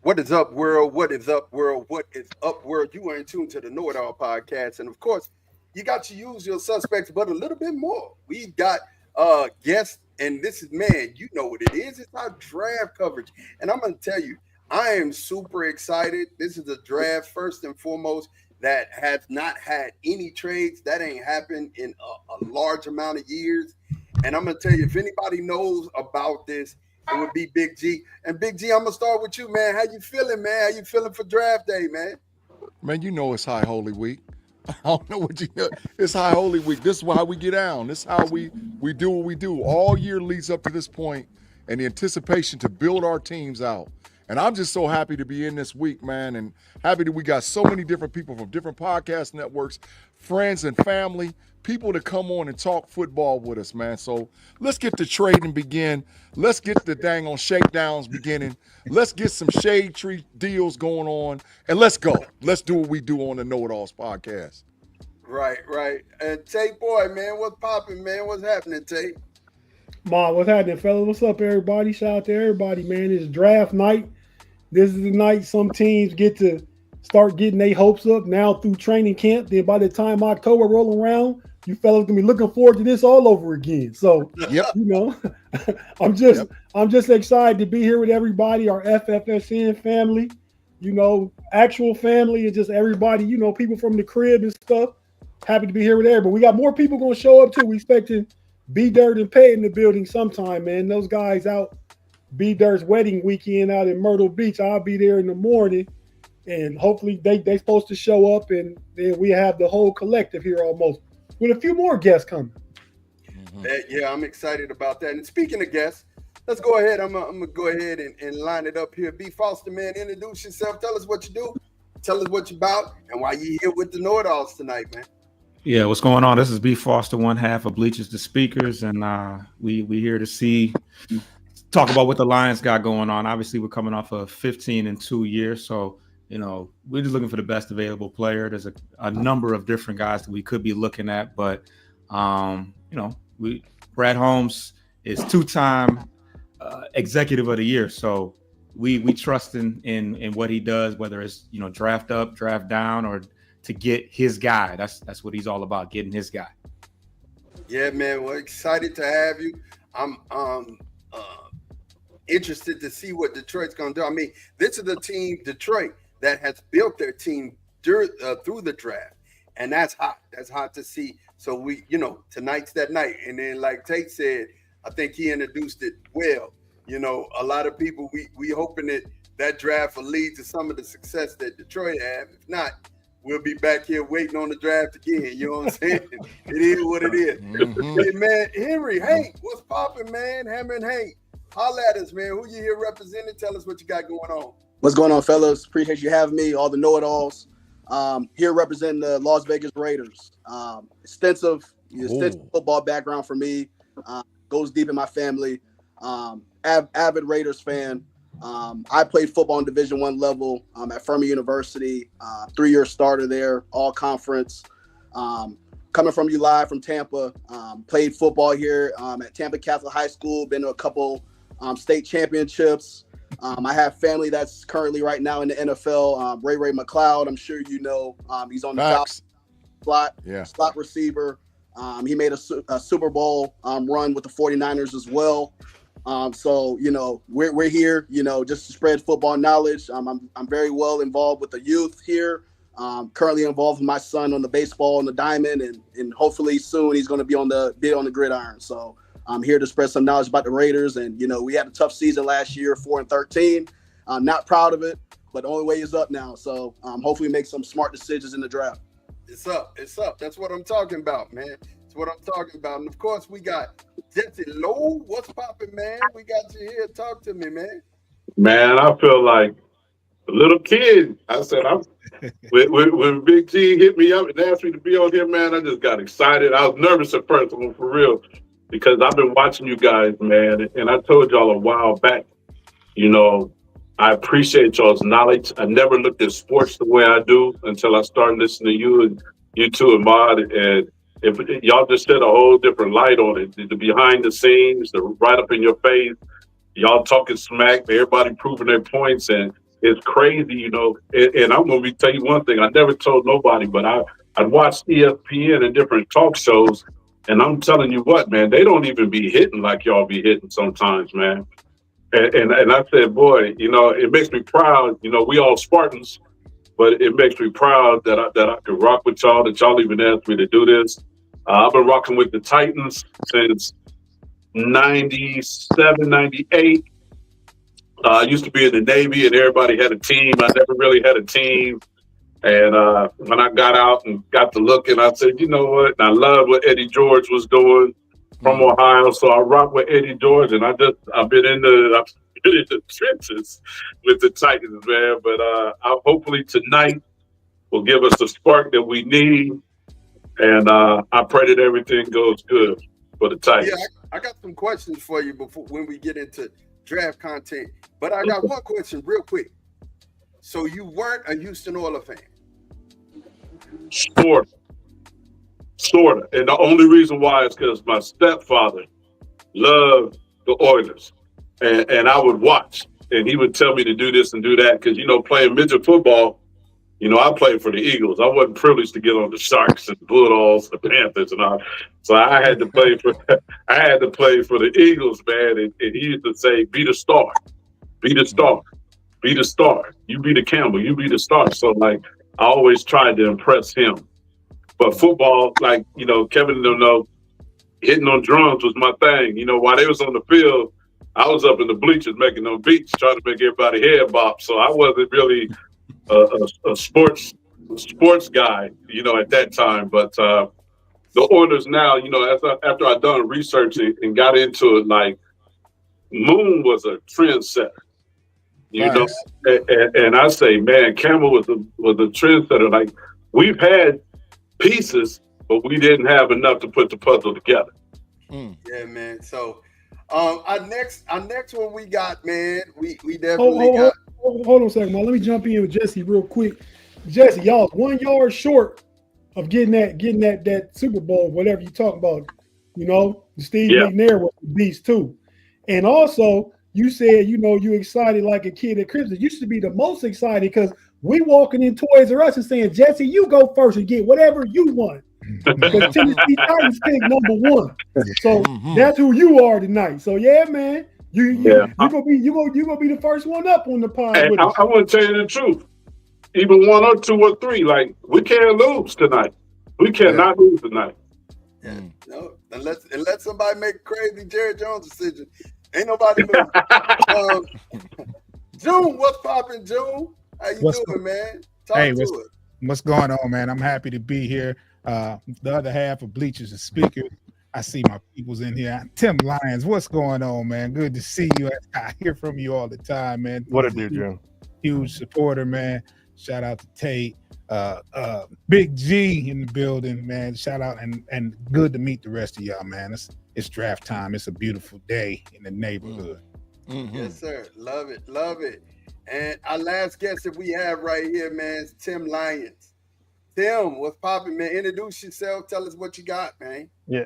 What is up, world? What is up, world? What is up, world? You are in tune to the Know It All podcast. And of course, you got to use your suspects, but a little bit more. We've got guests, and this is, man, you know what it is. It's our draft coverage. And I'm going to tell you, I am super excited. This is a draft, first and foremost, that has not had any trades. That ain't happened in a large amount of years. And I'm going to tell you, if anybody knows about this, it would be Big-G. And Big-G, I'm going to start with you, man. How you feeling, man? How you feeling for draft day, man? Man, you know it's High Holy Week. I don't know what you know. It's High Holy Week. This is how we get down. This is how we do what we do. All year leads up to this point and the anticipation to build our teams out. And I'm just so happy to be in this week, man, and happy that we got so many different people from different podcast networks, friends and family, people to come on and talk football with us, man. So let's get the trading begin. Let's get the dang on shakedowns beginning. Let's get some shade tree deals going on, and let's go. Let's do what we do on the KnoItAllz podcast. Right. And Tate, boy, man, what's popping, man? What's happening, Tate? Ma, what's happening, fellas? What's up, everybody? Shout out to everybody, man. It's draft night. This is the night some teams get to start getting their hopes up now through training camp. Then by the time October roll around, you fellas gonna be looking forward to this all over again. So, Yep. you know, I'm just excited to be here with everybody, our FFSN family, you know, actual family, and just everybody, you know, people from the crib and stuff. Happy to be here with everybody. We got more people gonna show up too. We expecting B-Dirt and Pay in the building sometime, man. Those guys out B-Dirt's wedding weekend out in Myrtle Beach. I'll be there in the morning, and hopefully they supposed to show up, and then we have the whole collective here almost with a few more guests coming. Mm-hmm. Yeah, I'm excited about that. And speaking of guests, let's go ahead. I'm gonna go ahead and line it up here. B. Foster, man, introduce yourself. Tell us what you do. Tell us what you're about and why you here with the KnoItAllz tonight, man. Yeah, what's going on? This is B. Foster, one half of Bleachers To Speakers, and we here to talk about what the Lyons got going on. Obviously, we're coming off a 15-2 year, so you know we're just looking for the best available player. There's a number of different guys that we could be looking at, but you know, Brad Holmes is two-time executive of the year, so we trust in what he does, whether it's draft up, draft down, or to get his guy. That's what he's all about, getting his guy. Yeah, man, we're excited to have you. I'm interested to see what Detroit's going to do. I mean, this is the team, Detroit, that has built their team through the draft, and that's hot. That's hot to see. So we, tonight's that night. And then, like Tate said, I think he introduced it well. A lot of people, we hoping that draft will lead to some of the success that Detroit have. If not, we'll be back here waiting on the draft again. You know what I'm saying? It is what it is. Mm-hmm. Hey, man, Henry, Hank, what's popping, man? Hammer and Hank, holla at us, man. Who you here representing? Tell us what you got going on. What's going on, fellas? Appreciate you having me, all the know-it-alls. Here representing the Las Vegas Raiders. Extensive football background for me. Goes deep in my family. Avid Raiders fan. I played football on Division I level at Furman University, 3-year starter there, all conference. Coming from you live from Tampa, played football here at Tampa Catholic High School, been to a couple state championships. I have family that's currently right now in the NFL. Ray McLeod, I'm sure you know. He's on the slot receiver. He made a Super Bowl run with the 49ers as well. So, we're here, just to spread football knowledge. I'm very well involved with the youth here. Currently involved with my son on the baseball and the diamond, and hopefully soon he's going to be on the gridiron. So I'm here to spread some knowledge about the Raiders. And, we had a tough season last year, 4-13. I'm not proud of it, but the only way is up now. So hopefully make some smart decisions in the draft. It's up. That's what I'm talking about, man. What I'm talking about. And of course, we got Jesse Lowe. What's popping, man? We got you here. Talk to me, man. Man, I feel like a little kid. I said, when Big G hit me up and asked me to be on here, man, I just got excited. I was nervous at first, for real, because I've been watching you guys, man. And I told y'all a while back, I appreciate y'all's knowledge. I never looked at sports the way I do until I started listening to you and you two and Mod. And if y'all just shed a whole different light on it, the behind the scenes, the right up in your face, y'all talking smack, everybody proving their points, and It's crazy, you know. And I'm gonna tell you one thing. I never told nobody, but I watched ESPN and different talk shows, and I'm telling you what, man, they don't even be hitting like y'all be hitting sometimes, man. And I said, boy, you know, it makes me proud. You know, we all Spartans, but it makes me proud that I could rock with y'all. That y'all even asked me to do this. I've been rocking with the Titans since 97, 98. I used to be in the Navy, and everybody had a team. I never really had a team. And when I got out and got to looking, I said, you know what? And I loved what Eddie George was doing from Ohio. So I rock with Eddie George, and I've been in the trenches with the Titans, man. But hopefully tonight will give us the spark that we need. And I pray that everything goes good for the Titans. Yeah, I got some questions for you before when we get into draft content. But I got one question real quick. So you weren't a Houston Oilers fan? Sort of. And the only reason why is because my stepfather loved the Oilers. And I would watch. And he would tell me to do this and do that. Because, you know, playing midget football, you know, I played for the Eagles. I wasn't privileged to get on the Sharks and the Bulldogs, the Panthers, and all. So I had to play for the Eagles, man. And he used to say, "Be the star, be the star, be the star. You be the Campbell, you be the star." So like, I always tried to impress him. But football, like, you know, Kevin don't know, hitting on drums was my thing. You know, while they was on the field, I was up in the bleachers making them beats, trying to make everybody head bop. So I wasn't really a sports guy, you know, at that time. But the Oilers now, you know, after I done research and got into it, like Moon was a trendsetter, you know, and I say, man, Campbell was a trendsetter. Like, we've had pieces, but we didn't have enough to put the puzzle together. Yeah, man. So our next one we got, man, we definitely got. Hold on a second, man. Let me jump in with Jesse real quick. Jesse, y'all 1 yard short of getting that Super Bowl, whatever you talking about. You know, Steve McNair was the beast too. And also, you said, you know, you excited like a kid at Christmas. You should be the most excited because we walking in Toys R Us and saying, Jesse, you go first and get whatever you want. Because Tennessee Titans pick number 1. So that's who you are tonight. So yeah, man. You gonna be the first one up on the pod. And I want to tell you the truth. Even 1 or 2 or 3, like, we can't lose tonight. We cannot lose tonight. Yeah. No, unless somebody make a crazy Jerry Jones decision, ain't nobody moving. June, what's popping, June? How you doing, man? Talk to it. What's going on, man? I'm happy to be here. The other half of Bleachers To Speakers. I see my people's in here. Tim Lyons, what's going on, man? Good to see you. I hear from you all the time, man. What it do, Jim? Huge supporter, man. Shout out to Tate. Big-G in the building, man. Shout out and good to meet the rest of y'all, man. It's draft time. It's a beautiful day in the neighborhood. Yes, sir. Love it. And our last guest that we have right here, man, is Tim Lyons. Tim, what's popping, man? Introduce yourself. Tell us what you got, man. Yeah.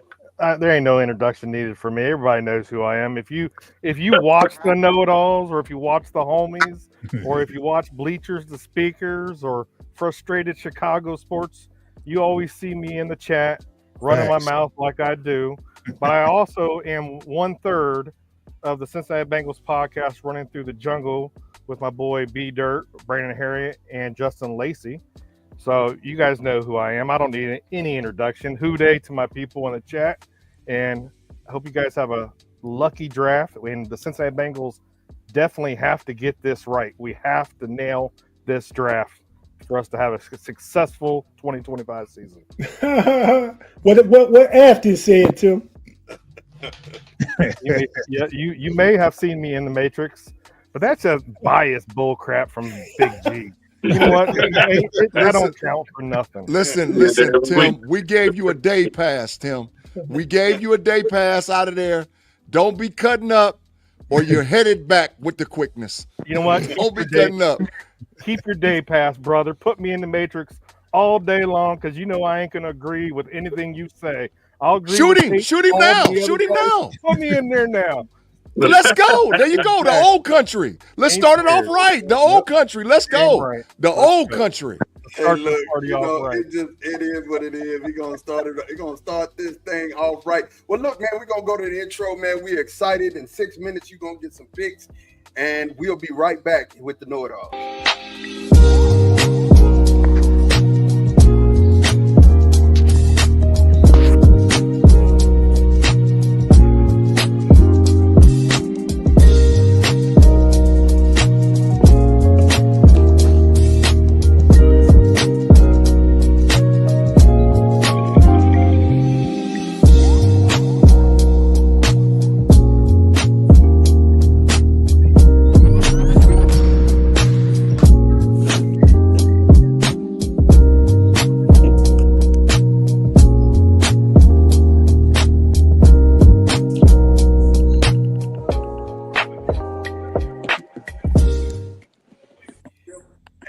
There ain't no introduction needed for me. Everybody knows who I am. If you watch the KnoItAllz, or if you watch the Homies, or if you watch Bleachers To Speakers, or Frustrated Chicago Sports, you always see me in the chat running my mouth like I do. But I also am 1/3 of the Cincinnati Bengals podcast, Running Through the Jungle, with my boy B Dirt, Brandon Harriet, and Justin Lacey. So you guys know who I am. I don't need any introduction. Hooday to my people in the chat. And I hope you guys have a lucky draft. And the Cincinnati Bengals definitely have to get this right. We have to nail this draft for us to have a successful 2025 season. What Afton said, Tim? You may have seen me in the Matrix, but that's a biased bull crap from Big-G. You know what? That don't count for nothing. Listen, Tim. We gave you a day pass, Tim. We gave you a day pass out of there. Don't be cutting up, or you're headed back with the quickness. You know what? Don't be cutting up. Keep your day pass, brother. Put me in the Matrix all day long, because you know I ain't gonna agree with anything you say. I'll agree. Shoot him now. Shoot him now. Put me in there now. Let's go. There you go. The old country. Let's start it off right. The old country. Let's go. Right. The old country. Hey, Start the look, party you off know, right. it is what it is. We're gonna start it. We're gonna start this thing off right. Well, look, man, we're gonna go to the intro, man. We're excited. In 6 minutes, you're gonna get some picks, and we'll be right back with the Know It All.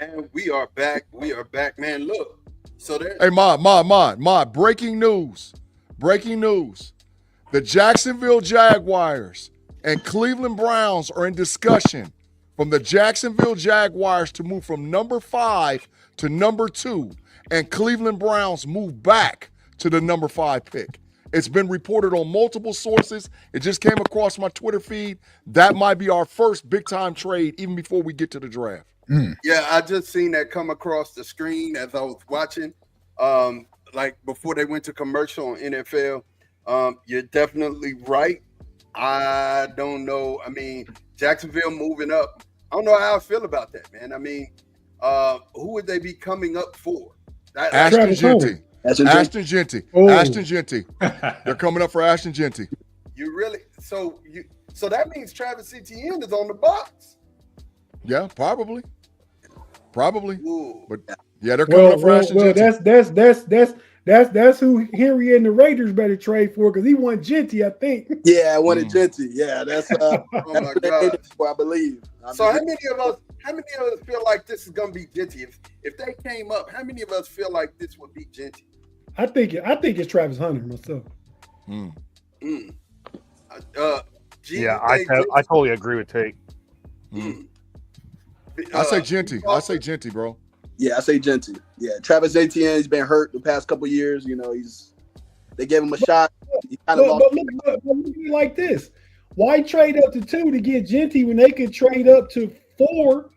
And we are back. We are back, man. Look, so there. Hey, Mod. Breaking news. The Jacksonville Jaguars and Cleveland Browns are in discussion from the Jacksonville Jaguars to move from number 5 to number 2, and Cleveland Browns move back to the number 5 pick. It's been reported on multiple sources. It just came across my Twitter feed. That might be our first big-time trade even before we get to the draft. Yeah, I just seen that come across the screen as I was watching. Like before they went to commercial on NFL. You're definitely right. I don't know. I mean, Jacksonville moving up. I don't know how I feel about that, man. I mean, who would they be coming up for? Ashton Genty. Ashton Genty. Oh. Ashton Genty. They're coming up for Ashton Genty. You really? So that means Travis Etienne is on the box. Yeah, probably. Ooh. But yeah, they're coming up for Ashton Genty. That's who Henry and the Raiders better trade for, because he won Genty, I think. Yeah, I wanted Genty. Yeah, that's Oh my God. I believe. So how many of us feel like this is gonna be Genty? If they came up, how many of us feel like this would be Genty? I think it's Travis Hunter myself. G, Yeah, you think I totally agree with Tate. I say Genty, bro. Yeah, I say Genty. Yeah, Travis Etienne, he's been hurt the past couple years. You know, they gave him a shot. He kind of lost. But look at it like this. Why trade up to 2 to get Genty when they could trade up to 4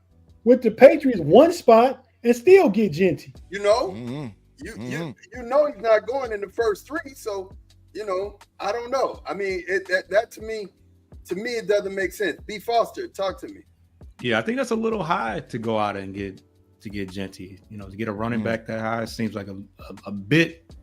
with the Patriots, 1 spot, and still get Genty? You know, Mm-hmm. you know he's not going in the first 3, so you know I don't know. I mean, that to me it doesn't make sense. B. Foster, talk to me. Yeah, I think that's a little high to go out and get Genty. You know, to get a running back that high seems like a bit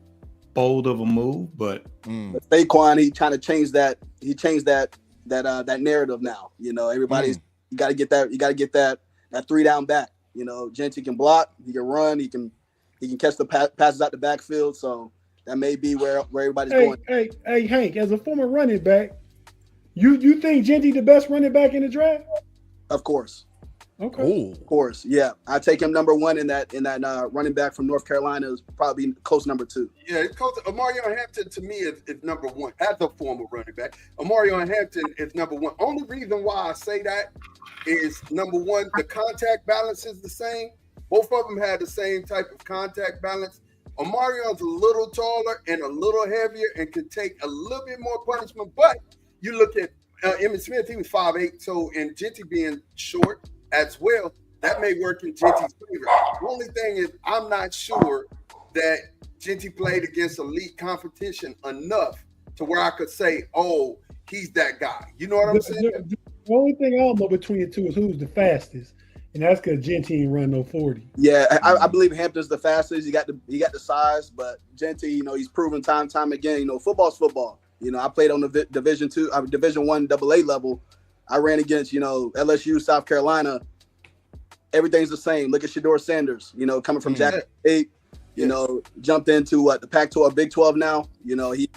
bold of a move, but Saquon, he trying to change that. He changed that narrative now. You know, everybody's you got to get that 3-down back. You know, Genty can block, he can run, he can catch the passes out the backfield. So that may be where everybody's going. Hey, Hank, as a former running back, you think Genty the best running back in the draft? Of course. Okay. Oh, Of course, yeah. I take him number 1 in that running back from North Carolina is probably close number 2. Yeah, Amarion Hampton to me is number 1 as a former running back. Amarion Hampton is number 1. Only reason why I say that is number 1, the contact balance is the same. Both of them had the same type of contact balance. Amarion's a little taller and a little heavier and can take a little bit more punishment. But you look at Emmitt Smith, he was 5'8", so and Genty being short as well, that may work in Genty's favor. The only thing is I'm not sure that Genty played against elite competition enough to where I could say, oh, he's that guy. You know what I'm saying? The only thing I don't know between the two is who's the fastest, and that's because Genty ain't run no 40. Yeah, I believe Hampton's the fastest. He got the size, but Genty, you know, he's proven time again. You know, football's football. You know, I played on the Division I AA level. I ran against, you know, LSU, South Carolina. Everything's the same. Look at Shedeur Sanders, you know, coming from Jackson State, you know, jumped into the Pac-12, Big 12 now. You know, he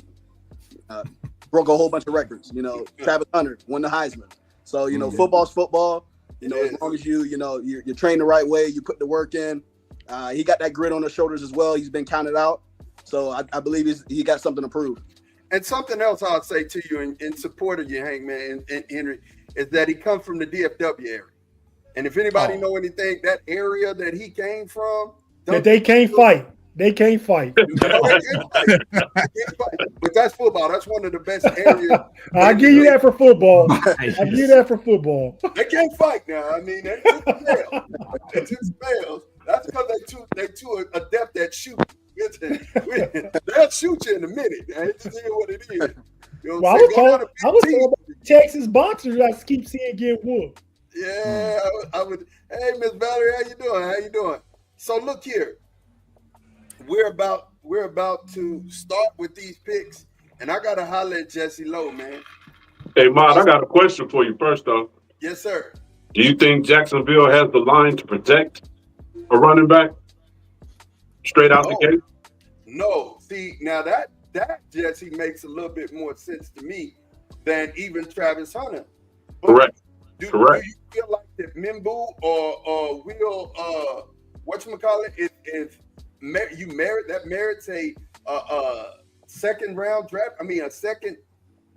broke a whole bunch of records. You know, Travis Hunter won the Heisman. So, you know, football's football. You know, as long as you're trained the right way, you put the work in. He got that grit on his shoulders as well. He's been counted out. So I believe he got something to prove. And something else I'll say to you in support of you, Hank, man, and Henry, is that he comes from the DFW area. And if anybody know anything, that area that he came from, that they can't fight. They can't fight. No, they can't fight. But that's football. That's one of the best areas. I'll give you that for football. I'll give you that for football. They can't fight now. I mean, they took spells. They took spells. That's because they too adept at shooting. They'll shoot you in a minute. I hate to tell you what it is. You know Well, I was talking about the Texas boxers I keep seeing get whooped. Yeah, I would. Hey, Miss Valerie, how you doing? How you doing? So look here. We're about to start with these picks, and I gotta holler at Jesse Lowe, man. Hey, Mod, I got a question for you first, though. Yes, sir. Do you think Jacksonville has the line to protect a running back straight out the gate? No. See, now that Jesse makes a little bit more sense to me than even Travis Hunter. But Correct. Do Correct. you feel like that Mimbu or Will whatchamacallit is you merits a second round draft? I mean, a second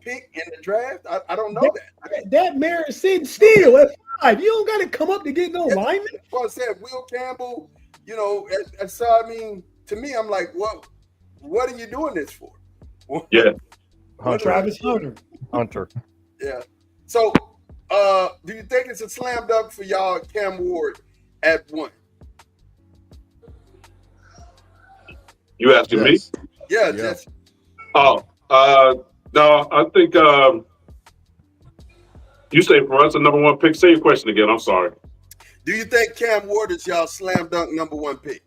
pick in the draft? I don't know that. That merits sitting still at 5. You don't got to come up to get no lineman. That's what I said. Will Campbell, you know, so I mean, to me, I'm like, what are you doing this for? Yeah. Travis Hunter. Yeah. So, do you think it's a slam dunk for y'all, Cam Ward at 1? You asking me? Yeah, Jesse. Oh, no, I think you say for us a number 1 pick. Say your question again. I'm sorry. Do you think Cam Ward is y'all slam dunk number 1 pick?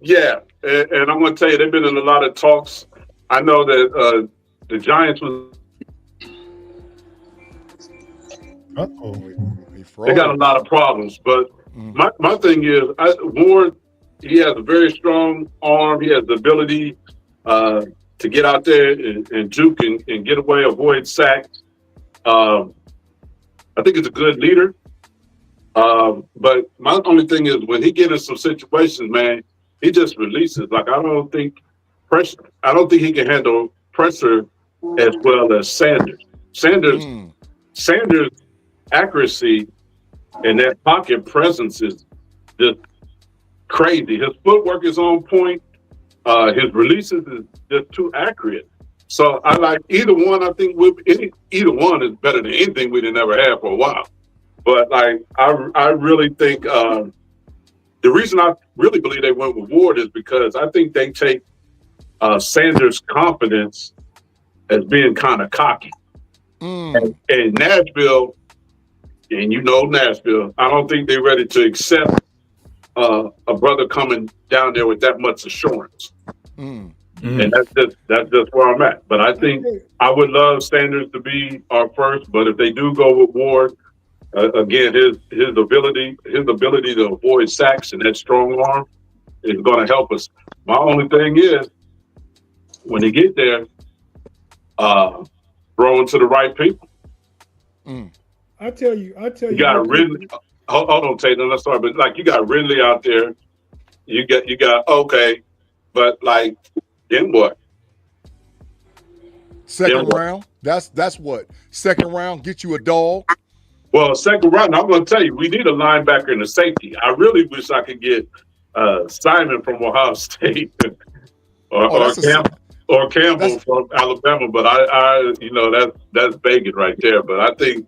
Yeah, and I'm going to tell you, they've been in a lot of talks. I know that the Giants was. They got a lot of problems, but my thing is, Ward, he has a very strong arm. He has the ability to get out there and juke and get away, avoid sacks. I think he's a good leader. But my only thing is when he gets in some situations, man, he just releases. Like I don't think he can handle pressure as well as Sanders. Sanders' accuracy and that pocket presence is just crazy. His footwork is on point. His releases is just too accurate. So I like either one. I think either one is better than anything we didn't ever have for a while. But like I really think the reason I really believe they went with Ward is because I think they take Sanders' confidence as being kind of cocky. And Nashville, and you know Nashville, I don't think they're ready to accept a brother coming down there with that much assurance. And that's just where I'm at. But I think I would love Sanders to be our first. But if they do go with Ward, again, his ability to avoid sacks and that strong arm is going to help us. My only thing is when he get there, throwing to the right people. I tell you. You got Ridley. Hold on, Tate. I'm sorry, but like you got Ridley out there. You got okay, but like then what? Second round. That's what. Second round. Get you a dog. Well, second round. I'm going to tell you, we need a linebacker and a safety. I really wish I could get Simon from Ohio State or Campbell from Alabama, but I that's begging right there. But I think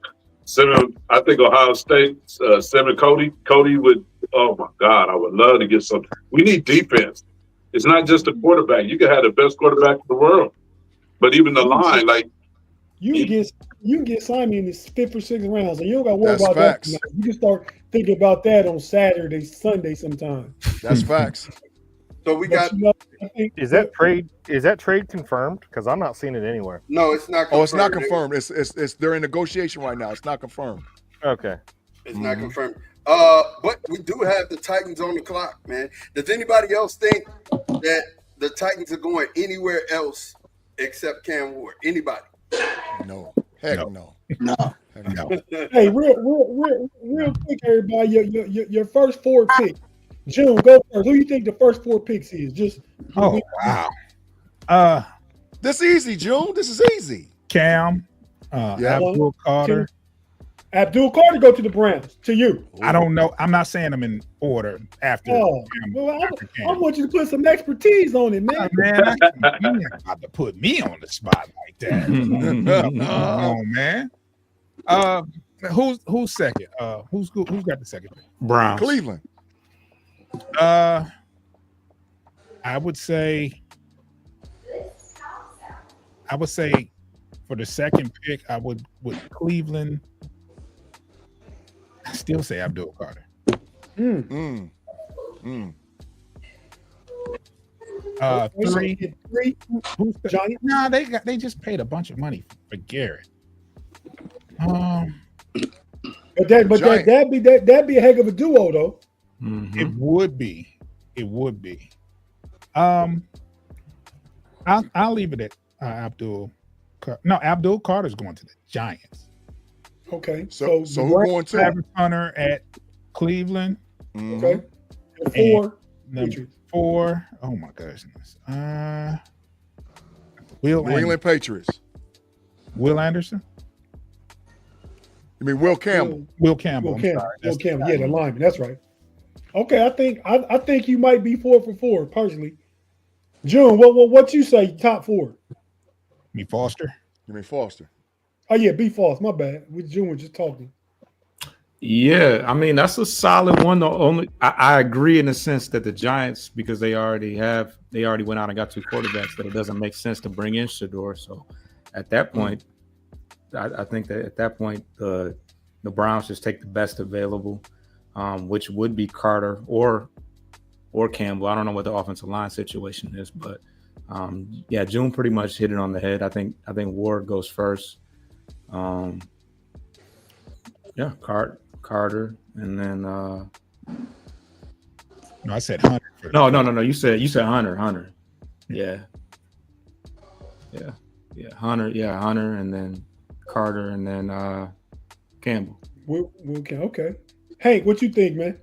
Ohio State, Cody would. Oh my God, I would love to get something. We need defense. It's not just a quarterback. You can have the best quarterback in the world, but even the line, like you can get Simon in the 5th or 6th rounds, and you don't got to worry about facts. that. You can start thinking about that on Saturday, Sunday, sometime. That's facts. So we got. Is that trade confirmed? Because I'm not seeing it anywhere. No, it's not. Oh, it's not confirmed. It's they're in negotiation right now. It's not confirmed. Okay. It's not confirmed. But we do have the Titans on the clock, man. Does anybody else think that the Titans are going anywhere else except Cam Ward? Anybody? No. Heck no. No. Hey, real quick, everybody. Your first 4 picks. June, go first. Who do you think the first 4 picks is? Oh wow. This easy, June. This is easy. Cam, Yeah. Abdul Carter. Abdul Carter go to the Browns. To you. I don't know. I'm not saying them in order after. Oh, Cam, well, after I Cam. want you to put some expertise on it, man. Man, you ain't about to put me on the spot like that. Come on, man. Who's second? Who's got the second pick? Browns. Cleveland. I would say for the second pick, I would with Cleveland. I still say Abdul Carter. Three. Who's the Giants? No, they just paid a bunch of money for Garrett. But that'd be a heck of a duo though. Mhm. It would be. I'll leave it at Abdul. No, Abdul Carter's going to the Giants. Okay. So the who Browns- going to? Travis Hunter at Cleveland. Okay. And four. Number Patriots. 4. Oh my goodness. New England Patriots. Will Anderson. You mean Will Campbell? Will Campbell. Will I'm Campbell. sorry. Will Campbell. Yeah, the lineman. That's right. Okay, I think you might be 4 for 4 personally. June, what you say? Top 4? Me Foster. You mean Foster? Oh yeah, B false. My bad. With June was just talking. Yeah, I mean that's a solid one. The only I agree in the sense that the Giants, because they already went out and got 2 quarterbacks, that it doesn't make sense to bring in Shedeur. So at that point, I think that at that point the Browns just take the best available, which would be Carter or Campbell. I don't know what the offensive line situation is, but yeah, June pretty much hit it on the head. I think Ward goes first. Yeah, Carter, and then No, I said Hunter. no. You said Hunter. Yeah. Hunter, and then Carter, and then Campbell. Okay. Hank, what you think, man?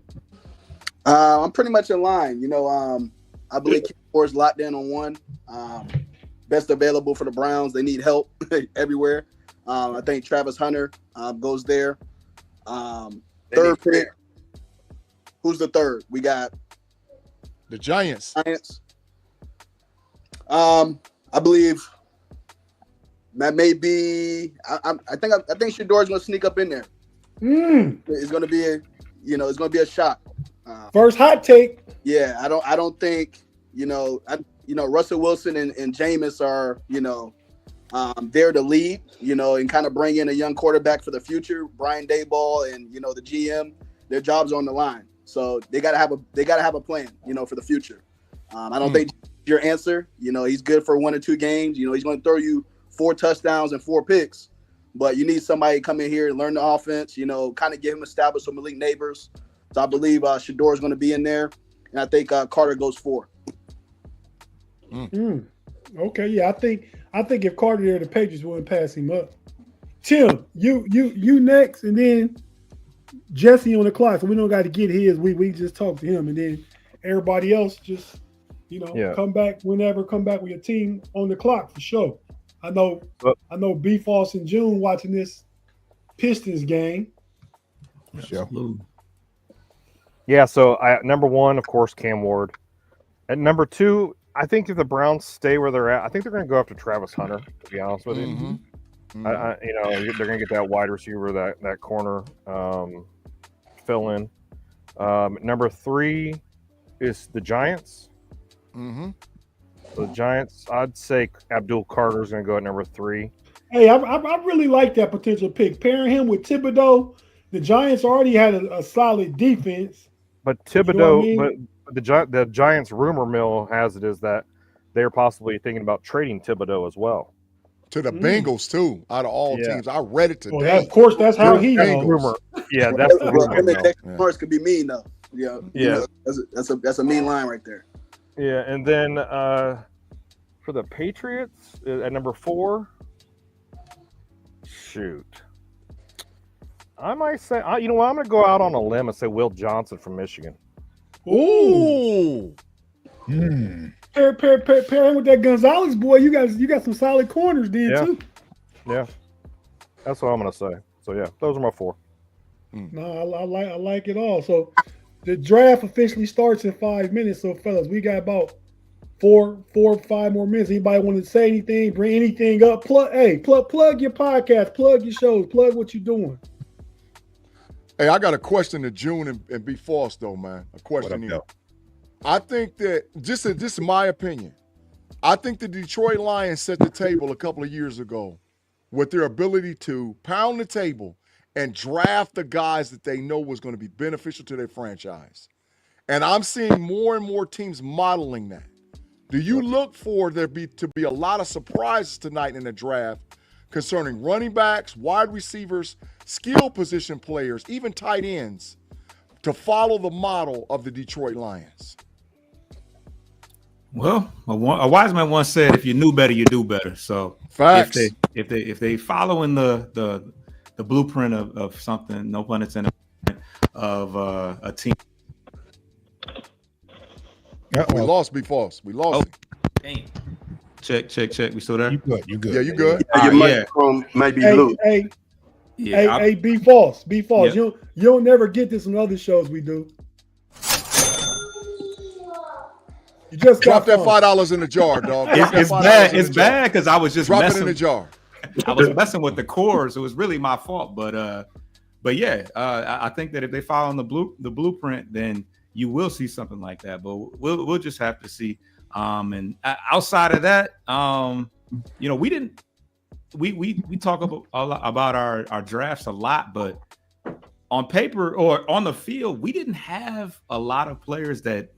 I'm pretty much in line. You know, I believe Ward's locked in on one. Best available for the Browns. They need help everywhere. I think Travis Hunter goes there. Third pick. Who's the third? We got the Giants. I believe that may be. I think Shedeur's going to sneak up in there. It's going to be a shock. First hot take. Yeah, I don't think Russell Wilson and Jameis are there to lead, and kind of bring in a young quarterback for the future. Brian Daboll and the GM, their jobs are on the line, so they gotta have a plan, for the future. I don't think your answer. He's good for 1 or 2 games. He's going to throw you 4 touchdowns and 4 picks, but you need somebody to come in here and learn the offense. Kind of get him established with Malik Neighbors. So I believe Shedeur is going to be in there, and I think Carter goes 4. Okay, yeah, I think if Carter there, the Patriots wouldn't pass him up. Tim, you next, and then Jesse on the clock, so we don't got to get his. We just talk to him, and then everybody else just come back whenever. Come back with your team on the clock for sure. I know B False and June watching this Pistons game. Sure. Yeah, so number 1, of course, Cam Ward. At number 2, I think if the Browns stay where they're at, I think they're going to go after Travis Hunter, to be honest with you. They're going to get that wide receiver, that corner fill in. Number 3 is the Giants. So the Giants, I'd say Abdul Carter is going to go at number 3. Hey, I really like that potential pick. Pairing him with Thibodeau, the Giants already had a solid defense. But Thibodeau, but the Giants rumor mill has it is that they're possibly thinking about trading Thibodeau as well. To the Bengals too, out of all teams. I read it today. Well, of course, that's how he knows. Rumor. Yeah, that's the rumor mill. Morris could be mean though. Yeah. That's a mean line right there. Yeah, and then for the Patriots at number 4, shoot. I might say, I'm going to go out on a limb and say Will Johnson from Michigan. Ooh. Pairing with that Gonzalez boy, you got some solid corners then too. Yeah, that's what I'm gonna say. So yeah, those are my 4. No, I like it all. So the draft officially starts in 5 minutes. So fellas, we got about 4 or 5 more minutes. Anybody want to say anything? Bring anything up? Plug your podcast, plug your shows, plug what you're doing. Hey, I got a question to June and be false though, man. A question here. I think that this is my opinion. I think the Detroit Lions set the table a couple of years ago with their ability to pound the table and draft the guys that they know was going to be beneficial to their franchise. And I'm seeing more and more teams modeling that. Do you look for there to be a lot of surprises tonight in the draft concerning running backs, wide receivers, skill position players, even tight ends, to follow the model of the Detroit Lions? Well, a wise man once said, "If you knew better, you do better." So, facts. If they following the blueprint of something, no pun intended, of a team. We lost. Be false. We lost. Damn. Check. We still there? You good? Yeah, you good? Your microphone might be loose. Hey, be false. Yeah. You'll never get this on other shows we do. You just drop that $5 in the jar, dog. It's bad. It's bad because I was just drop messing it in the jar. I was messing with the cores. It was really my fault. But yeah, I think that if they follow the blueprint, then you will see something like that. But we'll just have to see. And outside of that, we talk about our drafts a lot, but on paper or on the field, we didn't have a lot of players that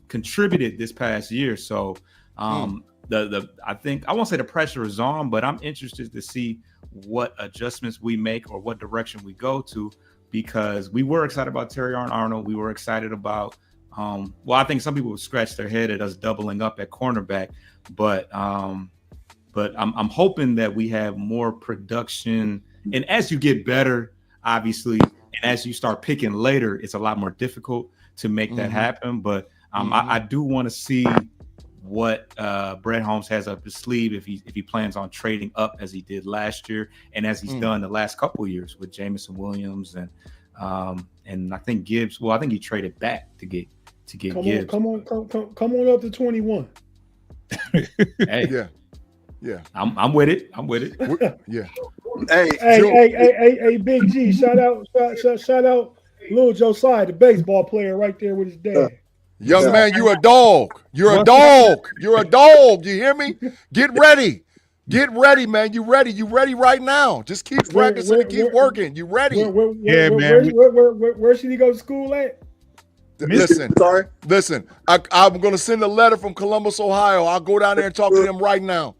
contributed this past year. So I think I won't say the pressure is on, but I'm interested to see what adjustments we make or what direction we go to, because we were excited about Terry Arnold. We were excited about I think some people would scratch their head at us doubling up at cornerback, but I'm hoping that we have more production. And as you get better, obviously, and as you start picking later, it's a lot more difficult to make that happen. But I do want to see what Brett Holmes has up his sleeve if he plans on trading up as he did last year and as he's done the last couple of years with Jameson Williams and I think Gibbs. Well, I think he traded back to get Gibbs. Come on up to 21. Hey, yeah. I'm with it. Yeah. Hey, Big G, shout out Lil Josiah, the baseball player right there with his dad. Young man, you're a dog. You're a dog. You're a dog. You hear me? Get ready. Get ready, man. You ready? You ready right now? Just keep practicing and keep working. You ready? Where should he go to school at? Listen. I'm going to send a letter from Columbus, Ohio. I'll go down there and talk to them right now.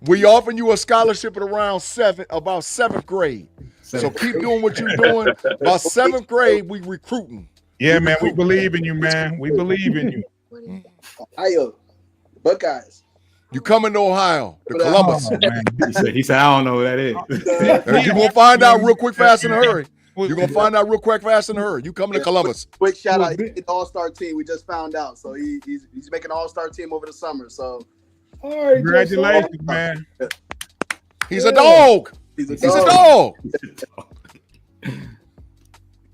We offering you a scholarship at about 7th grade. So keep doing what you're doing. About 7th grade, we recruiting. Yeah, man. We believe in you, man. We believe in you. Ohio, Buckeyes. You coming to Ohio, to Columbus. He said, I don't know who that is. You're going to find out real quick, fast, in a hurry. You're going to find out real quick, fast, in a hurry. You coming to Columbus. Quick shout out. He's the all-star team. We just found out. So he's making an all-star team over the summer. So all right, congratulations, man. He's a dog. He's a dog.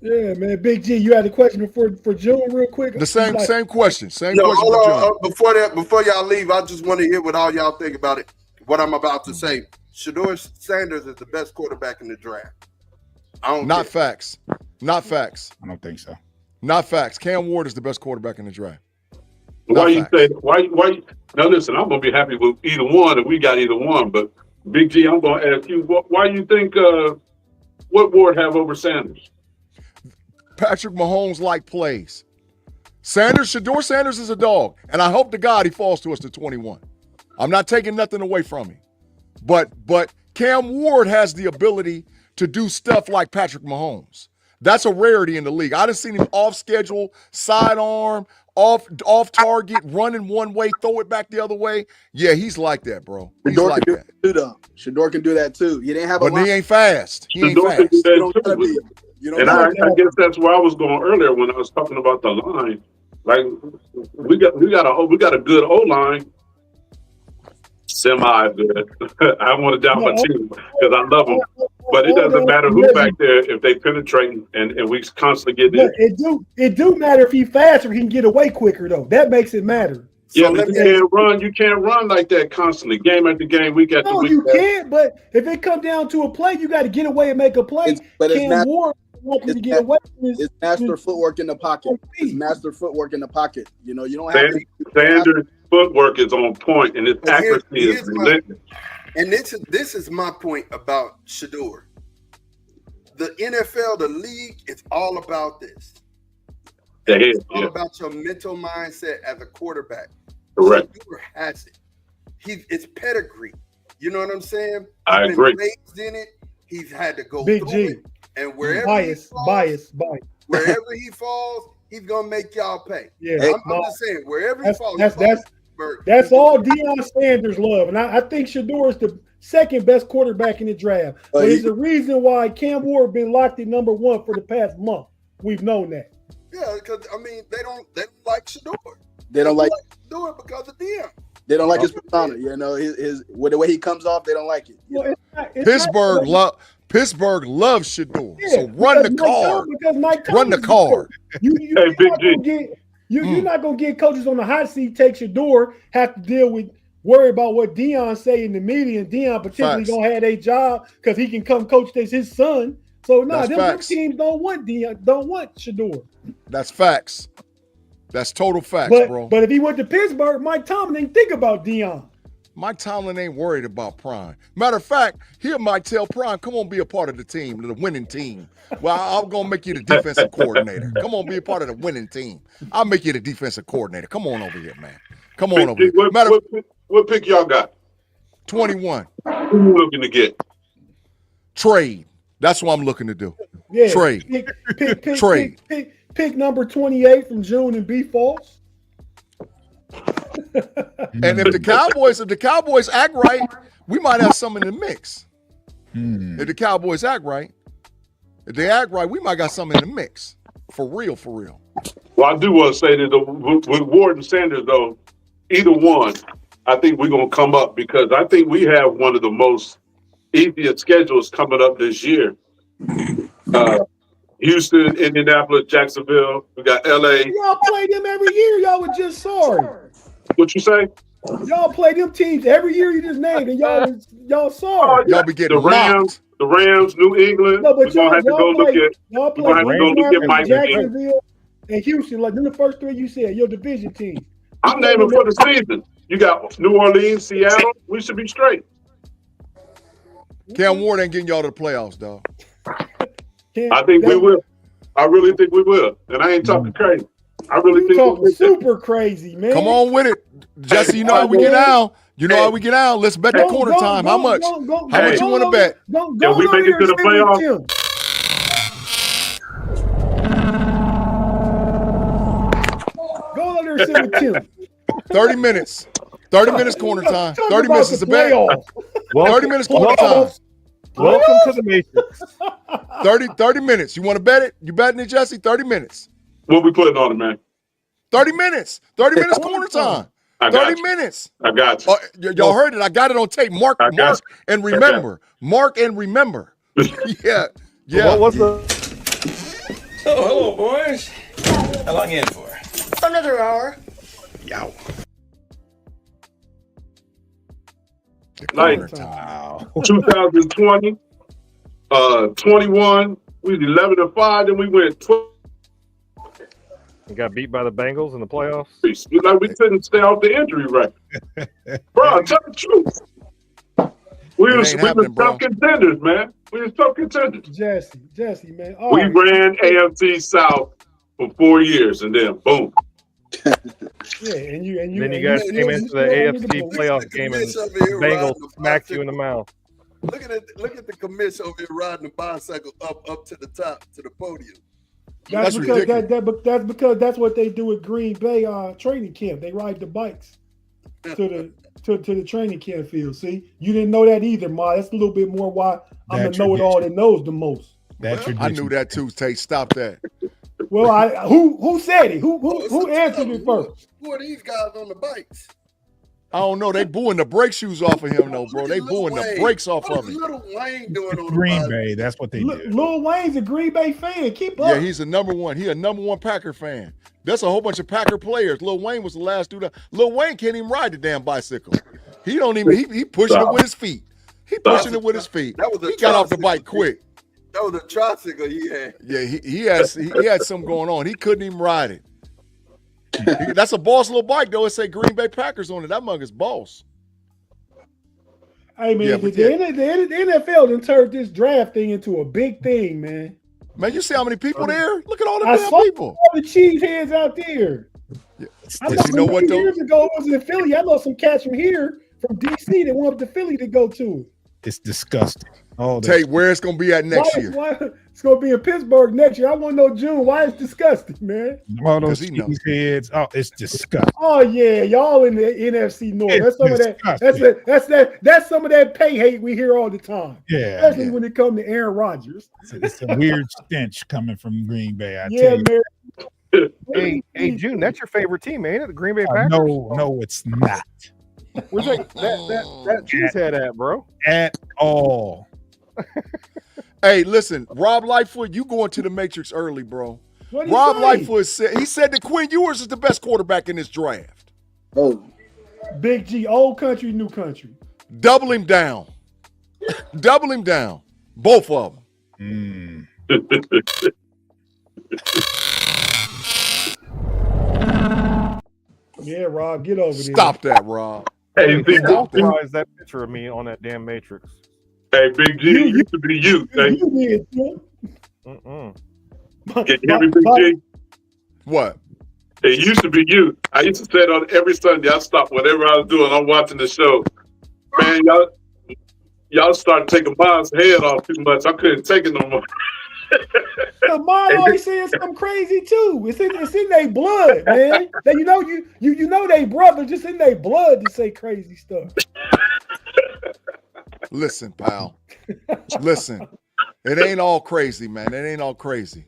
Yeah, man. Big G, you had a question for June real quick? The same question. Before y'all leave, I just want to hear what all y'all think about it. What I'm about to say. Shedeur Sanders is the best quarterback in the draft. Not facts. Not facts. I don't think so. Not facts. Cam Ward is the best quarterback in the draft. Why you say why? Now listen, I'm gonna be happy with either one, and we got either one. But Big G, I'm gonna ask you, why you think what Ward have over Sanders? Patrick Mahomes like plays. Shedeur Sanders is a dog, and I hope to God he falls to us to 21. I'm not taking nothing away from him, but Cam Ward has the ability to do stuff like Patrick Mahomes. That's a rarity in the league. I done seen him off schedule, sidearm, off target, running one way, throw it back the other way. Yeah, he's like that, bro. He's like that. Shedeur can do that too. You didn't have but he ain't fast. He ain't fast. And I guess that's where I was going earlier when I was talking about the line. Like we got a good O line. Semi good. I want to down my team because I love them. But it doesn't matter who back there if they penetrate and we constantly get in. It do matter if he faster, he can get away quicker though. That makes it matter. Yeah, but you can't run like that constantly, game after game, week after week. No, you can't. But if it comes down to a play, you got to get away and make a play. It's master footwork in the pocket. It's master footwork in the pocket. You know, you don't have Sanders' footwork is on point, and his accuracy is relentless. And this is my point about Shedeur. The NFL, the league, it's all about this. It's all about your mental mindset as a quarterback. Correct. Shedeur has it. It's pedigree. You know what I'm saying? I agree. Been raised in it. He's had to go Big through G. it. And wherever bias. Wherever he falls, he's gonna make y'all pay. Yeah, I'm just saying, wherever he falls, that's all Deion Sanders love. And I think Shedeur is the second best quarterback in the draft. But it's the reason why Cam Ward been locked in number 1 for the past month. We've known that. Yeah, because I mean they don't like Shedeur. They don't like Shedeur because of Deion. They don't like his persona. You know, his with the way he comes off, they don't like it. Well, Pittsburgh loves Shedeur. Yeah, so run the card. Run the card. You're not gonna get coaches on the hot seat take Shedeur, have to worry about what Deion say in the media, and Deion potentially gonna have a job because he can come coach his son. So them teams don't want Deion, don't want Shedeur. That's facts. That's total facts, bro. But if he went to Pittsburgh, Mike Tomlin ain't think about Deion. Mike Tomlin ain't worried about Prime. Matter of fact, he might tell Prime, come on, be a part of the team, the winning team. Well, I'm going to make you the defensive coordinator. Come on, be a part of the winning team. I'll make you the defensive coordinator. Come on over here, man. Come on over here. What pick y'all got? 21. Who you looking to get? Trade. That's what I'm looking to do. Yeah, trade. Trade. Pick number 28 from June and be false. And if the Cowboys act right, we might have some in the mix. If the Cowboys act right, if they act right, we might got some in the mix. For real. Well, I do want to say that with Ward and Sanders, though, either one, I think we're going to come up because I think we have one of the most easiest schedules coming up this year. Houston, Indianapolis, Jacksonville. We got LA. Y'all play them every year. Y'all were just sorry. What you say? Y'all play them teams every year you just named, and y'all sorry. Y'all be getting the Rams, New England. No, but y'all have to go look at Mike Jacksonville and Houston. Like them the first 3 you said, your division team. I'm naming for the season. You got New Orleans, Seattle. We should be straight. Cam Ward ain't getting y'all to the playoffs, dog. I think we will. I really think we will. And I ain't talking crazy. I really think talking super crazy, man. Come on with it. Jesse, you know how we get out. How we get out. Let's bet the quarter time. How much? How much you want to bet? Can we make it to the playoffs? Go under and sit with Tim. 30 minutes. 30 minutes corner time. 30 minutes is a bet. 30 minutes corner time. Welcome to the Matrix. 30 minutes. You want to bet it? You betting it, Jesse? 30 minutes. What we putting on it, man? 30 minutes. 30 minutes corner time. 30 minutes. I got you. Y'all heard it. I got it on tape. Mark and remember. Mark and remember. Yeah. What was the? Oh, hello, boys. How long you in for? Another hour. Yow. Like 2020, 21, we was 11-5, then we went 12. You got beat by the Bengals in the playoffs. Like we couldn't stay off the injury record. Bro, tell the truth. We were tough contenders, man. We were tough contenders. Jesse, man. We ran AFC South for 4 years, and then boom. Yeah, and you then you guys came into the AFC playoff game and the Bengals smacked you in the mouth. Look at the commission over here riding the bicycle up to the top to the podium. That's because that's what they do at Green Bay training camp. They ride the bikes to the training camp field. See, you didn't know that either, Ma. That's a little bit more why I'm the know-it-all that knows the most. I knew that too, Tate. Stop that. Well, who said it? Who answered it first? Who are these guys on the bikes? I don't know. They booing the brake shoes off of him, though, bro. They booing the brakes off of him. What is Lil Wayne doing on Green the bike? Bay. That's what they did. Lil Wayne's a Green Bay fan. Keep up. Yeah, he's a number one. He a number one Packer fan. That's a whole bunch of Packer players. Lil Wayne was the last dude. Lil Wayne can't even ride the damn bicycle. He don't even. He pushing it with his feet. He pushing it with his feet. He got off the bike quick. That was a tricycle he had. Yeah, he had something going on. He couldn't even ride it. That's a boss little bike though. It say Green Bay Packers on it. That mug is boss. Hey man, the NFL done turned this draft thing into a big thing, man. Man, you see how many people there? Look at all the I damn saw people. all the cheese heads out there. Yeah. I But you know what though? Years ago, it was in Philly. I know some cats from here, from DC, that wanted to Philly to go to it. It's disgusting. Oh, Tate, where it's gonna be at next year? Why, it's gonna be in Pittsburgh next year. I want to know June. Why it's disgusing, man? all those cheese heads. Oh, it's disgusting. Oh yeah, y'all in the NFC North. That's some of that. That's some of that pay hate we hear all the time. Yeah, especially when it comes to Aaron Rodgers. It's a weird stench coming from Green Bay. I Yeah, tell you. man. Hey, June, that's your favorite team, ain't it? The Green Bay Packers? No, it's not. Where's that cheesehead at, bro? At all. Hey, listen, Rob Lightfoot, you going to the Matrix early, bro. What'd Rob he say? Lightfoot said that Quinn Ewers is the best quarterback in this draft. Oh, Big G, old country, new country. Double him down. Double him down. Both of them. Yeah, Rob, get over there. Stop that, Rob. Hey, Big G. Authorize that picture of me on that damn Matrix. Hey, Big G, it used to be you. Hey, You did, too. can you hear me, Big G? What? It used to be you. I used to say it on every Sunday. I stopped whatever I was doing. I'm watching the show. Man, y'all started taking Mom's head off too much. I couldn't take it no more. The mom always saying something crazy too. It's in their blood, man. You know they brother, just in their blood to say crazy stuff. Listen, pal. Listen. It ain't all crazy, man. It ain't all crazy.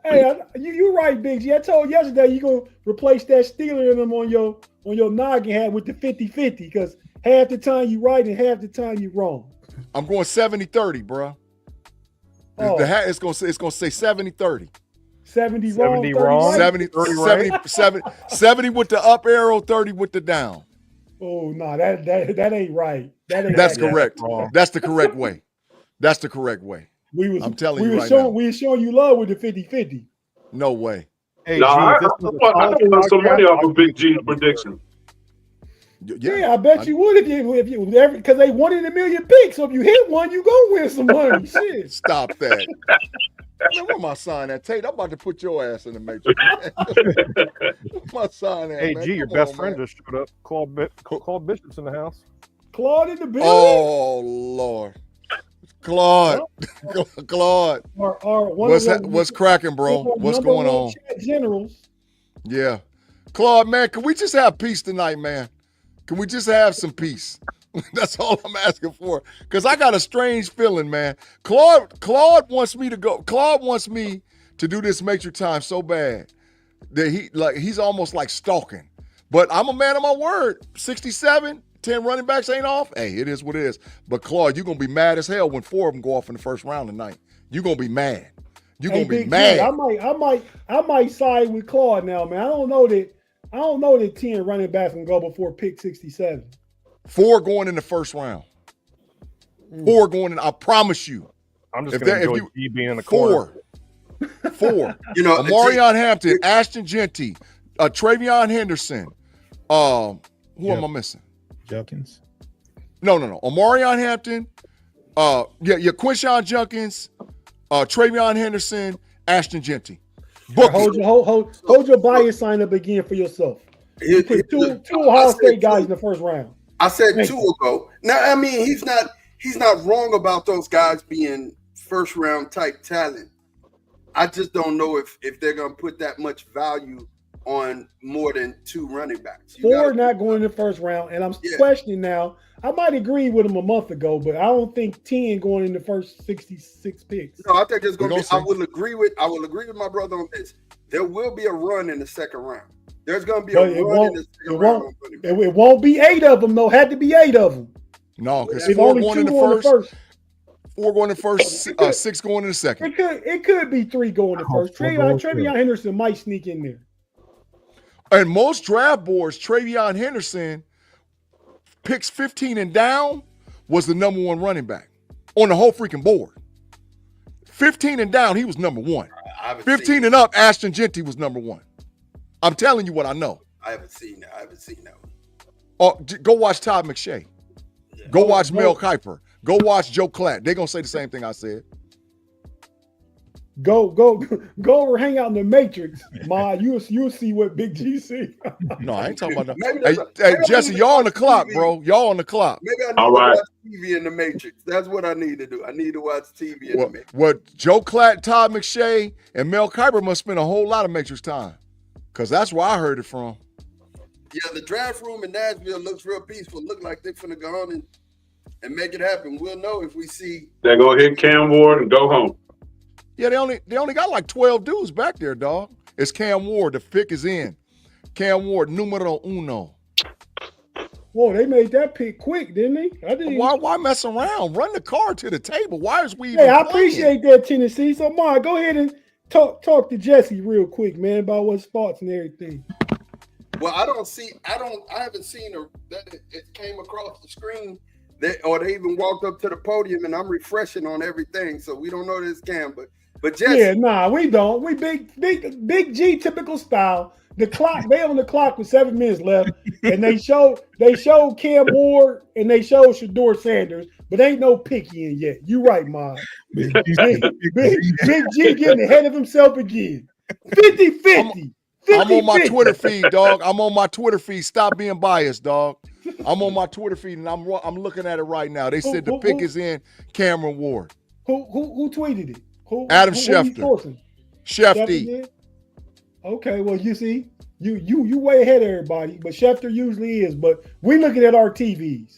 Hey, you right, Big G. I told you yesterday you gonna replace that Steeler in them on your noggin hat with the 50-50 because half the time you right and half the time you wrong. I'm going 70-30, bro. Oh. The hat is going to say 70-30. 70 wrong, 70 wrong. 70, 70 with the up arrow, 30 with the down. Oh no, that ain't right. That's correct. That's the correct way. That's the correct way. I'm telling you right now. We were showing you love with the 50-50. No way. Hey, No, I G, got some money off of Big G's prediction. Yeah, I bet you would if you because they won in a million picks. So if you hit one, you gonna win some money. Shit. Stop that. Man, where my sign at? Tate, I'm about to put your ass in the matrix. Where my sign at, Hey, man? G, your Come best on, friend man. just showed up. Claude Bishop's in the house. Claude in the building. Oh, Lord. Claude. Claude. What's cracking, bro? What's going on? Generals. Yeah. Claude, man, can we just have peace tonight, man? Can we just have some peace? That's all I'm asking for. Because I got a strange feeling, man. Claude wants me to go. Claude wants me to do this Matrix time so bad that he's almost like stalking. But I'm a man of my word. 67, 10 running backs ain't off. Hey, it is what it is. But Claude, you're gonna be mad as hell when 4 of them go off in the first round tonight. You're gonna be mad. You're gonna be mad. I might side with Claude now, man. I don't know that 10 running backs can go before pick 67. 4 going in the first round. 4 going in. I promise you. I'm just going to enjoy G being in the corner. 4. You know, Amarion Hampton, Ashton Genty, Travion Henderson. Who am I missing? Junkins. No. Amarion Hampton. Quinshawn Junkins, Travion Henderson, Ashton Genty. Hold your bias sign up again for yourself. You put two Ohio State guys in the first round. I said 2 ago. Now, I mean, he's not wrong about those guys being first round type talent. I just don't know if they're gonna put that much value on more than 2 running backs. You 4 gotta- not going in the first round, and I'm Yeah. questioning now. I might agree with him a month ago, but I don't think 10 going in the first 66 picks. No, I think there's going to be. We're I gonna will agree with my brother on this. There will be a run in the second round. There's going to be But a it run in the second round. It won't be 8 of them, though. Had to be 8 of them. No, because If 4 only going 2 in the going first, 4 going in the first, 6 going in the second. It could be 3 going in the first. Travion Henderson might sneak in there. And most draft boards, Travion Henderson picks 15 and down was the number 1 running back on the whole freaking board. 15 and down, he was number 1. 15 and up, Ashton Genty was number 1. I'm telling you what I know. I haven't seen that. One. Oh, go watch Todd McShay. Go watch Mel Kiper. Go watch Joe Klatt. They're gonna say the same thing I said. Go over, hang out in the Matrix, Ma. You'll see what Big G see. No, I ain't talking about that. Hey, Jesse, y'all on the clock, bro. Y'all on the clock. Maybe I need to watch TV in the Matrix. That's what I need to do. I need to watch TV in the Matrix. What Joe Klatt, Todd McShay, and Mel Kiper must spend a whole lot of Matrix time, because that's where I heard it from. Yeah, the draft room in Nashville looks real peaceful. Look like they're finna go on and make it happen. We'll know if we see. They're gonna hit Cam Ward and go home. Yeah, they only got like 12 dudes back there, dog. It's Cam Ward. The pick is in. Cam Ward, numero uno. Whoa, they made that pick quick, didn't they? Why mess around? Run the card to the table. Why is we even Hey, I playing? appreciate that, Tennessee. So, Ma, go ahead and talk to Jesse real quick, man, about what's thoughts and everything. Well, I haven't seen that it came across the screen or they even walked up to the podium, and I'm refreshing on everything, so we don't know this Cam, but Jesse. Yeah, nah, we don't. We big G typical style. The clock, they on the clock with 7 minutes left, and they showed Cam Ward and they showed Shador Sanders, but ain't no picky in yet. You right, Ma. Big G getting ahead of himself again. 50-50. I'm on my Twitter feed, dog. I'm on my Twitter feed. Stop being biased, dog. I'm on my Twitter feed, and I'm looking at it right now. They said the pick is in Cameron Ward. Who tweeted it? Adam Schefter. Shefty. Okay, well, you see, you way ahead of everybody, but Schefter usually is. But we looking at our TVs.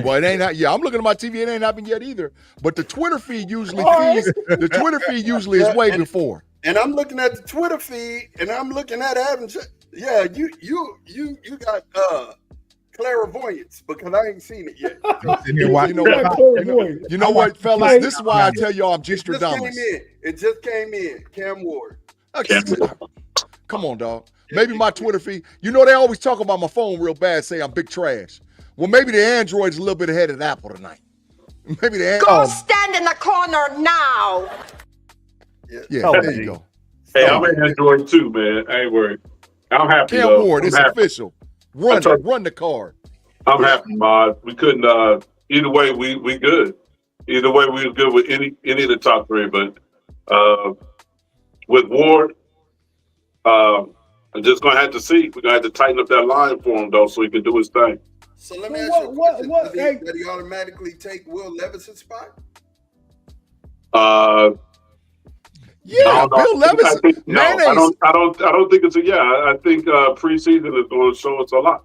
Well, it ain't. Yeah, I'm looking at my TV. It ain't happened yet either. But the Twitter feed usually feeds. The Twitter feed usually is way before. And I'm looking at the Twitter feed, and I'm looking at Adam. Yeah, you got clairvoyance, because I ain't seen it yet. You know what, fellas? This is why I tell y'all I'm Gistradamus. It just came in. Cam Ward. Come on, dog. Maybe my Twitter feed. You know they always talk about my phone real bad, say I'm big trash. Well, maybe the Android's a little bit ahead of the Apple tonight. Maybe the Go stand in the corner now. Yeah, there you go. Hey, I'm an Android too, man. I ain't worried. I'm happy. Cam Ward, it's official. Run the card. I'm happy, Mod. We couldn't. Either way, we good. Either way, we was good with any of the top 3. But with Ward, I'm just gonna have to see. We're gonna have to tighten up that line for him though, so he can do his thing. So let me ask you a question. Did he automatically take Will Levis's spot? Yeah, Bill Levis. I don't think it's a yeah. I think preseason is going to show us a lot.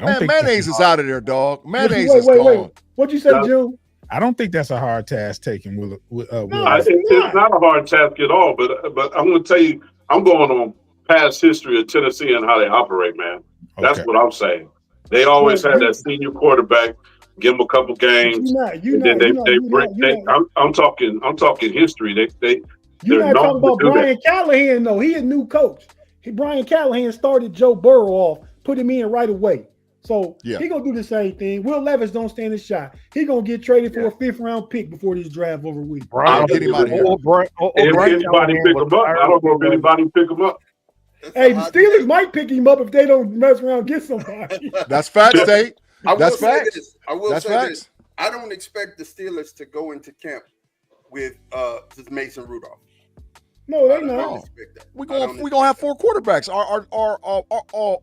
Mayonnaise is out of there, dog. Mayonnaise is gone. Wait. What'd you say, June? I don't think that's a hard task taking Will. It's not a hard task at all. But I'm going to tell you, I'm going on past history of Tennessee and how they operate, man. That's what I'm saying. They always had that senior quarterback, give them a couple games, and then they break. I'm talking history. You're not talking about Brian Callahan, though. He a new coach. Brian Callahan started Joe Burrow off, put him in right away. So he gonna do the same thing. Will Levis don't stand a shot. He gonna get traded for a 5th-round pick before this draft over week. I'll get him out of here. If anybody pick him up, I don't know if anybody pick him up. Hey, the Steelers might pick him up if they don't mess around and get somebody. That's facts, Tate. That's facts. I will say this. I don't expect the Steelers to go into camp with Mason Rudolph. No, they not. We're gonna have 4 quarterbacks. Our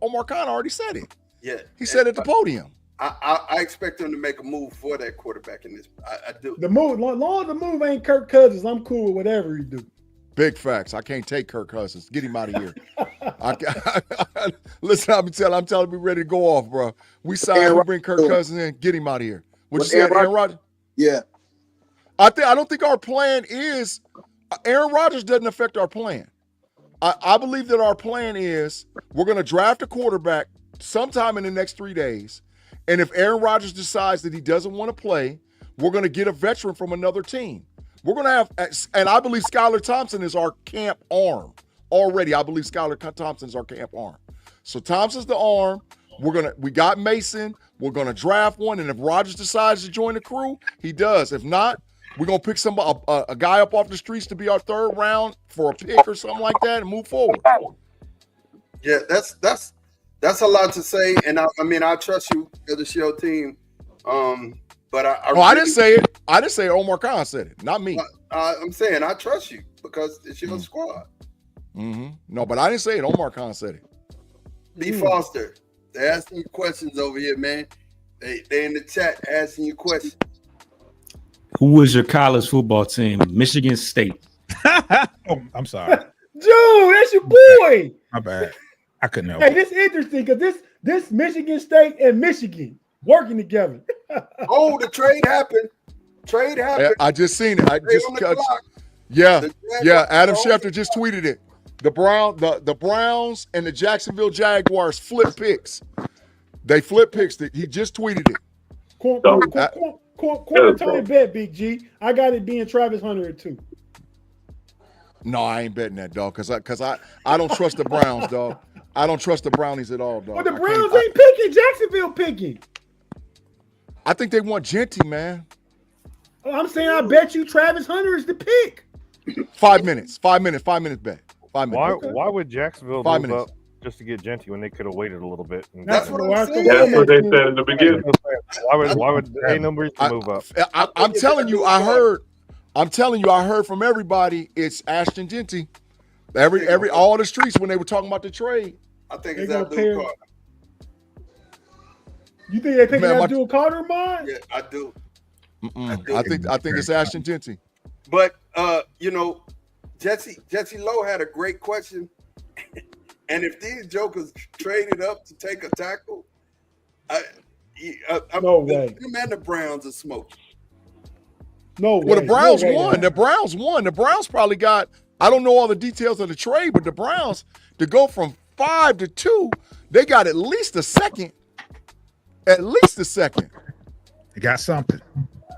Omar Khan already said it. Yeah, he said at the podium. I expect them to make a move for that quarterback in this. I do. The move, long as the move ain't Kirk Cousins, I'm cool with whatever he do. Big facts. I can't take Kirk Cousins. Get him out of here. Listen, I'm telling you, ready to go off, bro. We bring Kirk Cousins in. Get him out of here. What you said, Aaron Rodgers? Yeah. I don't think our plan is Aaron Rodgers doesn't affect our plan. I believe that our plan is we're going to draft a quarterback sometime in the next 3 days. And if Aaron Rodgers decides that he doesn't want to play, we're going to get a veteran from another team. We're going to have, and I believe Skylar Thompson is our camp arm already. I believe Skylar Thompson is our camp arm. So Thompson's the arm. We got Mason. We're going to draft one. And if Rodgers decides to join the crew, he does. If not, we're going to pick a guy up off the streets to be our third round for a pick or something like that and move forward. Yeah, that's a lot to say. And I trust you as a show team. But I didn't say it. I didn't say it. Omar Khan said it, not me. I'm saying I trust you because it's your squad. Mm-hmm. No, but I didn't say it. Omar Khan said it. B. Foster, they're asking you questions over here, man. They in the chat asking you questions. Who was your college football team? Michigan State. Oh, I'm sorry. Dude, that's your boy. My bad. I couldn't help Hey, it. this is interesting because this Michigan State and Michigan working together. Oh, the trade happened. I just seen it. Yeah. Adam Schefter just tweeted it. The Browns and the Jacksonville Jaguars flip picks. They flip picks. He just tweeted it. Quarantine bet, Big G. I got it being Travis Hunter at 2. No, I ain't betting that, dog, because I don't trust the Browns, dog. I don't trust the Brownies at all, dog. But the Browns ain't picking. Jacksonville picking. I think they want Genty, man. I'm saying I bet you Travis Hunter is the pick. 5 minutes bet. 5 minutes. Why would Jacksonville 5 move minutes up just to get Genty when they could have waited a little bit? That's what I'm saying. That's what they said in the beginning. Why would ain't no reason to move up? I'm telling you, I heard from everybody. It's Ashton Genty. All the streets when they were talking about the trade. I think it's Abdul Carter. You think they picking Abdul Carter, man? Yeah, I do. I think it's Ashton Genty. But Jesse Lowe had a great question. And if these jokers traded up to take a tackle, no way. Him and the Browns are smoking. No way. Well, the Browns won. The Browns won. The Browns probably got, I don't know all the details of the trade, but the Browns, to go from 5 to 2, they got at least a second. At least a second. They got something.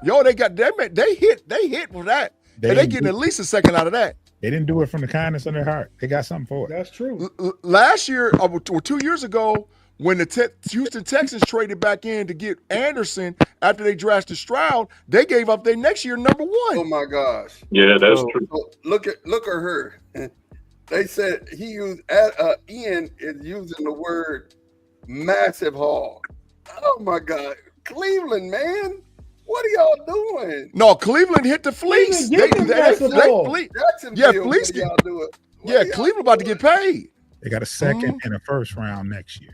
Yo, they hit with that. And they getting at least a second out of that. They didn't do it from the kindness of their heart. They got something for it. That's true. Last year, or 2 years ago, when the Houston Texans traded back in to get Anderson after they drafted Stroud, they gave up their next year number 1. Oh my gosh! Yeah, that's true. Look at her. They said Ian is using the word massive haul. Oh my God, Cleveland, man. What are y'all doing? No, Cleveland hit the fleece. Cleveland about to get paid. They got a second and a first round next year.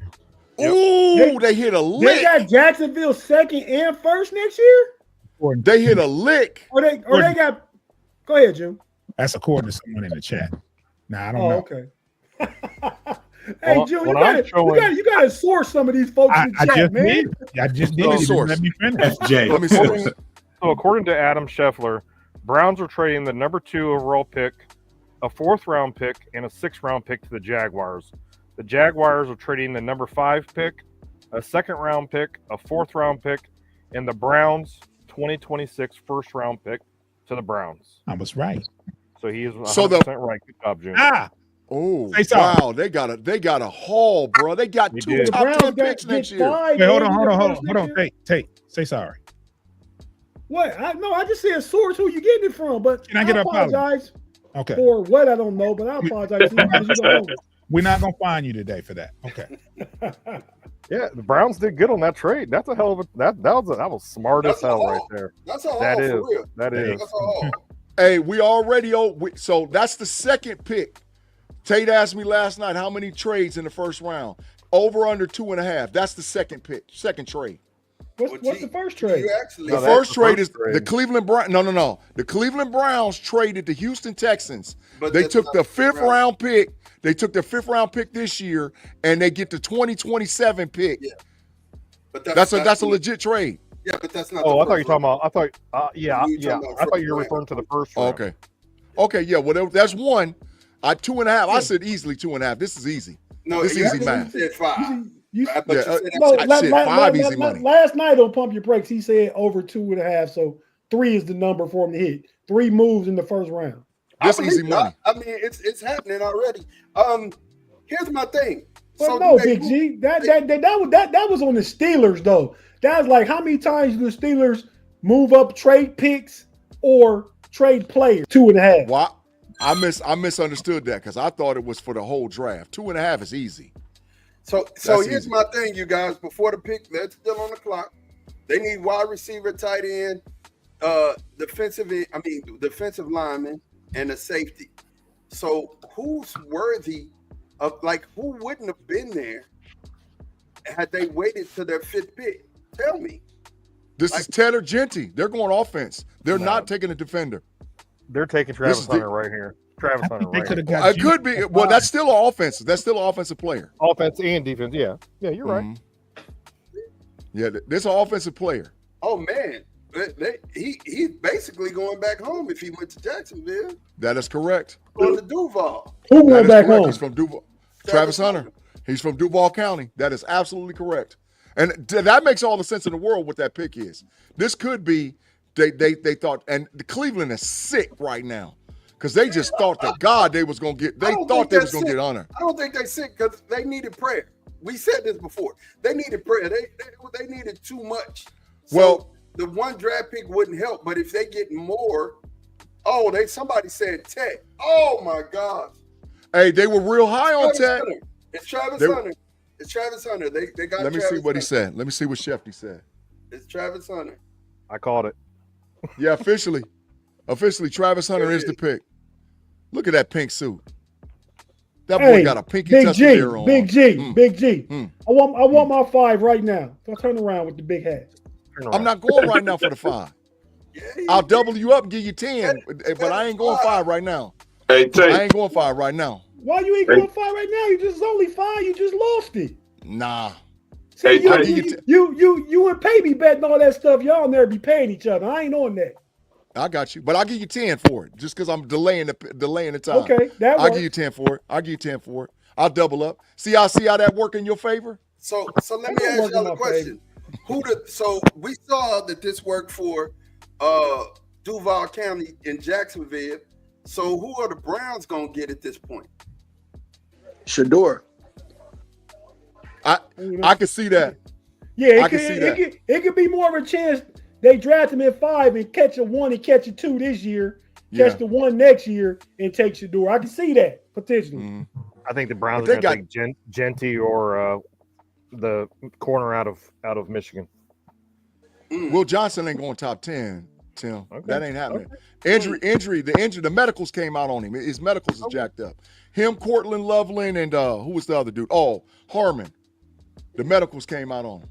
Ooh, they hit a lick. They got Jacksonville second and first next year? They hit a lick. Or they got. Go ahead, Jim. That's according to someone in the chat. Nah, I don't know. Okay. Hey, Jim, you gotta source some of these folks in the chat, man. I just did. Source. Let me finish. FJ. Let me source. So according to Adam Scheffler, Browns are trading the number 2 overall pick, a 4th round pick, and a 6th round pick to the Jaguars. The Jaguars are trading the number 5 pick, a 2nd round pick, a 4th round pick, and the Browns 2026 1st round pick to the Browns. I was right. So he is 100% right. Good job, Junior. Oh, wow. They got a haul, bro. They got 2 top 10 picks next year. Wait, hold on. Tate, say sorry. What? I just said source who you getting it from, but Can I get apologize Okay. for what I don't know, but I apologize. We're not gonna find you today for that. Okay. Yeah, the Browns did good on that trade. That's a hell of a that was smart as hell right there. That's a haul That for is. real. That is. That's a haul. Hey, we already so that's the second pick. Tate asked me last night how many trades in the first round. Over under 2.5. That's the second pick, second trade. What's the first trade? The first trade is the Cleveland Browns. No. The Cleveland Browns traded the Houston Texans. But they took the fifth round pick. They took the fifth round pick this year, and they get the 2027 pick. Yeah. But that's a legit trade. Yeah, but that's not. Oh, I thought you were talking about. I thought you were referring to the first round. Okay. Yeah. Well, that's one. 2.5. I said easily 2.5. This is easy. No, this is easy math. Said 5. I said 5 easy money. Last night on Pump Your Brakes, he said over 2.5. So 3 is the number for him to hit. 3 moves in the first round. That's easy money. I mean, it's happening already. Here's my thing. But So no, Big G, that was on the Steelers though. That was like how many times do the Steelers move up trade picks or trade players? 2.5. What? I misunderstood that because I thought it was for the whole draft. 2.5 is easy. So here's my thing, you guys. Before the pick, they're still on the clock. They need wide receiver, tight end, defensive lineman, and a safety. So who's worthy of who wouldn't have been there had they waited to their 5th pick? Tell me. This is Taylor Genty. They're going offense. They're not taking a defender. They're taking Travis Hunter right here. Travis Hunter right here. It could be. Well, that's still an offensive. That's still an offensive player. Offense and defense. Yeah, you're right. Yeah, this is an offensive player. Oh man, he's basically going back home if he went to Jacksonville. That is correct. Going to Duval. Who went back home? He's from Duval. Travis Hunter. He's from Duval County. That is absolutely correct. And that makes all the sense in the world what that pick is. This could be they thought, and the Cleveland is sick right now because they just thought that God they was going to get. They thought they was going to get Hunter. I don't think they sick because they needed prayer. We said this before. They needed prayer. They needed too much. So Well, the one draft pick wouldn't help. But if they get more, somebody said Tate. Oh my God. Hey, they were real high on Tate. It's Travis Hunter. It's Travis Hunter. They got. Let me Travis see what he Hunter. said. Let me see what Shefty said. It's Travis Hunter. I called it. Yeah, officially, Travis Hunter is the pick. Look at that pink suit. That boy got a pinky touch on. Big G. I want my 5 right now. So I turn around with the big hat. I'm not going right now for the 5. I'll double you up and give you 10, but I ain't going 5 right now. Hey, Tate. I ain't going 5 right now. Why you ain't going 5 right now? It's only 5. You just lost it. Nah. See, you and Pay me betting all that stuff. Y'all never be paying each other. I ain't on that. I got you, but I'll give you 10 for it just because I'm delaying the time. Okay, I'll give you 10 for it. I'll double up. See how that work in your favor? So let me ask y'all a question. So we saw that this worked for Duval County in Jacksonville. So who are the Browns gonna get at this point? Shador. I can see that. Yeah, I can see that. It could be more of a chance they draft him at 5 and catch a 1 and catch a 2 this year, catch the 1 next year and take Shador. I can see that potentially. I think the Browns are going to take Genty or the corner out of Michigan. Will Johnson ain't going top 10, Tim. Okay. That ain't happening. Injury. The medicals came out on him. His medicals is jacked up. Him, Cortland Loveland, and who was the other dude? Oh, Harmon. The medicals came out on him.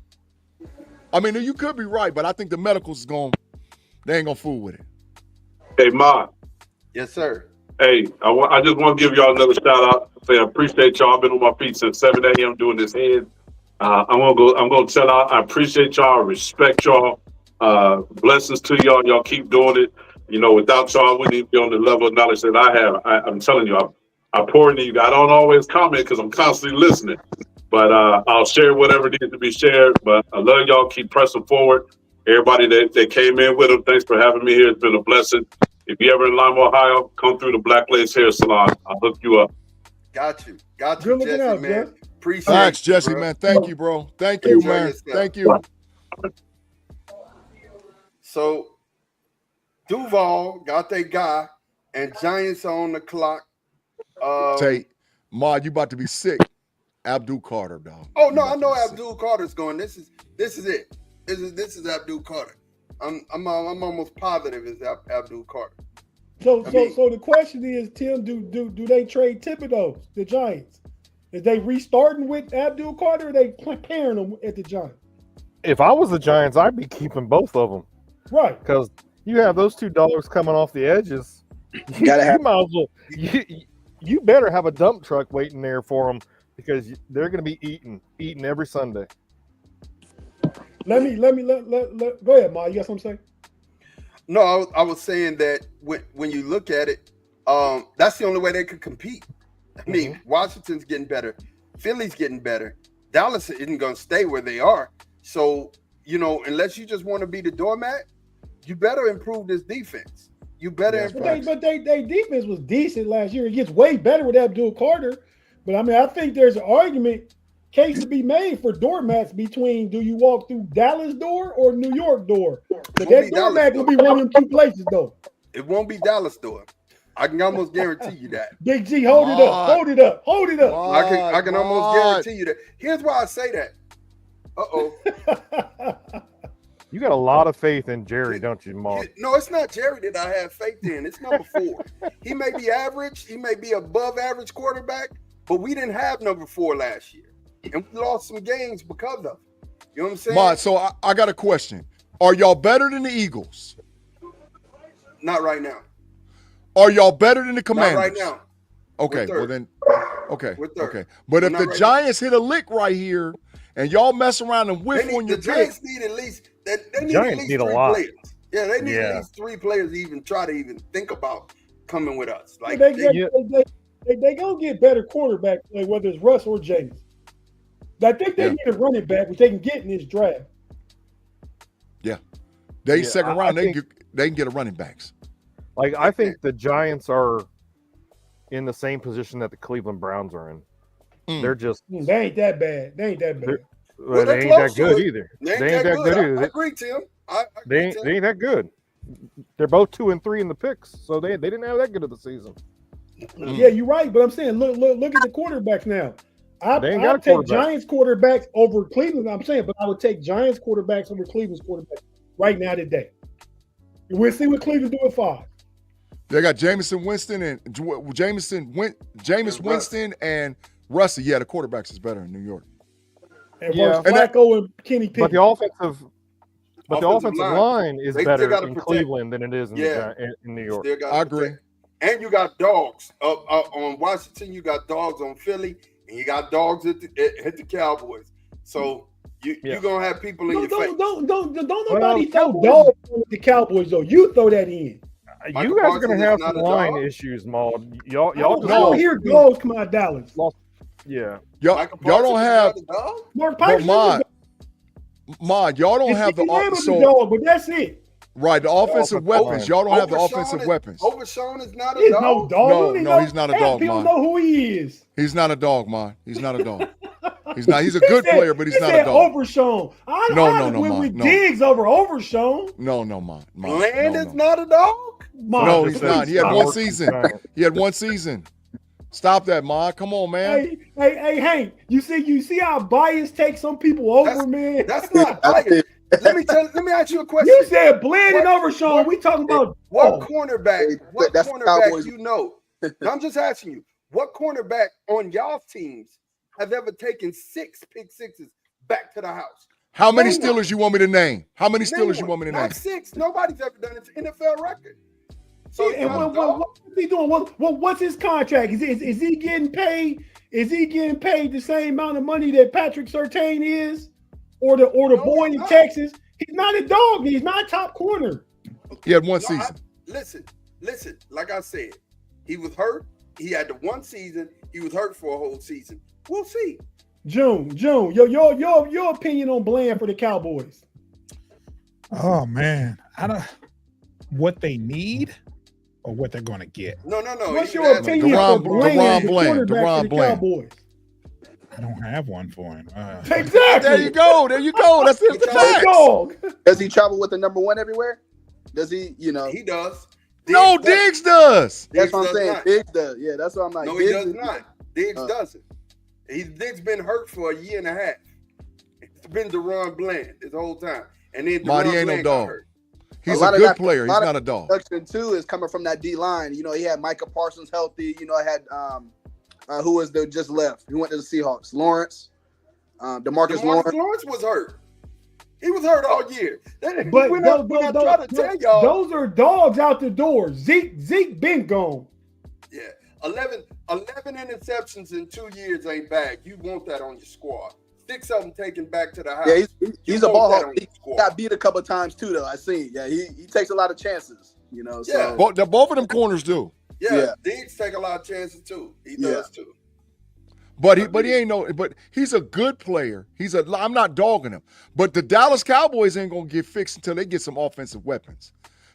I mean, you could be right, but I think the medicals they ain't gonna fool with it. Hey, Ma. Yes, sir. Hey, I just want to give y'all another shout out. Say I appreciate y'all. I've been on my feet since 7 a.m. doing this head. I'm gonna tell y'all I appreciate y'all, respect y'all. Blessings to y'all. Y'all keep doing it. You know, without y'all, we need to be on the level of knowledge that I have. I'm telling you, I pour into you. I don't always comment because I'm constantly listening. But I'll share whatever needs to be shared. But I love y'all. Keep pressing forward. Everybody that came in with them, thanks for having me here. It's been a blessing. If you ever in Lima, Ohio, come through the Black Lace Hair Salon. I'll hook you up. Got you, Good Jesse, out, man. Jeff. Appreciate Thanks, you, Jesse, bro. man. Thank you, bro. Thank you, Enjoy man. yourself. Thank you. So Duval got their guy, and Giants on the clock. Tate, Ma, you about to be sick. Abdul Carter, dog. Oh no, I know Abdul Carter's going. This is it. This is Abdul Carter. I'm almost positive it's Abdul Carter. So the question is, Tim, do they trade Thibodeau, the Giants? Is they restarting with Abdul Carter or are they pairing him at the Giants? If I was the Giants, I'd be keeping both of them. Right. Because you have those two dogs coming off the edges. You might as well. You better have a dump truck waiting there for them because they're going to be eating every Sunday. Let go ahead, Ma. You got something to say? No, I was saying that when you look at it, that's the only way they could compete. I mean, Washington's getting better, Philly's getting better, Dallas isn't going to stay where they are. So, unless you just want to be the doormat, you better improve this defense. You better improve. But they defense was decent last year. It gets way better with Abdul Carter. But I mean, I think there's an argument case to be made for doormats between do you walk through Dallas door or New York door? But that doormat will be one of them two places though. It won't be Dallas door. I can almost guarantee you that. Big G, hold it up. I can almost guarantee you that. Here's why I say that. You got a lot of faith in Jerry, don't you, Mark? No, it's not Jerry that I have faith in. It's number 4. He may be average. He may be above average quarterback, but we didn't have number 4 last year. And we lost some games because of it. You know what I'm saying? Mod, so I got a question. Are y'all better than the Eagles? Not right now. Are y'all better than the Commanders? Not right now. Okay, well then, okay. But We're if the Giants hit a lick right here and y'all mess around and whiff on your pick. The Giants need at least they need at least 3 players. Yeah, they need at least 3 players to even try to even think about coming with us. Like they gonna get better quarterback play, whether it's Russ or James. I think they need a running back, which they can get in this draft. Yeah, second round, they can get a running backs. Like I think the Giants are in the same position that the Cleveland Browns are in. They're just they ain't that bad. They ain't that bad. They ain't that good either. They ain't that good either. I agree, Tim. They ain't that good. They're both 2 and 3 in the picks, so they didn't have that good of the season. Yeah, you're right. But I'm saying, look at the quarterbacks now. I would take Giants quarterbacks over Cleveland. I'm saying, but I would take Giants quarterbacks over Cleveland's quarterbacks right now today. We'll see what Cleveland do at 5. They got Jameis Winston and Russell. Yeah, the quarterbacks is better in New York. And Flacco and Kenny Pickett. But the offensive line is better in Cleveland than it is in New York. I agree. And you got dogs on Washington. You got dogs on Philly, and you got dogs at the Cowboys. So you're gonna have people in your face. Don't nobody throw dogs at the Cowboys though. You throw that in. You guys are gonna have some line issues, Maud. Y'all don't hear dogs come out of Dallas. Yeah. Y'all don't have Mod, y'all don't have the dog, but that's it. Right, the offensive weapons. Y'all don't have the offensive weapons. Overshown is not a dog. No, he's not a dog, People Mod. know who he is. He's not a dog, Mod. He's not a dog. He's not. He's a good player, but he's not a dog. Overshown. No, with Diggs over Overshown. No, Mod. Bland is not a dog. No, he's not. He had one season. Stop that, Mod. Come on, man. Hey, Hank. You see how bias takes some people over, man. That's not bias. Let me ask you a question. You said Bland and Overshown. We talking about what cornerback? What cornerback you know? I'm just asking you. What cornerback on y'all's teams have ever taken 6 pick sixes back to the house? How many Steelers you want me to name? How many Steelers you want me to name? Not 6. Nobody's ever done it. It's an NFL record. So what's he doing? What's his contract? Is he getting paid? Is he getting paid the same amount of money that Patrick Surtain is, or the boy in Texas? He's not a dog. He's not a top corner. He had one season. Listen. Like I said, he was hurt. He had the one season. He was hurt for a whole season. We'll see. June. Your opinion on Bland for the Cowboys? Oh man, what they need. Or what they're going to get. No. What's your opinion for Bland, quarterback for the Cowboys? I don't have one for him. Exactly. There you go. That's the fact. Does he travel with the number 1 everywhere? Does he? He does. Diggs does. That's what I'm saying. Diggs does. Yeah, that's what I'm like. No, he does not. Diggs doesn't. Diggs been hurt for a year and a half. It's been DeRon Bland this whole time, and then Marty ain't no dog. He's a good player. He's not a dog. Production too is coming from that D line. He had Micah Parsons healthy. I had who was just left? He went to the Seahawks. Lawrence, Demarcus Lawrence. Lawrence was hurt. He was hurt all year. But when I try to tell y'all, those are dogs out the door. Zeke been gone. Yeah, 11 interceptions in 2 years ain't bad. You want that on your squad. 6 of them taken back to the house. Yeah, he's a ball hawk. He got beat a couple of times too, though. I seen. Yeah, he takes a lot of chances. You know. Yeah. So. Both of them corners do. Yeah. Diggs take a lot of chances too. He does too. But he's a good player. I'm not dogging him. But the Dallas Cowboys ain't gonna get fixed until they get some offensive weapons.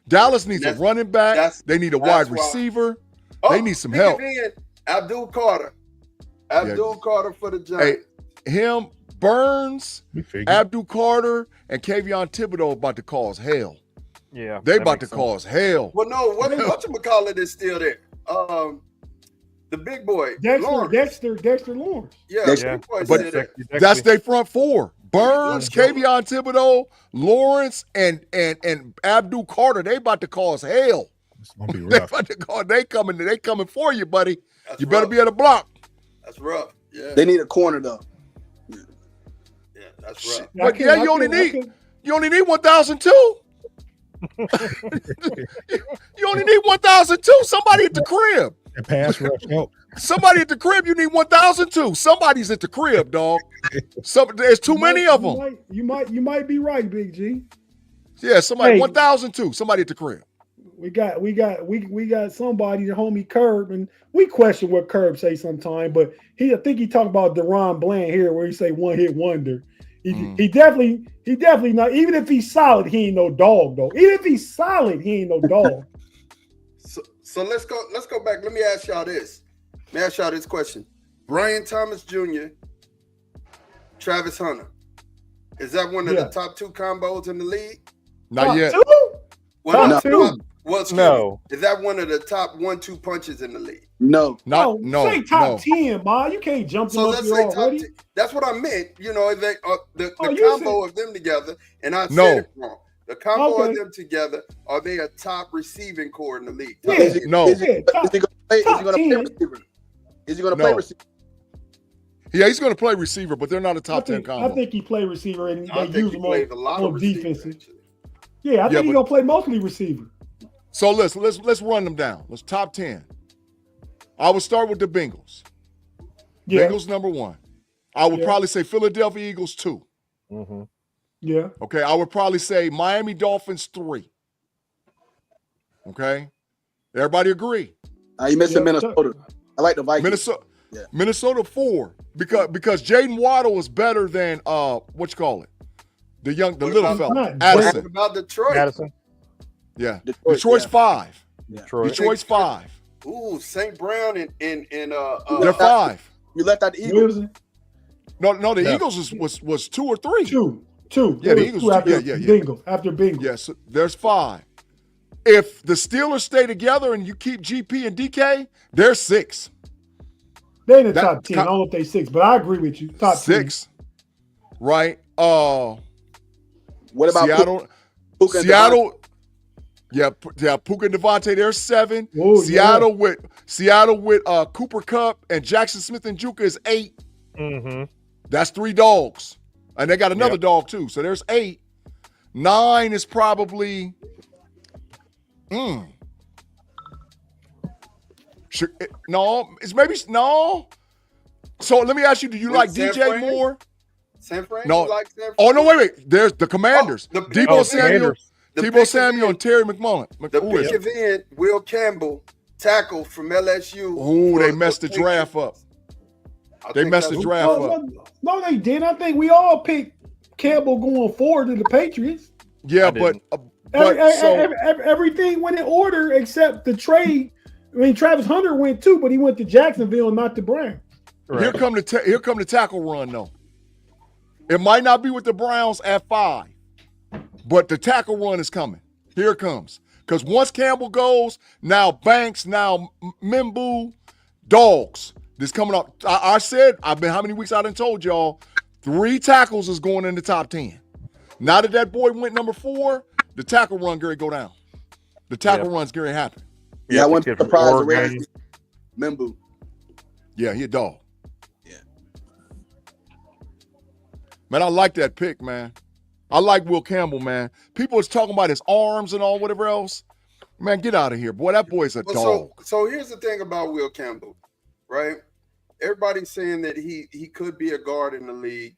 Dallas needs a running back. They need a wide receiver. They need some help. Abdul Carter for the Giants. Hey, him, Burns, Abdul Carter, and Kayvon Thibodeau about to cause hell. Yeah, they about to cause hell. Well, no, whatchamacallit is still there. The big boy, Dexter Lawrence. Yeah, but that's their front four: Burns, Kayvon Thibodeau, Lawrence, and Abdul Carter. They about to cause hell. It's gonna be rough. They coming for you, buddy. You better be at a block. That's rough. Yeah, they need a corner though. Yeah, that's rough. But you only need 1,002. You only need 1,002. Somebody at the crib. And pass rush help. Somebody at the crib, you need 1,002. Somebody's at the crib, dog. There's too many of them. You might be right, Big G. Yeah, somebody 1,002. Somebody at the crib. We got somebody, the homie Curb, and we question what Curb say sometime, but I think he talked about Deron Bland here, where he say one hit wonder. He definitely not. Even if he's solid, he ain't no dog though. Even if he's solid, he ain't no dog. So let's go back. Let me ask y'all this. Question. Brian Thomas Jr., Travis Hunter. Is that one of the top 2 combos in the league? Not yet. Top 2? No. Is that one of the top 1-2 punches in the league? No. Say top 10, Ma. You can't jump them up here already. That's what I meant. You know, the combo of them together, and I said it wrong. The combo of them together, are they a top receiving core in the league? Is he going to play receiver? Is he going to play receiver? Yeah, he's going to play receiver, but they're not a top 10 combo. I think he play receiver, and they use him on defensive. Yeah, I think he's going to play mostly receiver. So let's run them down. Let's top 10. I would start with the Bengals. Yeah. Bengals number 1. I would probably say Philadelphia Eagles 2. Mm-hmm. Yeah. Okay, I would probably say Miami Dolphins 3. Okay, everybody agree? You missing Minnesota. I like the Vikings. Minnesota 4 because Jaden Waddle is better than the little fella Addison. About Detroit. Addison. Yeah, Detroit's 5. Yeah. Detroit's 5. Ooh, St. Brown and they're 5. You left out the Eagles. No, the Eagles was 2 or 3. 2. Yeah, the Eagles. Bengals after Bengals. Yes, there's 5. If the Steelers stay together and you keep GP and DK, they're 6. They're in the top 10. I don't know if they 6, but I agree with you. Top 6. 10. Right. What about Seattle? Yeah, Puka and Devontae, they're 7. Ooh, Seattle with Cooper Kupp and Jackson Smith and Juka is 8. Mm-hmm. That's 3 dogs. And they got another dog too. So there's 8. 9 is probably no. It's maybe no. So let me ask you: do you like DJ Moore? San Fran? No. Like San Fran? Oh no! Wait. There's the Commanders. Debo Samuel, and Terry McMullen. The pick of end, Will Campbell, tackle from LSU. Ooh, they messed the draft up. They messed the draft up. No, they didn't. I think we all picked Campbell going forward to the Patriots. Yeah, but everything went in order except the trade. I mean, Travis Hunter went too, but he went to Jacksonville, not to Browns. Right. Here come the tackle run though. It might not be with the Browns at 5, but the tackle run is coming. Here it comes. Because once Campbell goes, now Banks, now Mimbu, dogs. This coming up. I said, I've been how many weeks I done told y'all, 3 tackles is going in the top 10. Now that boy went number 4, the tackle run Gary go down. The tackle run's Gary happen. Yeah, I went to surprise the Mimbu. Yeah, he a dog. Yeah. Man, I like that pick, man. I like Will Campbell, man. People is talking about his arms and all whatever else. Man, get out of here, boy. That boy's a dog. So here's the thing about Will Campbell, right? Everybody's saying that he could be a guard in the league,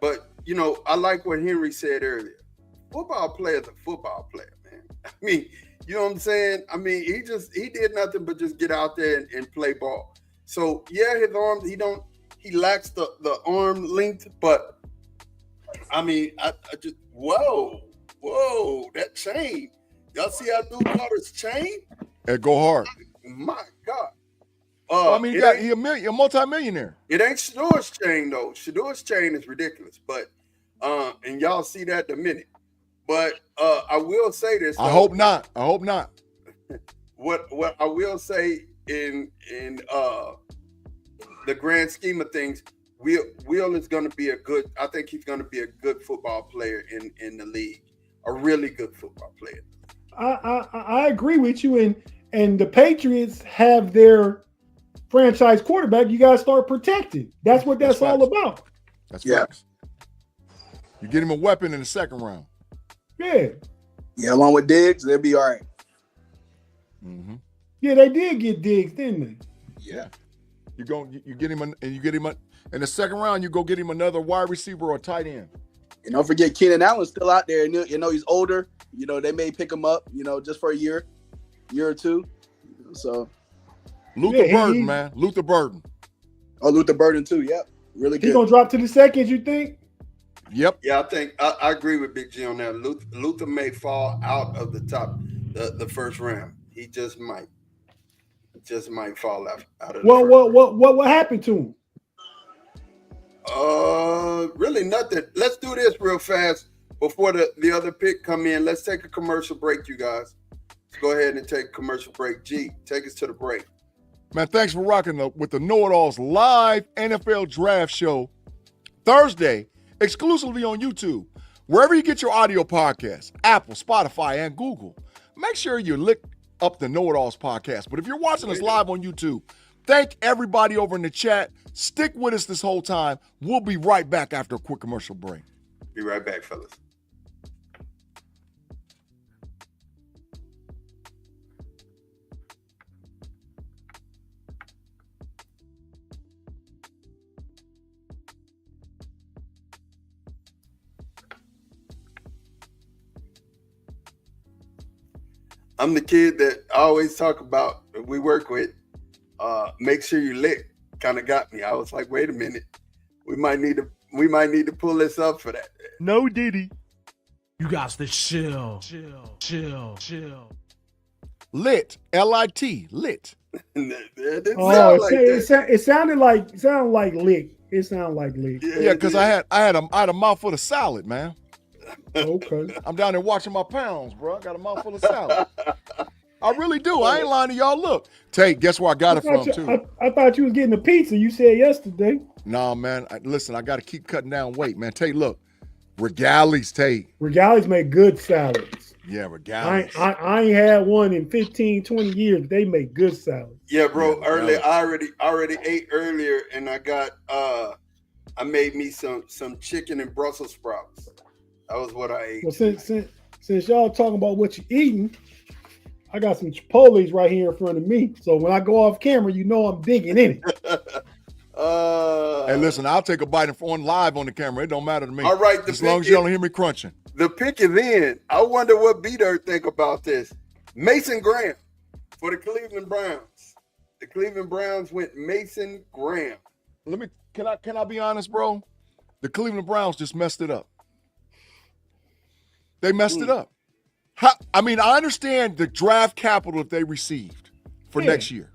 but you know, I like what Henry said earlier. Football player is a football player, man. I mean, you know what I'm saying? I mean, he did nothing but just get out there and play ball. So yeah, his arms, he lacks the arm length, but I mean, I just whoa, that chain. Y'all see how dude caught his chain? And go hard. My God. I mean, he a multi-millionaire. It ain't Shador's chain though. Shador's chain is ridiculous, but and y'all see that in a minute. But I will say this. I hope not. What I will say in the grand scheme of things, Will is going to be I think he's going to be a good football player in the league, a really good football player. I agree with you, and the Patriots have their franchise quarterback. You guys start protecting. That's what that's all about. That's facts. You get him a weapon in the second round. Yeah, along with Diggs, they'll be all right. Mm-hmm. Yeah, they did get Diggs, didn't they? Yeah. You get him in the second round. You go get him another wide receiver or tight end. And don't forget, Keenan Allen's still out there. You know, he's older. You know, they may pick him up, you know, just for a year or two. So Luther Burden, man. Luther Burden. Oh, Luther Burden too. Yep. Really good. He's gonna drop to the seconds, you think? Yep. Yeah, I think I agree with Big G on that. Luther may fall out of the top, the first round. He just might fall out of the What happened to him? Really nothing. Let's do this real fast before the other pick come in. Let's take a commercial break, you guys. Let's go ahead and take a commercial break. G, take us to the break. Man, thanks for rocking with the KnoItAllz live NFL draft show Thursday, exclusively on YouTube. Wherever you get your audio podcasts, Apple, Spotify, and Google, make sure you look up the KnoItAllz podcast. But if you're watching us live on YouTube, thank everybody over in the chat. Stick with us this whole time. We'll be right back after a quick commercial break. Be right back, fellas. I'm the kid that I always talk about that we work with. Make sure you lick kind of got me. I was like, wait a minute. We might need to pull this up for that. No Diddy. You got to chill. Lit, L-I-T, lit. It sounded like lick. It sounded like lick. Yeah, because I had a mouthful of salad, man. Okay. I'm down there watching my pounds, bro. I got a mouthful of salad. I really do. I ain't lying to y'all. Look, Tate, guess where I got it from, too? I thought you was getting a pizza. You said yesterday. Nah, man. Listen, I got to keep cutting down weight, man. Tate, look. Regali's, Tate. Regali's make good salads. Yeah, Regali's. I ain't had one in 15, 20 years, but they make good salads. Yeah, bro. Yeah, earlier, I already ate earlier, and I got I made me some chicken and Brussels sprouts. That was what I ate. Well, since y'all talking about what you eating, I got some Chipotle's right here in front of me. So when I go off camera, you know I'm digging in it. Hey, listen, I'll take a bite on live on the camera. It don't matter to me. All right, as long as you don't hear me crunching. The pick is in. I wonder what B-Dirt think about this. Mason Graham for the Cleveland Browns. The Cleveland Browns went Mason Graham. Can I be honest, bro? The Cleveland Browns just messed it up. They messed it up. I understand the draft capital that they received for next year.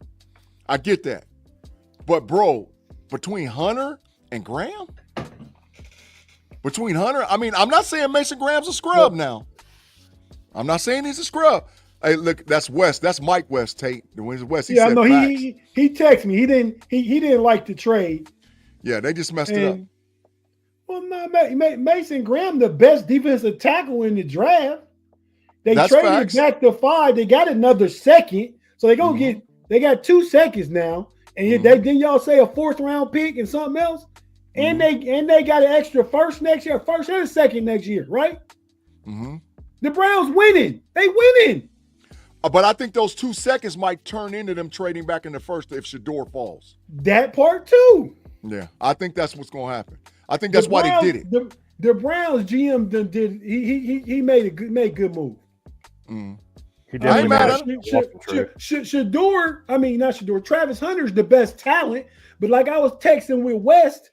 I get that. But, bro, between Hunter and Graham? I'm not saying Mason Graham's a scrub now. I'm not saying he's a scrub. Hey, look, that's West. That's Mike West, Tate. When he's West, he said no, facts. he texted me. He didn't like the trade. Yeah, they just messed it up. Well, no, Mason Graham, the best defensive tackle in the draft. They traded back to 5. They got another second, so they're gonna get. They got 2 seconds now, and then y'all say a 4th round pick and something else, and they got an extra first next year, first and a second next year, right? Mm-hmm. The Browns winning. They winning. But I think those 2 seconds might turn into them trading back in the first if Shador falls. That part too. Yeah, I think that's what's going to happen. I think that's why they did it. The Browns GM did. He made good move. Mm. He definitely Shador. I mean, not Shador. Travis Hunter's the best talent. But like I was texting with West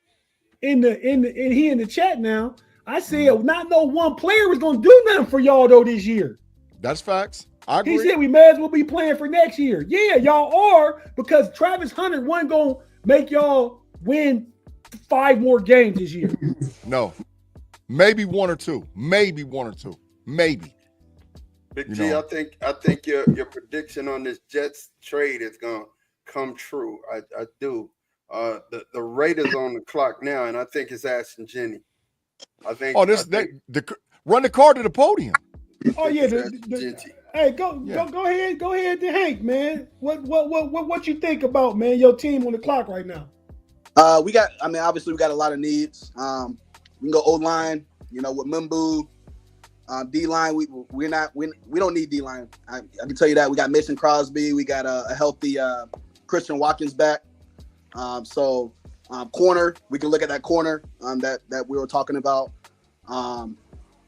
in the chat now, I said not no one player was gonna do nothing for y'all though this year. That's facts. I agree. He said we may as well be playing for next year. Yeah, y'all are, because Travis Hunter wasn't gonna make y'all win 5 more games this year. No, maybe 1 or 2. Maybe 1 or 2. Maybe. Big G, I think your prediction on this Jets trade is gonna come true. I do. The Raiders on the clock now, and I think it's Ashton Jennings. I think. Oh, run the car to the podium. Oh yeah, hey, go ahead, to Hank, man. What you think about, man, your team on the clock right now? Obviously we got a lot of needs. We can go O-line, with Mumbu. D-line, we don't need D-line. I can tell you that. We got Mason Crosby. We got a healthy Christian Watkins back. Corner, we can look at that corner that we were talking about.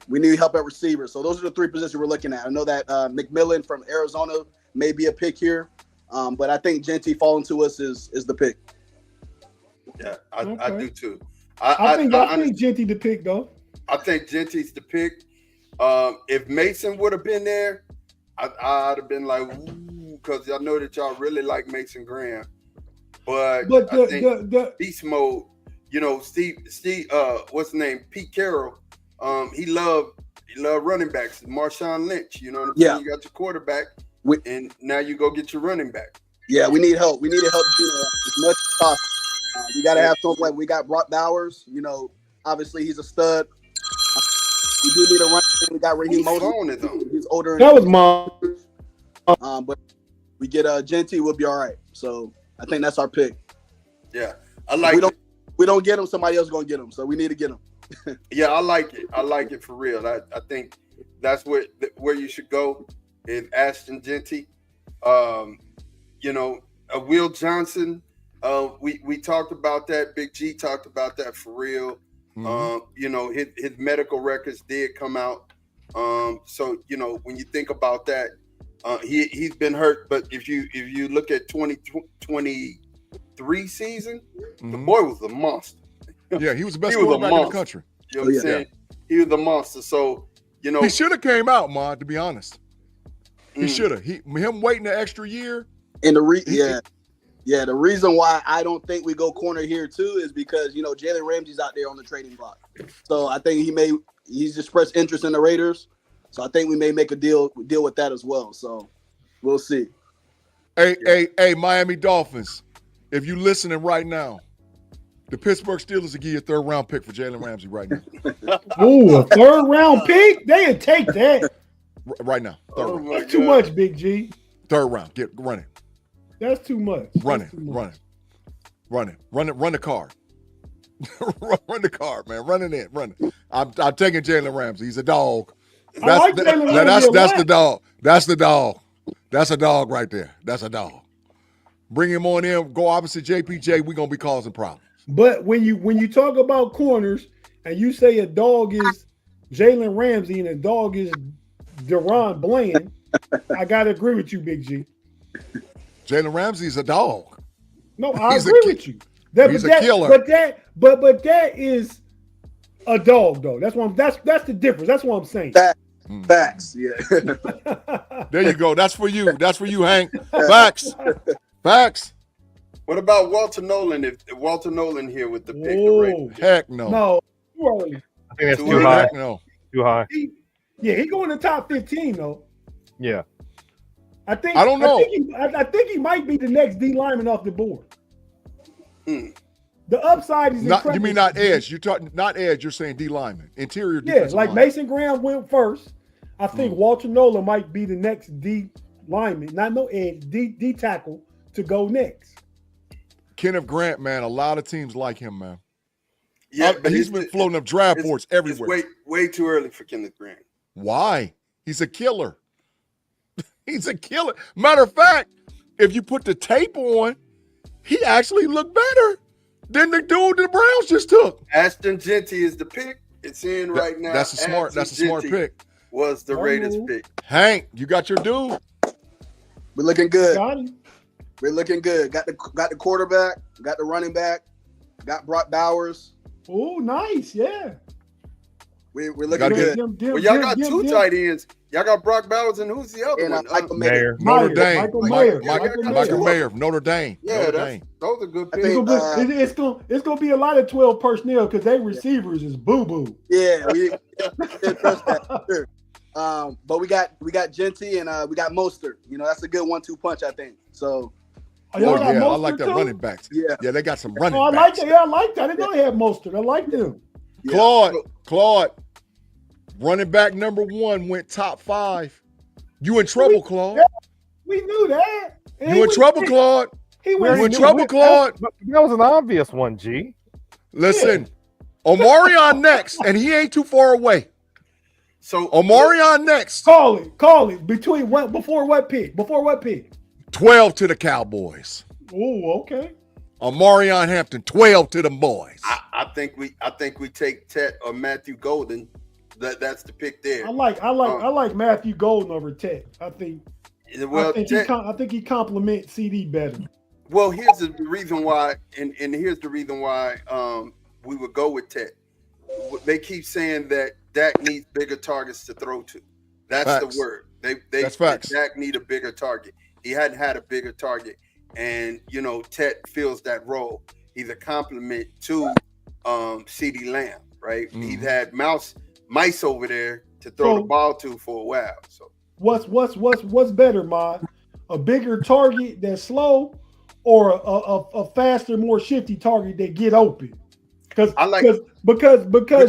We need help at receiver. So those are the 3 positions we're looking at. I know that McMillan from Arizona may be a pick here, but I think Genty falling to us is the pick. Yeah, I do too. I think Genty the pick though. I think Genty's the pick. If Mason would have been there, I'd have been like, ooh, because I know that y'all really like Mason Graham. But I think beast mode, Steve, what's the name? Pete Carroll. He loved running backs. Marshawn Lynch, you know what I'm saying? You got your quarterback, and now you go get your running back. Yeah, we need help. We need to help as much as possible. We got to have someone. We got Brock Bowers. Obviously he's a stud. We do need a run. We got Raheem Mostert. He's older. That was mine. But we get Genty, we'll be all right. So I think that's our pick. Yeah, I like it. We don't get him, somebody else is gonna get him. So we need to get him. Yeah, I like it. I like it for real. I think that's where you should go is Ashton Genty. Will Johnson. We talked about that. Big G talked about that for real. Mm-hmm. His medical records did come out. So when you think about that, he's been hurt. But if you look at 2023 season, the boy was a monster. Yeah, he was the best quarterback in the country. You know what I'm saying? He was a monster. So he should have came out, to be honest. He should have. Him waiting an extra year. And the reason why I don't think we go corner here too is because Jalen Ramsey's out there on the trading block. So I think he's expressed interest in the Raiders. So I think we may make a deal with that as well. So we'll see. Hey, Miami Dolphins, if you listening right now, the Pittsburgh Steelers will give you a 3rd round pick for Jalen Ramsey right now. Ooh, a 3rd round pick? They'd take that. Right now. 3rd round. That's too much, Big G. 3rd round. Run it. That's too much. Run it. Run the card. Run the card, man. Run it. I'm taking Jalen Ramsey. He's a dog. That's the dog. That's the dog. That's a dog right there. That's a dog. Bring him on in. Go opposite JPJ. We're gonna be causing problems. But when you talk about corners and you say a dog is Jalen Ramsey and a dog is Deron Bland, I gotta agree with you, Big G. Jalen Ramsey's a dog. No, I agree with you. He's a killer. But that is a dog, though. That's the difference. That's what I'm saying. Facts. Yeah. There you go. That's for you. That's for you, Hank. Facts. What about Walter Nolan? If Walter Nolan here with the pick, heck no. No. I think that's too high. Heck no. Too high. He go in the top 15 though. Yeah. I don't know. I think he might be the next D lineman off the board. The upside is not. You mean not edge? You're talking not edge. You're saying D lineman, interior. Yeah, like lineman. Mason Graham went first. I think Walter Nolan might be the next D lineman, not no edge, D tackle to go next. Kenneth Grant, man, a lot of teams like him, man. Yeah, but he's been floating up draft boards everywhere. It's way too early for Kenneth Green. Why? He's a killer. He's a killer. Matter of fact, if you put the tape on, he actually looked better than the dude the Browns just took. Ashton Genty is the pick. It's in right now. That's a smart pick. Was the Raiders pick. Hank, you got your dude. We're looking good. Got him. We're looking good. Got the quarterback, got the running back, got Brock Bowers. Oh, nice. Yeah. We're looking good. Well, y'all got two tight ends. Y'all got Brock Bowers and who's the other one? Michael Mayer. Notre Dame. Michael Mayer from Notre Dame. Yeah, those are good picks. It's gonna be a lot of 12 personnel because they receivers is boo-boo. Yeah, we didn't trust that. Sure. But we got Genty and we got Mostert. You know, that's a good 1-2 punch, I think. So I like that running backs. Yeah, they got some running I backs. like that. Yeah, I like that. I didn't know they had Mostert. I like them. Claude, running back number 1 went top 5. You in trouble, Claude? We knew that. You in trouble, Claude? You in trouble, Claude? That was an obvious one, G. Listen, Omarion next, and he ain't too far away. So Omarion next. Call it. Between what? Before what pick? 12 to the Cowboys. Oh, okay. Omarion Hampton, 12 to the boys. I think we take Tate or Matthew Golden. That's the pick there. I like Matthew Golden over Tate. I think he complements CD better. Well, here's the reason why, and here's the reason why we would go with Tate. They keep saying that Dak needs bigger targets to throw to. That's facts. The word. That's facts. Dak need a bigger target. He hadn't had a bigger target, and Tate fills that role. He's a complement to CeeDee Lamb, right? Mm-hmm. He's had mice over there to throw the ball to for a while. So what's better, Ma? A bigger target that's slow, or a faster, more shifty target that get open? Because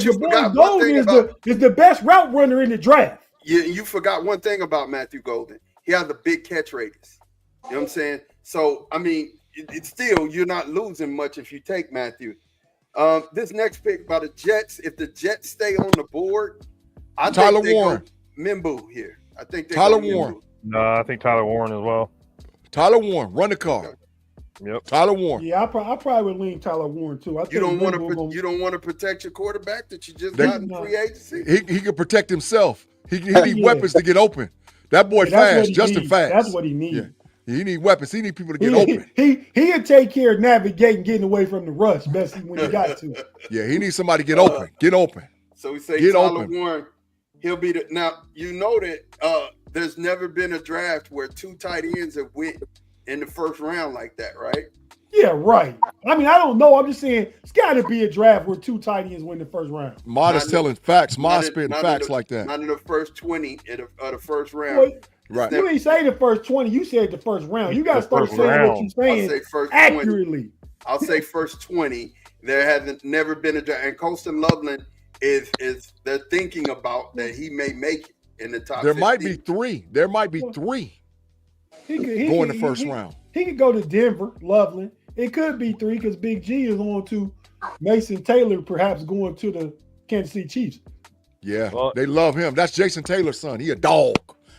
your boy Golden is the best route runner in the draft. You forgot one thing about Matthew Golden. He has a big catch radius. You know what I'm saying? So I mean, it's still, you're not losing much if you take Matthew. This next pick by the Jets, if the Jets stay on the board, I think they go Mimbu here. I think they Tyler go Warren. No, I think Tyler Warren as well. Tyler Warren, run the car. Yep. Tyler Warren. Yeah, I probably would lean Tyler Warren too. You don't want to protect your quarterback that you just got in free agency. He can protect himself. He need weapons to get open. That boy fast, Justin fast. That's what he needs. Yeah. He need weapons. He need people to get open. He'll take care of navigating, getting away from the rush, best when he got to. Yeah, he needs somebody to get open. Get open. So we say Tyler Warren. He'll be the now. You know that there's never been a draft where 2 tight ends have went in the first round like that, right? Yeah, right. I mean, I don't know. I'm just saying it's got to be a draft where 2 tight ends win the first round. Mod is telling facts. Mod spitting facts like that. Not in the first 20 of the first round. Right. You didn't say the first 20. You said the first round. You got to start saying what you're saying accurately. I'll say first 20. There hasn't never been a draft. And Colston Loveland is they're thinking about that he may make it in the top 50. Might be 3. There might be 3 going the first round. He could go to Denver, Loveland. It could be 3 because Big-G is on to Mason Taylor, perhaps going to the Kansas City Chiefs. Yeah, they love him. That's Jason Taylor's son. He a dog.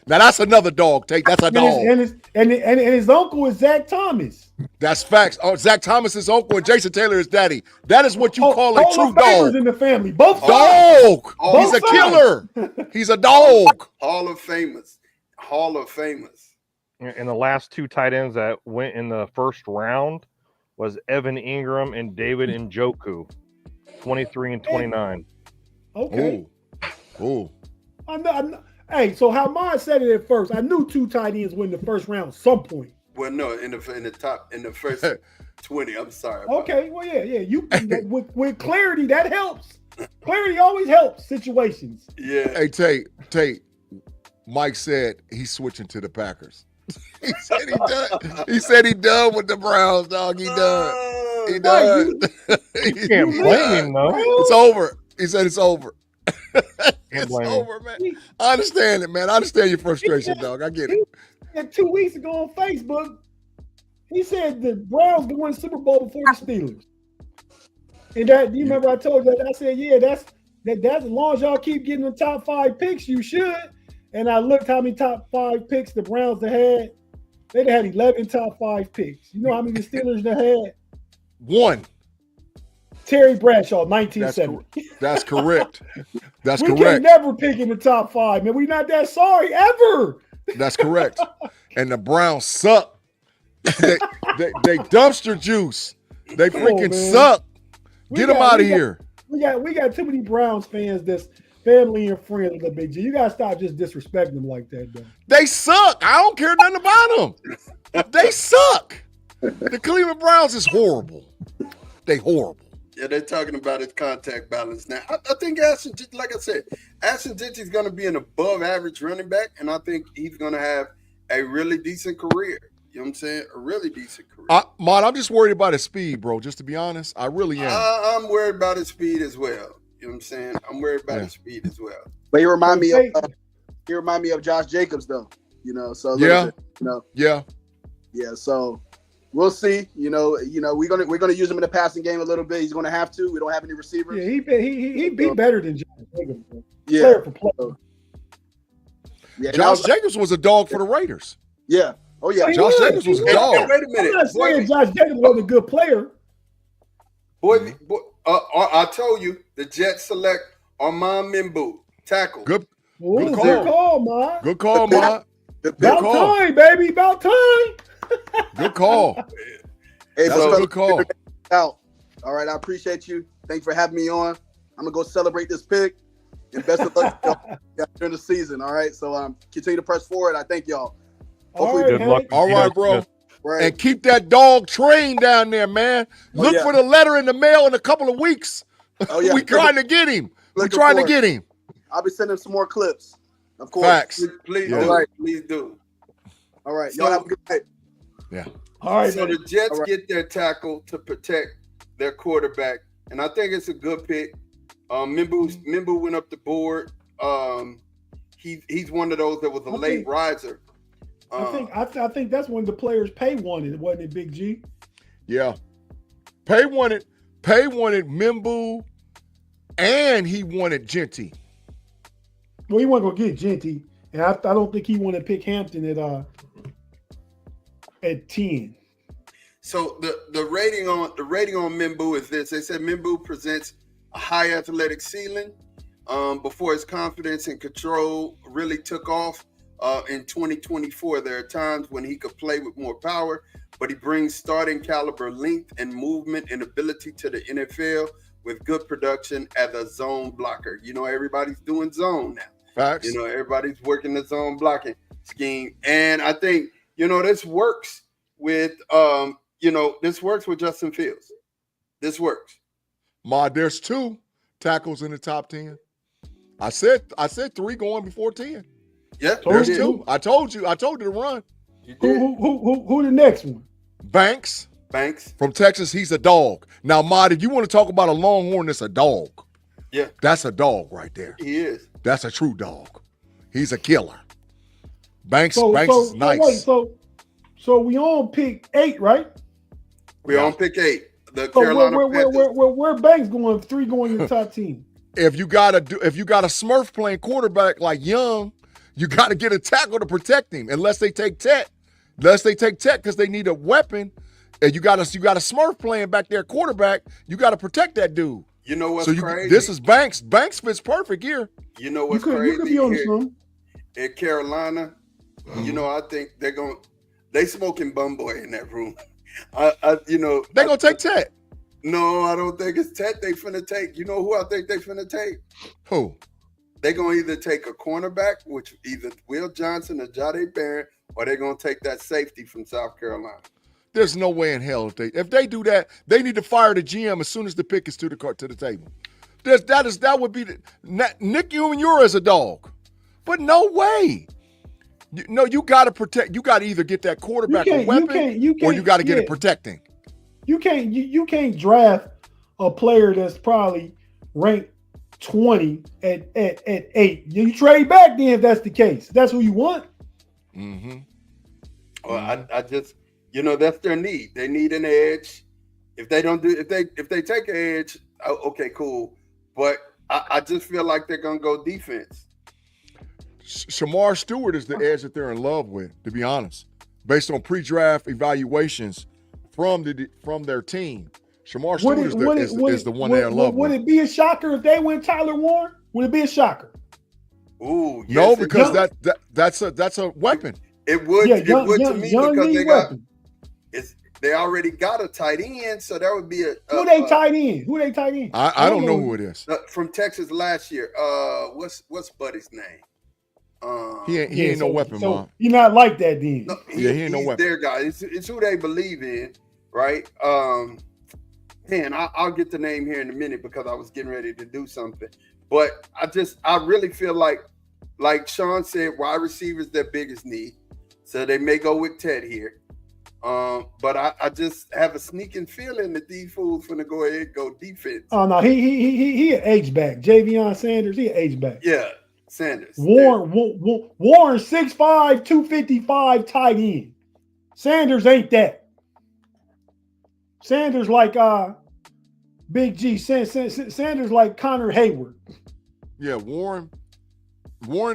Now that's another dog, Tate. That's a dog. And his uncle is Zach Thomas. That's facts. Oh, Zach Thomas is uncle and Jason Taylor is daddy. That is what you call a true dog. In the family, both dog. He's a killer. He's a dog. Hall of Famers. And the last 2 tight ends that went in the first round was Evan Ingram and David Njoku, 23 and 29. Okay. Ooh. Hey, so how Mine said it at first, I knew 2 tight ends win the first round at some point. Well, no, in the first 20. I'm sorry. Okay, well, yeah. You with clarity, that helps. Clarity always helps situations. Yeah. Hey, Tate. Mike said he's switching to the Packers. He said he done with the Browns, dog. He done. He done. You can't blame him, though. It's over. He said it's over. It's over, man. I understand it, man. I understand your frustration, dog. I get it. And 2 weeks ago on Facebook, he said the Browns would win the Super Bowl before the Steelers. And that, you remember I told you that? I said, yeah, that's as long as y'all keep getting the top 5 picks, you should. And I looked how many top 5 picks the Browns had. They'd had 11 top 5 picks. You know how many the Steelers had? 1. Terry Bradshaw, 1970. That's correct. That's we correct. can't never pick in the top 5, man. We're not that sorry ever. That's correct. And the Browns suck. They dumpster juice. They freaking suck. Get them out of here. We got too many Browns fans that's family and friends with the Big G. You gotta stop just disrespecting them like that, though. They suck. I don't care nothing about them. They suck. The Cleveland Browns is horrible. They horrible. Yeah, they're talking about his contact balance now. I think Ashton, like I said, Ashton Ditchy's going to be an above-average running back, and I think he's going to have a really decent career. You know what I'm saying? A really decent career. Mon, I'm just worried about his speed, bro. Just to be honest, I really am. I'm worried about his speed as well. You know what I'm saying? I'm worried about his speed as well. But he remind me of Josh Jacobs, though. You know, so yeah, yeah. So we'll see. You know, we're gonna use him in the passing game a little bit. He's gonna have to. We don't have any receivers. Yeah, he be better than Josh Jacobs. Bro. Yeah, player for player. Yeah, Josh Jacobs was a dog for the Raiders. Yeah. Oh yeah. Josh Jacobs was a dog. Wait a minute. I'm not saying Josh Jacobs wasn't a good player. Boy, I told you the Jets select Armand Mimbu, tackle. Good call, man. Good call, man. About time, baby. About time. Good call. Hey, that's a good call. Out. All right, I appreciate you. Thanks for having me on. I'm gonna go celebrate this pick, and best of luck during the season. All right, so continue to press forward. I thank y'all. Hopefully, good luck. All right, bro. Right. And keep that dog trained down there, man. Look for the letter in the mail in a couple of weeks. Oh yeah, we trying to get him. We trying to get him. I'll be sending some more clips, of course. Facts. Please do. Please do. All right, y'all have a good night. Yeah. All right. So the Jets get their tackle to protect their quarterback, and I think it's a good pick. Mimbu went up the board. He's one of those that was a late riser. I think that's when the players Pay wanted, wasn't it, Big G? Yeah. Pay wanted Mimbu, and he wanted Genty. Well, he wasn't gonna get Genty, and I don't think he wanted to pick Hampton at 10. So the rating on Mimbu is this. They said Mimbu presents a high athletic ceiling. Before his confidence and control really took off. In 2024, there are times when he could play with more power, but he brings starting caliber length and movement and ability to the NFL with good production as a zone blocker. You know, everybody's doing zone now. Facts. You know, everybody's working the zone blocking scheme. And I think, this works with, this works with Justin Fields. This works. There's 2 tackles in the top 10. I said 3 going before 10. Yeah, there's 2. I told you to run. Who the next one? Banks from Texas. He's a dog. Now, Mod, if you want to talk about a Longhorn, that's a dog. Yeah, that's a dog right there. He is. That's a true dog. He's a killer. Banks is nice. So we on pick 8, right? We on pick 8. The Carolina where Banks going? 3 going in the top 10. If you got a Smurf playing quarterback like Young, you got to get a tackle to protect him. Unless they take Tate because they need a weapon. And you got a Smurf playing back there quarterback. You got to protect that dude. You know what's crazy? This is Banks. Banks fits perfect here. You know what's crazy? You could be on the in Carolina, I think they smoking bum boy in that room. They gonna take Tate. No, I don't think it's Tate they finna take. You know who I think they finna take? Who? They're going to either take a cornerback, which either Will Johnson or Jahdae Barron, or they're going to take that safety from South Carolina. There's no way in hell if they do that, they need to fire the GM as soon as the pick is to the table. That would be Nick Umenyiora is a dog, but no way. You got to protect. You got to either get that quarterback a weapon, or you got to get it protecting. You can't draft a player that's probably ranked 20 at 8. You trade back then if that's the case. That's who you want. Mm-hmm. Well, I just, that's their need. They need an edge. If they don't do, if they take an edge, okay, cool. But I just feel like they're gonna go defense. Shamar Stewart is the edge that they're in love with, to be honest, based on pre-draft evaluations from their team. Shamar Stewart is the one they're in love with. Would it be a shocker if they went Tyler Warren? Would it be a shocker? Ooh, yes, no, because that's a weapon. It would. Yeah, it would to me because they already got a tight end, so that would be a. Who they tight end? Who they tight end? I don't know who it is. From Texas last year. What's Buddy's name? He ain't no weapon, so man. You're not like that, then. No, he ain't no weapon. Their guy. It's who they believe in, right? Man, I'll get the name here in a minute because I was getting ready to do something. But I really feel like Sean said, wide receivers their biggest need, so they may go with Ted here. But I just have a sneaking feeling that these fools finna go ahead and go defense. Oh no, he an H-back. Javion Sanders, he an H-back. Yeah, Sanders. Warren 6'5", 255 tight end. Sanders ain't that. Sanders like Big-G. Sanders like Connor Hayward. Yeah, Warren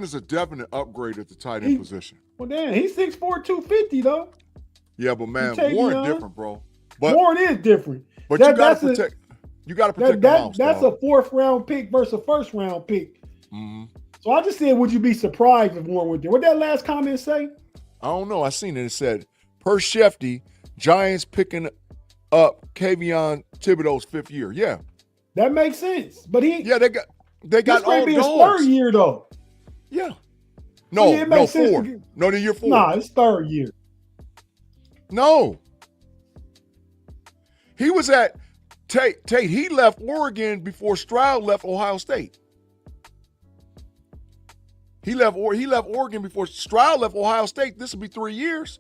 is a definite upgrade at the tight end position. Well, damn, he's 6'4", 250 though. Yeah, but man, Warren different, bro. But Warren is different. But you got to protect. You got to protect the mouse. That's a 4th round pick versus a 1st round pick. Mm-hmm. So I just said, would you be surprised if Warren went there? What that last comment say? I don't know. I seen it. It said, per Shefty, Giants picking up Kayvon Thibodeau's 5th year. Yeah, that makes sense. But they got all be his 3rd year though. Yeah. No, it makes sense 4. No, the year 4. Nah, it's 3rd year. No. He was at Tate. He left Oregon before Stroud left Ohio State. He left Oregon before Stroud left Ohio State. This will be 3 years.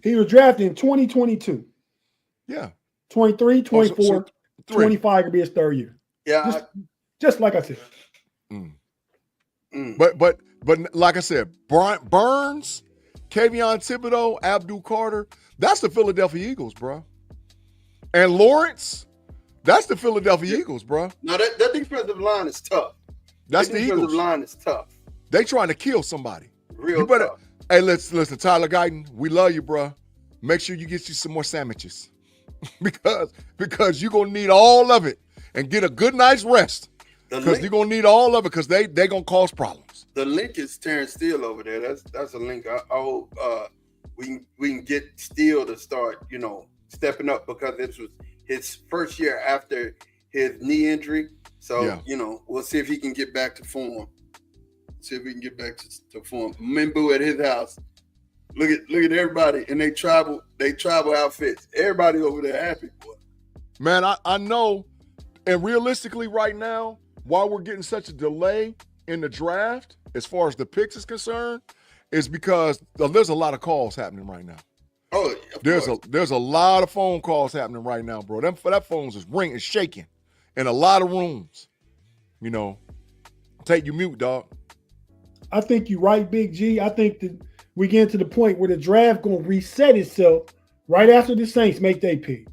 He was drafted in 2022. Yeah. 23, 24, 25 could be his 3rd year. Yeah. Just like I said. But like I said, Burns, Kayvon Thibodeau, Abdul Carter, that's the Philadelphia Eagles, bro. And Lawrence, that's the Philadelphia Eagles, bro. No, that defensive line is tough. That's the Eagles. Defensive line is tough. They trying to kill somebody. Real tough. Hey, listen, Tyler Guyton, we love you, bro. Make sure you get you some more sandwiches because you're gonna need all of it and get a good night's rest. Because you're gonna need all of it because they gonna cause problems. The link is Terrence Steele over there. That's a link. I hope we can get Steele to start, stepping up because this was his 1st year after his knee injury. So we'll see if he can get back to form. See if we can get back to form. Mimbu at his house. Look at everybody in they tribal outfits. Everybody over there happy, boy. Man, I know, and realistically right now, why we're getting such a delay in the draft as far as the picks is concerned is because there's a lot of calls happening right now. Oh, there's a lot of phone calls happening right now, bro. That phone's is ringing, shaking in a lot of rooms. Take your mute, dog. I think you're right, Big G. I think that we get to the point where the draft gonna reset itself right after the Saints make their pick.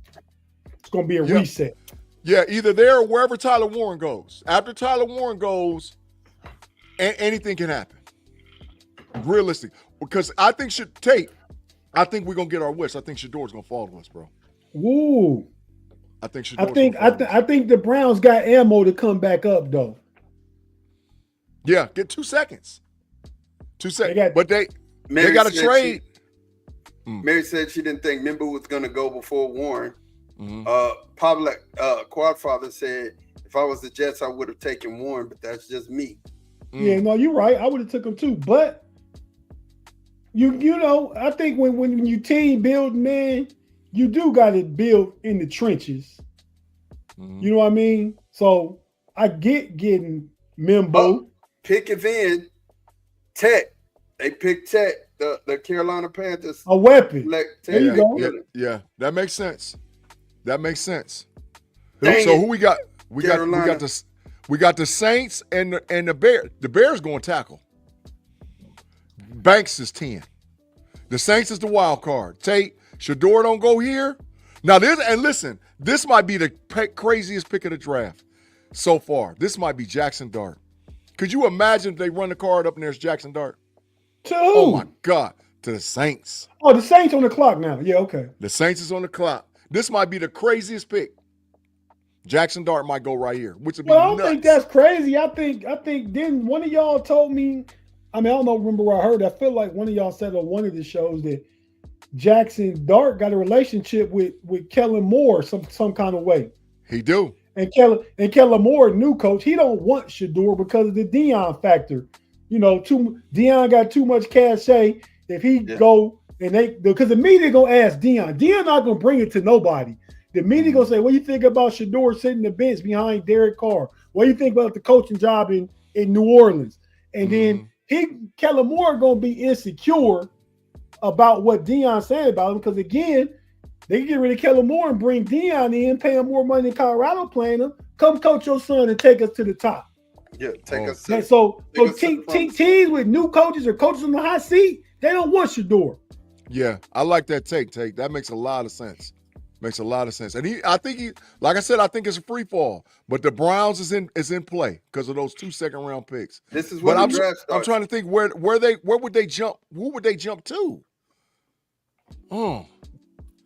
It's gonna be a reset. Yeah, either there or wherever Tyler Warren goes. After Tyler Warren goes, anything can happen. Realistic. Because I think I think we're gonna get our wish. I think Shador's gonna fall to us, bro. Ooh. I think I think the Browns got ammo to come back up though. Yeah, get 2 seconds. 2 seconds. But they got to trade. Mary said she didn't think Mimbu was gonna go before Warren. Mm-hmm. Pavlik, Quadfather said, if I was the Jets, I would have taken Warren, but that's just me. Yeah, no, you're right. I would have took him too. But I think when you team build, man, you do got to build in the trenches. Mm-hmm. You know what I mean? So I get getting Mimbo. Pick it in. Tet. They picked Tet, the Carolina Panthers. A weapon. There you go. Yeah, that makes sense. So who we got? We got the Saints and the Bears. The Bears going to tackle. Banks is 10. The Saints is the wild card. Tate, Shador don't go here. Now, listen, this might be the craziest pick of the draft so far. This might be Jackson Dart. Could you imagine if they run the card up and there's Jackson Dart? To who? Oh, my God. To the Saints. Oh, the Saints on the clock now. Yeah, okay. The Saints is on the clock. This might be the craziest pick. Jackson Dart might go right here, which would be Well, I don't nuts. think that's crazy. I think then one of y'all told me, I mean, I don't know, remember where I heard. I feel like one of y'all said on one of the shows that Jackson Dart got a relationship with Kellen Moore some kind of way. He do. And Kellen Moore, new coach, he don't want Shador because of the Dion factor. You know, Dion got too much cachet. If he go and because the media gonna ask Dion not gonna bring it to nobody. The media gonna say, "What do you think about Shador sitting the bench behind Derek Carr? What do you think about the coaching job in New Orleans?" And then Kellen Moore gonna be insecure about what Dion said about him because again, they can get rid of Kellen Moore and bring Dion in, pay him more money than Colorado playing him. Come coach your son and take us to the top. Yeah, take us. So teams with new coaches or coaches in the hot seat, they don't want Shador. Yeah, I like that take. That makes a lot of sense. Makes a lot of sense. And I think like I said, I think it's a free fall. But the Browns is in play because of those 2 second-round picks. This is what the draft starts. I'm trying to think where would they jump? Who would they jump to?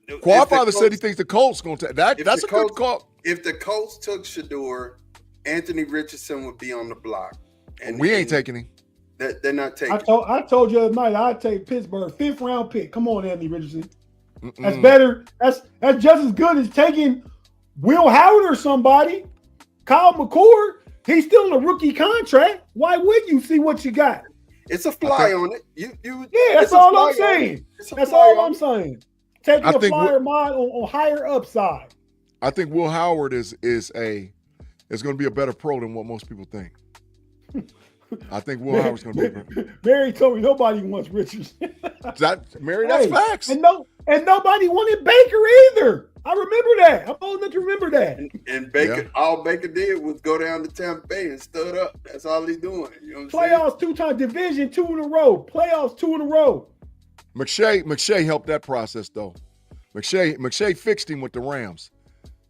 Quadfather said he thinks the Colts going to take that. That's a good call. If the Colts took Shador, Anthony Richardson would be on the block. And we ain't taking him. They're not taking. I told you the other night I'd take Pittsburgh 5th round pick. Come on, Anthony Richardson. That's better. That's just as good as taking Will Howard or somebody. Kyle McCord, he's still in a rookie contract. Why would you see what you got? It's a fly on it. Yeah, that's all I'm saying. That's all I'm saying. Taking a flyer mod on higher upside. I think Will Howard is going to be a better pro than what most people think. I think Will Howard's going to be. Mary told me nobody wants Richardson. Mary, that's facts. And nobody wanted Baker either. I remember that. I'm old enough to remember that. And Baker, all Baker did was go down to Tampa Bay and stud up. That's all he's doing. You know what I'm Playoffs 2 times, division 2 in a row. Playoffs 2 in a row. McShay helped that process though. McShay fixed him with the Rams.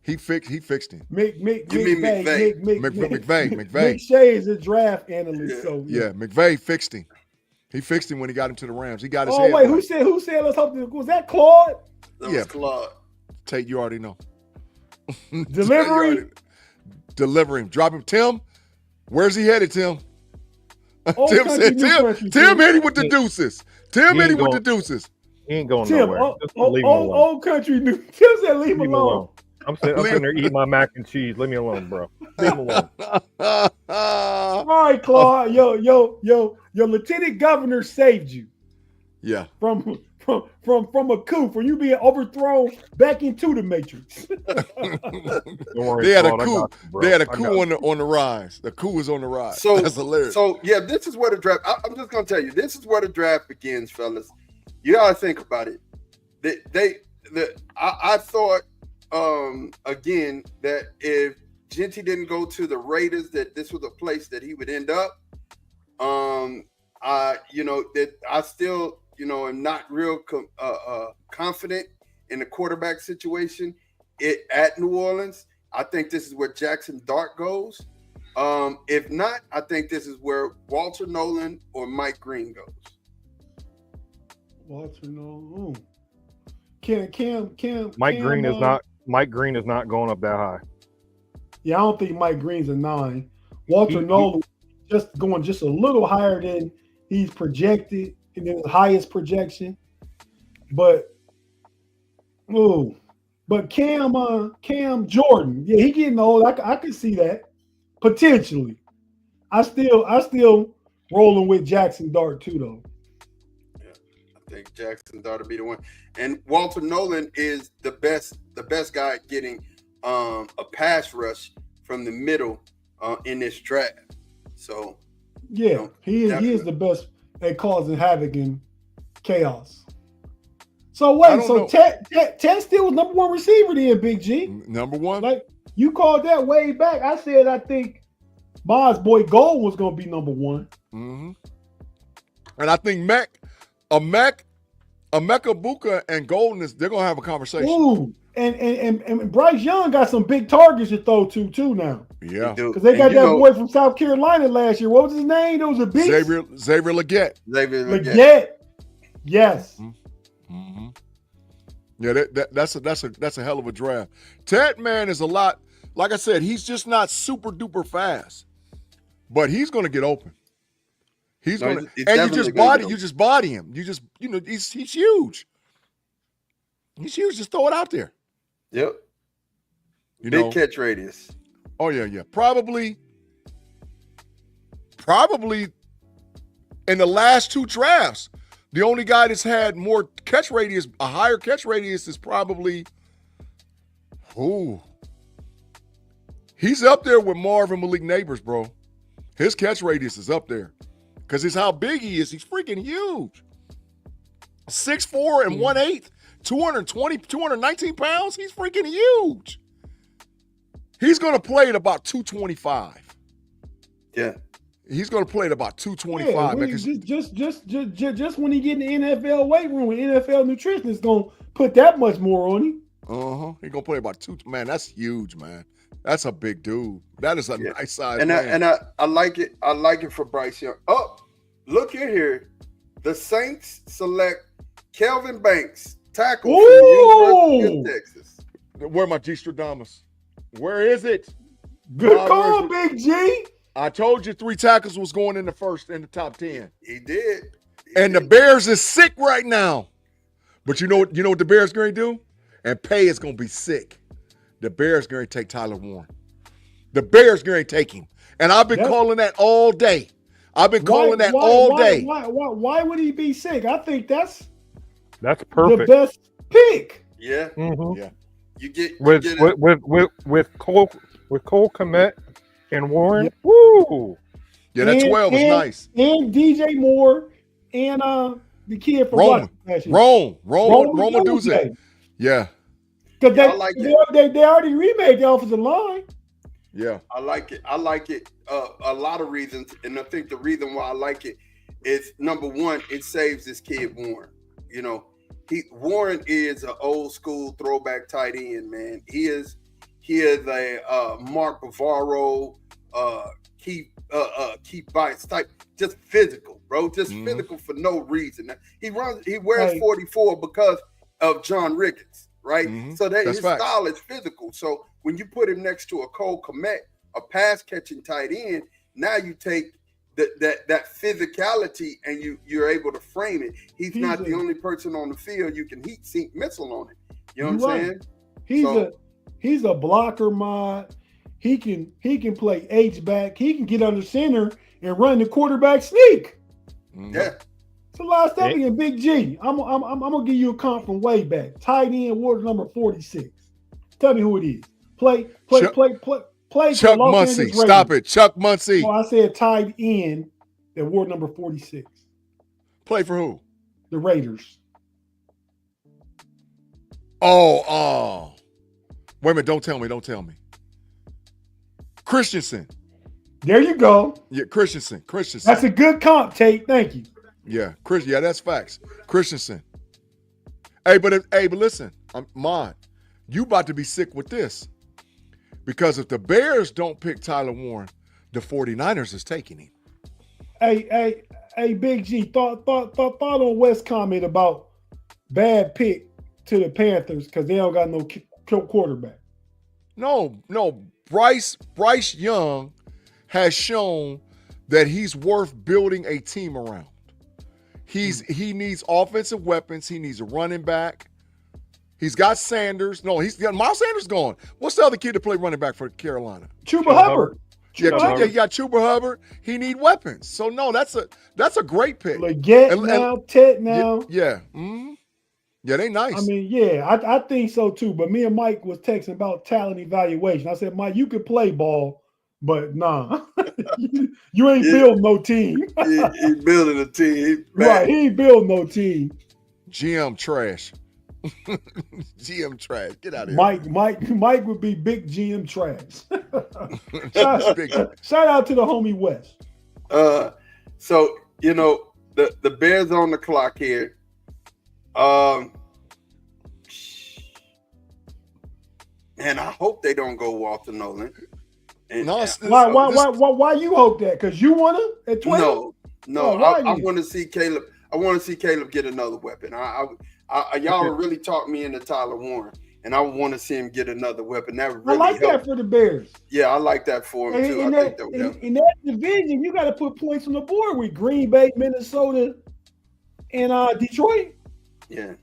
He fixed him. McVay. McShay is a draft analyst. Yeah, McVay fixed him. He fixed him when he got him to the Rams. He got his head. Oh wait, who said? Let's hope. Was that Claude? That was Claude. Tate, you already know. Delivery. Delivering. Drop him. Tim, where's he headed, Tim? Tim said, Tim hit him with the deuces. Tim hit him with the deuces. He ain't going nowhere. Old country new. Tim said, leave him alone. I'm sitting there eating my mac and cheese. Leave me alone, bro. Leave me alone. All right, Claude. Yo, lieutenant governor saved you. Yeah. From a coup, for you being overthrown back into the matrix. Don't worry, they had Claude, a coup. They had a coup on the rise. The coup was on the rise. So that's hilarious. So yeah, this is where the draft. I'm just gonna tell you, this is where the draft begins, fellas. You gotta think about it. I thought again that if Genty didn't go to the Raiders, that this was a place that he would end up. That I still am not real confident in the quarterback situation at New Orleans. I think this is where Jackson Dart goes. If not, I think this is where Walter Nolan or Mike Green goes. Walter Nolan. Cam. Mike Green is not going up that high. Yeah, I don't think Mike Green's a 9. Walter Nolan just going just a little higher than he's projected and then the highest projection. But Cam Jordan, yeah, he getting old. I can see that potentially. I still rolling with Jackson Dart too, though. Yeah, I think Jackson Dart will be the one. And Walter Nolan is the best guy at getting a pass rush from the middle in this draft. So yeah, he is the best at causing havoc and chaos. So wait, so Ted still was number 1 receiver then, Big G. Number 1. Like you called that way back. I said I think Boz Boy Gold was gonna be number 1. Mm-hmm. And I think Mac Emeka Buka and Golden they're gonna have a conversation. Ooh, and Bryce Young got some big targets to throw to too now. Yeah, because they got that boy from South Carolina last year. What was his name? It was a beast. Xavier Legette. Legette. Yes. Mm-hmm. Yeah, that's a hell of a draft. Ted man is a lot. Like I said, he's just not super duper fast, but he's gonna get open. He's gonna, and you just body him. He's huge. He's huge. Just throw it out there. Yep. Big catch radius. Oh yeah. Probably in the last two drafts, the only guy that's had more catch radius, a higher catch radius, is probably he's up there with Marvin Malik Neighbors, bro. His catch radius is up there. Because it's how big he is. He's freaking huge. 6'4" and 1/8, 219 pounds. He's freaking huge. He's going to play at about 225. Yeah. He's going to play at about 225. Yeah, just when he get in the NFL weight room, an NFL nutrition is going to put that much more on him. He's going to play about 2. Man, that's huge, man. That's a big dude. That is a nice size. And I like it. I like it for Bryce Young. Oh, look here. The Saints select Kelvin Banks, tackle from the University of Texas. Where my G Stradamus? Where is it? Good call, Big G. I told you 3 tackles was going in the top 10. He did. The Bears is sick right now. But you know what the Bears going to do? And Pay is going to be sick. The Bears going to take Tyler Warren. The Bears going to take him. And I've been calling that all day. I've been calling that all day. Why would he be sick? I think that's perfect. The best pick. Yeah. Mm-hmm. Yeah. With Cole Kmet and Warren. Yeah. Woo. Yeah, that 12 is nice. And DJ Moore and the kid from Roma Duze. Yeah. Because they already remade the offensive line. Yeah. I like it. A lot of reasons. And I think the reason why I like it is, number one, it saves this kid Warren. Warren is an old school throwback tight end, man. He is a Mark Bavaro, Keith Bites type, just physical, bro. Just physical for no reason. He wears 44 because of John Riggins, right? So his style is physical. So when you put him next to a Cole Kmet, a pass catching tight end, now you take that physicality and you're able to frame it. He's not the only person on the field you can heat sink missile on it. You know what I'm saying? He's a blocker mod. He can play H-back. He can get under center and run the quarterback sneak. Yeah. So last step again, Big G. I'm gonna give you a comp from way back. Tight end ward number 46. Tell me who it is. Play. Chuck Muncie. Stop it. Chuck Muncie. Oh, I said tight end at ward number 46. Play for who? The Raiders. Oh. Wait a minute. Don't tell me. Christensen. There you go. Yeah, Christensen. That's a good comp, Tate. Thank you. Yeah, yeah, that's facts. Christensen. Hey, but listen, Mod, you about to be sick with this. Because if the Bears don't pick Tyler Warren, the 49ers is taking him. Hey, Big G, thought on West's comment about bad pick to the Panthers because they don't got no quarterback. No, Bryce Young has shown that he's worth building a team around. He needs offensive weapons. He needs a running back. He's got Sanders. No, he's got Miles Sanders gone. What's the other kid to play running back for Carolina? Chuba Hubbard. He got Chuba Hubbard. He need weapons. So no, that's a great pick. Leggett Ted now. Yeah. Mm-hmm. Yeah, they nice. I mean, yeah, I think so too. But me and Mike was texting about talent evaluation. I said, Mike, you could play ball, but nah, you ain't building no team. He's building a team. Right, he ain't building no team. GM trash. GM trash. Get out of here. Mike would be big GM trash. Shout out to the homie West. So the Bears on the clock here. Man, I hope they don't go Walter Nolan. And, why you hope that? Because you want him at 12? No. I want to see Caleb. I want to see Caleb get another weapon. Y'all really talked me into Tyler Warren, and I want to see him get another weapon. That really I like that for the Bears. Yeah, I like that for him too. In that division, you got to put points on the board with Green Bay, Minnesota, and Detroit. Yeah.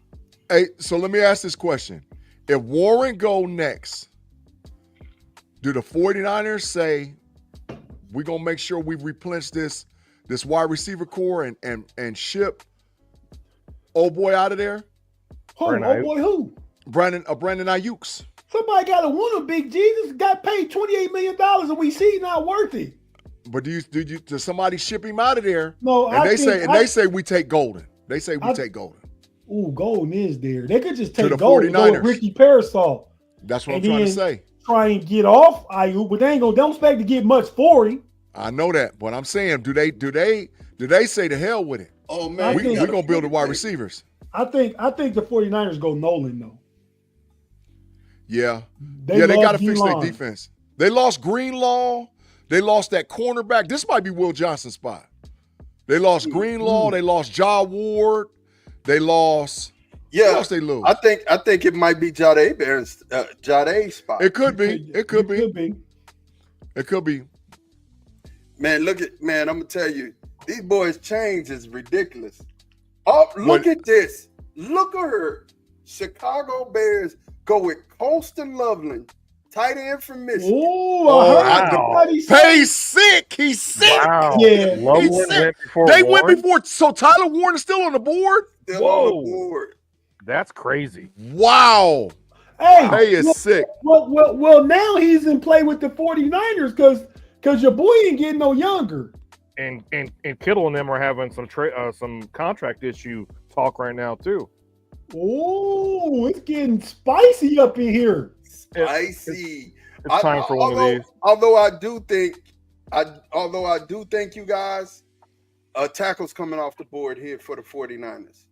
Hey, so let me ask this question. If Warren go next, do the 49ers say, we're going to make sure we replenish this wide receiver core and ship old boy out of there? Who? Brandon Ayuk's. Somebody got to want him, Big G. This got paid $28 million and we see not worth it. But does somebody ship him out of there? No, they say we take Golden. They say we take Golden. Ooh, Golden is there. They could just take the Golden, 49ers. go with Ricky Parasol. That's what I'm trying to say. Try and get off Ayuk, but they don't expect to get much for him. I know that, but I'm saying, do they say to hell with it? Oh man, we're gonna build the wide receivers. I think the 49ers go Nolan though. Yeah. They gotta fix their defense. They lost Greenlaw. They lost that cornerback. This might be Will Johnson's spot. They lost Greenlaw. They lost Ja Ward. They lost. Yeah, who else they lose? I think it might be Jade's spot. It could be. It could be. Man, I'm gonna tell you, these boys' change is ridiculous. Oh, look at this. Look at her. Chicago Bears go with Colston Loveland, tight end from Michigan. He's sick. He's sick. Wow. Yeah. Loveland went before. So Tyler Warren is still on the board? Still on the board. That's crazy. Wow. Hey, is sick. Well, now he's in play with the 49ers because your boy ain't getting no younger. And Kittle and them are having some contract issue talk right now too. Oh, it's getting spicy up in here. Spicy. It's time for one of these. Although I do think you guys, tackle's coming off the board here for the 49ers.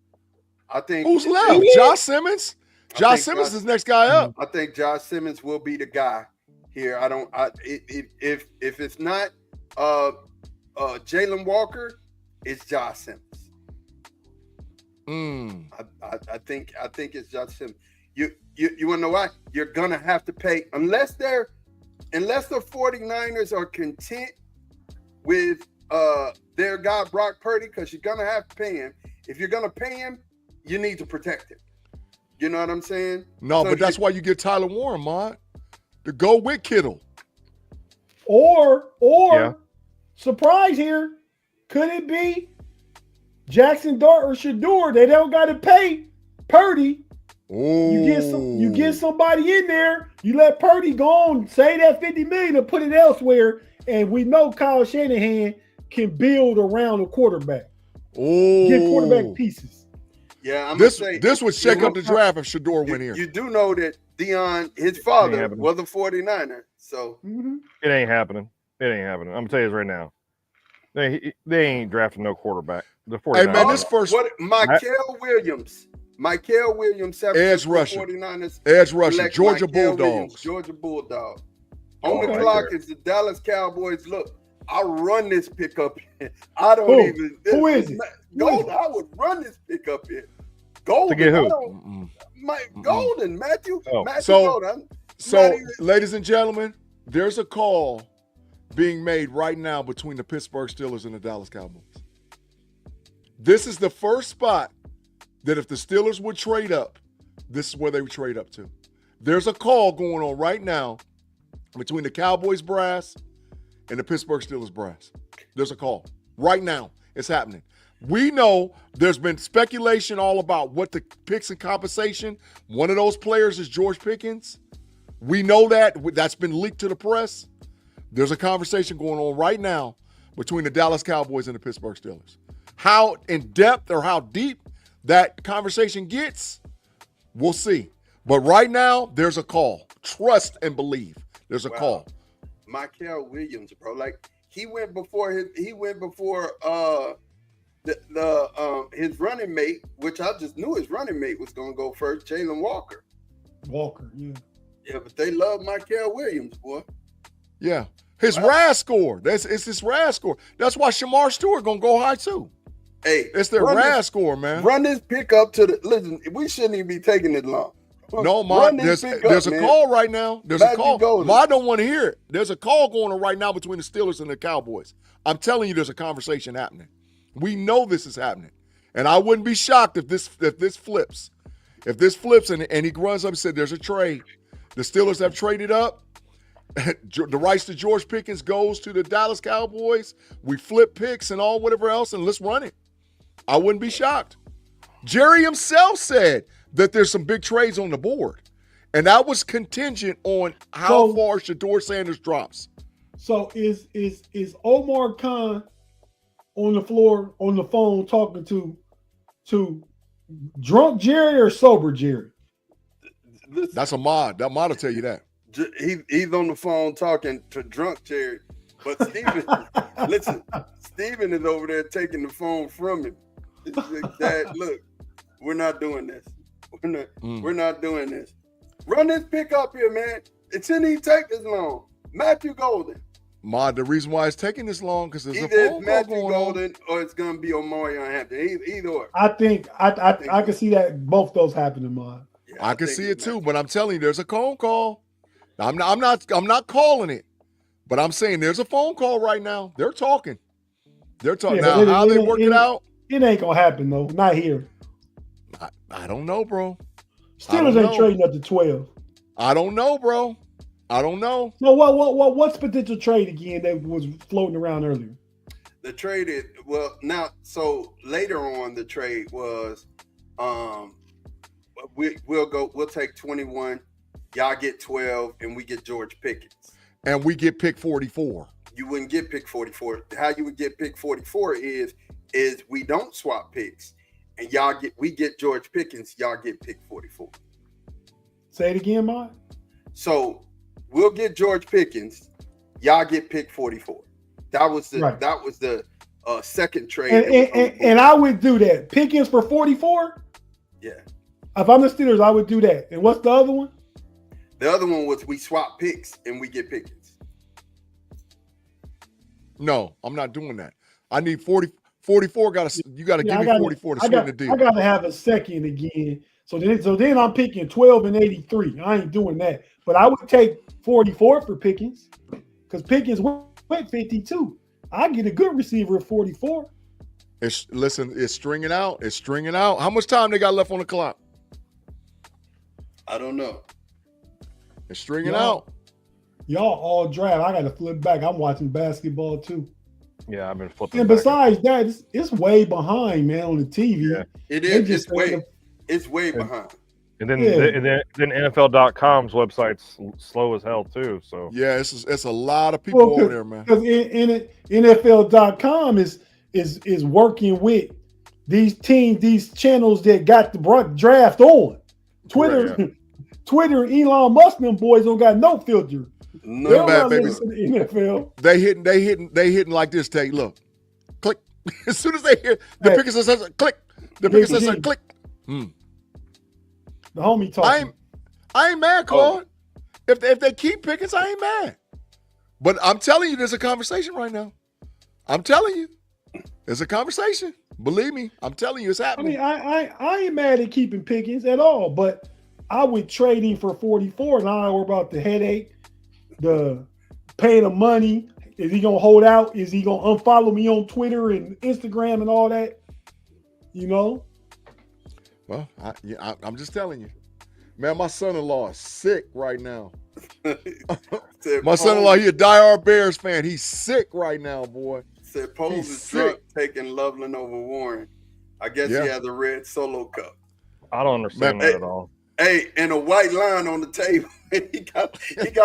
I think who's left? Josh Simmons. Josh Simmons is next guy up. I think Josh Simmons will be the guy here. If it's not Jalen Walker, it's Josh Simmons. I think it's Josh Simmons. You want to know why? You're gonna have to pay unless the 49ers are content with their guy Brock Purdy, because you're gonna have to pay him. If you're gonna pay him, you need to protect him. You know what I'm saying? No, but that's why you get Tyler Warren, Mont, to go with Kittle. Or surprise here, could it be Jackson Dart or Shador? They don't got to pay Purdy. Ooh. You get somebody in there. You let Purdy go on, say that $50 million and put it elsewhere. And we know Kyle Shanahan can build around a quarterback. Ooh. Get quarterback pieces. Yeah, this would shake up the draft if Shador went here. You do know that Dion, his father, was a 49er. So it ain't happening. It ain't happening. I'm gonna tell you this right now. They ain't drafting no quarterback. The 49ers. Hey man, this first Michael Williams, edge rusher, 49ers, edge rusher, Georgia Bulldogs. Georgia Bulldog. On the clock is the Dallas Cowboys. Look, I run this pickup. I don't even. Who is it? Golden. I would run this pickup here. Golden. To get who? Golden, Matthew. Oh. Matthew Golden. So, ladies and gentlemen, there's a call being made right now between the Pittsburgh Steelers and the Dallas Cowboys. This is the first spot that if the Steelers would trade up, this is where they would trade up to. There's a call going on right now between the Cowboys brass and the Pittsburgh Steelers brass. There's a call. Right now, it's happening. We know there's been speculation all about what the picks and compensation. One of those players is George Pickens. We know that. That's been leaked to the press. There's a conversation going on right now between the Dallas Cowboys and the Pittsburgh Steelers. How in depth or how deep that conversation gets, we'll see. But right now, there's a call. Trust and believe. There's a call. Michael Williams, bro. Like he went before his running mate, which I just knew his running mate was gonna go first, Jalen Walker. Yeah. Yeah, but they love Michael Williams, boy. Yeah. His RAS score. It's his RAS score. That's why Shamar Stewart gonna go high too. Hey, it's their RAS score, man. Run this pick up to the listen. We shouldn't even be taking it long. No, Ma, there's a call right now. There's a call. Ma, I don't want to hear it. There's a call going on right now between the Steelers and the Cowboys. I'm telling you, there's a conversation happening. We know this is happening, and I wouldn't be shocked if this flips. If this flips and he runs up and said, "There's a trade." The Steelers have traded up. The rights to George Pickens goes to the Dallas Cowboys. We flip picks and all whatever else, and let's run it. I wouldn't be shocked. Jerry himself said that there's some big trades on the board, and that was contingent on how far Shedeur Sanders drops. So is Omar Khan on the floor on the phone talking to drunk Jerry or sober Jerry? That's a mod. That mod will tell you that. He's on the phone talking to drunk Jerry, but Steven, listen, Steven is over there taking the phone from him. Dad, look, we're not doing this. We're not doing this. Run this pick up here, man. It shouldn't even take this long. Matthew Golden. Mod, the reason why it's taking this long because there's either a phone Matthew call going Golden on. or it's gonna be Omari Hampton. Either or. I think I can see that both those happening, Mod. Yeah, I can see it too, but I'm telling you, there's a phone call. I'm not calling it, but I'm saying there's a phone call right now. They're talking. They're talking. Yeah, now, how they work it out? It ain't gonna happen though. Not here. I don't know, bro. Steelers ain't trading up to 12. I don't know, bro. I don't know. No, what's potential trade again that was floating around earlier? The trade is so later on the trade was we'll take 21, y'all get 12, and we get George Pickens. And we get pick 44. You wouldn't get pick 44. How you would get pick 44 is we don't swap picks, and we get George Pickens, y'all get pick 44. Say it again, Mike. So we'll get George Pickens, y'all get pick 44. That was the second trade. And I would do that. Pickens for 44? Yeah. If I'm the Steelers, I would do that. And what's the other one? The other one was we swap picks and we get Pickens. No, I'm not doing that. I need 40. 44 you got to give me 44 to swing the deal. I got to have a second again. So then I'm picking 12 and 83. I ain't doing that. But I would take 44 for Pickens because Pickens went 52. I get a good receiver at 44. It's stringing out. It's stringing out. How much time they got left on the clock? I don't know. It's stringing out. Y'all all draft. I got to flip back. I'm watching basketball too. Yeah, I've been flipping. And besides that, it's way behind, man, on the TV. Yeah. It is. It's way behind. And then NFL.com's website's slow as hell too. So yeah, it's a lot of people over there, man. Because NFL.com is working with these teams, these channels that got the draft on. Twitter, Twitter, and Elon Musk, them boys don't got no filter. No bad, baby. To the NFL. They hitting like this. Take look, click. As soon as they hear the Pickens says click, the Pickens says click. The homie talking. I ain't mad, Claude. If they keep Pickens, I ain't mad. But I'm telling you, there's a conversation right now. I'm telling you, there's a conversation. Believe me, I'm telling you, it's happening. I ain't mad at keeping Pickens at all, but I would trade him for 44. And I don't worry about the headache, the paying the money. Is he gonna hold out? Is he gonna unfollow me on Twitter and Instagram and all that? You know. Well, I'm just telling you, man. My son-in-law is sick right now. My son-in-law, he a diehard Bears fan. He's sick right now, boy. Said Poles is drunk taking Loveland over Warren. I guess he has a red Solo cup. I don't understand that at all. Hey, and a white line on the table. he got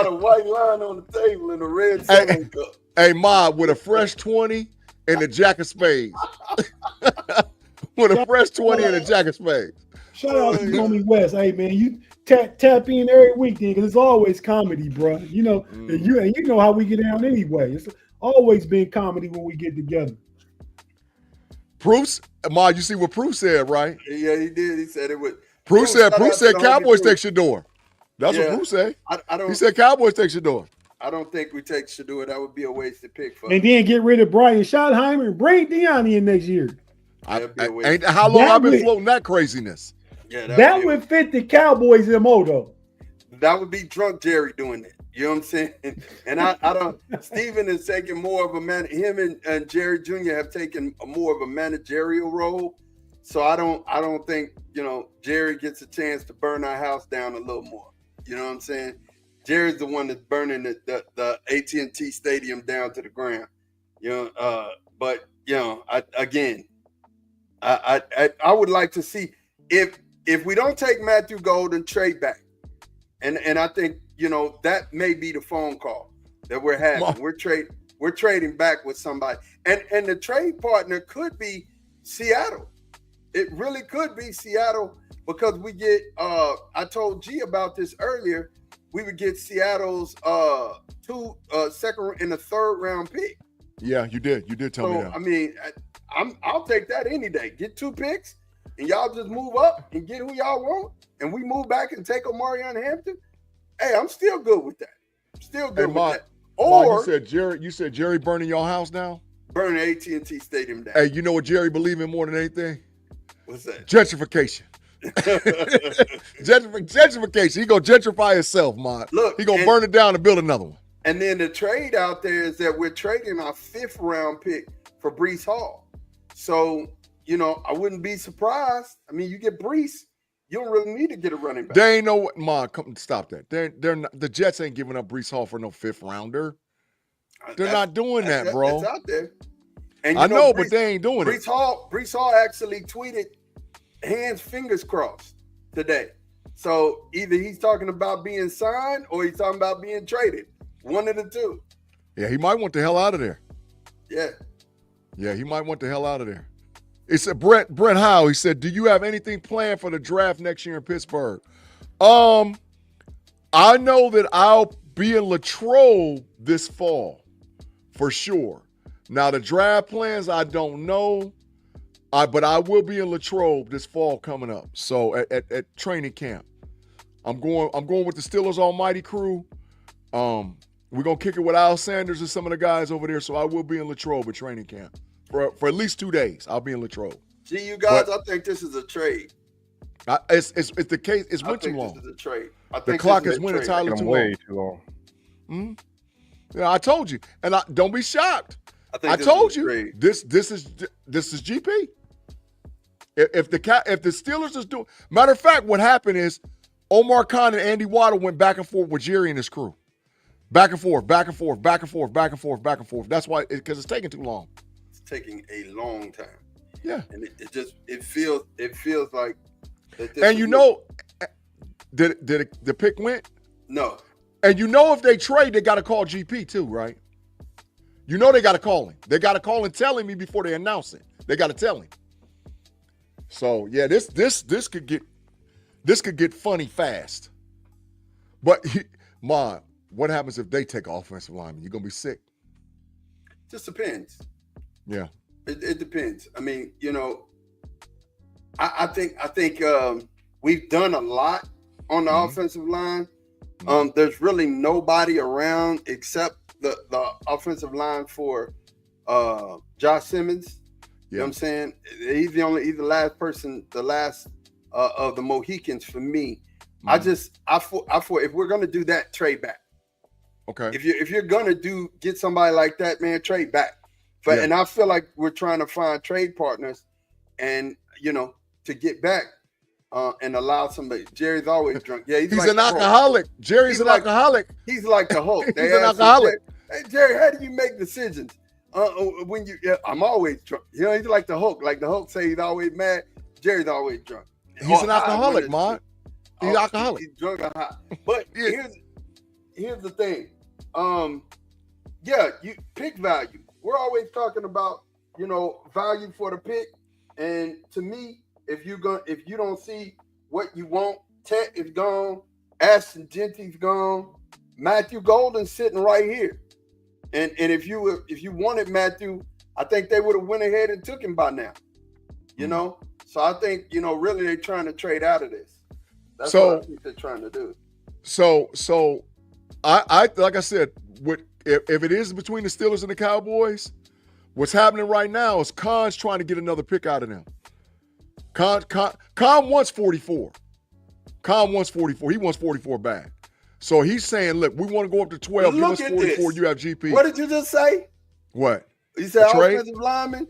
a white line on the table and a red Solo cup. Hey, Ma, with a fresh 20 and a jack of spades. With a fresh 20 and a jack of spades. Shout out to homie West. Hey man, you tap in every weekend because it's always comedy, bro. You know, and you know how we get down anyway. It's always been comedy when we get together. Proofs, Ma, you see what Proof said, right? Yeah, he did. He said it would. Proof said shout out to the homie Cowboys Proof. take Shador. That's what Proof said. I don't. He said Cowboys take Shador. I don't think we take Shador. That would be a wasted pick for And us. then get rid of Brian Schottenheimer and bring Deion in next year. Ain't how long I've been floating that craziness. Yeah, that would fit the Cowboys MO though. That would be drunk Jerry doing it. You know what I'm saying? And I don't. Steven is taking more of a man. Him and Jerry Jr. have taken more of a managerial role. So I don't think Jerry gets a chance to burn our house down a little more. You know what I'm saying? Jerry's the one that's burning the AT&T Stadium down to the ground. But I would like to see if we don't take Matthew Golden, trade back, and I think that may be the phone call that we're having. We're trading back with somebody, and the trade partner could be Seattle. It really could be Seattle because we get. I told G about this earlier. We would get Seattle's two second and a third round pick. Yeah, you did. You did tell me that. I mean, I'll take that any day. Get 2 picks, and y'all just move up and get who y'all want, and we move back and take Omarion Hampton. Hey, I'm still good with that. Still good with that. Or you said Jerry burning your house down? Burning AT&T Stadium down. Hey, you know what Jerry believe in more than anything? What's that? Gentrification. Gentrification. He gonna gentrify himself, man. Look, he gonna burn it down and build another one. And then the trade out there is that we're trading our 5th round pick for Breece Hall. So, I wouldn't be surprised. I mean, you get Breece, you don't really need to get a running back. They ain't no Ma, come stop that. They're not, the Jets ain't giving up Breece Hall for no 5th rounder. They're not doing that, bro. It's out there. And I know, but they ain't doing it. Breece Hall actually tweeted hands, fingers crossed today. So either he's talking about being signed or he's talking about being traded. One of the two. Yeah, he might want the hell out of there. Yeah. Yeah, he might want the hell out of there. It's a Brent Howe. He said, "Do you have anything planned for the draft next year in Pittsburgh?" I know that I'll be in Latrobe this fall for sure. Now the draft plans, I don't know. But I will be in Latrobe this fall coming up. So at training camp, I'm going with the Steelers Almighty crew. We're gonna kick it with Al Sanders and some of the guys over there. So I will be in Latrobe at training camp for at least 2 days. I'll be in Latrobe. See, you guys, I think this is a trade. It's the case. It's went too long. This is a trade. The clock is winning Tyler too long. Way too long. Mm-hmm. Yeah, I told you, and don't be shocked. I told you this is GP. If the Steelers is doing, matter of fact, what happened is Omar Khan and Andy Waddle went back and forth with Jerry and his crew, back and forth, back and forth, back and forth, back and forth, back and forth. That's why, because it's taking too long. It's taking a long time. Yeah, and it feels like. And did the pick went? No. And if they trade, they got to call GP too, right? They got to call him. They got to call and tell him before they announce it. They got to tell him. So yeah, this could get funny fast. But Ma, what happens if they take an offensive lineman? You're gonna be sick. Just depends. Yeah. It depends. I mean, I think we've done a lot on the offensive line. There's really nobody around except the offensive line for Josh Simmons. You know what I'm saying? He's the last person, the last of the Mohicans for me. I thought if we're gonna do that, trade back. Okay. If you're gonna get somebody like that, man, trade back. And I feel like we're trying to find trade partners, and to get back and allow somebody. Jerry's always drunk. Yeah, he's like an alcoholic. Jerry's an alcoholic. He's like the Hulk. He's an alcoholic. Hey Jerry, how do you make decisions? When I'm always drunk. He's like the Hulk. Like the Hulk say he's always mad. Jerry's always drunk. He's an alcoholic, man. He's alcoholic. He's drunk or hot. But here's the thing. You pick value. We're always talking about value for the pick. And to me, if you don't see what you want, Tet is gone, Ashton Genty's gone, Matthew Golden's sitting right here. And if you wanted Matthew, I think they would have went ahead and took him by now. You know, so I think really they're trying to trade out of this. That's So- what I think they're trying to do. So I like I said, if it is between the Steelers and the Cowboys, what's happening right now is Khan's trying to get another pick out of them. Khan wants 44. Khan wants 44. He wants 44 back. So he's saying, look, we want to go up to 12. Give us 44. This. You have GP. What did you just say? What? You said A trade? offensive lineman?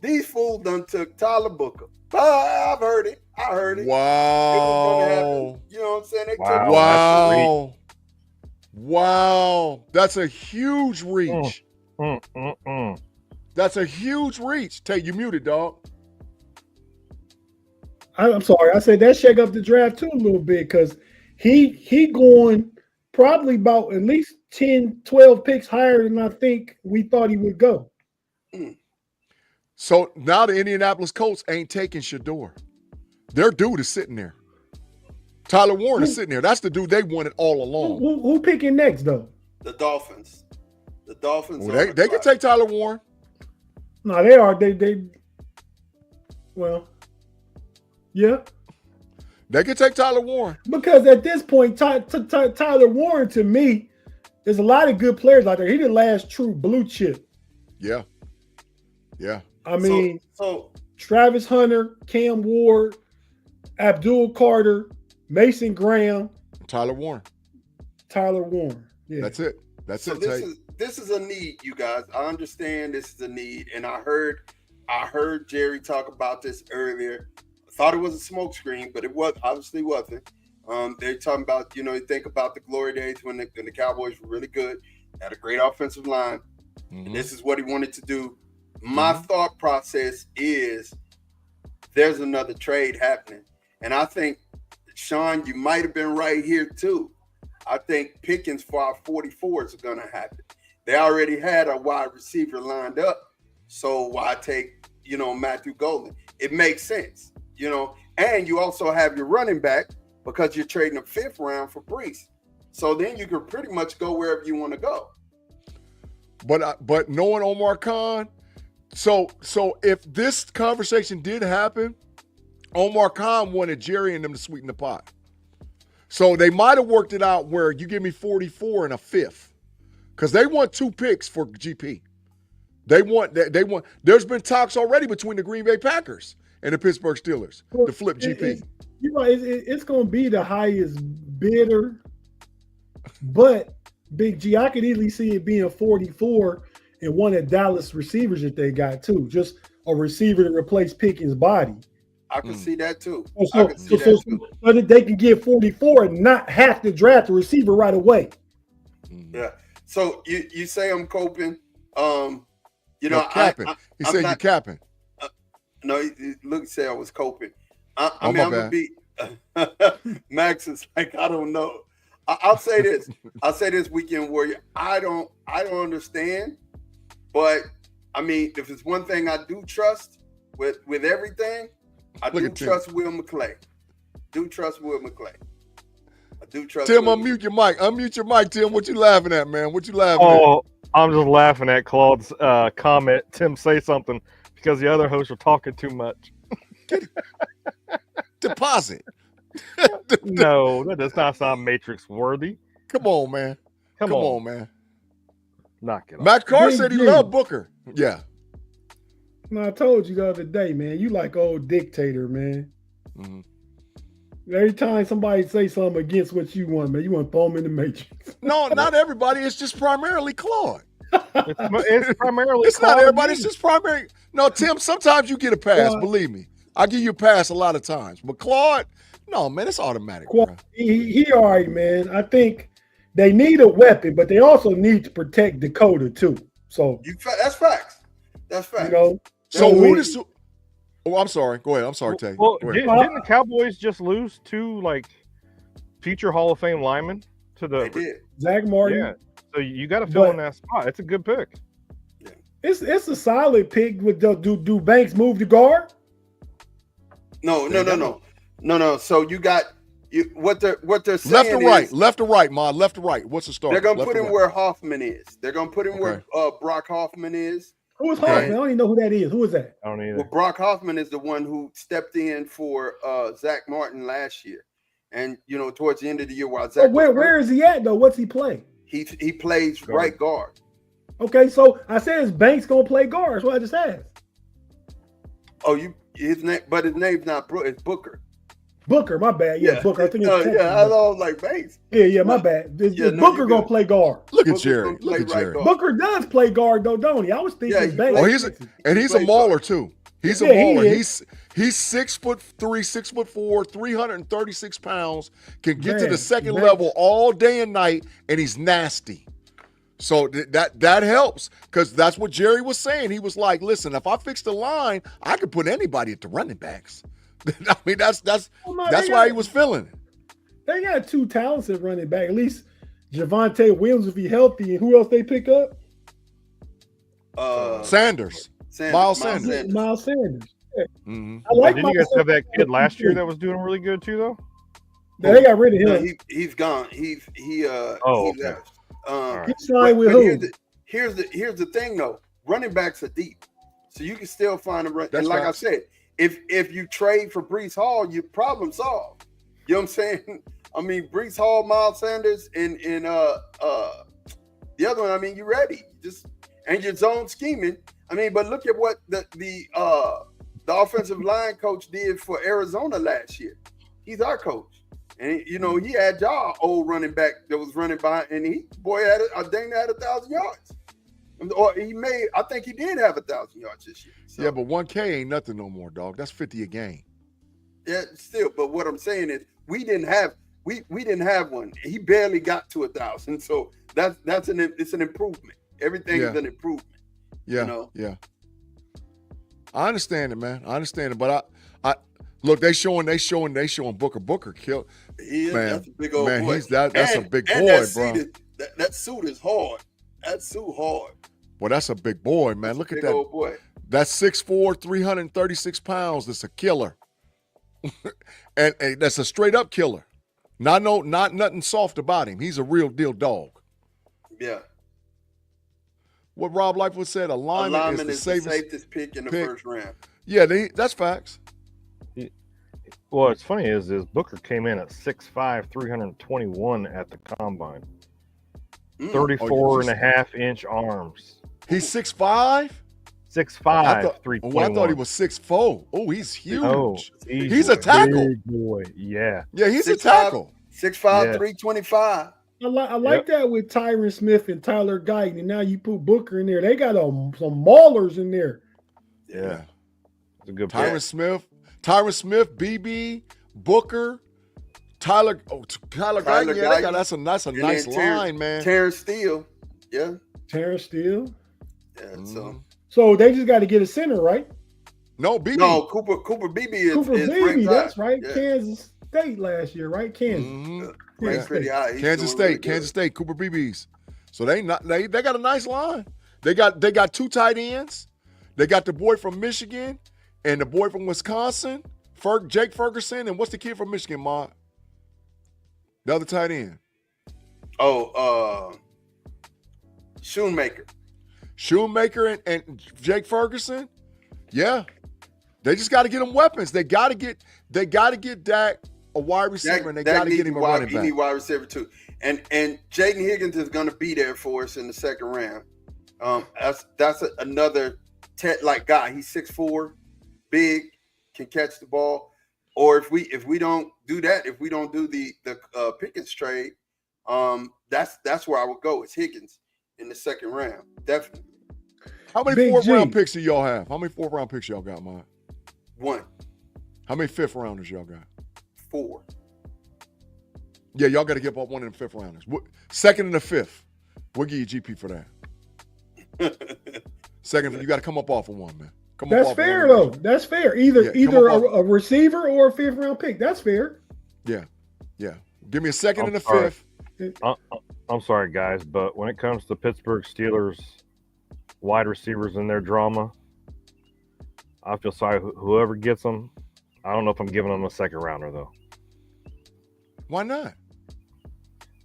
These fools done took Tyler Booker. I've heard it. I heard it. Wow. You know what I'm saying? They Wow. Wow. That's a huge reach. Mm. That's a huge reach. Tate, you muted, dog. I'm sorry. I said that shake up the draft too a little bit because he going probably about at least 10, 12 picks higher than I think we thought he would go. So now the Indianapolis Colts ain't taking Shador. Their dude is sitting there. Tyler Warren is sitting there. That's the dude they wanted all along. Who picking next though? The Dolphins. The Dolphins. Well, they can take Tyler Warren. No, they are. They. Well, yeah. They can take Tyler Warren. Because at this point, Tyler Warren to me, there's a lot of good players out there. He the last true blue chip. Yeah. Yeah. I mean, so Travis Hunter, Cam Ward, Abdul Carter, Mason Graham, Tyler Warren. Tyler Warren. Yeah. That's it. That's so it, this Tate. this is a need, you guys. I understand this is a need, and I heard Jerry talk about this earlier. I thought it was a smokescreen, but it obviously wasn't. They're talking about, you think about the glory days when the Cowboys were really good, had a great offensive line, and this is what he wanted to do. My thought process is there's another trade happening. And I think, Sean, you might have been right here too. I think Pickens for our 44s are going to happen. They already had a wide receiver lined up. So why take, Matthew Golden? It makes sense, and you also have your running back because you're trading a 5th round for Brees. So then you can pretty much go wherever you want to go. But knowing Omar Khan, so if this conversation did happen, Omar Khan wanted Jerry and them to sweeten the pot. So they might have worked it out where you give me 44 and a 5th, because they want 2 picks for GP. They want. There's been talks already between the Green Bay Packers and the Pittsburgh Steelers to flip GP. You're right. It's going to be the highest bidder, but Big G, I could easily see it being 44 and one of Dallas receivers that they got too, just a receiver to replace Pickens' body. I can see that too. So that they can get 44 and not have to draft a receiver right away. Yeah. So you say I'm coping. Capping. He said you're capping. No, Luke said I was coping. I Oh, mean, my I'm gonna be. Max is like, I don't know. I'll say this. I'll say this, Weekend Warrior. I don't understand, but I mean, if it's one thing I do trust with everything, I do trust Will McClay. Do trust Will McClay. I do trust Tim, Will unmute your mic. Unmute your mic, Tim. What you laughing at, man? What you laughing at? Oh, I'm just laughing at Claude's comment. Tim, say something because the other hosts are talking too much. Deposit. No, that does not sound Matrix worthy. Come on, man. Come on, man. Knock it off. Matt Carr Big said he G. loved Booker. Yeah. No, I told you the other day, man. You like old dictator, man. Mm-hmm. Every time somebody say something against what you want, man, you want to throw them in the matrix. No, not everybody. It's just primarily Claude. It's primarily. It's not everybody. It's just primary. No, Tim, sometimes you get a pass. Believe me. I give you a pass a lot of times. But Claude, no, man, it's automatic. Bro. He all right, man. I think they need a weapon, but they also need to protect Dakota, too. So that's facts. That's facts. So who does? Oh, I'm sorry. Go ahead. I'm sorry, Tay. Well, didn't the Cowboys just lose 2 future Hall of Fame linemen to the? They did. Zach Martin. Yeah. So you got to fill in that spot. It's a good pick. Yeah. It's a solid pick. With do Banks move to guard? No. So you got what they're saying. Left or right? Left or right, Ma? Left or right? What's the start? They're gonna put him where Hoffman is. They're gonna put him where Brock Hoffman is. Who was Hoffman? I don't even know who that is. Who is that? I don't either. Well, Brock Hoffman is the one who stepped in for Zach Martin last year, and towards the end of the year, while Zach. Where is he at though? What's he play? He plays right guard. Okay, so I said is Banks gonna play guard? That's what I just asked. Oh, his name's not Brooke. It's Booker. Booker, my bad. Yeah, Booker. I think it's I was like Banks. Yeah, my bad. Booker gonna play guard. Look at Jerry. Look at Jerry. Booker does play guard though, don't he? I was thinking Banks. Oh, he's a mauler too. He's a mauler. He's 6'3", 6'4", 336 pounds. Can get to the second level all day and night, and he's nasty. So that helps, because that's what Jerry was saying. He was like, "Listen, if I fix the line, I could put anybody at the running backs." I mean, that's why he was feeling it. They got two talented running back. At least Javonte Williams, if he's healthy, and who else they pick up? Sanders. Miles Sanders. Miles Sanders. Yeah. Mm-hmm. I like. Didn't you guys have that kid last year that was doing really good too, though? They got rid of him. He's gone. He left. He signed with who? Here's the thing though. Running backs are deep, so you can still find a run. And like I said, if you trade for Breece Hall, you problem solved. You know what I'm saying? I mean, Breece Hall, Miles Sanders, and the other one. I mean, you ready? And your zone scheming. I mean, but look at what the offensive line coach did for Arizona last year. He's our coach. And he had y'all old running back that was running by, and had 1,000 yards. Or I think he did have 1,000 yards this year. So. Yeah, but 1K ain't nothing no more, dog. That's 50 a game. Yeah, still. But what I'm saying is, we didn't have one. He barely got to 1,000. So it's an improvement. Everything is an improvement. Yeah, yeah. I understand it, man. I understand it, but I look. They showing Booker. Booker killed. Yeah, man, that's a big old boy. That's a big boy, bro. That suit is hard. That suit hard. Well, that's a big boy, man. Look at that. Old boy. That's 6'4", 336 pounds. That's a killer, and that's a straight up killer. Not nothing soft about him. He's a real deal dog. Yeah. What Rob Lightfoot said, a lineman is the safest pick in the first round. Yeah, that's facts. Well, what's funny is Booker came in at 6'5", 321 at the combine. 34.5-inch arms. He's 6'5"? 6'5", 321. Oh, I thought he was 6'4". Oh, he's huge. Oh, he's a tackle. Big boy. Yeah. Yeah, he's a tackle. 6'5", 325. I like that with Tyron Smith and Tyler Guyton, and now you put Booker in there. They got some maulers in there. Yeah. It's a good Tyron Smith, BB, Booker, Tyler Guyton. Yeah, that's a nice line, man. Terrence Steele. Yeah. Terrence Steele. Yeah, so they just got to get a center, right? No, BB. No, Cooper BB is BB, that's right. Yeah. Kansas State last year, right? Kansas. Mm-hmm. Ranked pretty high. Kansas State, Cooper BBs. So they got a nice line. They got two tight ends. They got the boy from Michigan and the boy from Wisconsin, Jake Ferguson, and what's the kid from Michigan, Ma? The other tight end. Oh, Shoemaker and Jake Ferguson. Yeah. They just got to get them weapons. They got to get Dak a wide receiver, and they got to get him a running back. He need wide receiver too. And Jaden Higgins is going to be there for us in the second round. That's another guy. He's 6'4", big, can catch the ball. Or if we don't do that, if we don't do the Pickens trade, that's where I would go. It's Higgins in the second round, definitely. How many fourth-round picks do y'all have? How many fourth-round picks y'all got, Mike? 1. How many fifth-rounders y'all got? 4. Yeah, y'all got to give up one in the fifth-rounders. Second and the fifth. We'll give you GP for that. Second, you got to come up off of one, man. That's fair, though. That's fair. Either a receiver or a fifth-round pick. That's fair. Yeah. Give me a second and a fifth. I'm sorry, guys, but when it comes to Pittsburgh Steelers wide receivers and their drama, I feel sorry. Whoever gets them, I don't know if I'm giving them a second rounder, though. Why not?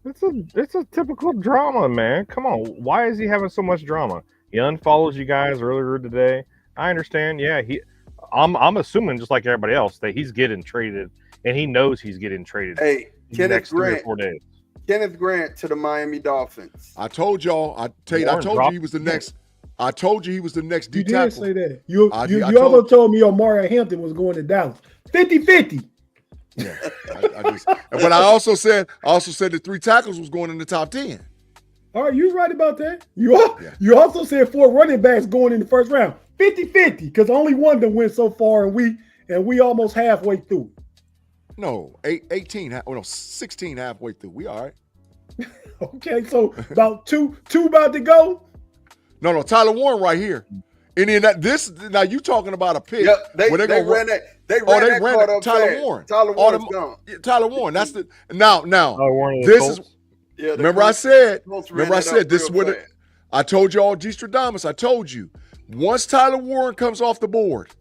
It's a typical drama, man. Come on. Why is he having so much drama? He unfollows you guys earlier today. I understand. Yeah, I'm assuming just like everybody else that he's getting traded, and he knows he's getting traded. Hey, in the next 3 or 4 days. Kenneth Grant to the Miami Dolphins. I told y'all. I told you he was the next. I told you he was the next D You tackle. did say that. You also told me Omari Hampton was going to Dallas. 50-50. Yeah, but I also said that 3 tackles was going in the top 10. All right, you was right about that. You also said 4 running backs going in the first round. 50-50, because only one that went so far, and we almost halfway through. No, 16 halfway through. We all right. Okay, so about two about to go. No, Tyler Warren right here. And then now you talking about a pick. Yep, they ran that Tyler Warren. Tyler Warren's gone. Tyler Warren. That's the now. This is remember I said this is what I told you all, G Stradamus. I told you once Tyler Warren comes off the board,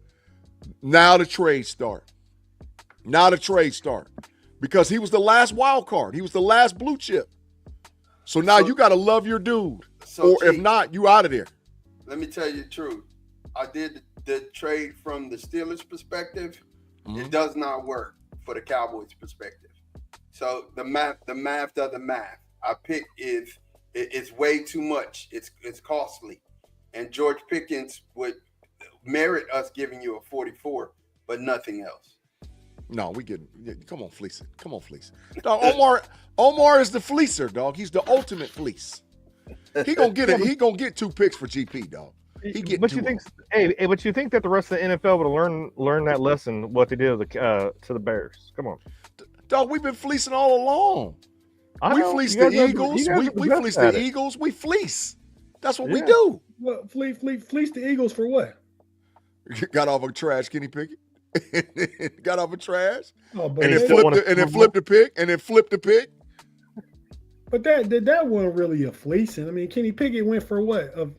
now the trades start. Because he was the last wild card. He was the last blue chip. So now you got to love your dude. Or if not, you out of there. Let me tell you the truth. I did the trade from the Steelers perspective. Mm-hmm. It does not work for the Cowboys perspective. So the math doesn't math. Our pick it's way too much. It's costly. And George Pickens would merit us giving you a 44, but nothing else. No, we get. Come on, fleece it. Come on, fleece it. Dog, Omar is the fleecer, dog. He's the ultimate fleece. He gonna get it. He gonna get 2 picks for GP, dog. But you think that the rest of the NFL would learn that lesson what they did to the Bears? Come on, dog. We've been fleecing all along. We fleece the Eagles. We fleece the Eagles. We fleece. That's what we do. Well, fleece the Eagles for what? Got off a trash Kenny Pickett. Got off a trash. Oh, and then flipped the pick. But that wasn't really a fleecing. I mean, Kenny Pickett went for what? A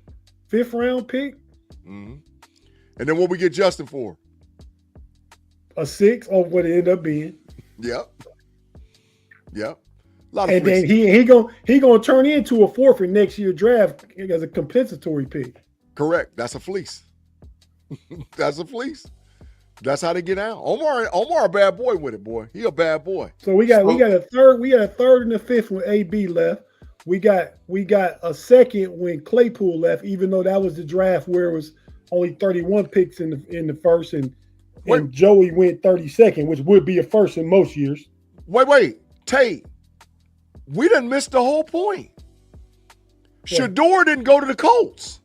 5th round pick? Mm-hmm. And then what we get Justin for? A 6 or what it ended up being. Yep. And then he gonna turn into a 4th for next year draft as a compensatory pick. Correct. That's a fleece. That's a fleece. That's how they get out. Omar a bad boy with it, boy. He a bad boy. So we got a third and a 5th when AB left. We got a 2nd when Claypool left, even though that was the draft where it was only 31 picks in the first, and Joey went 32nd, which would be a 1st in most years. Wait, Tate. We done missed the whole point. Yeah. Shador didn't go to the Colts.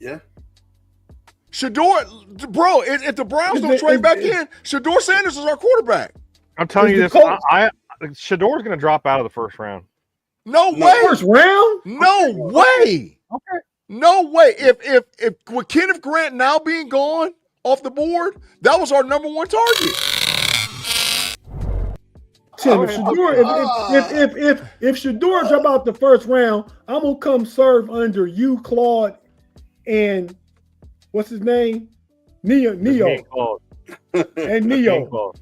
Yeah. Shador, bro, if the Browns don't trade back in, Shador Sanders is our quarterback. I'm telling you this. Shador's going to drop out of the 1st round. No way. First round? No way. Okay. No way. If with Kenneth Grant now being gone off the board, that was our number 1 target. Tim, if Shador drop out the 1st round, I'm gonna come serve under you, Claude, and what's his name? Neo. And Neo.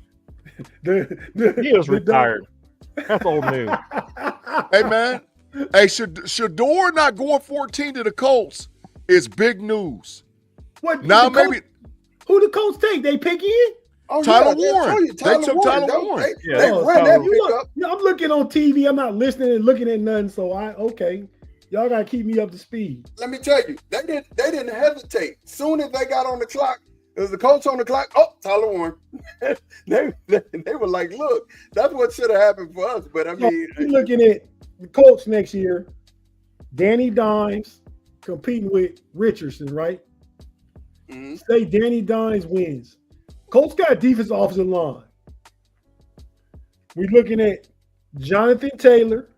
Neo's retired. That's old news. Hey, man. Hey, Shador not going 14 to the Colts is big news. What? Now maybe. Who the Colts take? They pick in? Oh, Tyler Warren. They took Tyler Warren. I'm looking on TV. I'm not listening and looking at nothing. So y'all gotta keep me up to speed. Let me tell you, they didn't hesitate. Soon as they got on the clock, it was the Colts on the clock. Oh, Tyler Warren. they were like, look, that's what should have happened for us. But I mean, you're looking at the Colts next year. Danny Dimes competing with Richardson, right? Mm-hmm. Say Danny Dimes wins. Colts got defensive offensive line. We're looking at Jonathan Taylor.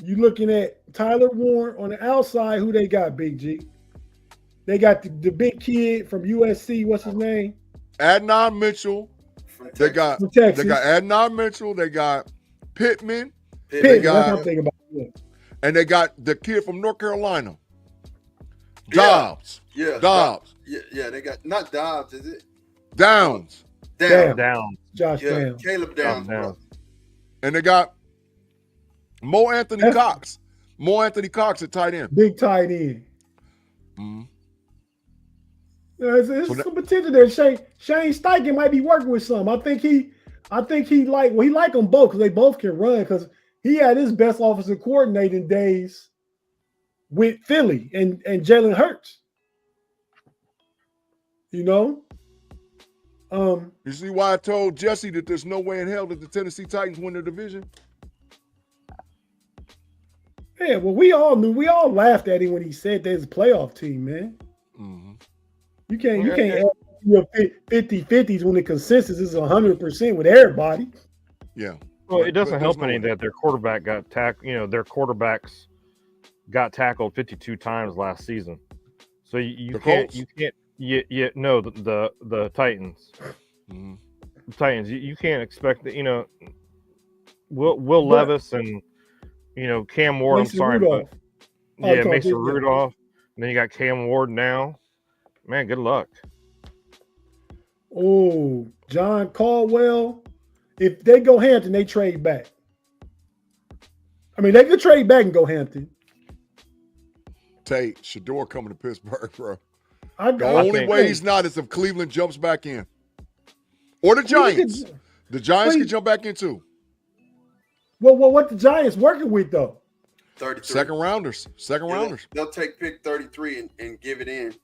You're looking at Tyler Warren on the outside. Who they got, Big G? They got the big kid from USC. What's his name? Adnan Mitchell. They got Adnan Mitchell. They got Pittman. They got, and they got the kid from North Carolina. Dobbs. Yeah. Dobbs. Yeah, they got not Dobbs, is it? Downs. Josh Downs. Caleb Downs. And they got Mo Anthony Cox. More Anthony Cox at tight end. Big tight end. Mm-hmm. There's some potential there. Shane Steichen might be working with some. I think he like them both because they both can run. Because he had his best offensive coordinating days with Philly and Jalen Hurts. You know. You see why I told Jesse that there's no way in hell that the Tennessee Titans win the division? Yeah, well, we all laughed at him when he said there's a playoff team, man. Mm-hmm. You can't add 50-50s when the consensus is 100% with everybody. Yeah. Well, it doesn't help any that their quarterback got their quarterbacks got tackled 52 times last season. So the Titans. Mm-hmm. The Titans. You can't expect that. Will Levis and Cam Ward. Mason I'm sorry, Rudolph. but Mason Rudolph. And then you got Cam Ward now. Man, good luck. Oh, John Caldwell. If they go Hampton, they trade back. I mean, they could trade back and go Hampton. Tate, Shador coming to Pittsburgh, bro. The only way he's not is if Cleveland jumps back in. Or the Giants. The Giants can jump back in too. Well, what the Giants working with though? 33. Second rounders. They'll take pick 33 and give it in.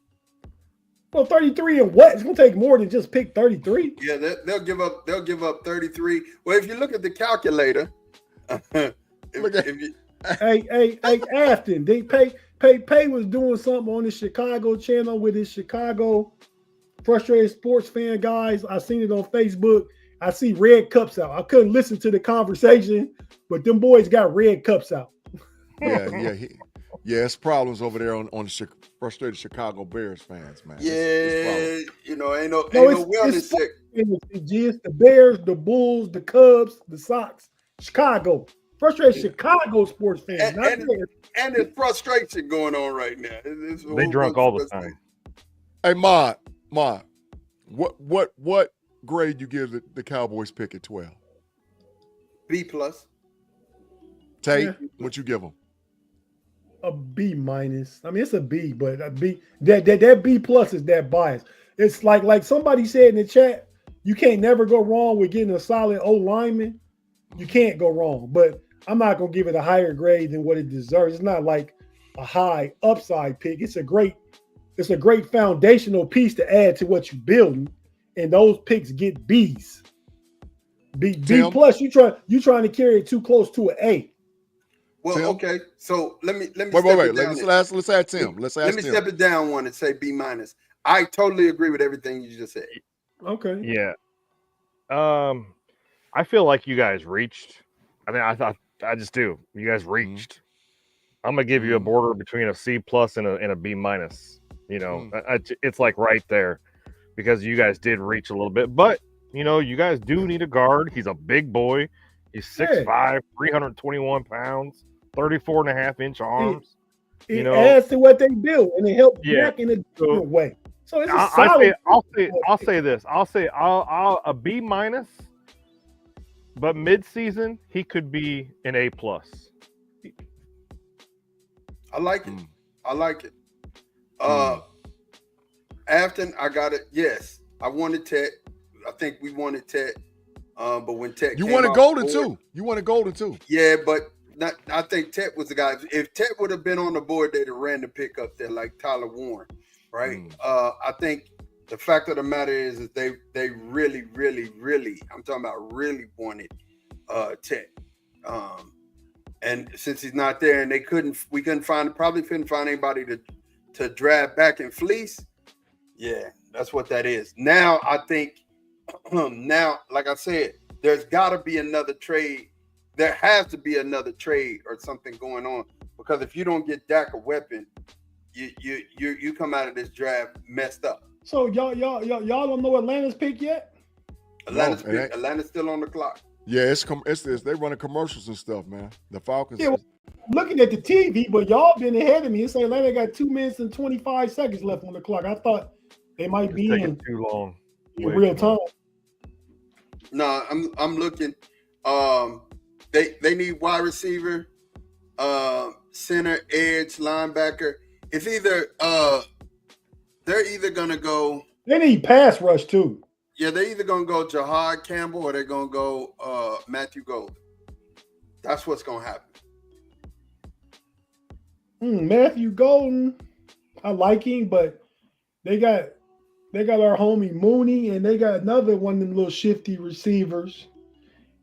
Well, 33 and what? It's gonna take more than just pick 33. Yeah, they'll give up 33. Well, if you look at the calculator, hey, Afton, they Pay was doing something on the Chicago channel with his Chicago frustrated sports fan guys. I seen it on Facebook. I see red cups out. I couldn't listen to the conversation, but them boys got red cups out. Yeah, it's problems over there on the frustrated Chicago Bears fans, man. Yeah, ain't no wellness check. It's the Bears, the Bulls, the Cubs, the Sox, Chicago. Frustrated Chicago sports fans. And there's frustration going on right now. They drunk all the time. Hey, Ma, what grade you give the Cowboys pick at 12? B+. Tate, what you give them? A B-. I mean, it's a B, but a B. That B+ is that bias. It's like somebody said in the chat, you can't never go wrong with getting a solid O lineman. You can't go wrong, but I'm not gonna give it a higher grade than what it deserves. It's not like a high upside pick. It's a great foundational piece to add to what you're building, and those picks get B's. B+. You trying to carry it too close to an A. Well, Tim? okay. So let me wait. Let's add Tim. Let me step it down one and say B-. I totally agree with everything you just said. Okay. Yeah. I feel like you guys reached. I mean, I just do. You guys reached. Mm-hmm. I'm gonna give you a border between a C+ and a B-. It's like right there because you guys did reach a little bit, but you guys do need a guard. He's a big boy. He's 6'5", 321 pounds, 34.5-inch arms. It adds to what they build, and it helps back in a different way. So it's a solid. I'll say this. I'll a B-, but mid-season he could be an A+. I like it. Afton, I got it. Yes, I wanted Tate. I think we wanted Tate. But when Tate you wanted Golden too. You wanted Golden too. Yeah, but I think Tate was the guy. If Tate would have been on the board, they'd have ran the pick up there like Tyler Warren, right? I think the fact of the matter is they really, really, really, I'm talking about really wanted Tate. And since he's not there, and we couldn't find anybody to draft back and fleece. Yeah, that's what that is. Now I think. Like I said, there's got to be another trade. There has to be another trade or something going on, because if you don't get Dak a weapon, you come out of this draft messed up. So y'all don't know Atlanta's pick yet? Atlanta's still on the clock. Yeah, it's they running commercials and stuff, man. The Falcons. Yeah, well, looking at the TV, but y'all been ahead of me. It's Atlanta got 2 minutes and 25 seconds left on the clock. I thought they might be in too long in real time. No, I'm looking. They need wide receiver. center, edge, linebacker. It's either they're either gonna go. They need pass rush too. Yeah, they're either gonna go Jahad Campbell or they're gonna go Matthew Golden. That's what's gonna happen. Matthew Golden, I like him, but they got our homie Mooney, and they got another one of them little shifty receivers,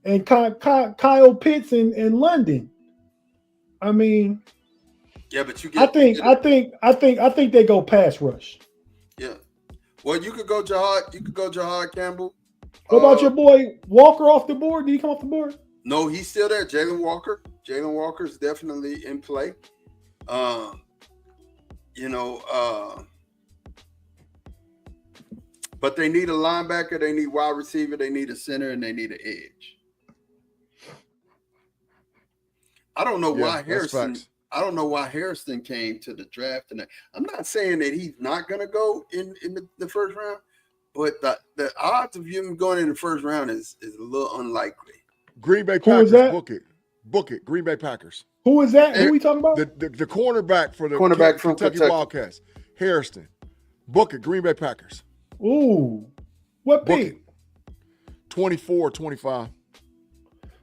and Kyle Pitts in London. I mean, yeah, but you get. I think they go pass rush. Yeah. Well, you could go Jahad. You could go Jahad Campbell. What about your boy Walker off the board? Did he come off the board? No, he's still there. Jalen Walker. Jalen Walker is definitely in play. But they need a linebacker, they need wide receiver, they need a center, and they need an edge. I don't know why Harrison. I don't know why Harrison came to the draft tonight. I'm not saying that he's not going to go in the first round, but the odds of him going in the first round is a little unlikely. Green Bay Packers, book it. Green Bay Packers. Who is that? Who are we talking about? The cornerback for the cornerback from Kentucky Wildcats, Harrison. Book it, Green Bay Packers. Ooh, what pick? 24, 25.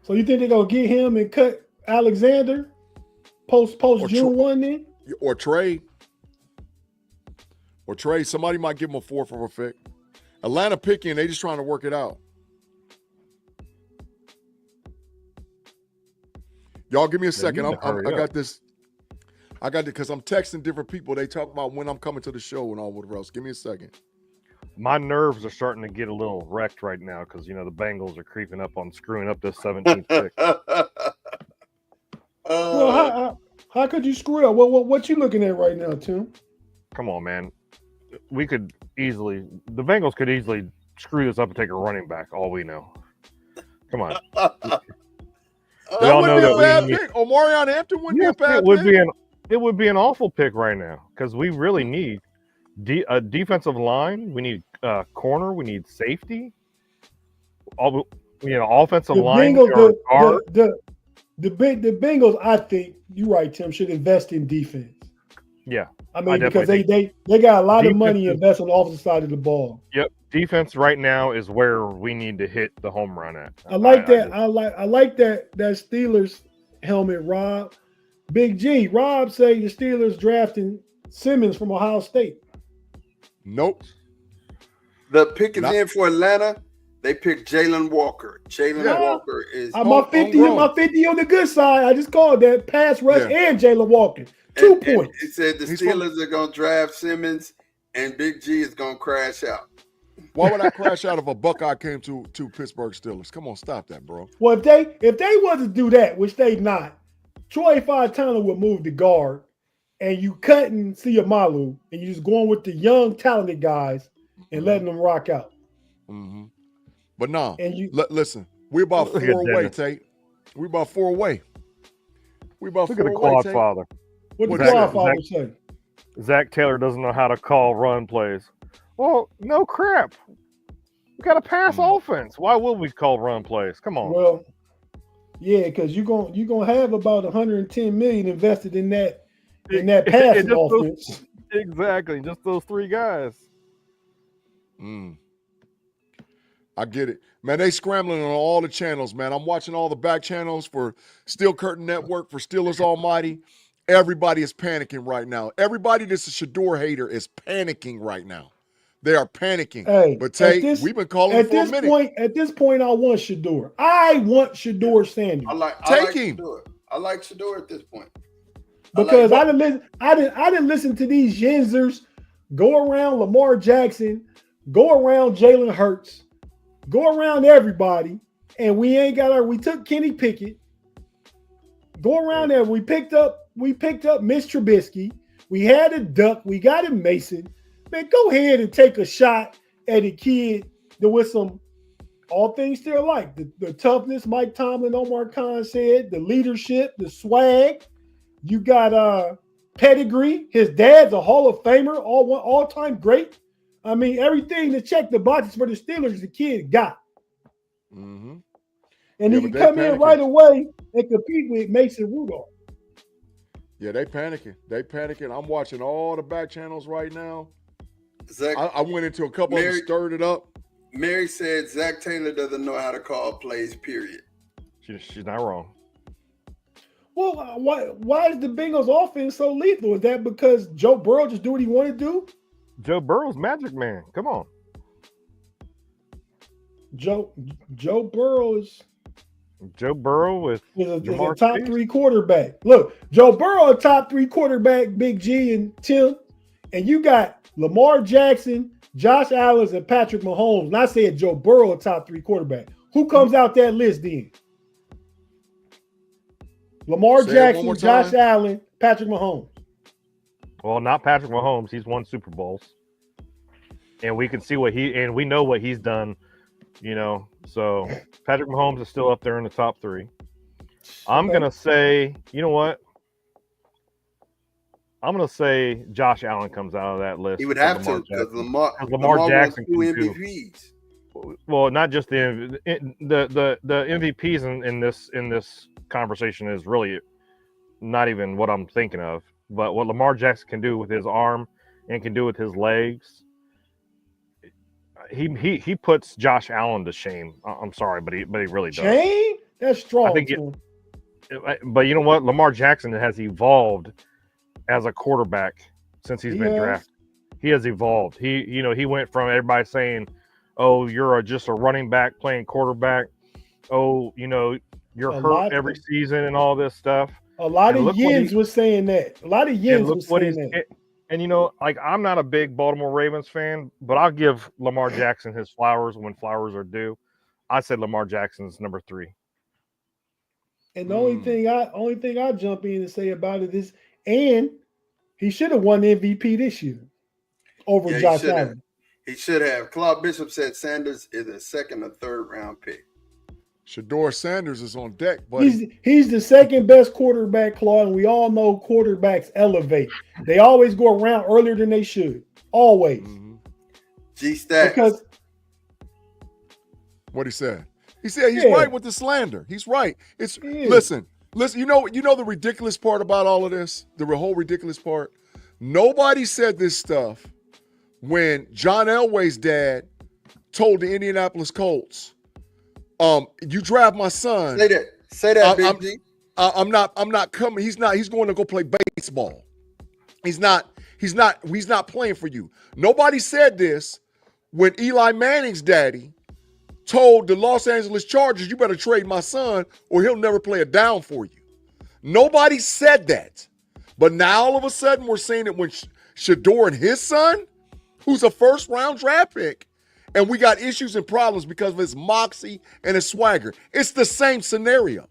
So you think they're gonna get him and cut Alexander post June 1 then? Or trade. Somebody might give him a 4th for a pick. Atlanta picking, they just trying to work it out. Y'all give me a second. I got this. I got it because I'm texting different people. They talk about when I'm coming to the show and all whatever else. Give me a second. My nerves are starting to get a little wrecked right now because, the Bengals are creeping up on screwing up this 17th pick. Well, how could you screw it up? What you looking at right now, Tim? Come on, man. The Bengals could easily screw this up and take a running back. All we know. Come on. We all know that bad pick. Omarion Hampton wouldn't be a bad pick. It would be an awful pick right now because we really need a defensive line. We need corner. We need safety. Offensive line. The Bengals, I think you're right, Tim, should invest in defense. Yeah, I mean because they got a lot of money invested on the offensive side of the ball. Yep, defense right now is where we need to hit the home run at. I like that Steelers helmet, Rob. Big-G, Rob say the Steelers drafting Simmons from Ohio State. Nope. The pick is in for Atlanta. They picked Jalen Walker. Walker is my 50 on the good side. I just called that pass rush and Jalen Walker. 2 points. It said the Steelers are going to draft Simmons and Big G is going to crash out. Why would I crash out if a Buckeye came to Pittsburgh Steelers? Come on, stop that, bro. Well, if they was to do that, which they not, Troy Fontana would move the guard, and you cutting Siamalu, and you just going with the young, talented guys and letting them rock out. Mm-hmm. But no, listen, we're about 4 away, Tate. We're about 4 away. Look at the quad father. What the quad father say? Zach Taylor doesn't know how to call run plays. Well, no crap. We got a pass offense. Why will we call run plays? Come on. Well, yeah, because you're gonna have about 110 million invested in that passing offense. Exactly, just those 3 guys. I get it. Man, they scrambling on all the channels, man. I'm watching all the back channels for Steel Curtain Network, for Steelers Almighty. Everybody is panicking right now. Everybody that's a Shador hater is panicking right now. They are panicking. Hey, but Tate, we've been calling him for a minute. At this point, I want Shador. I want Shador Sanders. I like him. I like Shador at this point. Because I didn't listen to these Yinzers go around Lamar Jackson, go around Jalen Hurts, go around everybody, and we took Kenny Pickett. Go around there. We picked up Mitch Trubisky. We had a duck. We got a Mason. Man, go ahead and take a shot at a kid that with some all things still alike. The toughness, Mike Tomlin, Omar Khan said, the leadership, the swag. You got pedigree. His dad's a Hall of Famer, all-time great. I mean, everything to check the boxes for the Steelers, the kid got. Mm-hmm. And he can come in right away and compete with Mason Rudolph. Yeah, they panicking. I'm watching all the back channels right now. Zach, I went into a couple of them, stirred it up. Mary said Zach Taylor doesn't know how to call plays, period. She's not wrong. Well, why is the Bengals offense so lethal? Is that because Joe Burrow just do what he want to do? Joe Burrow's Magic Man. Come on. Joe Burrow is a top 3 quarterback. Look, Joe Burrow a top 3 quarterback, Big G and Tim, and you got Lamar Jackson, Josh Allen, and Patrick Mahomes. And I said Joe Burrow a top 3 quarterback. Who comes out that list then? Lamar Jackson, Josh Allen, Patrick Mahomes. Well, not Patrick Mahomes. He's won Super Bowls, and we can see we know what he's done. So Patrick Mahomes is still up there in the top 3. I'm gonna say, you know what? I'm gonna say Josh Allen comes out of that list. He would have to because Lamar Jackson won 2 MVPs. Well, not just the MVPs in this conversation is really not even what I'm thinking of, but what Lamar Jackson can do with his arm and can do with his legs. He puts Josh Allen to shame. I'm sorry, but he really does. Shame? That's strong. I think but you know what? Lamar Jackson has evolved as a quarterback since he's been drafted. He has evolved. He went from everybody saying, "Oh, you're just a running back playing quarterback. Oh, you're hurt every season and all this stuff." A lot of Yins was saying that. A lot of Yins was saying that. And I'm not a big Baltimore Ravens fan, but I'll give Lamar Jackson his flowers when flowers are due. I said Lamar Jackson's number 3. And the only thing I jump in and say about it is, and he should have won the MVP this year over Josh Allen. He should have. Claude Bishop said Sanders is a 2nd or 3rd round pick. Shador Sanders is on deck, buddy. He's the 2nd best quarterback, Claude, and we all know quarterbacks elevate. They always go around earlier than they should. Always. Mm-hmm. G-Stats. Because what he said. He said he's right with the slander. He's right. Listen. You know the ridiculous part about all of this? The whole ridiculous part? Nobody said this stuff when John Elway's dad told the Indianapolis Colts, you draft my son. Say that, Big G. I'm not coming. He's going to go play baseball. He's not playing for you. Nobody said this when Eli Manning's daddy told the Los Angeles Chargers, you better trade my son or he'll never play a down for you. Nobody said that. But now all of a sudden we're saying it when Shador and his son, who's a 1st-round draft pick, and we got issues and problems because of his moxie and his swagger. It's the same scenario.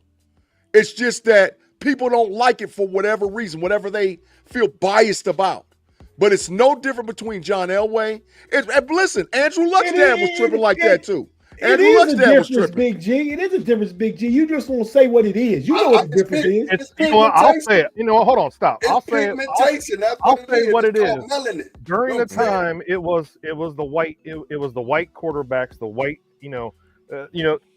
It's just that people don't like it for whatever reason, whatever they feel biased about. But it's no different between John Elway. Listen, Andrew Luck's dad was tripping like that too. Andrew Luck's dad was tripping. Big G. It is a difference, Big G. You just won't say what it is. You know what the difference is. I'll say it. Hold on, stop. I'll say what it is. During the time, it was the white. It was the white quarterbacks. The white.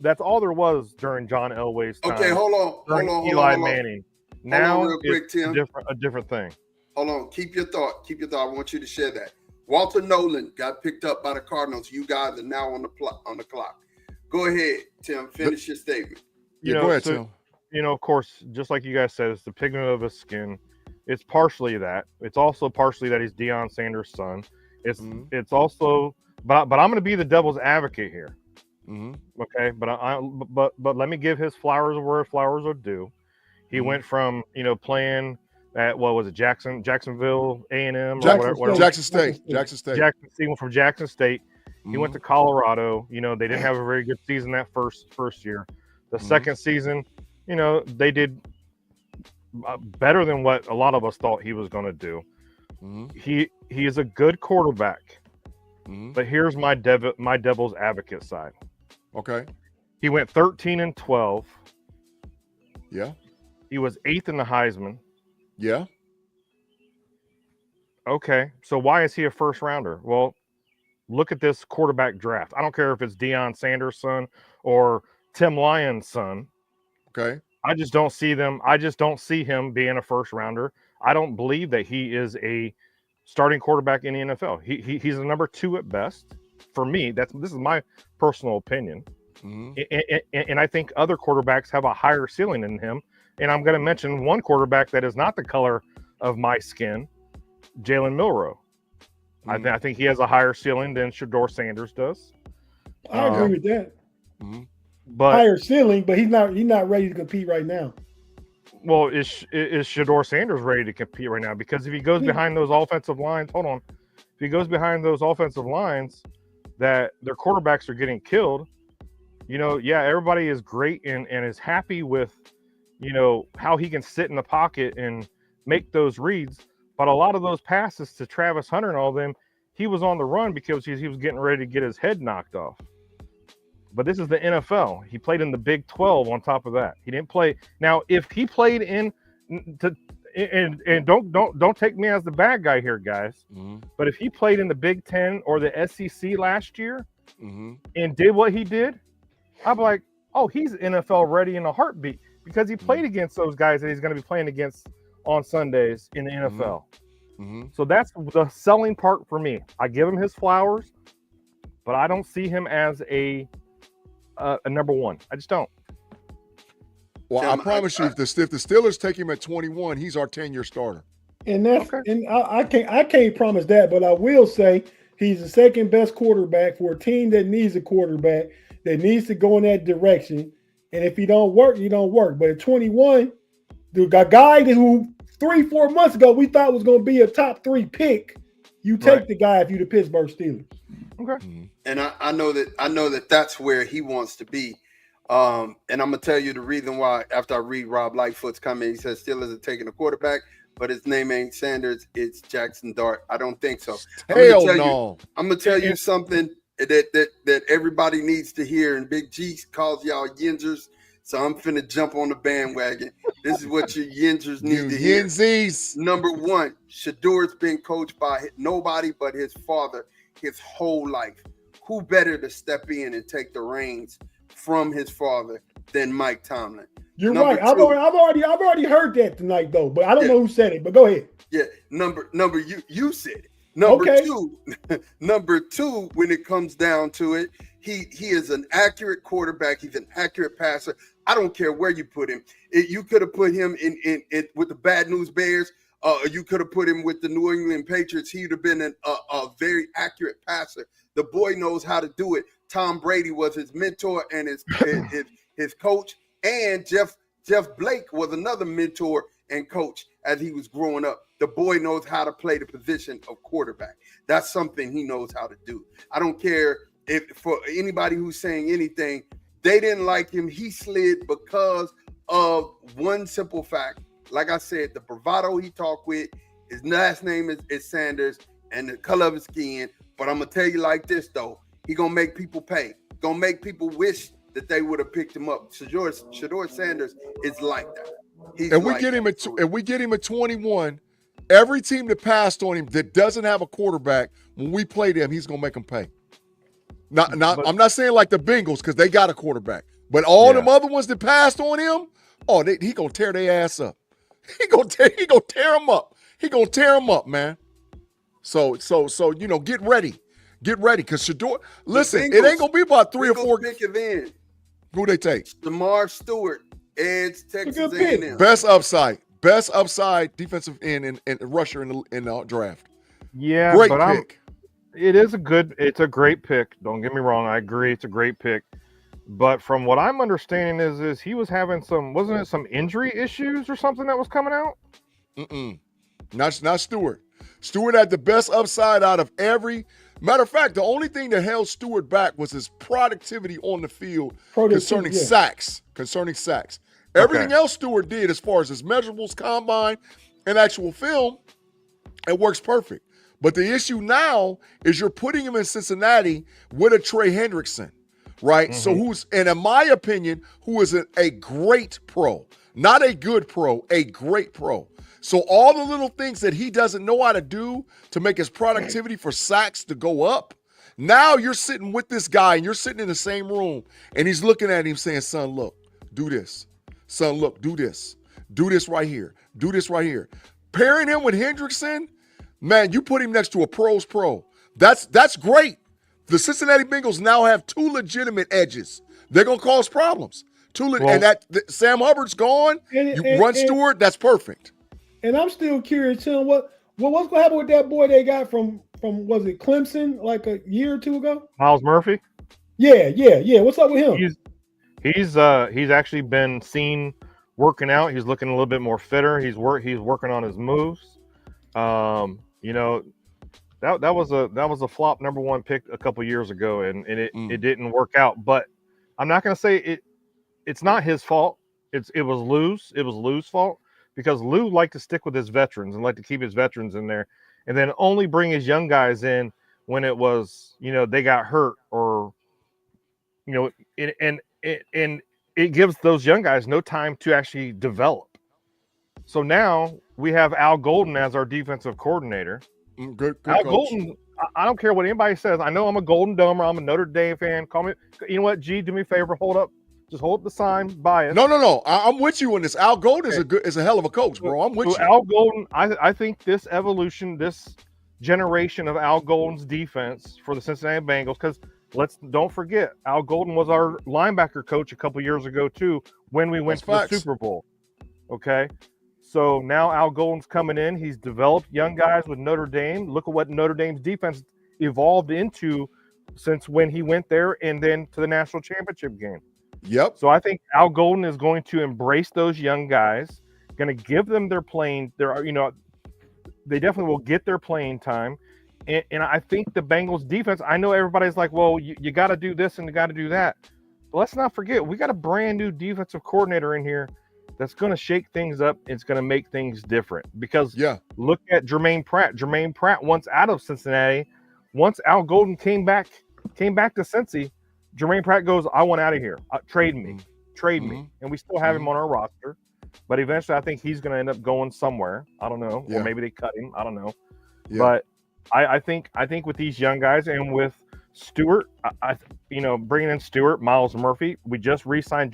That's all there was during John Elway's time. Okay, hold on. Eli Manning. Now real quick, it's Tim. a different thing. Hold on. Keep your thought. I want you to share that. Walter Nolan got picked up by the Cardinals. You guys are now on the clock. Go ahead, Tim. Finish your statement. Go ahead, Tim. Of course, just like you guys said, it's the pigment of his skin. It's partially that. It's also partially that he's Deion Sanders' son. It's also, but I'm going to be the devil's advocate here. Mm-hmm. Okay, but let me give his flowers where flowers are due. He went from playing at what was it, Jacksonville A&M, Jackson State. He went from Jackson State. He went to Colorado. They didn't have a very good season that first year. The second season, they did better than what a lot of us thought he was going to do. He is a good quarterback. But here's my devil's advocate side. Okay. He went 13-12. Yeah. He was 8th in the Heisman. Yeah. Okay. So why is he a 1st rounder? Well, look at this quarterback draft. I don't care if it's Deion Sanders' son or Tim Lyons' son. Okay. I just don't see him being a 1st rounder. I don't believe that he is a starting quarterback in the NFL. He's a number 2 at best. For me, this is my personal opinion. And I think other quarterbacks have a higher ceiling than him. And I'm going to mention one quarterback that is not the color of my skin, Jalen Milroe. I think he has a higher ceiling than Shedeur Sanders does. I agree with that. But higher ceiling, but he's not ready to compete right now. Well, is Shedeur Sanders ready to compete right now? Because if he goes behind those offensive lines, if he goes behind those offensive lines, that their quarterbacks are getting killed. Everybody is great and is happy with, how he can sit in the pocket and make those reads. But a lot of those passes to Travis Hunter and all them, he was on the run because he was getting ready to get his head knocked off. But this is the NFL. He played in the Big 12 on top of that. He didn't play. Now, if he played and don't take me as the bad guy here, guys. But if he played in the Big 10 or the SEC last year and did what he did, I'd be like, oh, he's NFL ready in a heartbeat because he played against those guys that he's going to be playing against on Sundays in the NFL. So that's the selling part for me. I give him his flowers, but I don't see him as a number 1. I just don't. Well, I promise you, if the Steelers take him at 21, he's our 10-year starter. And that's and I can't promise that, but I will say he's the second best quarterback for a team that needs a quarterback that needs to go in that direction. And if he don't work, you don't work. But at 21, the guy who 3-4 months ago we thought was going to be a top 3 pick, you take the guy if you're the Pittsburgh Steelers. Okay. And I know that that's where he wants to be. And I'm gonna tell you the reason why. After I read Rob Lightfoot's comment, he says Steelers are taking a quarterback, but his name ain't Sanders, it's Jackson Dart. I don't think so. Hell no. I'm gonna tell you something that everybody needs to hear. And Big G calls y'all yinzers, so I'm finna jump on the bandwagon. This is what your yinzers need to hear. Yinzies. Number 1, Shedeur's been coached by nobody but his father his whole life. Who better to step in and take the reins from his father than Mike Tomlin? You're right. I've already heard that tonight though, but I don't know who said it. But go ahead. Yeah, number you said it. Number two, when it comes down to it, he is an accurate quarterback. He's an accurate passer. I don't care where you put him. You could have put him in with the Bad News Bears. You could have put him with the New England Patriots. He'd have been a very accurate passer. The boy knows how to do it. Tom Brady was his mentor and his coach, and Jeff Blake was another mentor and coach as he was growing up. The boy knows how to play the position of quarterback. That's something he knows how to do. I don't care if for anybody who's saying anything, they didn't like him. He slid because of one simple fact. Like I said, the bravado he talked with, his last name is Sanders, and the color of his skin. But I'm going to tell you like this, though. He going to make people pay. Going to make people wish that they would have picked him up. Shedeur Sanders is like that. We get him at 21. Every team that passed on him that doesn't have a quarterback, when we play them, he's going to make them pay. I'm not saying like the Bengals because they got a quarterback. But all them other ones that passed on him, he going to tear their ass up. He going to tear them up. He going to tear them up, man. So get ready. Get ready, because Shedeur. Listen, it ain't gonna be about 3 or 4. Pick it in. Who they take? Lamar Stewart, Edge, Texas A&M. Best upside defensive end and rusher in the draft. Yeah, great pick. It's a great pick. Don't get me wrong. I agree, it's a great pick. But from what I'm understanding is he was having some injury issues or something that was coming out? Not Stewart. Stewart had the best upside out of every. Matter of fact, the only thing that held Stewart back was his productivity on the field concerning sacks. Everything else Stewart did as far as his measurables, combine, and actual film, it works perfect. But the issue now is you're putting him in Cincinnati with a Trey Hendrickson, right? So in my opinion, who is a great pro, not a good pro, a great pro. So all the little things that he doesn't know how to do to make his productivity for sacks to go up, now you're sitting with this guy and you're sitting in the same room and he's looking at him saying, son, look, do this. Son, look, do this. Do this right here. Do this right here. pairing him with Hendrickson, man, you put him next to a pro's pro. That's great. The Cincinnati Bengals now have 2 legitimate edges. They're gonna cause problems. Sam Hubbard's gone. Stewart. That's perfect. And I'm still curious, Tim, what's gonna happen with that boy they got from was it Clemson like a year or two ago? Miles Murphy. Yeah. What's up with him? He's actually been seen working out. He's looking a little bit more fitter. He's working on his moves. You know, that was a flop number 1 pick a couple years ago, and it didn't work out. But I'm not gonna say it's not his fault. It was Lou's fault, because Lou liked to stick with his veterans and like to keep his veterans in there, and then only bring his young guys in when it was, you know, they got hurt, or, you know, and it gives those young guys no time to actually develop. So now we have Al Golden as our defensive coordinator. Good Al coach. Golden, I don't care what anybody says. I know I'm a Golden Domer. I'm a Notre Dame fan. Call me. You know what, G? Do me a favor. Hold up. Just hold up the sign. Buy it. No. I'm with you on this. Al Golden is a hell of a coach, bro. I'm with you. Al Golden, I think this evolution, this generation of Al Golden's defense for the Cincinnati Bengals, because don't forget, Al Golden was our linebacker coach a couple years ago too, when we went to the Super Bowl. Okay. So now Al Golden's coming in. He's developed young guys with Notre Dame. Look at what Notre Dame's defense evolved into since when he went there and then to the national championship game. Yep. So I think Al Golden is going to embrace those young guys, going to give them they definitely will get their playing time. And I think the Bengals defense, I know everybody's like, well, you got to do this and you got to do that. But let's not forget, we got a brand new defensive coordinator in here that's going to shake things up. It's going to make things different, because look at Jermaine Pratt. Jermaine Pratt, once out of Cincinnati, once Al Golden came back to Cincy, Jermaine Pratt goes, I want out of here. Trade me. And we still have him on our roster. But eventually I think he's going to end up going somewhere. I don't know. Or maybe they cut him. I don't know. Yeah. But I think with these young guys and with Stewart, bringing in Stewart, Miles Murphy, we just re-signed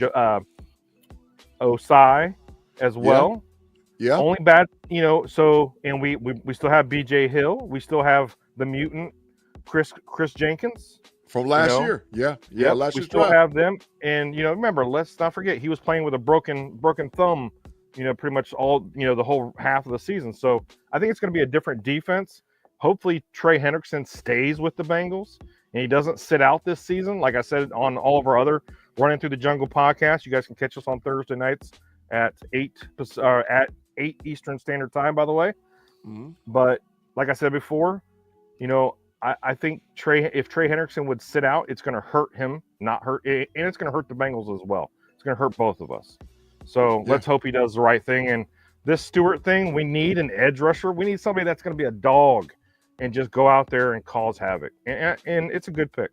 Osai as well. Yeah. Only bad, so, and we still have BJ Hill. We still have the mutant Chris Jenkins. From last year. Yeah. Last year. We still have them. And, remember, let's not forget, he was playing with a broken thumb, pretty much all, the whole half of the season. So I think it's going to be a different defense. Hopefully Trey Hendrickson stays with the Bengals and he doesn't sit out this season. Like I said, on all of our other Running Through the Jungle podcast, you guys can catch us on Thursday nights at 8 Eastern Standard Time, by the way. Mm-hmm. But like I said before, I think if Trey Hendrickson would sit out, it's going to hurt him, and it's going to hurt the Bengals as well. It's going to hurt both of us. So let's hope he does the right thing. And this Stewart thing, we need an edge rusher. We need somebody that's going to be a dog and just go out there and cause havoc. And it's a good pick.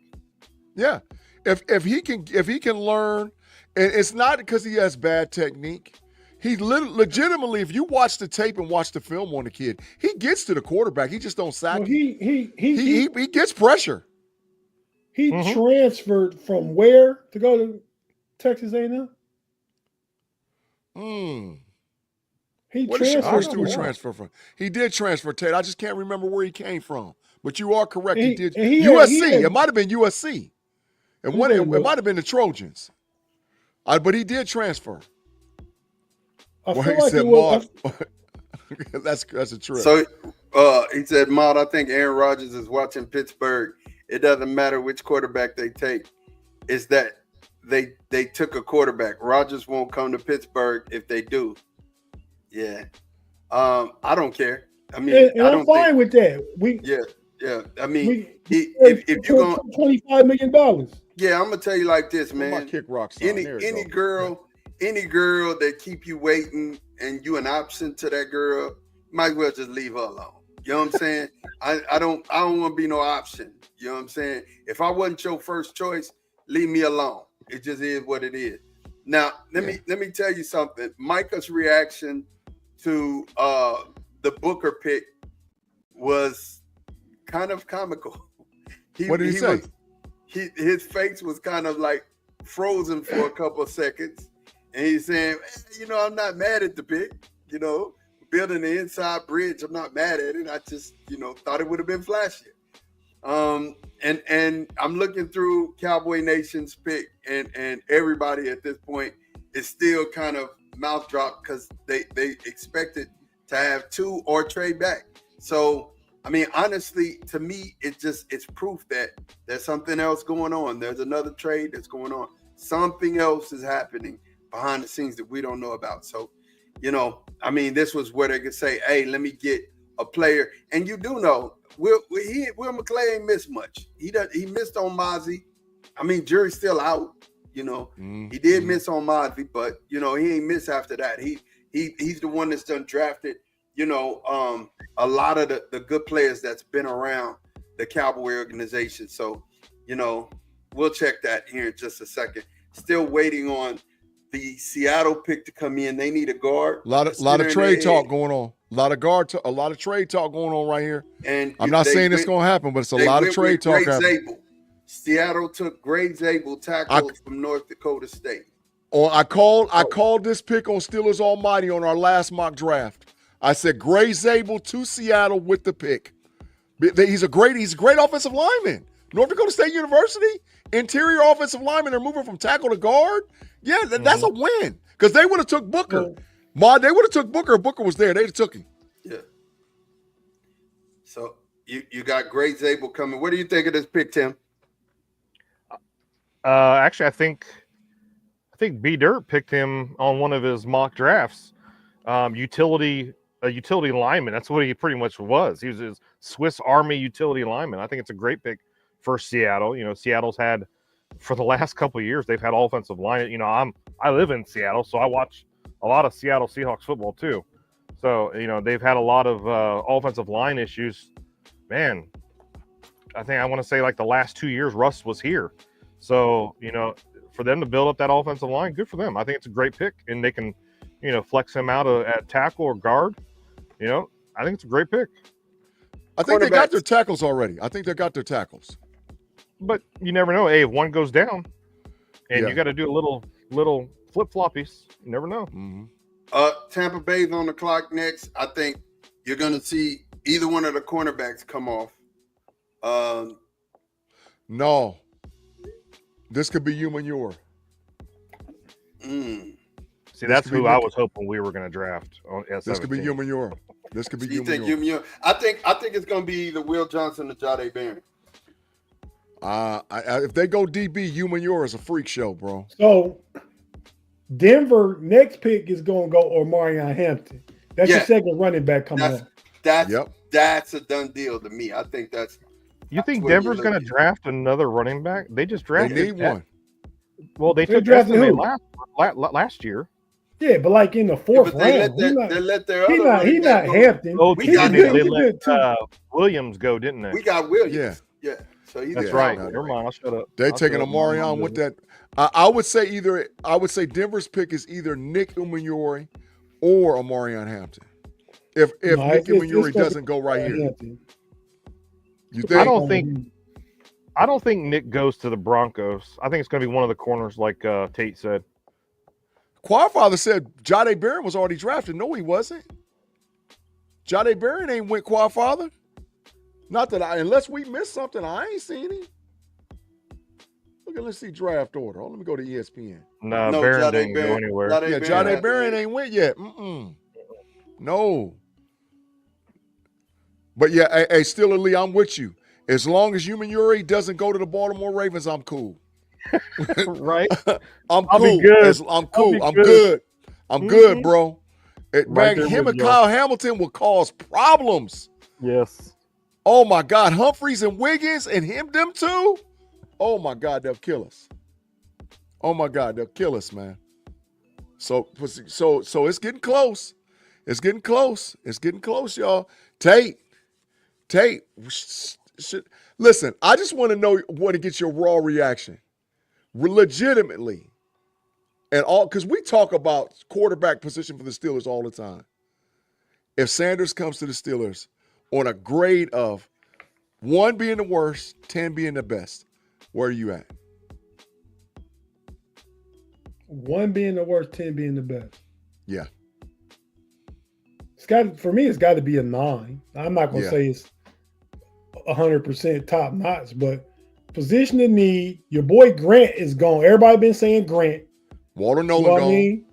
Yeah, if he can learn, and it's not because he has bad technique. He legitimately, if you watch the tape and watch the film on the kid, he gets to the quarterback. He just don't sack. He gets pressure. He transferred from where to go to Texas A&M? He transferred from. He did transfer, Tate. I just can't remember where he came from. But you are correct. He did. USC. It might have been USC. And it might have been the Trojans. But he did transfer. That's a trip. So he said, Maud, I think Aaron Rodgers is watching Pittsburgh. It doesn't matter which quarterback they take. It's that they took a quarterback. Rodgers won't come to Pittsburgh if they do. Yeah. I don't care. I mean, I'm fine with that. Yeah. I mean, if you're going $25 million. Yeah, I'm gonna tell you like this, man. Kick rocks. Any girl that keep you waiting and you an option to that girl, might as well just leave her alone. You know what I'm saying? I don't want to be no option. You know what I'm saying? If I wasn't your first choice, leave me alone. It just is what it is. Now, let me tell you something. Micah's reaction to the Booker pick was kind of comical. What did he say? His face was kind of like frozen for a couple of seconds. And he's saying, I'm not mad at the pick, building the inside bridge. I'm not mad at it. I just, thought it would have been flashier. And I'm looking through Cowboy Nation's pick, and everybody at this point is still kind of mouth dropped because they expected to have 2 or trade back. So, I mean, honestly, to me, it's proof that there's something else going on. There's another trade that's going on. Something else is happening behind the scenes that we don't know about. So, I mean, this was where they could say, hey, let me get a player. And you do know, Will McClay ain't missed much. He missed on Mozzie. I mean, jury's still out. He did miss on Mozzie, but he ain't miss after that. He's the one that's done drafted, a lot of the good players that's been around the Cowboy organization. So, we'll check that here in just a second. Still waiting on the Seattle pick to come in. They need a guard. A lot of trade talk going on. A lot of trade talk going on right here. And I'm not saying it's going to happen, but it's a lot of trade talk happening. Seattle took Greg Zabel, tackle from North Dakota State. I called this pick on Steelers Almighty on our last mock draft. I said Greg Zabel to Seattle with the pick. He's a great offensive lineman. North Dakota State University, interior offensive lineman. They're moving from tackle to guard. Yeah, that's a win because they would have took Booker. They would have took Booker if Booker was there. They'd have took him. Yeah. So you got Greg Zabel coming. What do you think of this pick, Tim? Actually, I think B Dirt picked him on one of his mock drafts. Utility lineman. That's what he pretty much was. He was his Swiss Army utility lineman. I think it's a great pick for Seattle. Seattle's had for the last couple of years they've had offensive line. I live in Seattle, so I watch a lot of Seattle Seahawks football too. So they've had a lot of offensive line issues. Man, I want to say like the last 2 years Russ was here. So for them to build up that offensive line, good for them. I think it's a great pick, and they can flex him out at tackle or guard. I think it's a great pick. I think they got their tackles already. But you never know. Hey, if one goes down, and you got to do a little flip floppies. You never know. Mm-hmm. Tampa Bay's on the clock next. I think you're going to see either one of the cornerbacks come off. No, this could be Umanure. See, that's who I was hoping we were going to draft. This could be Umanure. You think Umanure? I think it's going to be either Will Johnson or Jahdae Barron. If they go DB, Umanure is a freak show, bro. So Denver next pick is going to go Omarion Hampton. That's your second running back coming up. That's a done deal to me. I think that's. You think Denver's going to draft another running back? They just drafted. They need one. Well, they took drafted last year. Yeah, but like in the fourth round, they let their other. He's not Hampton. Oh, they let Williams go, didn't they? We got Williams. Yeah. So that's right. Never mind. I'll shut up. They're taking Omarion with that. I would say Denver's pick is either Nick Umanure or Omarion Hampton. If Nick Umanure doesn't go right here, you think? I don't think Nick goes to the Broncos. I think it's going to be one of the corners, like Tate said. Quadfather said Jahdae Barron was already drafted. No, he wasn't. Jahdae Barron ain't went Quadfather. Not that unless we missed something, I ain't seen him. Let's see draft order. Let me go to ESPN. No, Barron didn't go anywhere. Jahdae Barron ain't went yet. No. But yeah, hey, Steeler Lee, I'm with you. As long as Umanure doesn't go to the Baltimore Ravens, I'm cool. Right? I'm cool. I'm cool. I'm good. I'm good, bro. Him and Kyle Hamilton will cause problems. Yes. Oh my God, Humphreys and Wiggins and them too. Oh my God, they'll kill us. Oh my God, they'll kill us, man. So it's getting close. It's getting close. It's getting close, y'all. Tate. Listen, I just want to get your raw reaction. Legitimately. And all, because we talk about quarterback position for the Steelers all the time. If Sanders comes to the Steelers on a grade of 1 being the worst, 10 being the best, where are you at? 1 being the worst, 10 being the best. Yeah. For me, it's got to be a 9. I'm not gonna say it's 100% top notch, but position of need. Your boy Grant is gone. Everybody been saying Grant. Walter Nolan you know gone. I mean?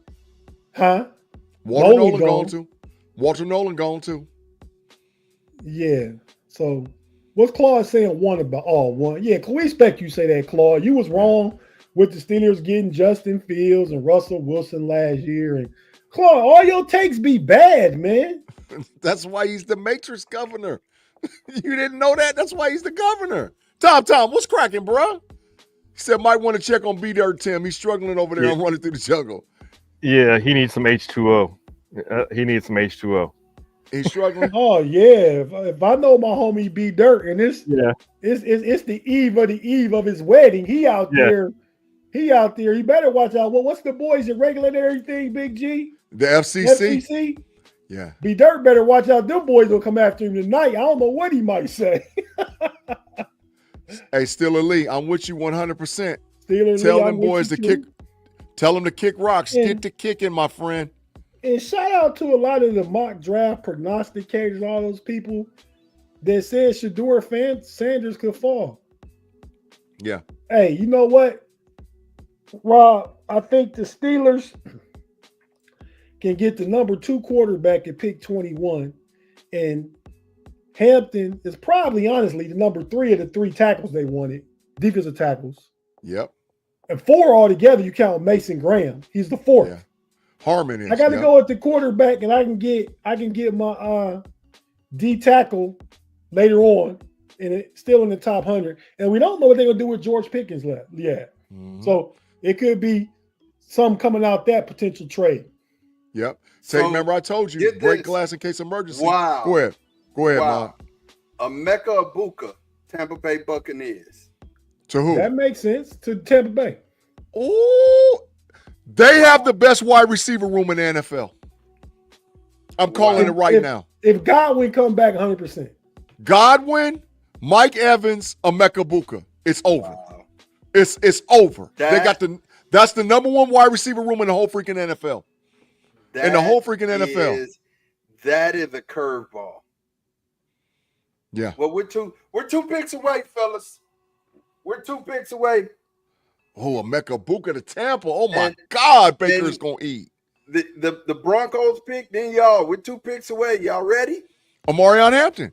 Huh? Walter Nolan gone too. Walter Nolan gone too. Yeah. So what's Claude saying one about one? Yeah, we expect you say that, Claude. You was wrong with the Steelers getting Justin Fields and Russell Wilson last year. And Claude, all your takes be bad, man. That's why he's the Matrix governor. You didn't know that? That's why he's the governor. Tom, what's cracking, bro? He said might want to check on B-Dirt Tim. He's struggling over there and running through the jungle. Yeah, he needs some H2O. He needs some H2O. He's struggling. Oh yeah, if I know my homie B Dirt, and it's the eve of his wedding. He out there. He better watch out. Well, what's the boys that regulate everything, Big G? The FCC. FCC. Yeah. B Dirt better watch out. Them boys will come after him tonight. I don't know what he might say. Hey, Steeler Lee, I'm with you 100%. Steeler Tell Lee, them boys to kick. Tell them to kick rocks. Get to kicking, my friend. And shout out to a lot of the mock draft prognosticators, all those people that said Shedeur Sanders could fall. Yeah. Hey, you know what, Rob? I think the Steelers can get the number 2 quarterback at pick 21, and Hampton is probably, honestly, the number 3 of the 3 tackles they wanted, defensive tackles. Yep. And 4 altogether, you count Mason Graham. He's the 4th. Yeah. Harmon is. I got to go with the quarterback, and I can get my D tackle later on, and it's still in the top 100. And we don't know what they're gonna do with George Pickens left yet. Mm-hmm. So it could be some coming out that potential trade. Yep. So remember I told you, break glass in case of emergency. Wow. Go ahead, wow. Emeka Egbuka, Tampa Bay Buccaneers. To who? That makes sense. To Tampa Bay. Ooh. They have the best wide receiver room in the NFL. I'm calling it right now. If Godwin come back 100%. Godwin, Mike Evans, Emeka Egbuka. It's over. Wow. It's over. That's the number 1 wide receiver room in the whole freaking NFL. In the whole freaking NFL. That is a curveball. Yeah. Well, we're two picks away, fellas. We're 2 picks away. Oh, Emeka Egbuka to Tampa. Oh, my God, Baker's going to eat. The Broncos pick, then y'all, we're 2 picks away. Y'all ready? Omarion Hampton.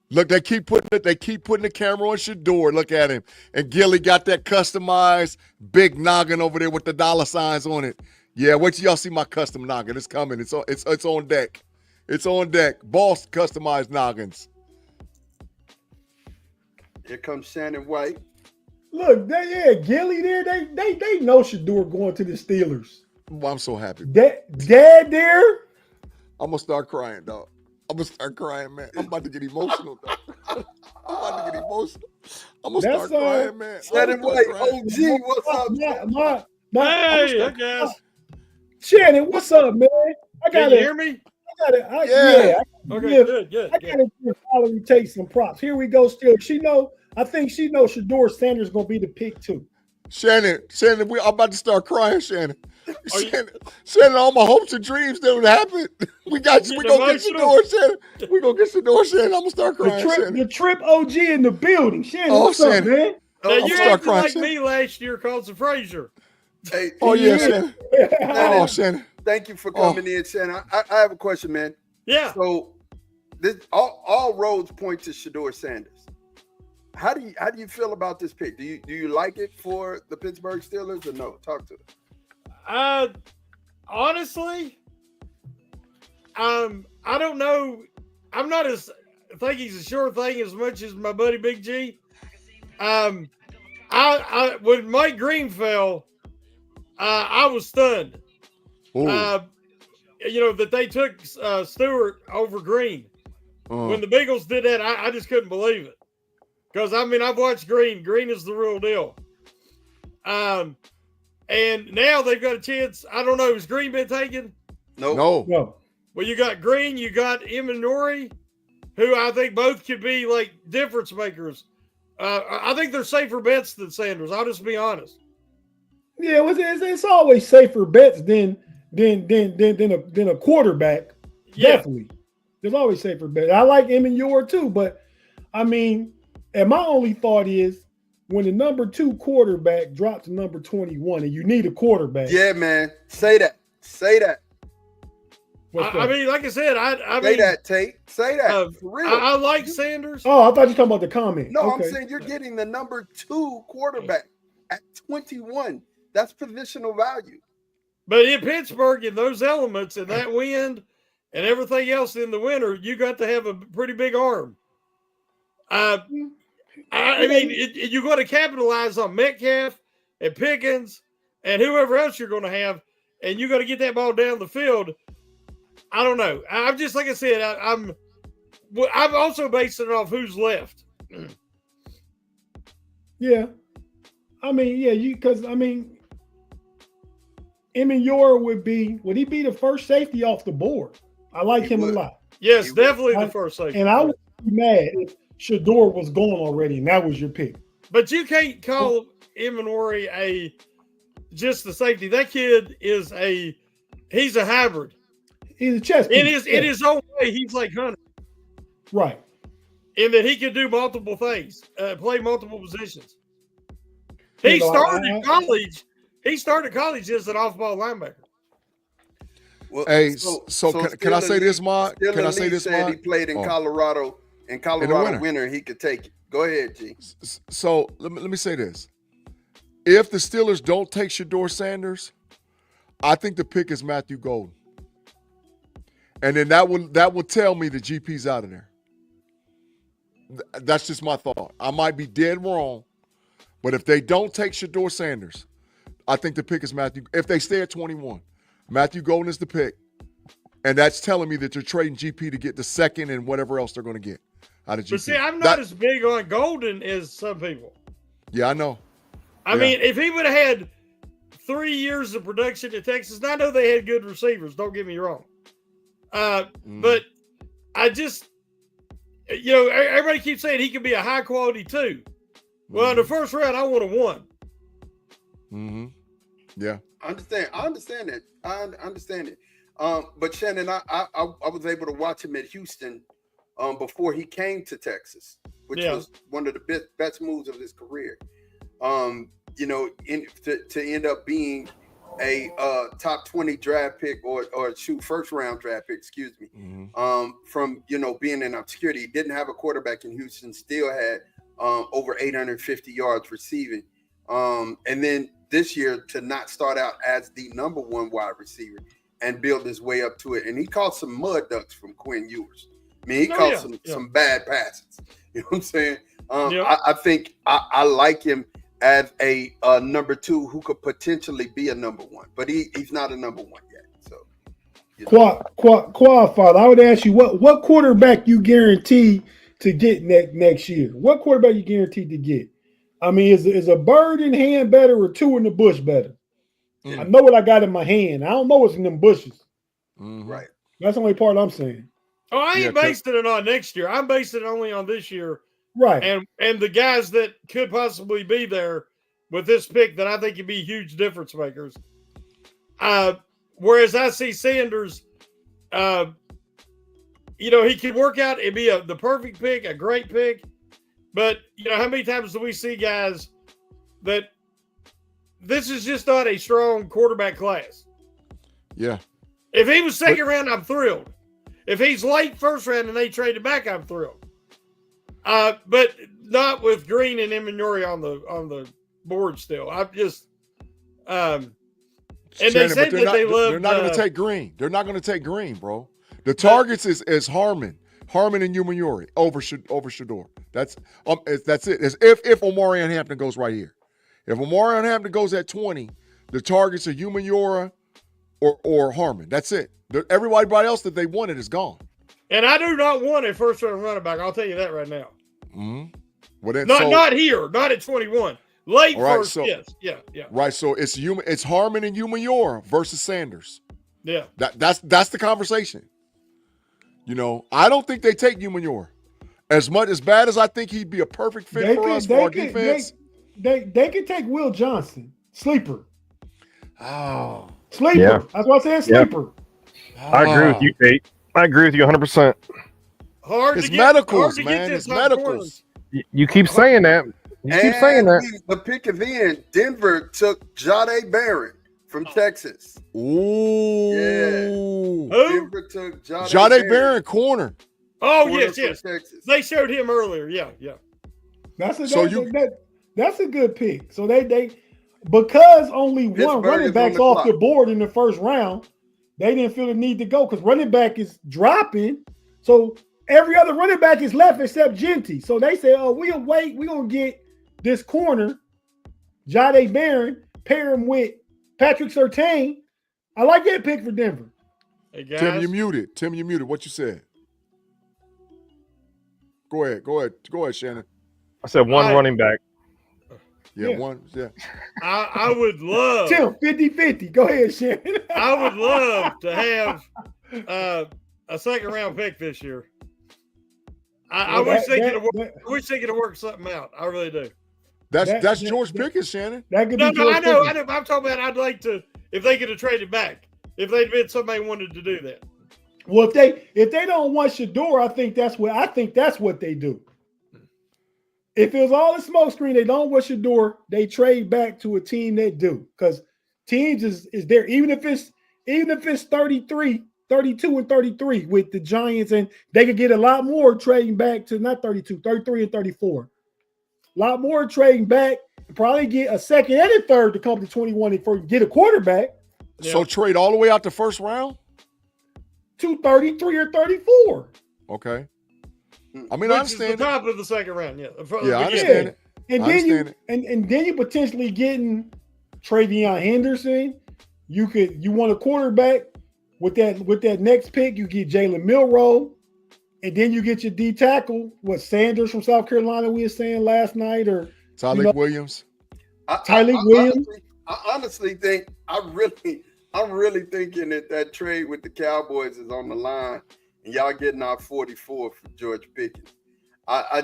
Look, they keep putting the camera on Shedeur. Look at him. And Gilly got that customized big noggin over there with the dollar signs on it. Yeah, wait till y'all see my custom noggin. It's coming. It's on deck. It's on deck. Boss customized noggins. Here comes Shannon White. Look, Gilly there. They know Shedeur going to the Steelers. Well, I'm so happy. Dad there. I'm gonna start crying, dog. I'm gonna start crying, man. I'm about to get emotional, dog. I'm about to get emotional. I'm gonna start crying, man. Shannon White, OG, what's up? Hey, guys. Shannon, what's up, man? Can you hear me? Okay, good. I gotta give Valerie Tate some props. Here we go. Still, I think she knows Shedeur Sanders gonna be the pick 2. Shannon, I'm about to start crying, Shannon. Shannon, all my hopes and dreams don't happen. We gonna get Shedeur, Shannon. We gonna get Shedeur, Shannon. I'm gonna start crying, Shannon. The trip OG in the building, Shannon. What's up, man? Now you acted like me last year, called the Frazier. Hey, Shannon. Oh, Shannon. Thank you for coming in, Shannon. I have a question, man. Yeah. So this all roads point to Shedeur Sanders. How do you feel about this pick? Do you like it for the Pittsburgh Steelers or no? Talk to them. Honestly, I don't know. I'm not as think he's a sure thing as much as my buddy Big G. I when Mike Green fell, I was stunned. That they took Stewart over Green. When the Bengals did that, I just couldn't believe it. Because, I've watched Green. Green is the real deal. And now they've got a chance. I don't know. Has Green been taken? No. Well, you got Green. You got Emanori, who I think both could be, like, difference makers. I think they're safer bets than Sanders. I'll just be honest. Yeah, it's always safer bets than a quarterback. Yeah. Definitely. There's always safer bet. I like Yor too, but I mean, and my only thought is when the number 2 quarterback dropped to number 21 and you need a quarterback. Yeah, man. Say that. Say that. I mean, like I said, I say mean, that, Tate. Say that. For real. I like Sanders. Oh, I thought you were talking about the comment. No, okay. I'm saying you're getting the number 2 quarterback at 21. That's positional value. But in Pittsburgh, in those elements and that wind and everything else in the winter, you got to have a pretty big arm. I mean, you're going to capitalize on Metcalf and Pickens and whoever else you're going to have, and you're going to get that ball down the field. I don't know. I'm just, like I said, I'm also basing it off who's left. Yeah. I mean, yeah, because I mean, Yor would he be the first safety off the board? I like him a lot. Yes, definitely the first safety. And I would be mad if Shador was gone already and that was your pick. But you can't call Emanori just the safety. That kid he's a hybrid. He's a chess piece. In his own way, he's like Hunter. Right. In that he can do multiple things, play multiple positions. He started college as an off-ball linebacker. Well, hey, so can I say this, Mark? Can I say this, Mark? He played in Colorado. In Colorado winter, he could take it. Go ahead, G. So let me say this. If the Steelers don't take Shador Sanders, I think the pick is Matthew Golden. And then that will tell me the GP's out of there. That's just my thought. I might be dead wrong, but if they don't take Shador Sanders, I think the pick is Matthew. If they stay at 21, Matthew Golden is the pick, and that's telling me that they're trading GP to get the second and whatever else they're going to get out of GP. But see, I'm not as big on Golden as some people. Yeah, I know. I mean, if he would have had 3 years of production at Texas, and I know they had good receivers. Don't get me wrong. But I just, everybody keeps saying he can be a high quality 2. Well, in the first round, I want a 1. Mm-hmm. Yeah. I understand that. I understand it. But Shannon, I was able to watch him at Houston before he came to Texas, which was one of the best moves of his career. To end up being a top 20 draft pick or first round draft pick, excuse me, from being in obscurity. He didn't have a quarterback in Houston, still had over 850 yards receiving. And then this year to not start out as the number 1 wide receiver and build his way up to it. And he caught some mud ducks from Quinn Ewers. I mean, he caught some bad passes. You know what I'm saying? I think I like him as a number 2 who could potentially be a number 1, but he's not a number 1 yet. So, Father, I would ask you what quarterback you guarantee to get next year? What quarterback you guaranteed to get? I mean, is a bird in hand better or 2 in the bush better? I know what I got in my hand. I don't know what's in them bushes. Right. That's the only part I'm saying. Oh, I ain't basing it on next year. I'm basing it only on this year. Right. And the guys that could possibly be there with this pick that I think could be huge difference makers. Whereas I see Sanders, he could work out. It'd be the perfect pick, a great pick. But, how many times do we see guys that this is just not a strong quarterback class? Yeah. If he was second round, I'm thrilled. If he's late first round and they trade it back, I'm thrilled. But not with Green and Emanori on the board still. I'm just and Shannon, they said that they love. They're not going to take Green. They're not going to take Green, bro. The targets is Harmon and Emanori over Shador. That's it. It's if Omarion Hampton goes right here. If Omarion Hampton goes at 20, the targets are Emanori or Harmon. That's it. Everybody else that they wanted is gone. And I do not want a first round running back. I'll tell you that right now. Mm-hmm. Well, then, not here, not at 21. Late first, yes, yeah. Right, so it's Harmon and Emanori versus Sanders. Yeah, that's the conversation. I don't think they take Emanori. As bad as I think he'd be a perfect fit for us for our defense. They could take Will Johnson, sleeper. Oh, sleeper. Yeah. That's why I said sleeper. I agree with you, Tate. I agree with you 100%. It's medicals, man. It's medicals. You keep saying that. You keep saying that. The pick is in. Denver took Jade Barron from Texas. Ooh. Yeah. Who? Denver took Jade Barron, corner. Oh, Corner yes. They showed him earlier. Yeah. That's a good pick. So they because only one running back's off the board in the first round, they didn't feel the need to go because running back is dropping. So every other running back is left except Genty. So they said, "Oh, we'll wait. We're gonna get this corner, Jade Barron, pair him with Patrick Surtain." I like that pick for Denver. Hey guys. Tim, you muted. What you said? Go ahead, Shannon. I said one running back. Yeah, one. Yeah. I would love Tim 50-50. Go ahead, Shannon. I would love to have a second round pick this year. I wish they could have worked something out. I really do. That's George Pickens, Shannon. That could be I know. I'm talking about I'd like to if they could have traded back. If they'd been somebody who wanted to do that. Well, if they don't want Shador, I think that's what they do. If it was all the smoke screen, they don't want Shador, they trade back to a team that do. Because teams is there, even if it's 33, 32 and 33 with the Giants, and they could get a lot more trading back to not 32, 33 and 34. A lot more trading back, probably get a second and a third to come to 21 and get a quarterback. So trade all the way out the first round? To 33 or 34. Okay. I mean, I understand is the top of the second round, yeah. I understand it. And then you potentially getting Travion Henderson. You want a quarterback with that next pick. You get Jalen Milroe, and then you get your D tackle. What Sanders from South Carolina we were saying last night, or Tyleik Williams. Tyleik Williams. I honestly think I'm really thinking that trade with the Cowboys is on the line. And y'all getting our 44 for George Pickens. I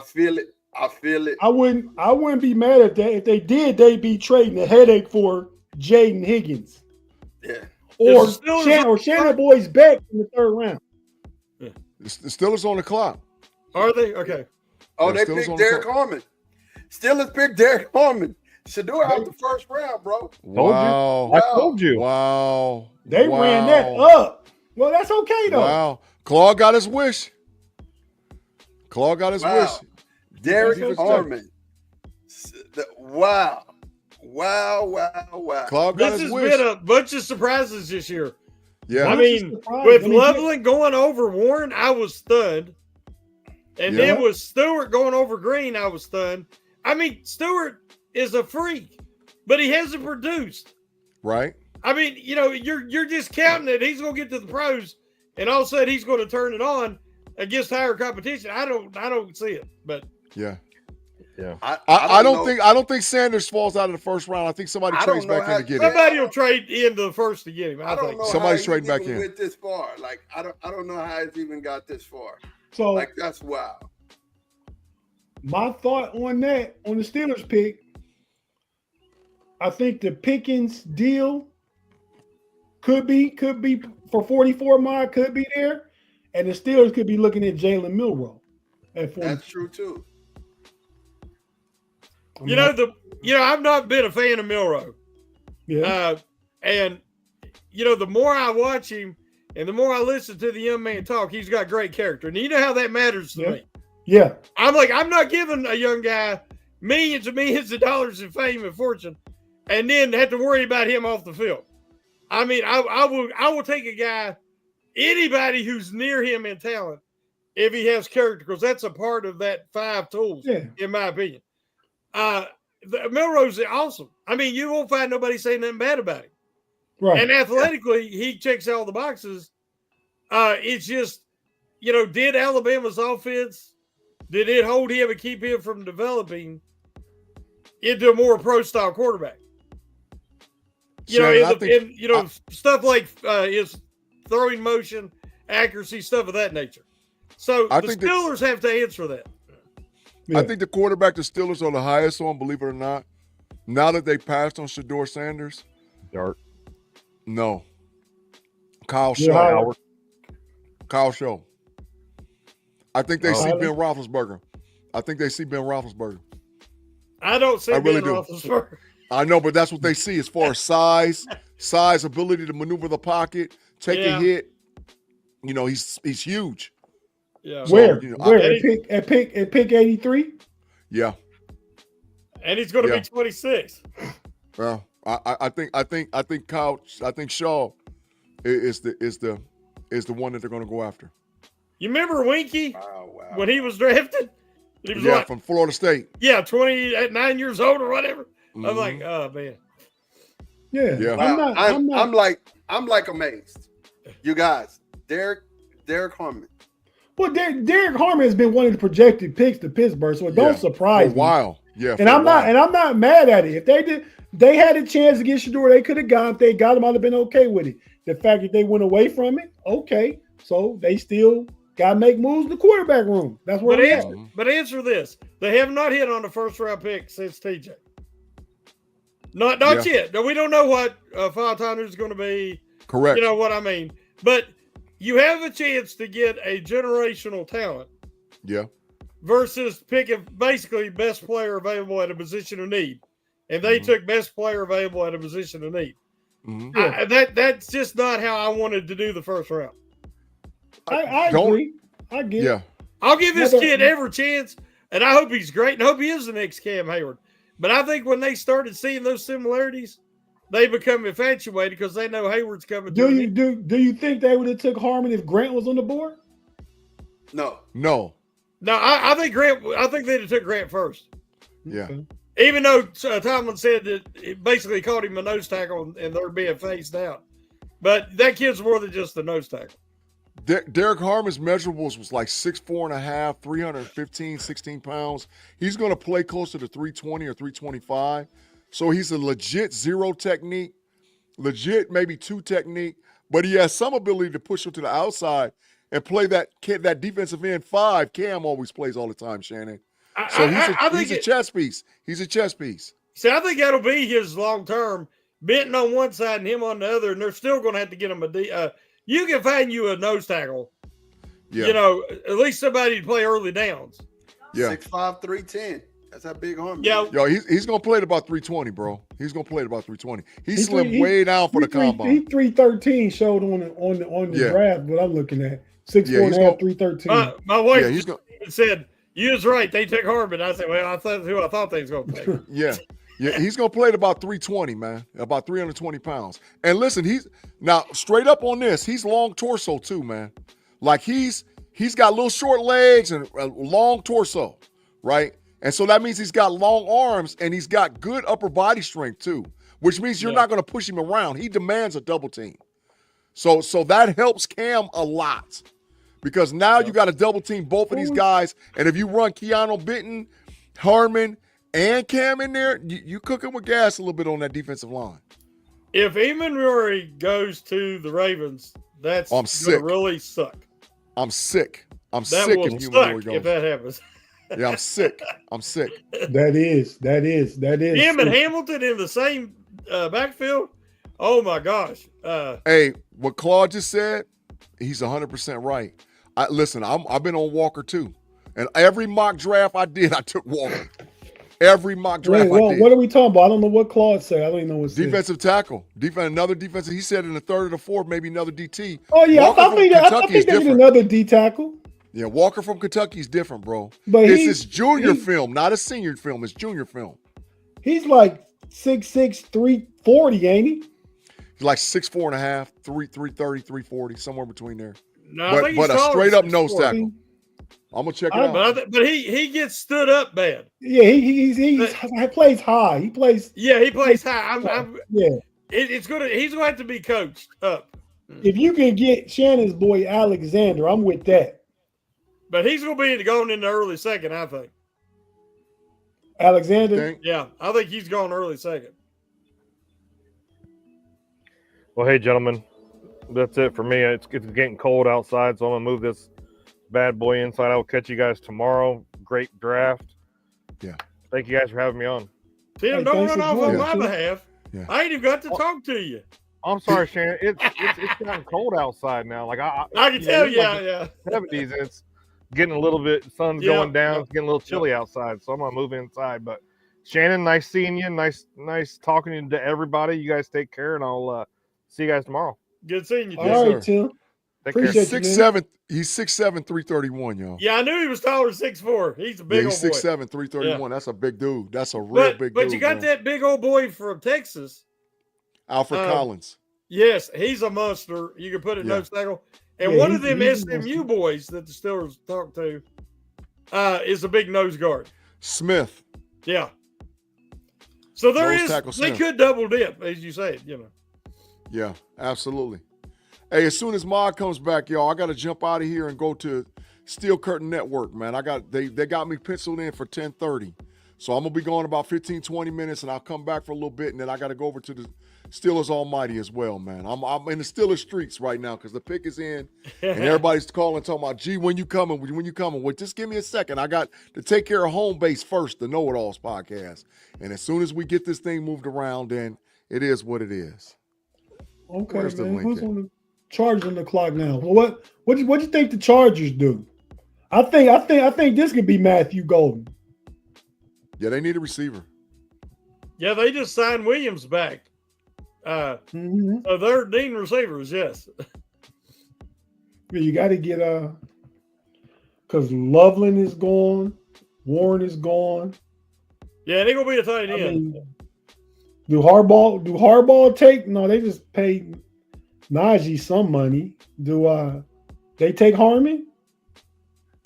feel it. I feel it. I wouldn't be mad at that. If they did, they'd be trading a headache for Jaden Higgins. Yeah. Or Shannon Boy's back in the third round. Yeah. The Steelers on the clock. Are they? Okay. Oh, they picked Derek Harmon. Steelers picked Derek Harmon. Shador out the first round, bro. Wow. I told you. Wow. They ran that up. Well, that's okay, though. Wow. Claw got his wish. Wish. Derek Harmon. Wow. Claw got his wish. This has been a bunch of surprises this year. Yeah. I mean, with Loveland going over Warren, I was stunned. And then with Stewart going over Green, I was stunned. I mean, Stewart is a freak, but he hasn't produced. Right. I mean, you're just counting it. He's going to get to the pros, and all of a sudden he's going to turn it on against higher competition. I don't see it, but yeah. I don't think Sanders falls out of the first round. I think somebody trades back in to get him. Somebody will trade into the first to get him. I think know somebody's trading back in. Went this far. Like I don't know how it's even got this far. So like that's wild. My thought on that, on the Steelers pick, I think the Pickens deal could be for 44 mod, could be there, and the Steelers could be looking at Jalen Milroe at 40. That's true too. I've not been a fan of Milroe. Yeah. And the more I watch him and the more I listen to the young man talk, he's got great character. And you know how that matters to me. Yeah. I'm not giving a young guy millions and millions of dollars in fame and fortune and then have to worry about him off the field. I mean, I will take a guy, anybody who's near him in talent, if he has character, because that's a part of that 5 tools, in my opinion. Milroe's awesome. I mean, you won't find nobody saying nothing bad about him. Right. And athletically, he checks all the boxes. It's just, did Alabama's offense, did it hold him and keep him from developing into a more pro-style quarterback? Stuff like his throwing motion, accuracy, stuff of that nature. So the Steelers have to answer that. Yeah. I think the quarterback the Steelers are the highest on, believe it or not. Now that they passed on Shador Sanders. Dart. No. Kyle Shaw. Kyle Show. I think they see Oh. Ben Roethlisberger. I think they see Ben Roethlisberger. I don't see I really Ben do. Roethlisberger. I know, but that's what they see as far as size, ability to maneuver the pocket, take a hit. You know, he's huge. Yeah. Where? you know, Where? I- At pick 83? Yeah. And he's going to be 26. Well, I think Shaw is the one that they're going to go after. You remember Winky Wow. when he was drafted? He was Yeah, like, from Florida State. 29 years old or whatever. Mm-hmm. I'm like, oh man. Yeah. Yeah. Wow. I'm not. I'm like amazed. You guys, Derek Harmon. Well, Derek Harmon has been one of the projected picks to Pittsburgh, so it don't surprise for a me. while. Yeah, And I'm not mad at it. If they had a chance to get Shador, they could have gone. If they got him, I'd have been okay with it. The fact that they went away from it, okay. So they still got to make moves in the quarterback room. That's where we're at. But answer this: they have not hit on the first round pick since TJ. Not yet. No, we don't know what Fontaine is going to be. Correct. You know what I mean. But you have a chance to get a generational talent. Yeah. Versus picking basically best player available at a position of need, and they took best player available at a position of need. Mm-hmm. That's just not how I wanted to do the first round. I agree. I get it. Yeah. I'll give this kid every chance, and I hope he's great, and I hope he is the next Cam Hayward. But I think when they started seeing those similarities, they become infatuated because they know Hayward's coming. Do you think they would have took Harmon if Grant was on the board? No. No. No, I think Grant. I think they'd have took Grant first. Yeah. Even though Tomlin said that it basically called him a nose tackle and they're being phased out. But that kid's more than just a nose tackle. Derek Harmon's measurables was like 6'4.5", 315, 16 pounds. He's going to play closer to 320 or 325. So he's a legit zero technique, legit maybe two technique, but he has some ability to push him to the outside and play that defensive end 5. Cam always plays all the time, Shannon. So he's a chess piece. He's a chess piece. See, I think that'll be his long term. Benton on one side and him on the other, and they're still going to have to get him you can find you a nose tackle. Yeah. You know, at least somebody to play early downs. Yeah. 6'5", 310. That's how big Harmon. Yeah. Yo, he's going to play at about 320, bro. He's going to play at about 320. He's slimmed way down for the combine. He 313 showed on the draft, but I'm looking at 6'4.5", 313. My wife said, "You was right. They took Harmon." I said, "Well, I thought who I thought they was going to take." Yeah, he's going to play at about 320, man, about 320 pounds. And listen, he's now straight up on this. He's long torso too, man. Like he's got little short legs and a long torso, right? And so that means he's got long arms and he's got good upper body strength too, which means you're not going to push him around. He demands a double team. So that helps Cam a lot because now you got to double team both of these guys. And if you run Keanu Benton, Harmon, and Cam in there, you cooking with gas a little bit on that defensive line. If Eamon Rory goes to the Ravens, that's going to really suck. I'm sick. I'm that sick will if Eamon suck Rory goes. if that happens. Yeah, I'm sick. I'm sick. That is. Him and Hamilton in the same backfield. Oh my gosh. Hey, what Claude just said, he's 100% right. Listen, I've been on Walker too, and every mock draft I did, I took Walker. Every mock draft I did. What are we talking about? I don't know what Claude said. I don't even know what defensive tackle. Another defensive. He said in the third or the fourth, maybe another DT. Oh yeah, I think they need another D tackle. Yeah, Walker from Kentucky is different, bro. But it's his junior film, not a senior film. It's junior film. He's like 6'6", 340, ain't he? He's like 6'4.5", 330, 340, somewhere between there. No, but a straight up nose tackle. I'm gonna check it out. But he gets stood up bad. Yeah, he plays high. He plays. Yeah, he plays high. Yeah, he's gonna have to be coached up. If you can get Shannon's boy Alexander, I'm with that. But he's going to be going in the early second, I think. Alexander? Yeah, I think he's going early second. Well, hey, gentlemen, that's it for me. It's getting cold outside, so I'm going to move this bad boy inside. I will catch you guys tomorrow. Great draft. Yeah. Thank you guys for having me on. Tim, don't run off on my behalf. Yeah. I ain't even got to talk to you. I'm sorry, Shannon. It's gotten cold outside now. Like I can tell. Yeah. 70s. And it's getting a little bit. Sun's going down. It's getting a little chilly outside. So I'm gonna move inside. But Shannon, nice seeing you. Nice talking to everybody. You guys take care, and I'll see you guys tomorrow. Good seeing you. All right, Tim. Appreciate you, 6'7", he's 6'7", 331, y'all. Yeah, I knew he was taller than 6'4". He's a big old boy. He's 6'7", 331. Yeah. That's a big dude. That's a real big dude. But you got that big old boy from Texas. Alfred Collins. Yes, he's a monster. You can put it nose tackle. And one of them SMU boys that the Steelers talked to is a big nose guard. Smith. Yeah. So they could double dip, as you said, Yeah, absolutely. Hey, as soon as Ma comes back, y'all, I got to jump out of here and go to Steel Curtain Network, man. They got me penciled in for 10:30. So I'm going to be going about 15, 20 minutes, and I'll come back for a little bit, and then I got to go over to the Steelers Almighty as well, man. I'm in the Steelers streets right now because the pick is in, and everybody's calling, talking about, gee, when you coming? When you coming? Well, just give me a second. I got to take care of home base first, the KnoItAllz podcast. And as soon as we get this thing moved around, then it is what it is. Okay, man. Who's on the Chargers on the clock now? Well, what you think the Chargers do? I think this could be Matthew Golden. Yeah, they need a receiver. Yeah, they just signed Williams back. So they're dean receivers, yes. Yeah, you got to get because Loveland is gone, Warren is gone. Yeah, they're gonna be a tight end. Do Harbaugh take? No, they just paid Najee some money. Do they take Harmon?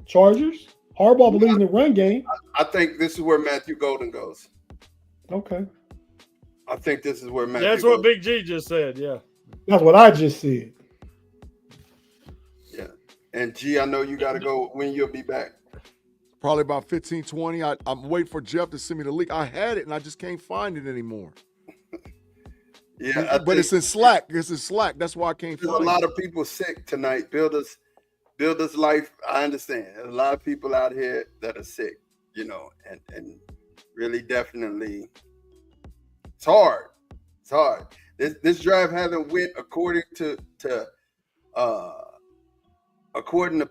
Chargers? Harbaugh believes in the run game. I think this is where Matthew Golden goes. Okay. I think this is where Matthew That's Golden. what Big G just said, yeah. That's what I just said. Yeah. And G, I know you got to go when you'll be back. Probably about 15, 20. I'm waiting for Jeff to send me the link. I had it, and I just can't find it anymore. Yeah, but it's in Slack. It's in Slack. That's why I can't find it. There's a lot of people sick tonight. Builders life, I understand. There's a lot of people out here that are sick, and really definitely it's hard. It's hard. This drive hasn't went according to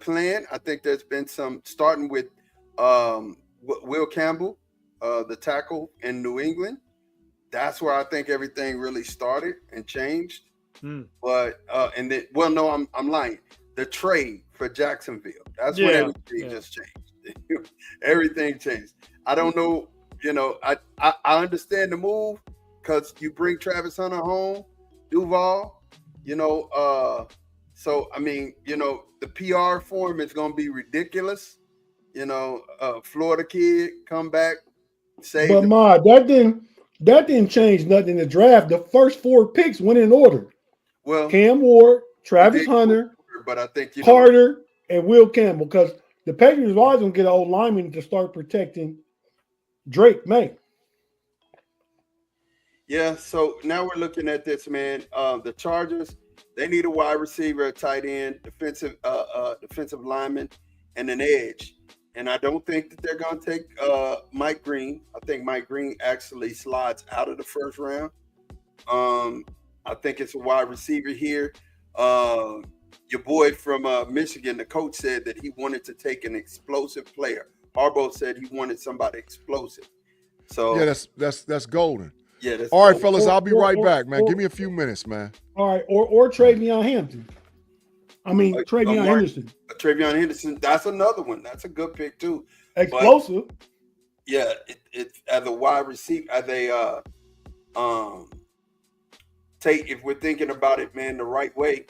plan. I think there's been some starting with Will Campbell, the tackle in New England. That's where I think everything really started and changed. But and then, well, no, I'm lying. The trade for Jacksonville. That's when everything just changed. Everything changed. I don't know. I understand the move because you bring Travis Hunter home, Duval. So I mean, the PR for him is going to be ridiculous. Florida kid come back, save. But that didn't change nothing in the draft. The first 4 picks went in order. Well, Cam Ward, Travis Hunter, but I think Carter, and Will Campbell, because the Patriots are always going to get an old lineman to start protecting Drake May. Yeah, so now we're looking at this, man. The Chargers, they need a wide receiver, a tight end, defensive lineman, and an edge. And I don't think that they're going to take Mike Green. I think Mike Green actually slides out of the first round. I think it's a wide receiver here. Your boy from Michigan, the coach, said that he wanted to take an explosive player. Harbaugh said he wanted somebody explosive. So yeah, that's golden. Yeah. That's all right, fellas. I'll be right back, man. Give me a few minutes, man. All right, or Travion Hampton. Travion Henderson. Travion Henderson. That's another one. That's a good pick too. Explosive. But, yeah, it's as a wide receiver, as a Tate. If we're thinking about it, man, the right way.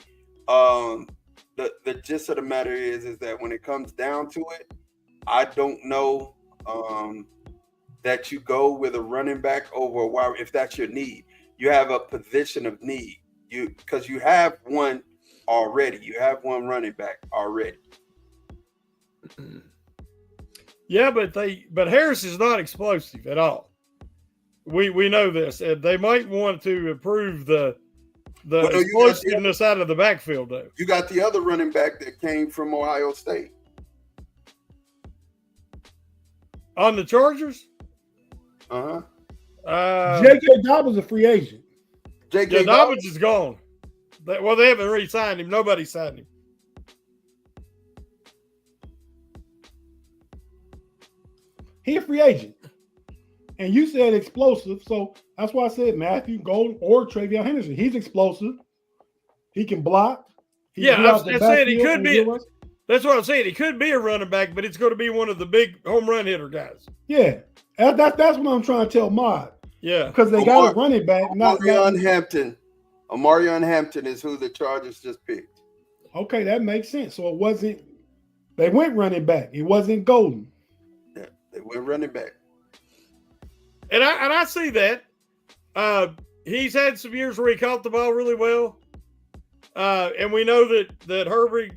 The gist of the matter is that when it comes down to it, I don't know that you go with a running back over a wide if that's your need. You have a position of need. Because you have one already. You have one running back already. Yeah, but Harris is not explosive at all. We know this. And they might want to improve the explosiveness out of the backfield, though. You got the other running back that came from Ohio State. On the Chargers? Uh-huh. J.K. Dobbins a free agent. J.K. Dobbins is gone. They haven't re-signed him. Nobody signed him. He a free agent. And you said explosive, so that's why I said Matthew Golden or Travion Henderson. He's explosive. He can block. I said he could be. That's what I'm saying. He could be a running back, but it's going to be one of the big home run hitter guys. Yeah, that's what I'm trying to tell Mod. Yeah, because they got a running back. Omarion Hampton. Omarion Hampton is who the Chargers just picked. Okay, that makes sense. So it wasn't. They went running back. It wasn't Golden. Yeah, they went running back. And I see that. He's had some years where he caught the ball really well. And we know that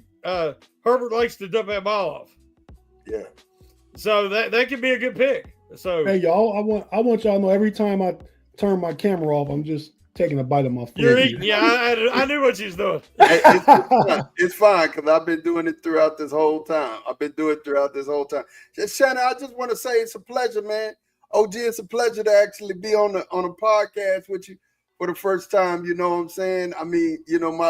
Herbert likes to dump that ball off. Yeah. So that could be a good pick. So hey y'all, I want y'all to know every time I turn my camera off, I'm just taking a bite of my food. You're eating. Yeah, I knew what she's doing. It's fine because I've been doing it throughout this whole time. Shannon, I just want to say it's a pleasure, man. OG, it's a pleasure to actually be on a podcast with you for the first time. You know what I'm saying? I mean, you know, my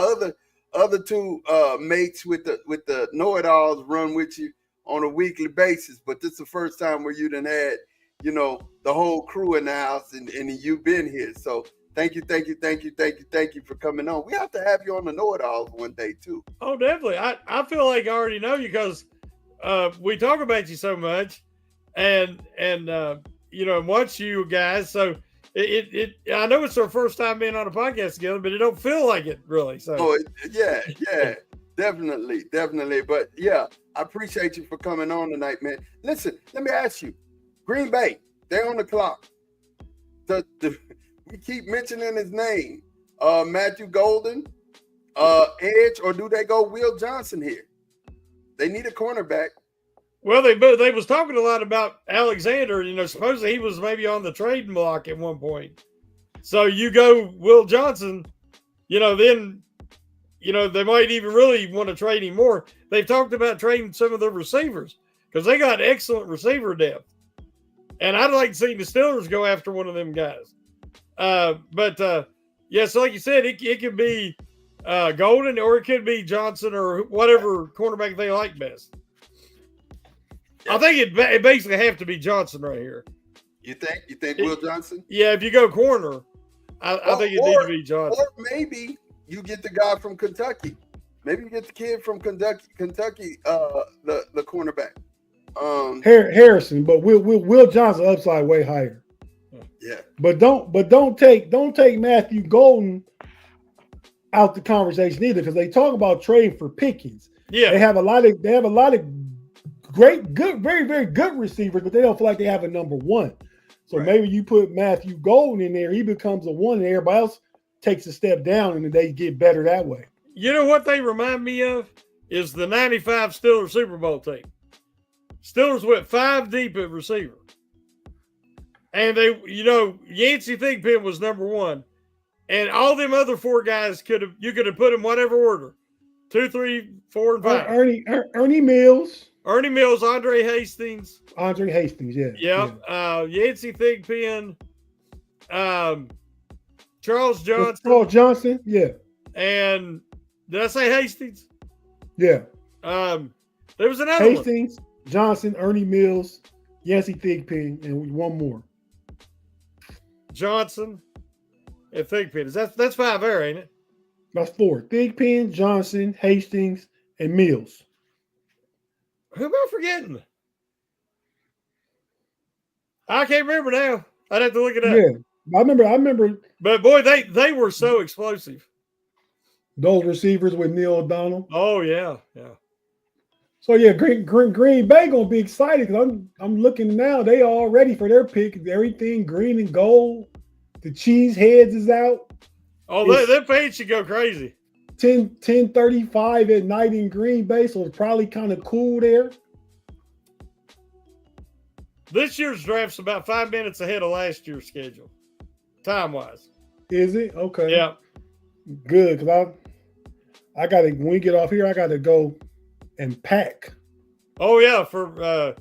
other two mates with the KnoItAllz run with you on a weekly basis, but this is the first time where you done had, you know, the whole crew in the house and you've been here. So thank you for coming on. We have to have you on the KnoItAllz one day too. Oh, definitely. I feel like I already know you because we talk about you so much and you know, and watch you guys. So I know it's our first time being on a podcast together, but it don't feel like it really. So yeah, definitely. But yeah, I appreciate you for coming on tonight, man. Listen, let me ask you, Green Bay, they're on the clock. We keep mentioning his name, Matthew Golden, edge, or do they go Will Johnson here? They need a cornerback. Well, they was talking a lot about Alexander. You know, supposedly he was maybe on the trading block at one point. So you go Will Johnson, you know, then, you know, they might even really want to trade him more. They've talked about trading some of the receivers because they got excellent receiver depth. And I'd like to see the Steelers go after one of them guys. But yeah, so like you said, it could be Golden or it could be Johnson or whatever cornerback they like best. I think it basically have to be Johnson right here. You think Will Johnson? Yeah, if you go corner, I think it needs to be Johnson. Or maybe you get the guy from Kentucky. Maybe you get the kid from Kentucky, the cornerback. Harrison, but Will Johnson upside way higher. Yeah. But don't take Matthew Golden out the conversation either, because they talk about trading for Pickens. Yeah. They have a lot of great, good, very, very good receivers, but they don't feel like they have a number one. So maybe you put Matthew Golden in there, he becomes a one, and everybody else takes a step down, and they get better that way. You know what they remind me of is the 95 Steelers Super Bowl team. Steelers went 5 deep at receiver. And they, you know, Yancey Thigpen was number 1. And all them other 4 guys you could have put in whatever order. 2, 3, 4, and 5. Ernie Mills. Ernie Mills, Andre Hastings. Yeah. Yep. Yancey Thigpen. Charles Johnson. Yeah. And did I say Hastings? Yeah. There was another Hastings, Johnson, Ernie Mills, Yancey Thigpen, and one more. Johnson and Thigpen. That's 5 there, ain't it? That's 4. Thigpen, Johnson, Hastings, and Mills. Who am I forgetting? I can't remember now. I'd have to look it up. Yeah, I remember. But boy, they were so explosive. Those receivers with Neil O'Donnell. Oh yeah. So yeah, Green Bay gonna be excited because I'm looking now. They all ready for their pick. Everything green and gold. The cheese heads is out. Oh, that page should go crazy. 10:35 at night in Green Bay, so it's probably kind of cool there. This year's draft's about 5 minutes ahead of last year's schedule, time-wise. Is it? Okay. Yeah. Good, because I gotta, when we get off here, I gotta go and pack. Oh yeah, for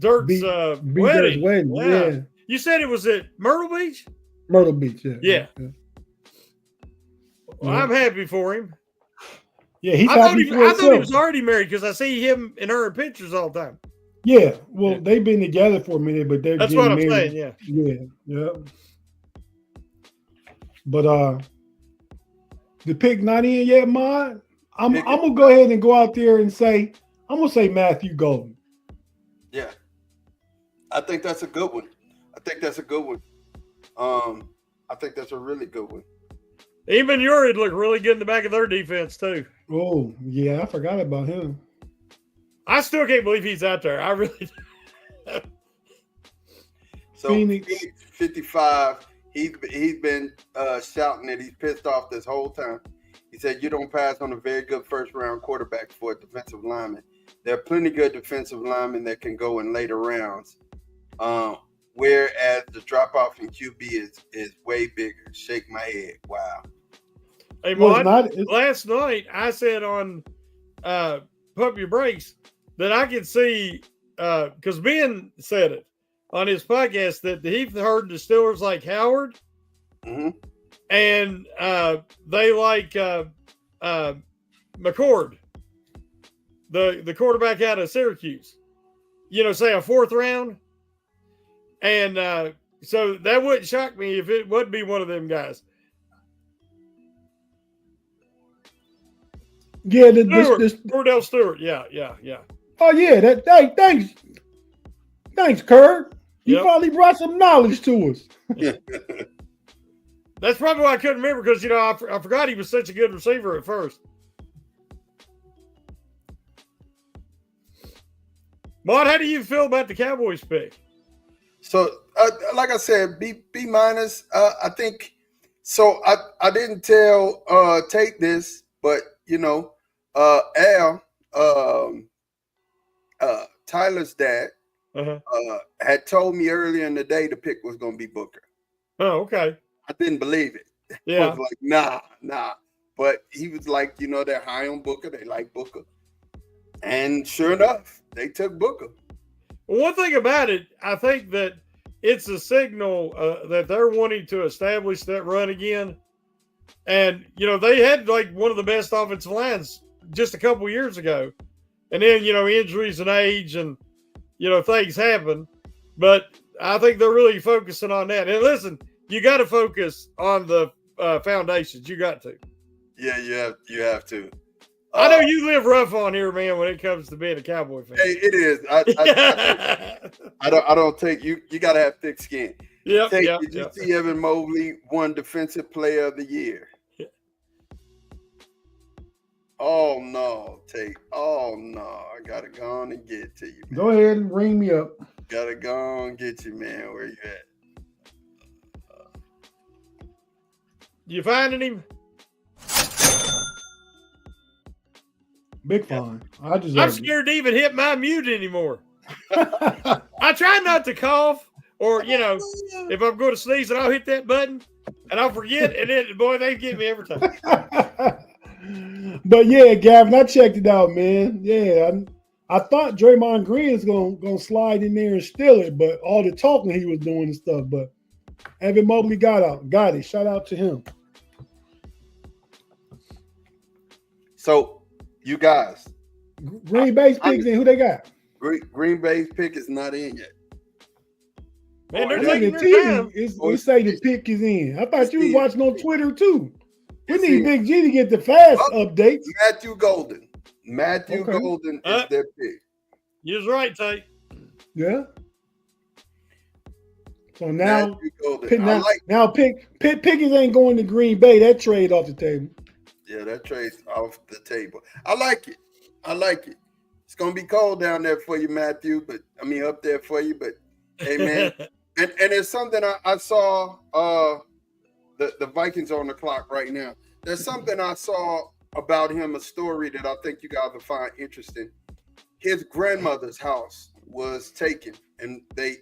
Dirk's wedding. Yeah. You said it was at Myrtle Beach? Myrtle Beach, Yeah. Well, I'm happy for him. Yeah, he's I thought happy he, for I thought he himself. was already married because I see him and her in pictures all the time. Yeah, well, they've been together for a minute, but they're That's getting what I'm married. saying. Yeah. Yeah. But the pick not in yet, Mod. I'm gonna go ahead and go out there and say I'm gonna say Matthew Golden. Yeah, I think that's a good one. I think that's a really good one. Even Uri looked really good in the back of their defense too. Oh yeah, I forgot about him. I still can't believe he's out there. I really. So Phoenix 55. He's been shouting that he's pissed off this whole time. He said, "You don't pass on a very good first-round quarterback for a defensive lineman. There are plenty good defensive linemen that can go in later rounds, whereas the drop-off in QB is way bigger." Shake my head. Wow. Hey, Mod, last night I said on Pump Your Brakes that I could see, because Ben said it on his podcast, that he heard the Steelers like Howard, and they like McCord, the quarterback out of Syracuse. Say a fourth round, and so that wouldn't shock me if it would be one of them guys. Yeah, Cordell Stewart. Yeah. Oh yeah, thanks, Kurt. You finally brought some knowledge to us. That's probably why I couldn't remember, because I forgot he was such a good receiver at first. Maud, how do you feel about the Cowboys pick? So, like I said, B minus. I think so. I didn't tell Tate this, but Al, Tyler's dad, had told me earlier in the day the pick was going to be Booker. Oh, okay. I didn't believe it. Yeah. I was like, nah. But he was like, they're high on Booker. They like Booker. And sure enough, they took Booker. Well, one thing about it, I think that it's a signal that they're wanting to establish that run again. And, they had like one of the best offensive lines just a couple years ago. And then, injuries and age and, things happen. But I think they're really focusing on that. And listen, you got to focus on the foundations. You got to. Yeah, you have to. I know you live rough on here, man, when it comes to being a Cowboy fan. Hey, it is. I don't take you. You got to have thick skin. Yep. Did you see Evan Mobley won Defensive Player of the Year? Yeah. Oh no, Tate. Oh no, I gotta go on and get to you, man. Go ahead and ring me up. Gotta go on and get you, man. Where you at? You finding him? Big fine. I'm scared to even hit my mute anymore. I try not to cough, or if I'm going to sneeze, and I'll hit that button and I'll forget, and then boy, they get me every time. But yeah, Gavin, I checked it out, man. Yeah, I thought Draymond Green is gonna slide in there and steal it, but all the talking he was doing and stuff. But Evan Mobley got it. Shout out to him. So, you guys, Green Bay's picks in. Who they got? Green Bay's pick is not in yet. Man, they're taking their time. We say the pick is in. I thought you was watching on Twitter too. We need Big G to get the fast updates. Matthew Golden. Golden is their pick. You're right, Tate. Yeah. So now, Pickens ain't going to Green Bay. That trade off the table. Yeah, that trade's off the table. I like it. It's gonna be cold down there for you, Matthew. But I mean, up there for you. But hey, man, and it's something I saw. The Vikings are on the clock right now. There's something I saw about him, a story that I think you guys will find interesting. His grandmother's house was taken, and the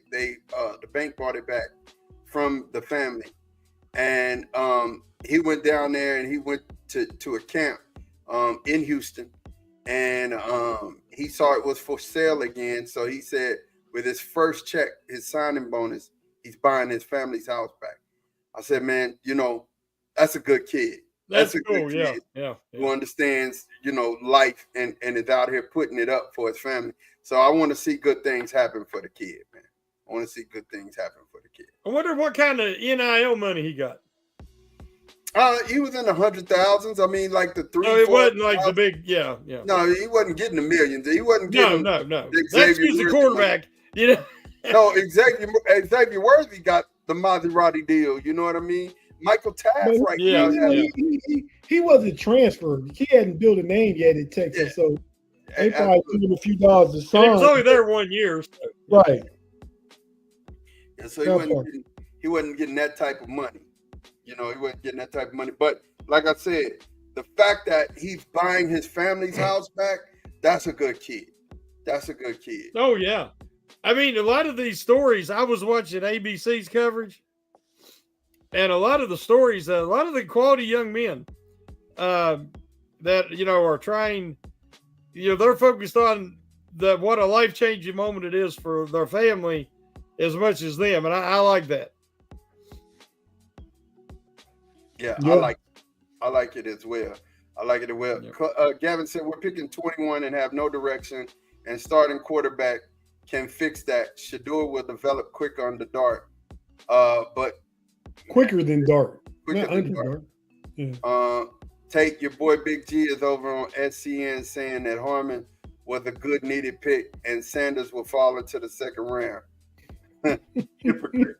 bank bought it back from the family. And he went down there and he went to a camp in Houston, and he saw it was for sale again. So he said with his first check, his signing bonus, he's buying his family's house back. I said, man, you know, that's a good kid. That's a cool. good kid Yeah. who understands, you know, life and is out here putting it up for his family. So I want to see good things happen for the kid, man. I want to see good things happen for the kid. I wonder what kind of NIL money he got. He was in the 100,000s. I mean, like the 3. No, it wasn't like the big. Yeah. No, he wasn't getting the millions. He wasn't getting. No. Xavier That's just the Worthy quarterback. You know. No, Xavier Worthy got the Maserati deal. You know what I mean? Michael Taft now. He wasn't transferred. He hadn't built a name yet in Texas, so they probably gave him a few dollars a sign. He was only there 1 year. So. Right. And so he wasn't getting that type of money. You know, he wasn't getting that type of money. But like I said, the fact that he's buying his family's house back, that's a good kid. That's a good kid. Oh, yeah. I mean, a lot of these stories, I was watching ABC's coverage, and a lot of the stories, a lot of the quality young men that, you know, are trying, you know, they're focused on what a life-changing moment it is for their family as much as them. And I like that. Yeah, I like it as well. I like it as well. Yeah. Gavin said we're picking 21 and have no direction, and starting quarterback can fix that. Shador will develop quick on the dart, but quicker than dart. Quicker than dart. Yeah. Tate, your boy Big-G is over on SCN saying that Harmon was a good needed pick, and Sanders will fall into the second round. Hypocrite.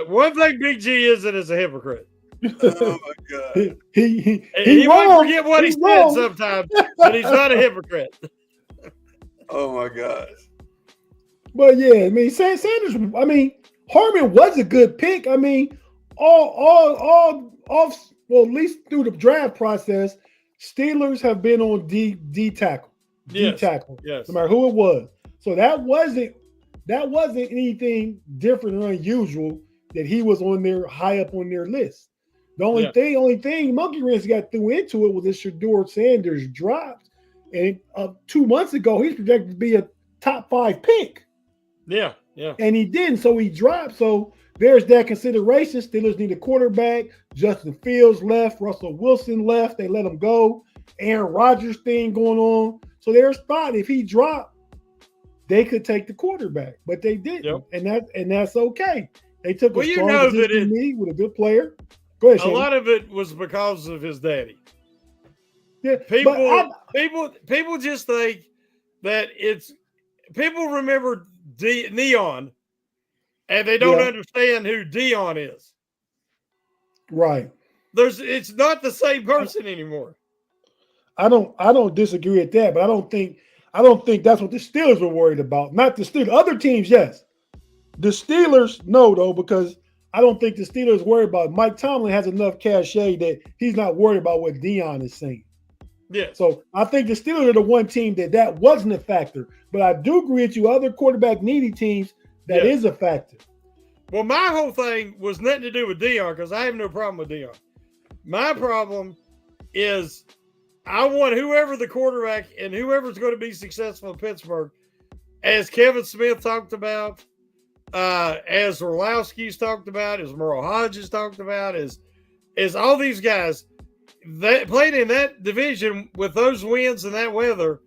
One thing Big-G isn't is a hypocrite. Oh my God. He might forget what he said sometimes, but he's not a hypocrite. Oh my gosh. But yeah, I mean, Sanders. I mean, Harmon was a good pick. I mean, well, at least through the draft process, Steelers have been on D tackle. Yes. D tackle. Yes. No matter who it was. So that wasn't anything different or unusual that he was on there high up on their list. The only thing Monkey Wrench got threw into it was the Shador Sanders dropped. And 2 months ago, he's projected to be a top 5 pick. Yeah. And he didn't, so he dropped. So there's that consideration. Steelers need a quarterback. Justin Fields left. Russell Wilson left. They let him go. Aaron Rodgers thing going on. So there's thought if he dropped, they could take the quarterback, but they didn't, and that's okay. They took a strong position with a good player. Go ahead, Shane. A lot of it was because of his daddy. Yeah, people just think that people remember Neon, and they don't understand who Dion is. Right. It's not the same person anymore. I don't disagree with that, but I don't think that's what the Steelers were worried about. Not the Steelers. Other teams, yes. The Steelers, no, though, because I don't think the Steelers worry about it. Mike Tomlin has enough cachet that he's not worried about what Dion is saying. Yeah. So I think the Steelers are the one team that wasn't a factor. But I do agree with you, other quarterback needy teams, that is a factor. Well, my whole thing was nothing to do with Dion because I have no problem with Dion. My problem is I want whoever the quarterback and whoever's going to be successful in Pittsburgh, as Kevin Smith talked about, as Orlowski's talked about, as Merle Hodges talked about, as all these guys that played in that division with those winds and that weather,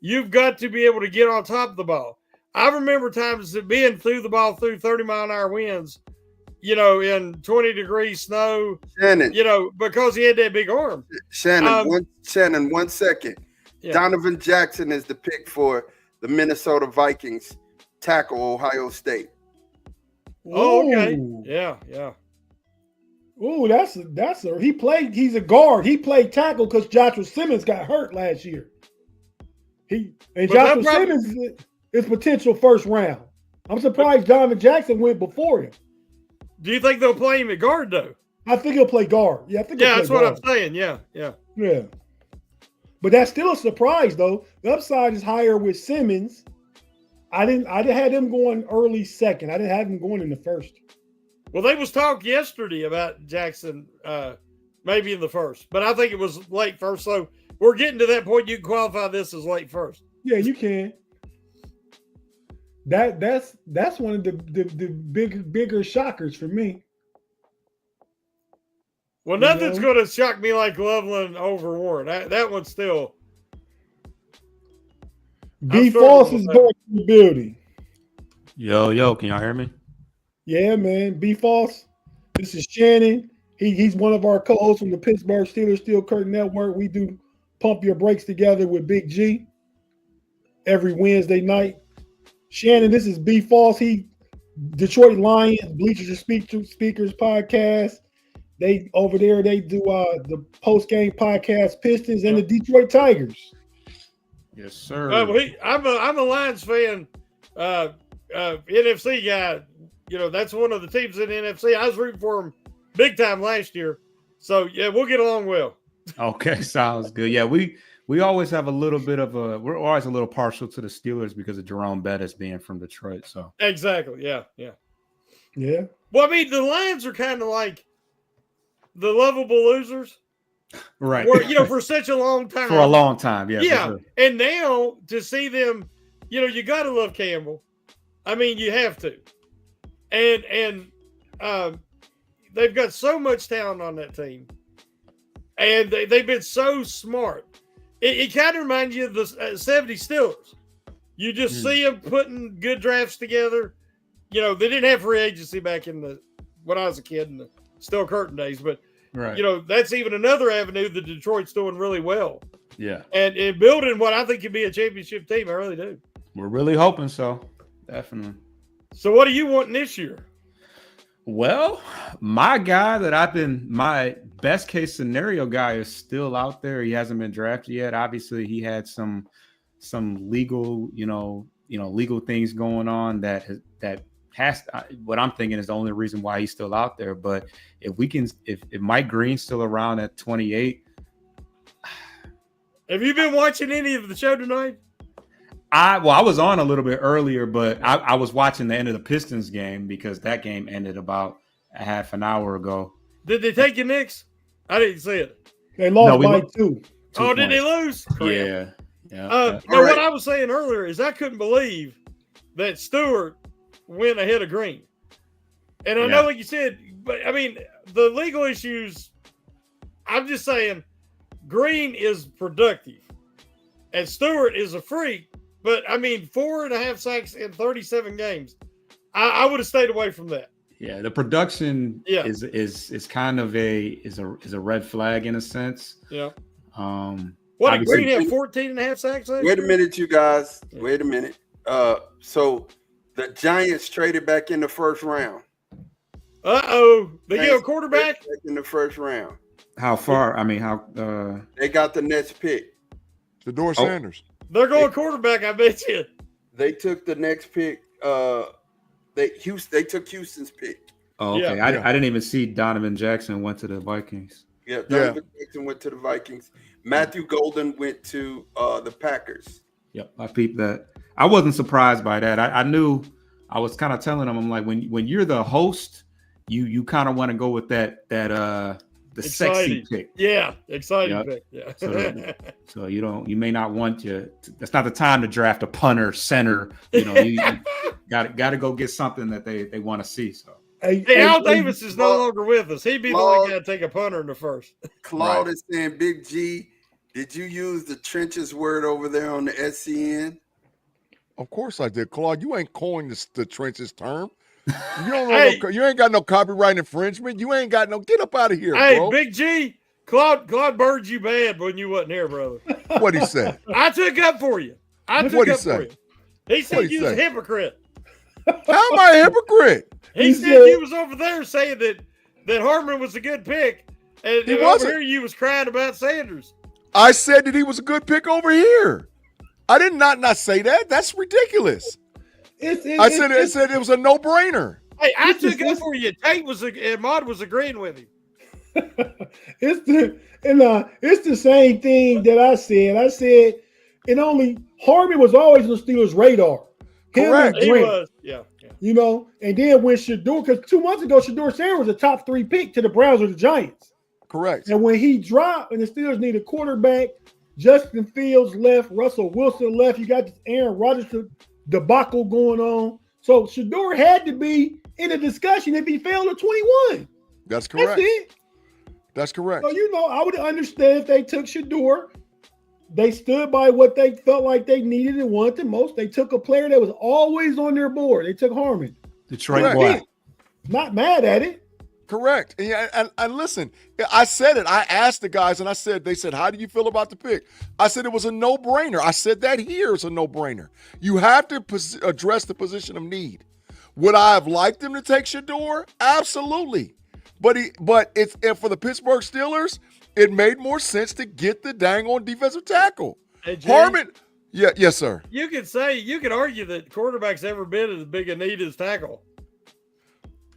you've got to be able to get on top of the ball. I remember times that being through the ball through 30-mile-an-hour winds, in 20-degree snow, Shannon, because he had that big arm. Shannon, 1 second. Yeah. Donovan Jackson is the pick for the Minnesota Vikings, tackle Ohio State. Oh, okay. Yeah. Oh, he's a guard. He played tackle because Joshua Simmons got hurt last year. Joshua Simmons is potential first round. I'm surprised Donovan Jackson went before him. Do you think they'll play him at guard though? I think he'll play guard. Yeah, that's what I'm saying. Yeah. But that's still a surprise though. The upside is higher with Simmons. I had him going early second. I didn't have him going in the first. Well, there was talk yesterday about Jackson maybe in the first, but I think it was late first. So we're getting to that point. You can qualify this as late first. Yeah, you can. That's one of the bigger shockers for me. Well, nothing's going to shock me like Loveland over Warren. That one's still. B. False is back in the building. Yo, can y'all hear me? Yeah, man. B. False. This is Shannon. He's one of our co-hosts from the Pittsburgh Steelers Steel Curtain Network. We do Pump Your Brakes together with Big-G every Wednesday night. Shannon, this is B. False. He Detroit Lions, Bleachers To Speakers podcast. They over there, they do the post-game podcast, Pistons and the Detroit Tigers. Yes, sir. I'm a Lions fan, NFC guy. You know, that's one of the teams in the NFC. I was rooting for them big time last year. So, yeah, we'll get along well. Okay, sounds good. Yeah, we always have a little bit of we're always a little partial to the Steelers because of Jerome Bettis being from Detroit. So exactly, yeah. Well, I mean, the Lions are kind of like the lovable losers, right? Or, for such a long time. For a long time, yeah. Yeah, sure. And now to see them, you got to love Campbell. I mean, you have to, and they've got so much talent on that team, and they've been so smart. It kind of reminds you of the 70s Steelers. You just see them putting good drafts together. They didn't have free agency back when I was a kid in the Steel Curtain days, but right. That's even another avenue that Detroit's doing really well. Yeah. And building what I think could be a championship team. I really do. We're really hoping so. Definitely. So what do you want this year? Well, my best case scenario guy is still out there. He hasn't been drafted yet. Obviously, he had some legal, legal things going on that has what I'm thinking is the only reason why he's still out there. But if Mike Green's still around at 28. Have you been watching any of the show tonight? I was on a little bit earlier, but I was watching the end of the Pistons game because that game ended about a half an hour ago. Did they take your Knicks? I didn't see it. They lost by two. Oh, did they lose? Yeah. What I was saying earlier is I couldn't believe that Stewart went ahead of Green. And I know, like you said, but I mean, the legal issues, I'm just saying Green is productive and Stewart is a freak. But I mean, 4.5 sacks in 37 games. I would have stayed away from that. Yeah, the production is kind of a red flag in a sense. Yeah. What did Green have 14.5 sacks? Wait a minute, you guys. Wait a minute. So the Giants traded back in the first round. They get a quarterback in the first round. How far? I mean, how? They got the next pick. Shedeur Sanders. They're going quarterback, I bet you. They took the next pick. They took Houston's pick. Oh, okay. Yeah. I didn't even see Donovan Jackson went to the Vikings. Yeah, Donovan Jackson went to the Vikings. Matthew Golden went to the Packers. Yep, I peeped that. I wasn't surprised by that. I knew. I was kind of telling them, I'm like, when you're the host, you kind of want to go with the sexy pick. Yeah, exciting pick. Yeah. So you may not want that's not the time to draft a punter, center. You got to go get something that they want to see. So Al Davis is no longer with us. He'd be the one guy to take a punter in the first. Claude is saying, Big-G, did you use the trenches word over there on the SCN? Of course I did, Claude. You ain't coined the trenches term. You don't know. You ain't got no copyright infringement. You ain't got no. Get up out of here, bro. Big-G, Claude bird you bad when you wasn't here, brother. What'd he say? I took up for you. What'd he say? He said you was a hypocrite. How am I a hypocrite? He said you was over there saying that Harmon was a good pick, and over here you was crying about Sanders. I said that he was a good pick over here. I did not say that. That's ridiculous. I said it was a no-brainer. Hey, I took up for you. Tate and Maude was agreeing with him. It's the same thing that I said. I said Harmon was always on the Steelers' radar. Correct. He was. Yeah. And then when Shedeur, because 2 months ago, Shedeur Sanders was a top 3 pick to the Browns or the Giants. Correct. And when he dropped and the Steelers need a quarterback, Justin Fields left, Russell Wilson left. You got Aaron Rodgers to debacle going on. So Shador had to be in a discussion if he failed at 21. That's correct. That's it. That's correct. So, I would understand if they took Shador. They stood by what they felt like they needed and wanted the most. They took a player that was always on their board. They took Harmon. Detroit boy. Not mad at it. Correct. And listen, I said it. I asked the guys and they said, how do you feel about the pick? I said it was a no-brainer. I said that here is a no-brainer. You have to address the position of need. Would I have liked him to take Shador? Absolutely. But for the Pittsburgh Steelers, it made more sense to get the dang on defensive tackle. Hey, Jay, Harmon. Yeah, yes, sir. You could argue that quarterback's ever been as big a need as tackle.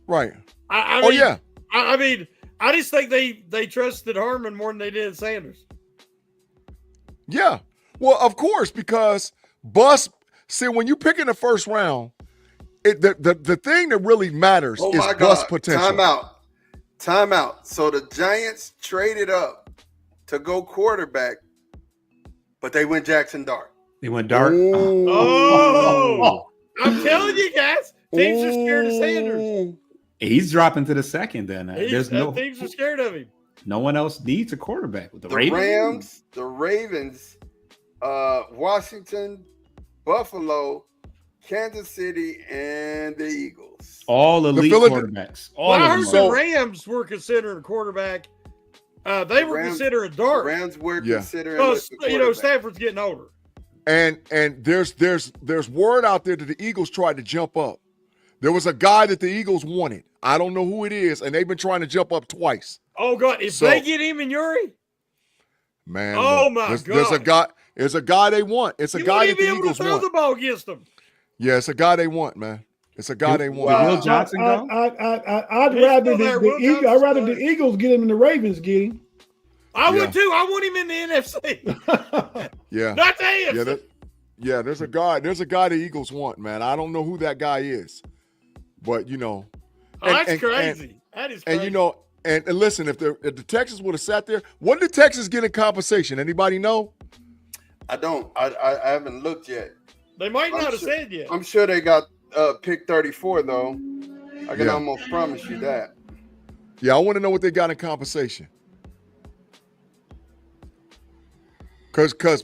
Right. I just think they trusted Harmon more than they did Sanders. Yeah. Well, of course, because when you pick in the first round, the thing that really matters is bust potential. Time out. So the Giants traded up to go quarterback, but they went Jackson Dart. They went Dart. Oh, I'm telling you guys, teams are scared of Sanders. He's dropping to the second then. Teams are scared of him. No one else needs a quarterback with the Ravens. The Ravens, Washington, Buffalo, Kansas City, and the Eagles. All elite quarterbacks. I heard the Rams were considering a quarterback. They were considering Dart. The Rams were considering. Stafford's getting older. And there's word out there that the Eagles tried to jump up. There was a guy that the Eagles wanted. I don't know who it is, and they've been trying to jump up twice. Oh God! If they get him and Yuri, man. Oh my God! There's a guy they want. It's a guy that the Eagles throw want. The ball against them. Yeah, it's a guy they want, man. It's a guy they want. Will Johnson go? I'd rather the Eagles get him and the Ravens get him. I would too. I want him in the NFC. Yeah, not the AFC. There's a guy the Eagles want, man. I don't know who that guy is, but that's crazy. That is crazy. And listen, if the Texans would have sat there, what did the Texans get in compensation? Anybody know? I don't. I haven't looked yet. They might not have said yet. I'm sure they got pick 34 though. I can almost promise you that. Yeah, I want to know what they got in compensation. Because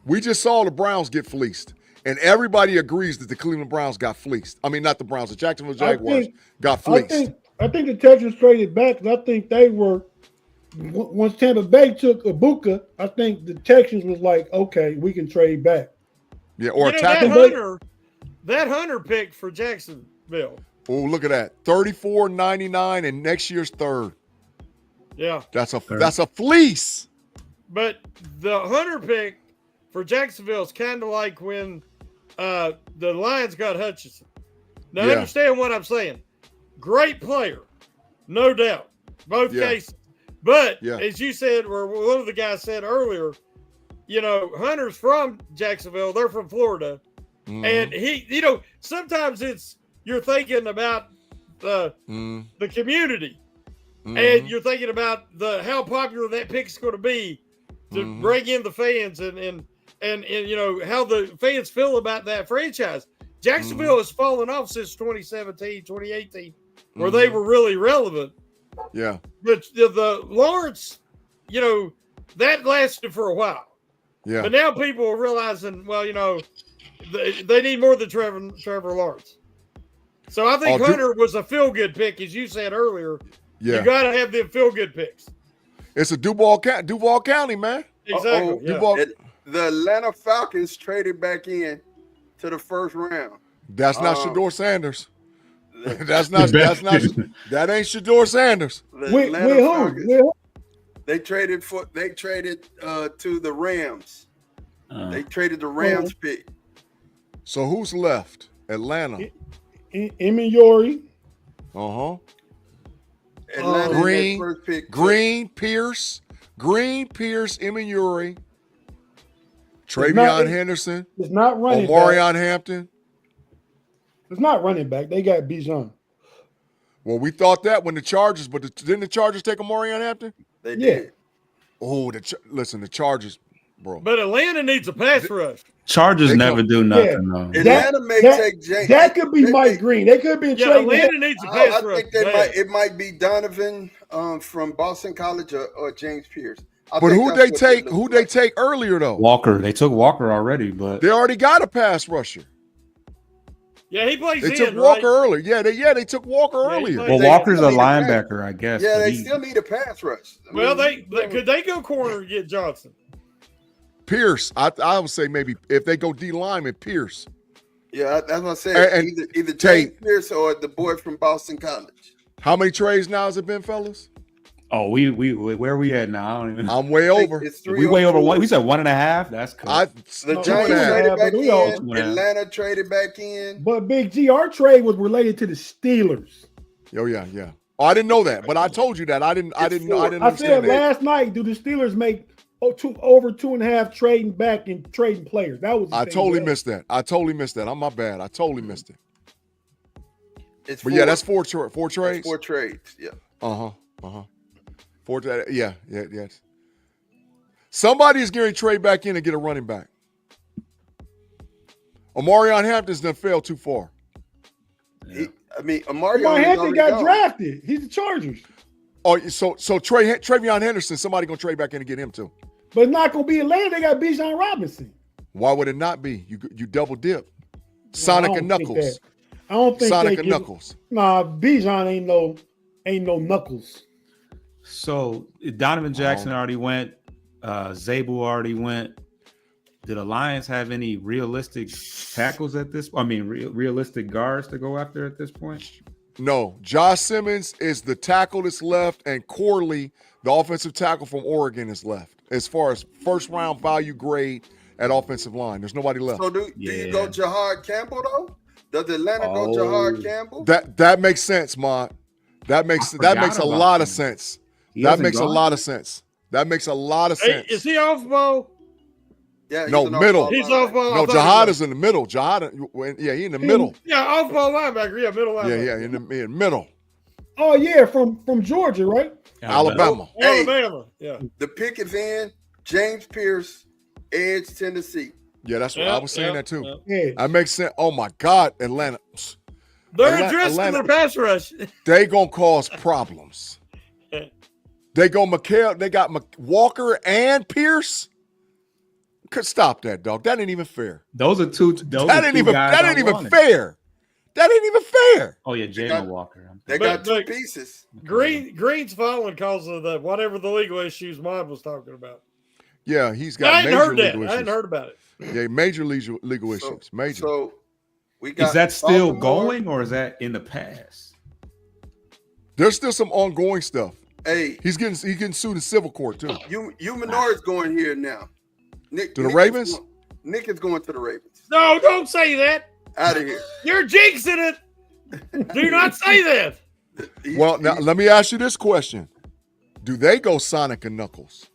we just saw the Browns get fleeced. And everybody agrees that the Cleveland Browns got fleeced. I mean, not the Browns, the Jacksonville Jaguars got fleeced. I think the Texans traded back because I think they were, once Tampa Bay took Ibuka, I think the Texans was like, okay, we can trade back. Yeah, or that Hunter pick for Jacksonville. Oh, look at that. $34.99 and next year's third. Yeah. That's a fleece. But the Hunter pick for Jacksonville is kind of like when the Lions got Hutchinson. Now, understand what I'm saying. Great player, no doubt, both cases. But as you said, or one of the guys said earlier, Hunter's from Jacksonville. They're from Florida. Mm-hmm. And he, sometimes you're thinking about the community, and you're thinking about how popular that pick's going to be to bring in the fans and how the fans feel about that franchise. Jacksonville has fallen off since 2017, 2018, where they were really relevant. Yeah. But the Lawrence, that lasted for a while. Yeah. But now people are realizing, they need more than Trevor Lawrence. So I think Hunter was a feel-good pick, as you said earlier. Yeah. You got to have them feel-good picks. It's a Duval County, man. Exactly. The Atlanta Falcons traded back in to the first round. That's not Shador Sanders. That ain't Shador Sanders. They traded to the Rams. They traded the Rams pick. So who's left? Atlanta. Emiori. Atlanta first pick. Green, Pierce, Emiori, Travion Henderson. It's not running Omarion Hampton. It's not running back. They got Bijan. Well, we thought that when the Chargers, but didn't the Chargers take Omarion Hampton? They did. Oh, listen, the Chargers, bro. But Atlanta needs a pass rush. Chargers never do nothing though. Atlanta may take James. That could be Mike Green. They could be trading. Atlanta needs a pass rush. I think it might be Donovan from Boston College or James Pierce. But who they take? Who they take earlier though? Walker. They took Walker already, but they already got a pass rusher. Yeah, he plays. They took Walker earlier. Yeah, they took Walker earlier. Well, Walker's a linebacker, I guess. Yeah, they still need a pass rush. Well, could they go corner and get Johnson? Pierce, I would say maybe if they go D lineman, Pierce. Yeah, that's what I said. Either James Pierce or the boy from Boston College. How many trades now has it been, fellas? Oh, we where are we at now? I don't even. I'm way over. We way over one. We said 1.5. That's cool. The Giants traded back in. Atlanta traded back in. But Big G, our trade was related to the Steelers. Oh yeah. Oh, I didn't know that, but I told you that. I didn't. I said last night, do the Steelers make over 2.5 trading back and trading players? That was. I totally missed that. I'm my bad. I totally missed it. But yeah, that's four trades. 4 trades. Yeah. Yes. Somebody is getting trade back in and get a running back. Omarion Hampton's done fell too far. Yeah. Omarion Hampton got drafted. He's the Chargers. Oh, so Travion Henderson, somebody gonna trade back in and get him too. But it's not gonna be Atlanta. They got Bijan Robinson. Why would it not be? You double dip. Sonic and Knuckles. I don't think Sonic and Knuckles. Nah, Bijan ain't no Knuckles. So Donovan Jackson already went. Zabu already went. Did the Lions have any realistic tackles at this? I mean, realistic guards to go after at this point? No. Josh Simmons is the tackle that's left, and Corley, the offensive tackle from Oregon, is left. As far as first round value grade at offensive line, there's nobody left. So do you go Jahad Campbell though? Does Atlanta go Jahad Campbell? That makes sense, Mont. That makes a lot of sense. That makes a lot of sense. Hey, is he off ball? Yeah, no, middle. He's off ball. No, Jahad is in the middle. He in the middle. Yeah, off ball linebacker. Yeah, middle linebacker. Yeah, in the middle. Oh yeah, from Georgia, right? Alabama. Alabama. Yeah. The pick is in. James Pierce, edge Tennessee. Yeah, that's what I was saying that too. Yeah. That makes sense. Oh my God, Atlanta. They're addressing their pass rush. They gonna cause problems. They got Walker and Pierce. Could stop that, dog. That ain't even fair. Those are two. That ain't even fair. That ain't even fair. Oh yeah, Jalen Walker. They got two pieces. Green's falling because of the whatever the legal issues Mod was talking about. Yeah, he's got major legal issues. I hadn't heard about it. Yeah, major legal issues. Major. So we got. Is that still going, or is that in the past? There's still some ongoing stuff. Hey, he's getting sued in civil court too. Umanor is going here now. Nick, to the Ravens? Nick is going to the Ravens. No, don't say that. Out of here. You're jinxing it. Do not say that. Well, now let me ask you this question. Do they go Sonic and Knuckles?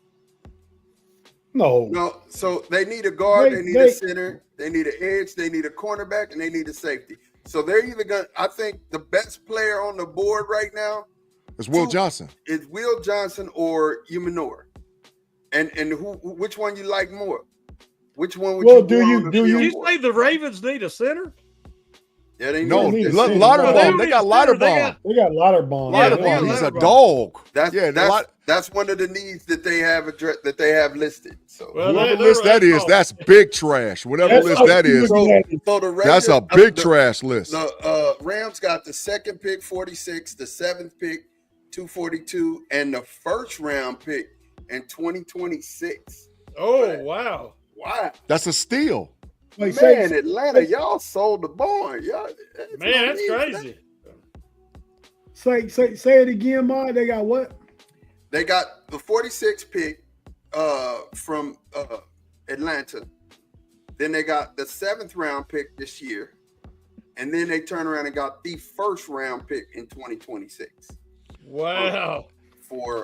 No. So they need a guard, they need a center, they need an edge, they need a cornerback, and they need a safety. So they're either going to, I think the best player on the board right now is Will Johnson. Is Will Johnson or Umanor. And which one you like more? Which one would you say the Ravens need a center? Yeah, they need Lauterbomb. They got Lauterbomb. They got Lauterbomb. Lauterbomb. He's a dog. That's one of the needs that they have listed. So whoever list that is, that's big trash. Whatever list that is, so the Ravens, that's a big trash list. The Rams got the 2nd pick, 46, the 7th pick, 242, and the 1st round pick in 2026. Oh, wow. That's a steal. Man, Atlanta, y'all sold the barn. Man, that's crazy. Say it again, Ma. They got what? They got the 46th pick from Atlanta. Then they got the 7th round pick this year. And then they turn around and got the 1st round pick in 2026. Wow.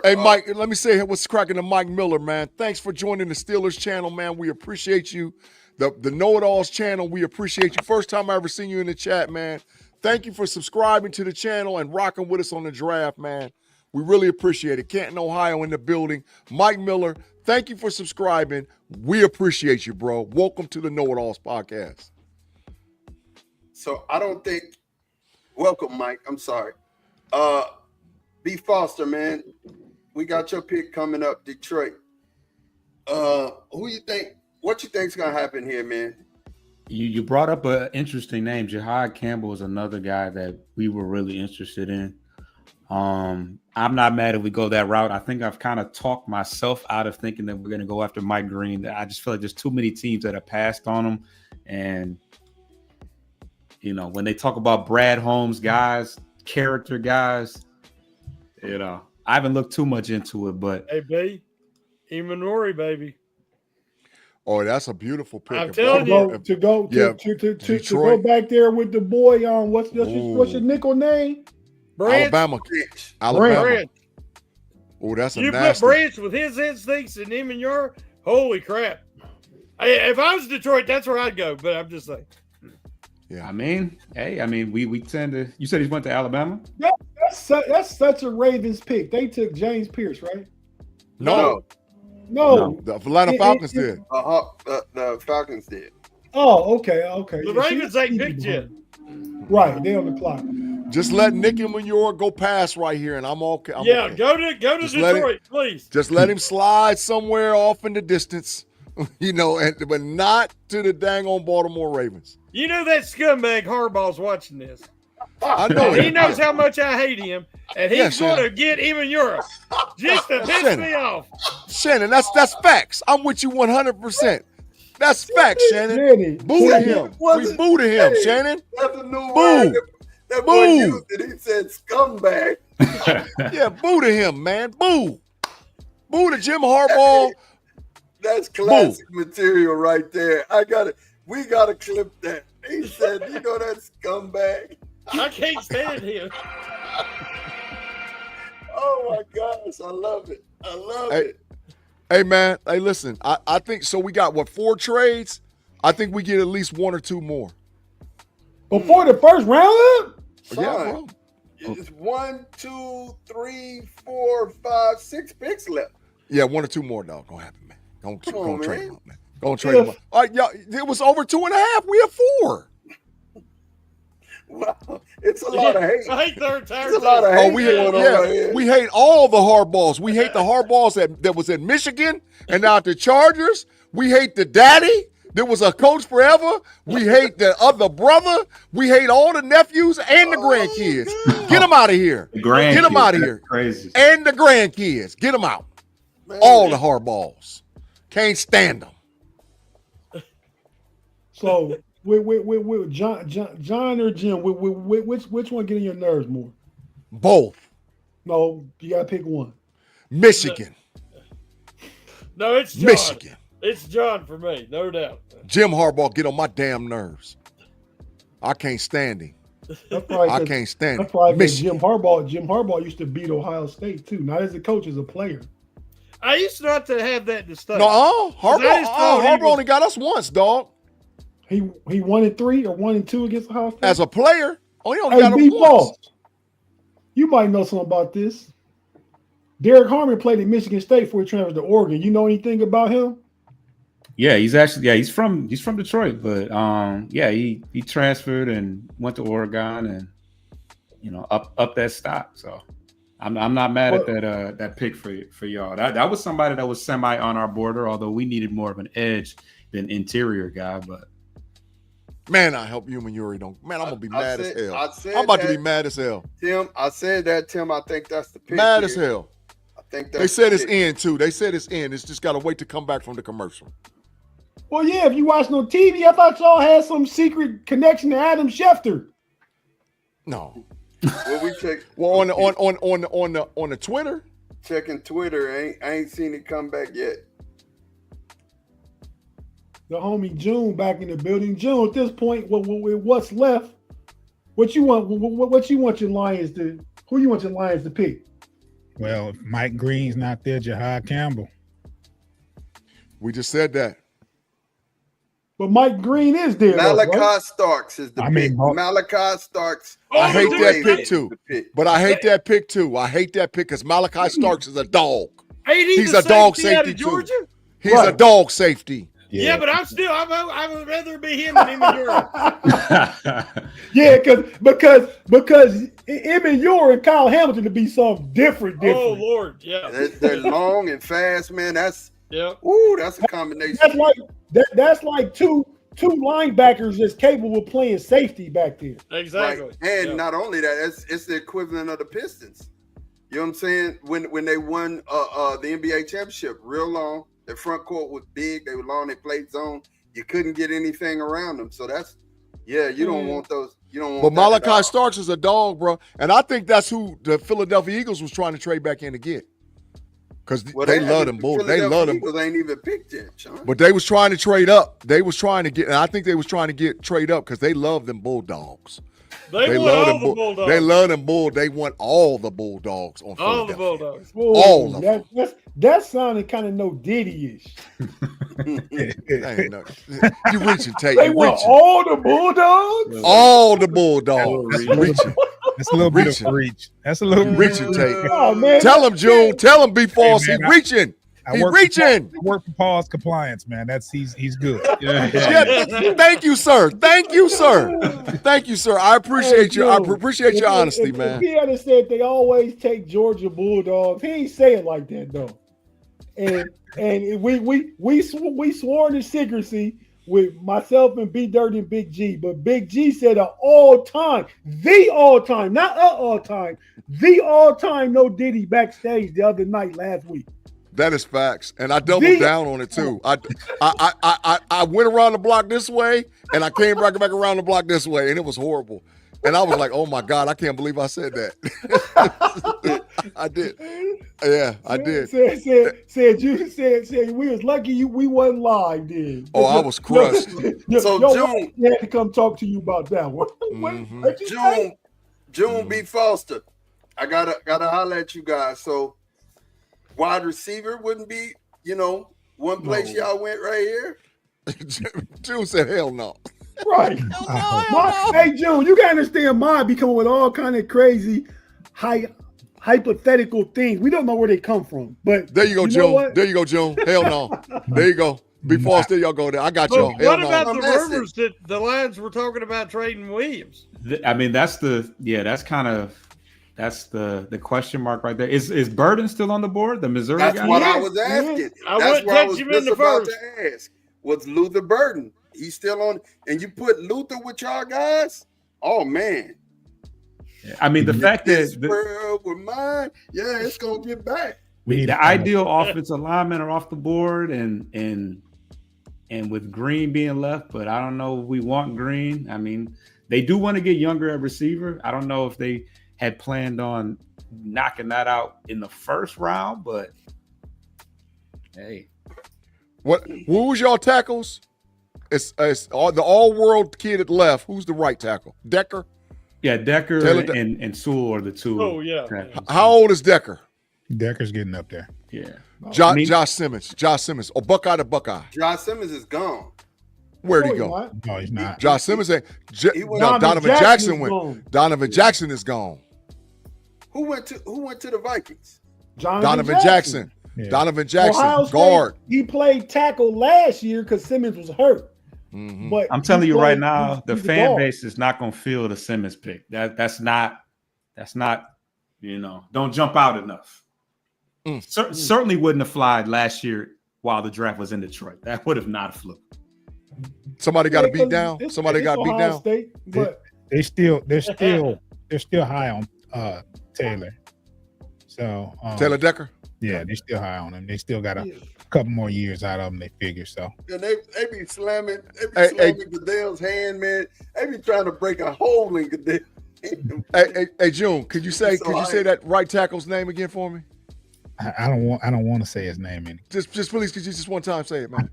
Hey, Mike, let me say what's cracking to Mike Miller, man. Thanks for joining the Steelers channel, man. We appreciate you. The KnoItAllz channel, we appreciate you. First time I ever seen you in the chat, man. Thank you for subscribing to the channel and rocking with us on the draft, man. We really appreciate it. Canton, Ohio in the building. Mike Miller, Thank you for subscribing. We appreciate you, bro. Welcome to the KnoItAllz podcast. So I don't think. Welcome, Mike. I'm sorry. B. Foster, man. We got your pick coming up, Detroit. Who you think? What you think's gonna happen here, man? You brought up an interesting name. Jahad Campbell is another guy that we were really interested in. I'm not mad if we go that route. I think I've kind of talked myself out of thinking that we're going to go after Mike Green. I just feel like there's too many teams that have passed on him. And, you know, when they talk about Brad Holmes guys, character guys, you know, I haven't looked too much into it, but. Hey, B, Emanori, baby. Oh, that's a beautiful pick. I'm telling you. To go back there with the boy on what's your nickel name? Branch. Alabama. Branch. Oh, that's a you nasty. put Branch with his instincts and him and your holy crap. If I was Detroit, that's where I'd go. But I'm just saying. Yeah, I mean, we tend to. You said he went to Alabama. That's such a Ravens pick. They took James Pierce, right? No. The Atlanta Falcons did. The Falcons did. Oh, okay. The Ravens ain't picked yet. Right, they on the clock. Just let Nick and Manure go past right here, and I'm okay. Okay. go to Detroit, please. Just let him slide somewhere off in the distance, you know, but not to the dang on Baltimore Ravens. You know that scumbag Harbaugh's watching this. I know. He knows how much I hate him, and he's going to get him in Europe just to piss me off. Shannon, that's facts. I'm with you 100%. That's facts, Shannon. Boo to him. We boo to him, Shannon. That's a new word. That boy used it. He said scumbag. Yeah, boo to him, man. Boo. Boo to Jim Harbaugh. That's classic material right there. We gotta clip that. He said, you know that scumbag. I can't stand him. Oh my gosh, I love it. I love it. Hey man, hey listen, I think so. We got 4 trades? I think we get at least 1 or 2 more. Before the first round? Yeah, bro. It's 1, 2, 3, 4, 5, 6 picks left. Yeah, 1 or 2 more, dog. Gonna happen, man. Gonna trade him up, man. Gonna trade him up. All right, y'all, it was over 2.5. We have 4. Wow, it's a lot of hate. I hate their entire It's a lot of hate. We hate all the Harbaughs. We hate the Harbaughs that was in Michigan and now at the Chargers. We hate the daddy that was a coach forever. We hate the other brother. We hate all the nephews and the grandkids. Get them out of here. Get them out of here. Crazy. And the grandkids. Get them out. Man, all the Harbaughs. Can't stand them. So with John or Jim, which one getting your nerves more? Both. No, you gotta pick one. Michigan. No, it's John. Michigan. It's John for me, no doubt. Jim Harbaugh get on my damn nerves. I can't stand him. I can't stand him. That's probably Jim Harbaugh used to beat Ohio State too, not as a coach, as a player. I used not to have that distinction. No, Harbaugh only got us once, dog. He 1-3 or 1-2 against Ohio State? As a player, he only got us once. You might know something about this. Derek Harmon played at Michigan State before he transferred to Oregon. You know anything about him? Yeah, he's from Detroit, but he transferred and went to Oregon and up that stock. So I'm not mad at that pick for y'all. That was somebody that was semi on our border, although we needed more of an edge than interior guy. But man, I hope you and Yuri don't. Man, I'm gonna be mad as hell. I'm about to be mad as hell. Tim, I said that. Tim, I think that's the pick. Mad as hell. I think they said it's in too. They said it's in. It's just gotta wait to come back from the commercial. Well, yeah, if you watch no TV, I thought y'all had some secret connection to Adam Schefter. No. Well, we check. Well, on the Twitter. Checking Twitter, I ain't seen it come back yet. The homie June back in the building. June, at this point, what's left? What you want? What you want your Lions to? Who you want your Lions to pick? Well, if Mike Green's not there, Jahad Campbell. We just said that. But Mike Green is there. Malachi Starks is the pick. Malachi Starks. I hate that pick too. But I hate that pick too. I hate that pick because Malachi Starks is a dog. Ain't he He's the a dog safety out safety of too. Georgia? He's a dog safety. Yeah, but I would rather be him than Emmett. Yeah, because Emmett and Kyle Hamilton to be something different. Oh Lord, yeah. They're long and fast, man. That's that's a combination. That's like two linebackers that's capable of playing safety back there. Exactly. Right. And not only that, it's the equivalent of the Pistons. You know what I'm saying? When they won the NBA championship, real long. Their front court was big. They were long. They played zone. You couldn't get anything around them. So that's you don't want those. You don't want. But Malachi Starks is a dog, bro, and I think that's who the Philadelphia Eagles was trying to trade back in to get. Because they love them both. They love them. Eagles ain't even picked yet, Sean. But they was trying to trade up. They was trying to get, and I think they was trying to trade up because they love them Bulldogs. They want all the Bulldogs. They love them They want all the Bulldogs on all Philadelphia. the Bulldogs. All of them. That sounded kind of no Diddy-ish. You reaching, Tate. They want all the Bulldogs? All the Bulldogs. Reaching. That's a little bit of reach. That's a little reaching, Tate. Oh, man. Tell him, June. Tell him, be false. He's reaching. He's reaching. I work for Paul's compliance, man. He's good. Thank you, sir. Thank you, sir. Thank you, sir. I appreciate you. I appreciate your honesty, man. He had said they always take Georgia Bulldogs. He ain't say it like that though. And we swore to secrecy with myself and B Dirt and Big G, but Big G said the all-time, not all-time, the all-time no Diddy backstage the other night last week. That is facts, and I doubled down on it too. I went around the block this way, and I came back around the block this way, and it was horrible. And I was like, "Oh my God, I can't believe I said that." I did. Yeah, I did. Said we was lucky we wasn't live then. Oh, I was crushed. So June had to come talk to you about that one. June B. Foster, I gotta holler at you guys. So wide receiver wouldn't be, one place y'all went right here. June said, "Hell no." Right. Hey, June, you gotta understand mine be coming with all kind of crazy hypothetical things. We don't know where they come from. But there you go, June. There you go, June. Hell no. There you go. Before still y'all go there. I got y'all. What about the rumors that the Lions were talking about trading Williams? I mean, that's the question mark right there. Is Burden still on the board? The Missouri guy? That's what I was asking. That's what I was just about to ask. Was Luther Burden? He's still on, and you put Luther with y'all guys? Oh man. I mean, the fact that we're mine, it's gonna get back. We need the ideal offensive linemen are off the board, and with Green being left, but I don't know if we want Green. I mean, they do want to get younger at receiver. I don't know if they had planned on knocking that out in the first round, but hey, who was y'all tackles? It's the all-world kid that left. Who's the right tackle? Decker? Yeah, Decker and Sewell are the two. Oh, yeah. How old is Decker? Decker's getting up there. Yeah. Josh Simmons. Oh, Buckeye to Buckeye. Josh Simmons is gone. Where'd he go? No, he's not. Josh Simmons ain't. Donovan Jackson went. Donovan Jackson is gone. Who went to the Vikings? Donovan Jackson. Yeah. Donovan Jackson, guard. He played tackle last year because Simmons was hurt. Mm-hmm. But I'm telling you right now, the fan base is not going to feel the Simmons pick. That's not. Don't jump out enough. Certainly wouldn't have flied last year while the draft was in Detroit. That would have not flew. Somebody got to beat down. Somebody got beat down. State, but they're still high on Taylor. So Taylor Decker. Yeah, they're still high on him. They still got a couple more years out of them. They figure so. And they be slamming. Goodell's hand, man. They be trying to break a hole in Goodell. Hey, June, could you say that right tackle's name again for me? I don't want to say his name in. Just please, could you just one time say it, man?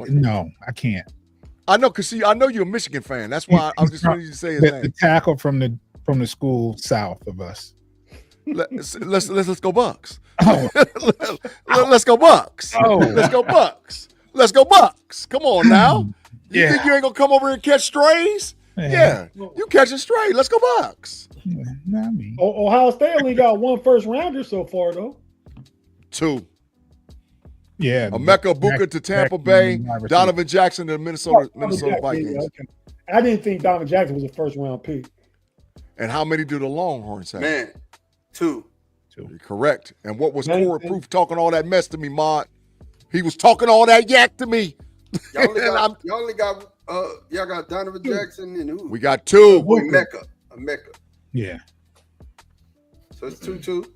No, I can't. I know, cause I know you're a Michigan fan. That's why I'm just wanting you to say his name. The tackle from the school south of us. Let's go Bucks. Oh. Let's go Bucks. Oh. Let's go Bucks. Let's go Bucks. Come on now. You think you ain't gonna come over here and catch strays? Yeah. You catching stray. Let's go Bucks. Not me. Ohio State only got one first rounder so far though. 2. Yeah. Emeka Buka to Tampa Bay. Donovan Jackson to the Minnesota Vikings. I didn't think Donovan Jackson was a first round pick. And how many do the Longhorns have? Man, 2. You're correct. And what was Corey Proof talking all that mess to me, Mod? He was talking all that yak to me. Y'all got Donovan Jackson and who? We got 2. Emeka. Yeah. So it's 2-2.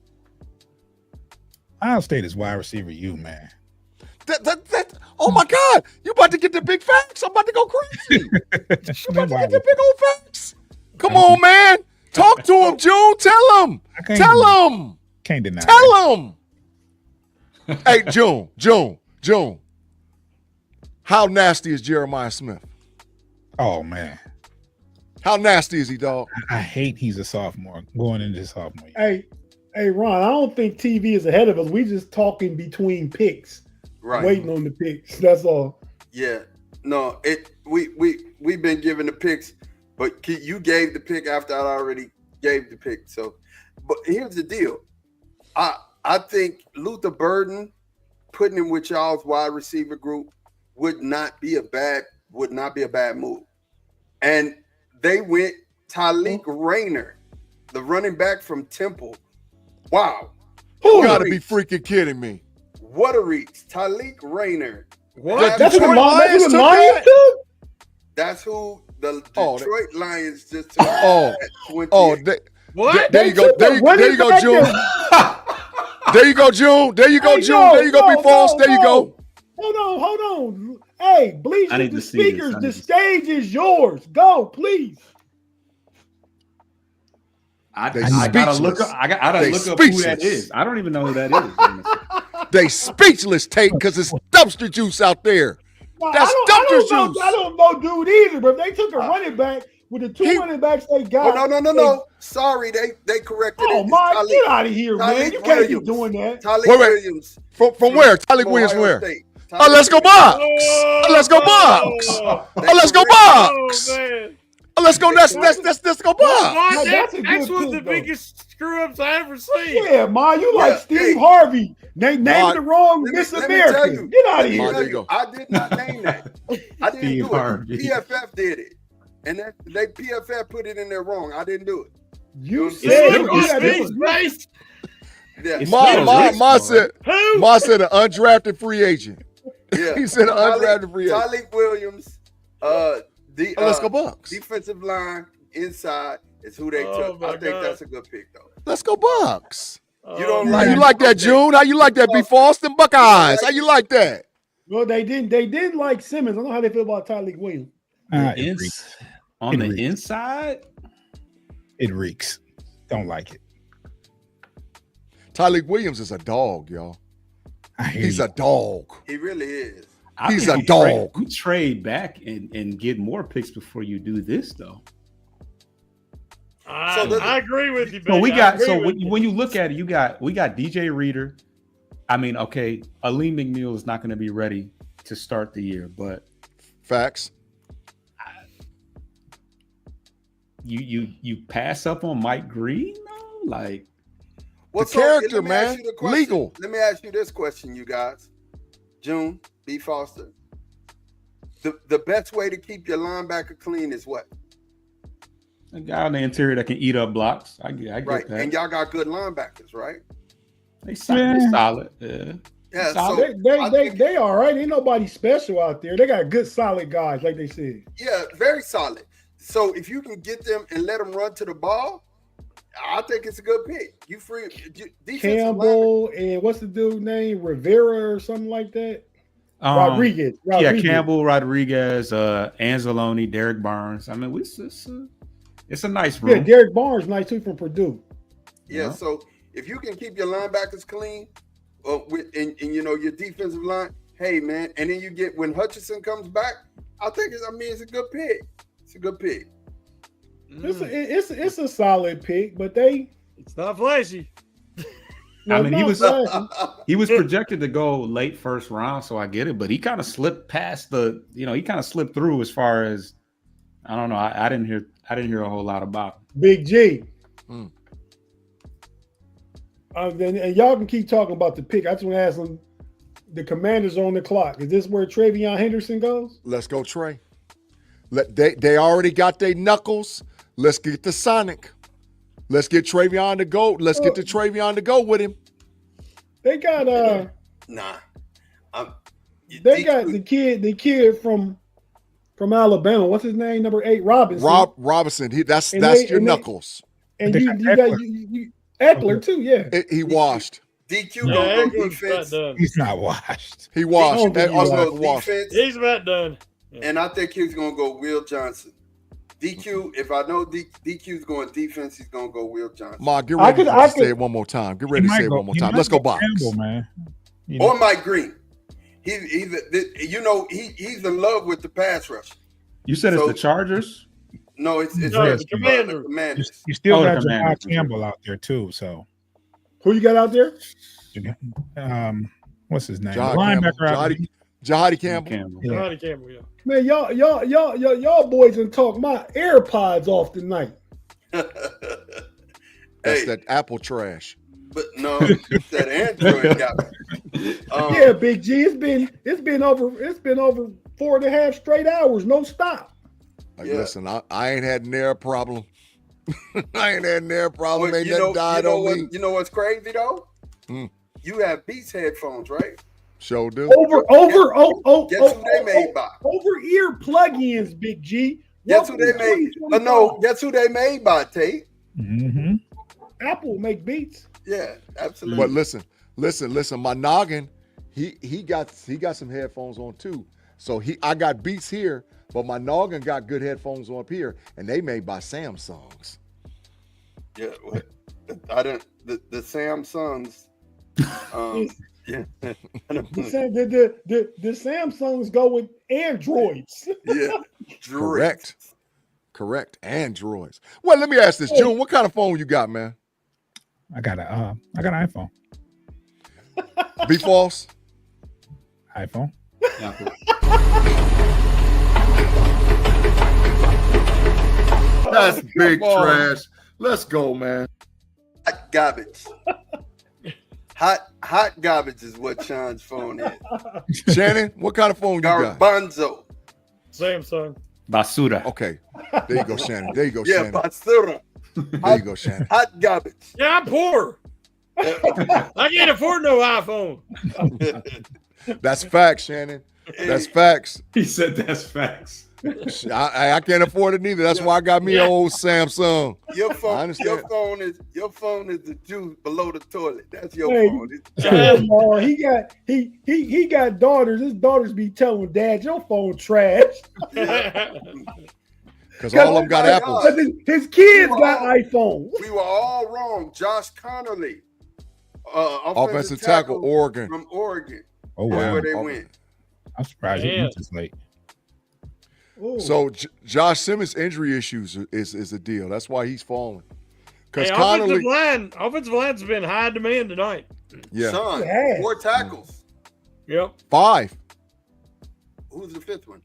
Ohio State is wide receiver man. Oh my God. You about to get the big facts. I'm about to go crazy. You about to get the big old facts. Come on, man. Talk to him, June. Tell him. Can't deny Tell him. Hey, June. How nasty is Jeremiah Smith? Oh, man. How nasty is he, dog? I hate he's a sophomore going into his sophomore year. Hey, Ron, I don't think TV is ahead of us. We just talking between picks. Right. Waiting on the picks. That's all. Yeah. No, we've been giving the picks, but you gave the pick after I already gave the pick. So, but here's the deal. I think Luther Burden putting him with y'all's wide receiver group would not be a bad move. And they went Tyleek Rayner, the running back from Temple. Wow. You gotta be freaking kidding me. What a reach. Tyleek Rayner. What? That's who the Lions took? That's who the Detroit Lions just took. What? There you go, June. There you go, June. There you go, June. There you go, be false. There you go. Hold on. Hey, Bleachers To Speakers, the stage is yours. Go, please. I gotta look up who that is. I don't even know who that is. They speechless, Tate, because it's dumpster juice out there. That's dumpster juice. I don't know dude either, but if they took a running back with the 2 running backs they got. Oh, no. Sorry, they corrected it. Oh, my, get out of here, man. You can't be doing that. Tyleek Williams. From where? Tyleek Williams where? Let's go Bucks. Let's go Bucks. Let's go Bucks. Let's go. Let's go Bucks. That's one of the biggest screw ups I ever seen. Yeah, Ma, you like Steve Harvey. Name the wrong Miss America. Get out of here. I did not name that. I didn't do it. PFF did it. And they PFF put it in there wrong. I didn't do it. You said it. Ma said an undrafted free agent. Yeah. He said an undrafted free agent. Tyleek Williams, let's go Bucks. Defensive line inside is who they took. I think that's a good pick though. Let's go Bucks. You don't How you like that, June? How you like that, B. Boston Buckeyes? How you like that? Well, they did like Simmons. I don't know how they feel about Tyleek Williams. On the inside, it reeks. Don't like it. Tyleek Williams is a dog, y'all. He's a dog. He really is. He's a dog. You trade back and get more picks before you do this, though. I agree with you, Ben. When you look at it, we got DJ Reader. I mean, okay, Aleem McNeil is not going to be ready to start the year, but facts. You pass up on Mike Green, though? Like, the character, man. Legal. Let me ask you this question, you guys. June, B. Foster. The best way to keep your linebacker clean is what? A guy on the interior that can eat up blocks. I get right. that. And y'all got good linebackers, right? They solid. Yeah. So they all right. Ain't nobody special out there. They got good, solid guys, like they said. Yeah, very solid. So if you can get them and let them run to the ball, I think it's a good pick. You free Campbell and what's the dude's name? Rivera or something like that. Rodriguez. Yeah, Campbell, Rodriguez, Anzalone, Derek Barnes. I mean, it's a nice room. Yeah, Derek Barnes, nice too, from Purdue. Yeah. So if you can keep your linebackers clean, and your defensive line, hey man, and then you get when Hutchinson comes back, I think it's a good pick. It's a good pick. It's a solid pick, but it's not flashy. I mean, he was projected to go late first round, so I get it, but he kind of slipped past he kind of slipped through as far as I don't know. I didn't hear a whole lot about him. Big-G. And y'all can keep talking about the pick. I just want to ask them The Commanders on the clock. Is this where Travion Henderson goes? Let's go, Trey. They already got their knuckles. Let's get the Sonic. Let's get Travion to go. Let's get the Travion to go with him. They got Nah. They got the kid from Alabama. What's his name? Number 8, Robinson. Robinson. That's your knuckles. And you got Eckler too. Yeah. He washed. DQ gonna go defense. He's not washed. He washed. Also defense. He's about done. Yeah. And I think he's gonna go Will Johnson. DQ. If I know DQ's going defense, he's gonna go Will Johnson. Ma, get ready to say it one more time. Get ready to say it one more time. Let's go box. Campbell, man. Or Mike Green. He's in love with the pass rush. You said it's the Chargers? No, it's the Commanders. You still got Jahad Campbell out there too. So who you got out there? What's his name? Jahadi Campbell. Jahadi Campbell, yeah. Man, y'all boys done talk my AirPods off tonight. That's that Apple trash. But no, it's that Android guy. Yeah, Big G. It's been over 4.5 straight hours, no stop. Listen, I ain't had near a problem. I ain't had near a problem. Well, ain't nothing died on me. You know what's crazy though? You have Beats headphones, right? Sure do. Guess who they made by? Over-ear plugins, Big G. Guess who they made? Guess who they made by, Tate? Mm-hmm. Apple make beats. Yeah, absolutely. But listen. My noggin, he got some headphones on too. So I got Beats here, but my noggin got good headphones on up here, and they made by Samsungs. Yeah, I didn't. The Samsungs. Yeah. The Samsungs go with Androids. Yeah, correct. Androids. Well, let me ask this, June. What kind of phone you got, man? I got an iPhone. Be false. iPhone. That's big trash. Let's go, man. Hot garbage. Hot garbage is what Sean's phone is. Shannon, what kind of phone you got? Garbanzo. Samsung. Basura. Okay. There you go, Shannon. Yeah, basura. There you go, Shannon. Hot garbage. Yeah, I'm poor. I can't afford no iPhone. That's facts, Shannon. That's facts. He said that's facts. I can't afford it neither. That's why I got me an old Samsung. Your phone is the juice below the toilet. That's your phone. He got daughters. His daughters be telling Dad, your phone trash. Because all of them got Apples. His kids got iPhones. We were all wrong. Josh Connerly, offensive tackle, Oregon. From Oregon. Oh wow, where they went. I'm surprised he went this late. Ooh. So Josh Simmons' injury issues is a deal. That's why he's falling. Because offensive line's been high demand tonight. Yeah, Son, 4 tackles. Yep. 5. Who's the 5th one?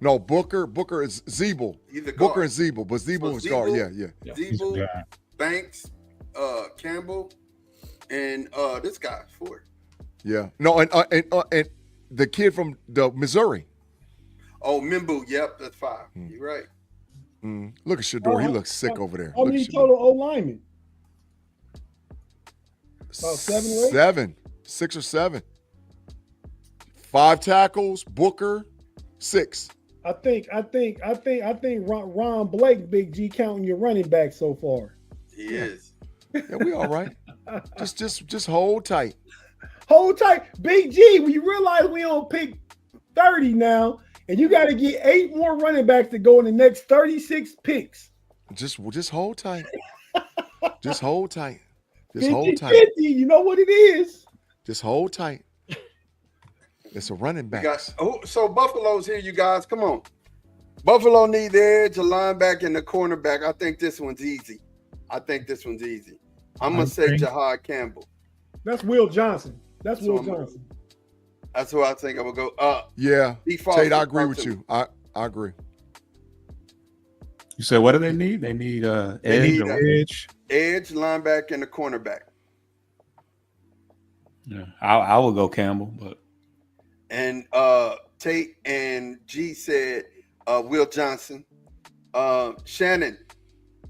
No, Booker is Zeeble. Booker and Zeeble, but Zeeble is guard. Yeah. Zeeble, Banks, Campbell, and this guy Ford. Yeah. No, and the kid from the Missouri. Oh, Mimbu. Yep, that's 5. You're right. Look at Shador. He looks sick over there. How many total O-linemen? About 7 or 8? 7. 6 or 7. 5 tackles. Booker, 6. I think Ron Blake, Big G, counting your running back so far. He is. Yeah, we all right. Just hold tight. Hold tight, Big G. When you realize we on pick 30 now, and you got to get 8 more running backs to go in the next 36 picks. Just hold tight. Just hold tight. Just 50, hold tight. 50, you know what it is. Just hold tight. It's a running back. So Buffalo's here, you guys. Come on. Buffalo need the edge, a linebacker, and a cornerback. I think this one's easy. I'm going to say Jahad Campbell. That's Will Johnson. That's who I think I'm going to go. Yeah. Tate, I agree with you. I agree. You said what do they need? They need edge, edge, linebacker, and a cornerback. Yeah, I will go Campbell, but And Tate and G said Will Johnson. Shannon,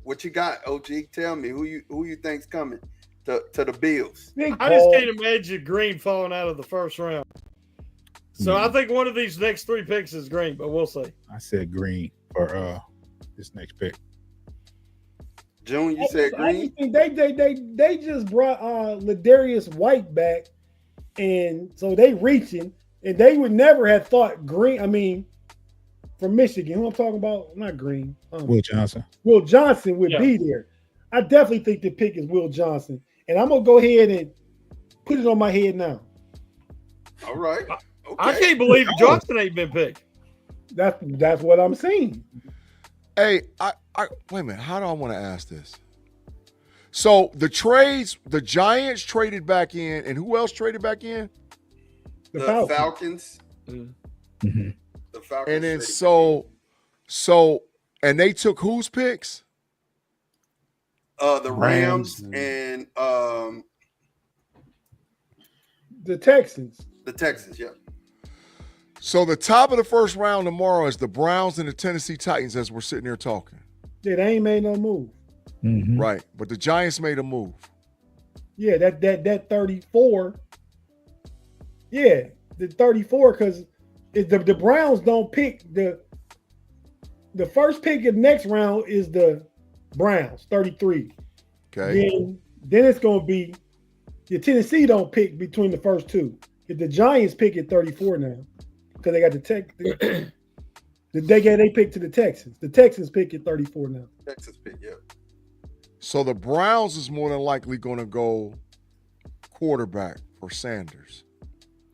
what you got? OG, tell me who you think's coming to the Bills. I just can't imagine Green falling out of the first round. So I think one of these next 3 picks is Green, but we'll see. I said Green for this next pick. June, you said Green. I just think they just brought Ladarius White back, and so they reaching, and they would never have thought Green. I mean, from Michigan, who I'm talking about, not Green. Will Johnson. Will Johnson would be there. I definitely think the pick is Will Johnson, and I'm gonna go ahead and put it on my head now. All right. Okay. I can't believe Johnson ain't been picked. That's what I'm saying. Hey, I wait a minute. How do I want to ask this? So the Giants traded back in, and who else traded back in? The Falcons. Mm-hmm. The Falcons. And then so and they took whose picks? The Rams and the Texans. The Texans, yeah. So the top of the first round tomorrow is the Browns and the Tennessee Titans as we're sitting here talking. Yeah, they ain't made no move. Mm-hmm. Right. But the Giants made a move. Yeah, that 34. Yeah, the 34, because the Browns don't pick the first pick of the next round is the Browns, 33. Okay. Then it's gonna be the Tennessee don't pick between the first two. If the Giants pick at 34 now, because they got they pick to the Texans. The Texans pick at 34 now. Texas pick, yeah. So the Browns is more than likely going to go quarterback for Sanders.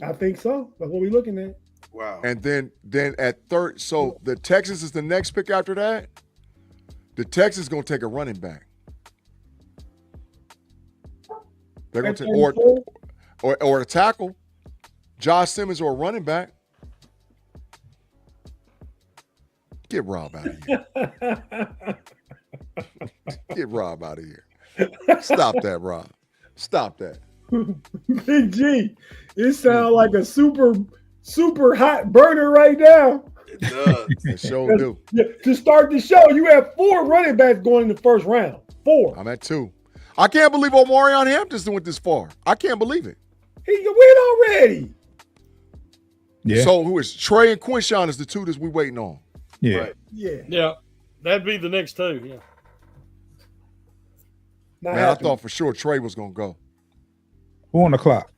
I think so. That's what we're looking at. Wow. And then at third, so the Texans is the next pick after that. The Texans is going to take a running back. They're going to take or a tackle, Josh Simmons or a running back. Get Rob out of here. Get Rob out of here. Stop that, Rob. Stop that. Big G, it sounds like a super hot burner right now. It does. It sure do. To start the show, you have 4 running backs going in the first round. 4. I'm at 2. I can't believe Omarion Hampton went this far. I can't believe it. He went already. Yeah. So who is Trey and Quinshawn is the 2 that we waiting on. Yeah. Right. Yeah. That'd be the next 2. Yeah. Man, I thought for sure Trey was gonna go. Who on the clock?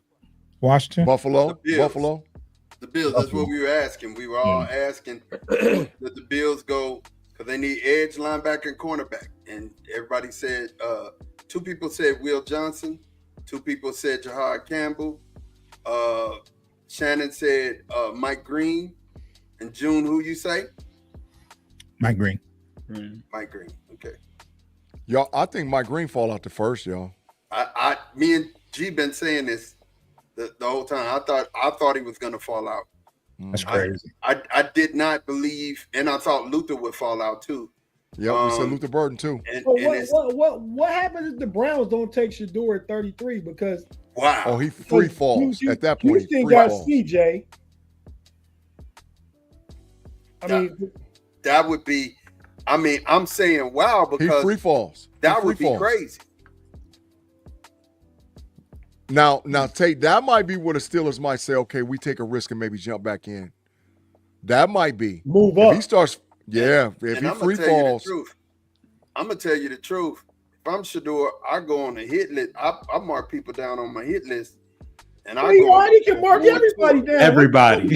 Washington? Buffalo. The Bills. That's what we were asking. We were all asking that the Bills go because they need edge, linebacker, and cornerback. And everybody said 2 people said Will Johnson, 2 people said Jahad Campbell. Shannon said Mike Green. And June, who you say? Mike Green. Mike Green. Okay. Y'all, I think Mike Green fall out the first, y'all. Me and G been saying this the whole time. I thought he was gonna fall out. That's crazy. I did not believe, and I thought Luther would fall out too. Yep, we said Luther Burden too. What happens if the Browns don't take Shador at 33? Because oh, he free falls at that point. Houston got CJ. That would be. I mean, I'm saying wow because he free falls. That would be crazy. Now, Tate, that might be where the Steelers might say, okay, we take a risk and maybe jump back in. That might be. Move up. If he starts, if he free falls. I'm going to tell you the truth. If I'm Shador, I go on a hit list. I mark people down on my hit list. And he can mark everybody down. Everybody.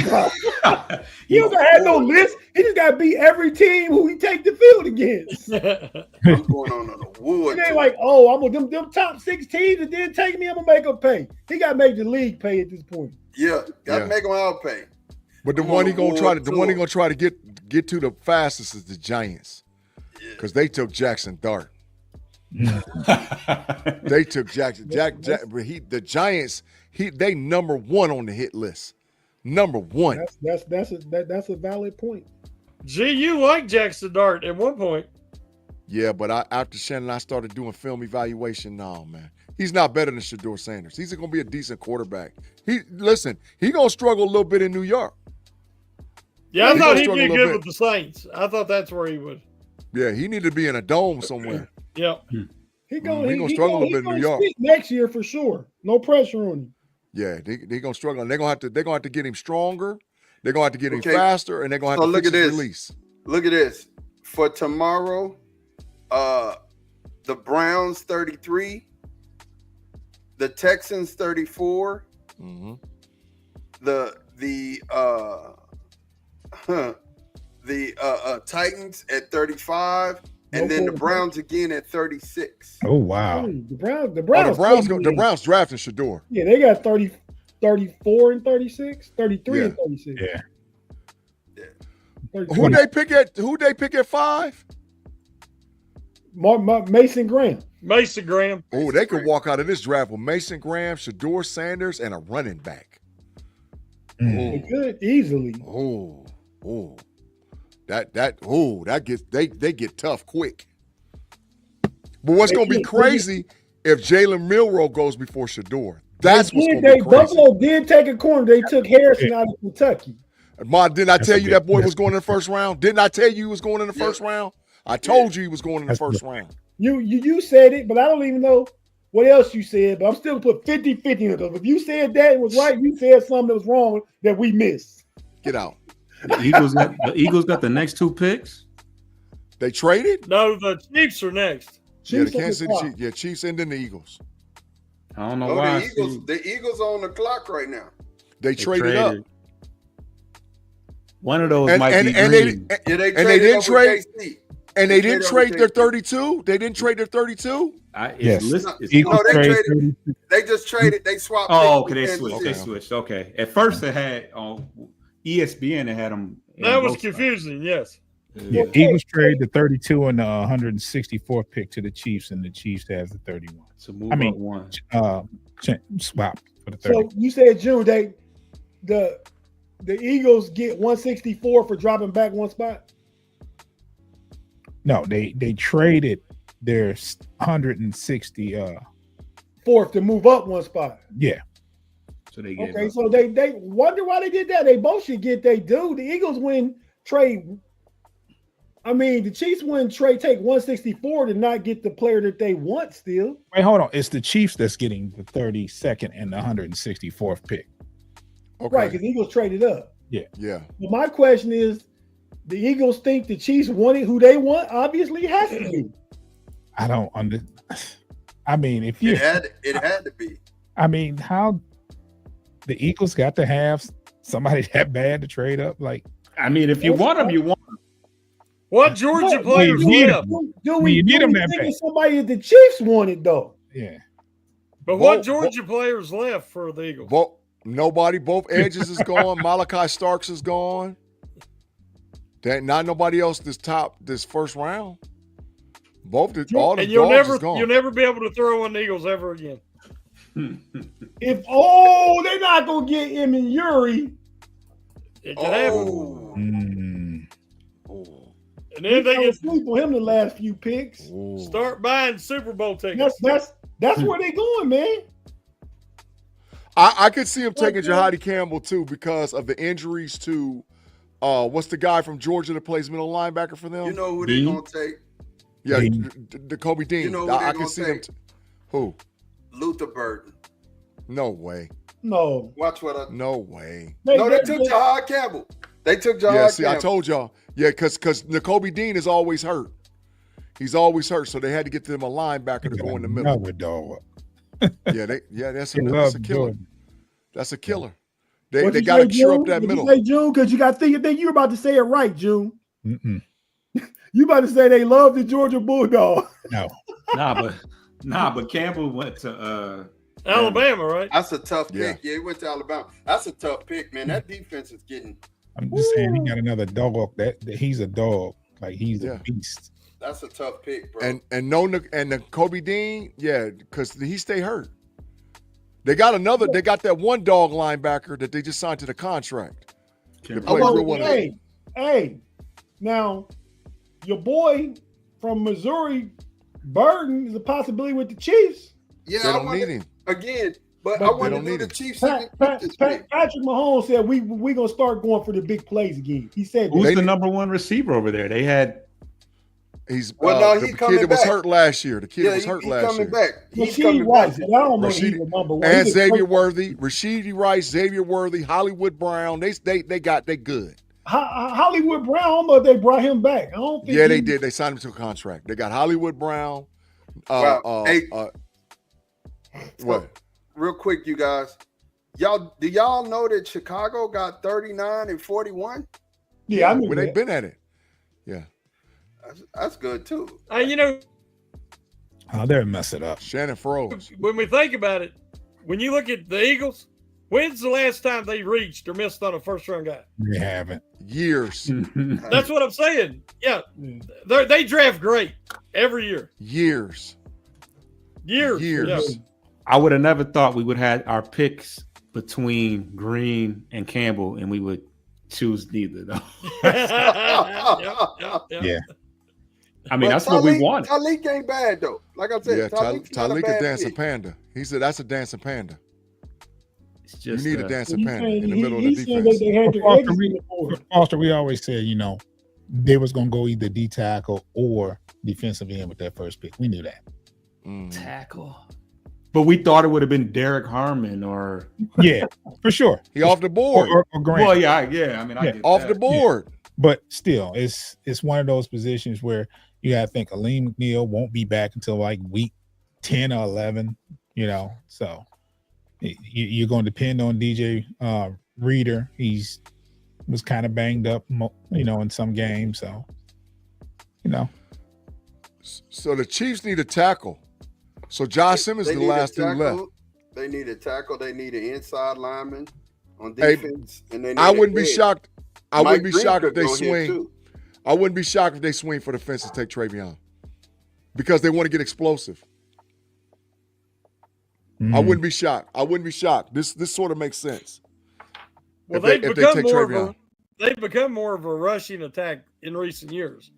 He don't have no list. He just got to beat every team who he take the field against. I'm going on the wood. It ain't like, I'm with them top 6 teams that didn't take me. I'm gonna make them pay. He got to make the league pay at this point. Yeah, got to make them out pay. But the one he gonna try to get to the fastest is the Giants, because they took Jackson Dart. They took Jackson. The Giants. They number 1 on the hit list. Number 1. That's a valid point. Gee, you like Jackson Dart at one point. Yeah, but after Shannon, I started doing film evaluation. No, man, He's not better than Shedeur Sanders. He's going to be a decent quarterback. He going to struggle a little bit in New York. Yeah, I thought he'd be good with the Saints. I thought that's where he would. Yeah, he needed to be in a dome somewhere. Yep. He gonna struggle a little bit in New York next year for sure. No pressure on him. Yeah, they're gonna struggle. And they're gonna have to get him stronger. They're gonna have to get him faster, and they're gonna have to fix his release. Look at this. For tomorrow, the Browns 33, the Texans 34, the Titans at 35, and then the Browns again at 36. Oh wow! The Browns drafting Shedeur. Yeah, they got 34 and 36, 33 and 36. Yeah. Who they pick at 5? Mason Graham. Mason Graham. Oh, they could walk out of this draft with Mason Graham, Shedeur Sanders, and a running back. They could easily. They get tough quick. But what's going to be crazy if Jalen Milroe goes before Shedeur? That's what's going to be crazy. Buffalo did take a corner. They took Harrison out of Kentucky. Ma, didn't I tell you that boy was going in the first round? Didn't I tell you he was going in the first round? I told you he was going in the first round. You said it, but I don't even know what else you said. But I'm still put 50-50 in it. If you said that it was right, you said something that was wrong that we missed. Get out. The Eagles got the next 2 picks. They traded? No, the Chiefs are next. The Kansas City Chiefs. Yeah, Chiefs and then the Eagles. I don't know why. The Eagles are on the clock right now. They traded up. One of those might be green. They didn't trade. And they didn't trade their 32. They didn't trade their 32. Yes. They just traded. They swapped. Oh, okay. They switched. Okay. At first, they had on ESPN. They had them. That was confusing. Yes. Yeah. Eagles trade the 32 and the 164th pick to the Chiefs, and the Chiefs has the 31. So move up one. Swap for the 30. So you said June the Eagles get 164 for dropping back one spot? No, they traded their 160 fourth to move up one spot. Yeah. So they gave up. So they wonder why they did that. They both should get they do. The Eagles win trade. I mean, the Chiefs win trade take 164 to not get the player that they want still. Wait, hold on. It's the Chiefs that's getting the 32nd and the 164th pick. Okay. Right, because the Eagles traded up. Yeah. But my question is, the Eagles think the Chiefs wanted who they want? Obviously, it has to be. I don't understand. I mean, if you it had to be. I mean, how the Eagles got to have somebody that bad to trade up? Like, I mean, if you want them, you want them. What Georgia players left? Do we think it's somebody that the Chiefs wanted though? Yeah. But what Georgia players left for the Eagles? Nobody. Both edges is gone. Malachi Starks is gone. Not nobody else this first round. All the dogs is gone. You'll never be able to throw on the Eagles ever again. They're not gonna get him and Yuri. It could happen. And then they can sleep on him the last few picks. Start buying Super Bowl tickets. That's where they going, man. I could see him taking Jahadi Campbell too because of the injuries to what's the guy from Georgia that plays middle linebacker for them? You know who they're gonna take? Yeah, the Kobe Dean. You know who I can see them. Who? Luther Burden. No way. No. Watch what I. No way. They took Jahad Campbell. They took Jahad Campbell. Yeah, see, I told y'all. Yeah, because Nakobe Dean is always hurt. He's always hurt, so they had to get them a linebacker to go in the middle. Another dog. That's a killer. That's a killer. They got to cheer up that middle. You say June, because you got to think you're about to say it right, June. Mm-mm. You about to say they love the Georgia Bulldog. No. but Campbell went to Alabama, right? That's a tough pick. Yeah, he went to Alabama. That's a tough pick, man. That defense is getting. I'm just saying he got another dog. That he's a dog. Like he's a beast. That's a tough pick, bro. And the Kobe Dean, because he stay hurt. They got that one dog linebacker that they just signed to the contract. Hey, now your boy from Missouri, Burden, is a possibility with the Chiefs. Yeah, They I don't need wonder, him. again, but But I they wonder don't do need the him. Chiefs Patrick Mahomes said we gonna start going for the big plays again. He said that. Who's They the need- number one receiver over there? They had He's Well, no, the he's kid coming that was back. hurt last year. The kid Yeah, that was hurt he's last coming year. back. He's Rasheed coming Rice. back. I don't know if he's the number one. And He's the Xavier first- Worthy, Rasheed Rice, Xavier Worthy, Hollywood Brown. They good. Hollywood Brown. I don't know if they brought him back. I don't think. Yeah, they did. They signed him to a contract. They got Hollywood Brown. Hey, What? real quick, you guys. Do y'all know that Chicago got 39 and 41? Yeah, I knew When that. they've been at it. Yeah. That's good too. You know, Oh, they'll mess it up. Shannon froze. when we think about it, when you look at the Eagles, when's the last time they reached or missed on a first-round guy? They haven't. Years. That's what I'm saying. Yeah, they draft great every year. Years. Years. Yeah. I would have never thought we would have our picks between Green and Campbell, and we would choose neither though. Yeah. I mean, But that's what we wanted. Talik ain't bad though. Like I said, Yeah, Talik's not a Talik a bad dancing pick. panda. He said that's a dancing panda. It's just You need a dancing panda in the He- middle of he the said defense. that they had their Foster, eggs in we, the board. Foster, we always said, they was gonna go either D tackle or defensive end with that first pick. We knew that. Tackle. But we thought it would have been Derek Harmon or Yeah, for sure. He off the board. Or Grant. well, yeah, I get Off that. the board. But still, it's one of those positions where you gotta think Aleem McNeil won't be back until like week 10 or 11, so you're going to depend on DJ Reader. Was kind of banged up, in some games, so So the Chiefs need a tackle. So Josh Simmons is the need a last dude left. tackle. They need a tackle. They need an inside lineman on Hey, defense. And they need I a wouldn't be edge. shocked. I Mike wouldn't be Green shocked could if they go here, swing. too. I wouldn't be shocked if they swing for the fence and take Travion. Because they want to get explosive. I wouldn't be shocked. This sort of makes sense. Well, if they take Travion. they've become more of a rushing attack in recent years,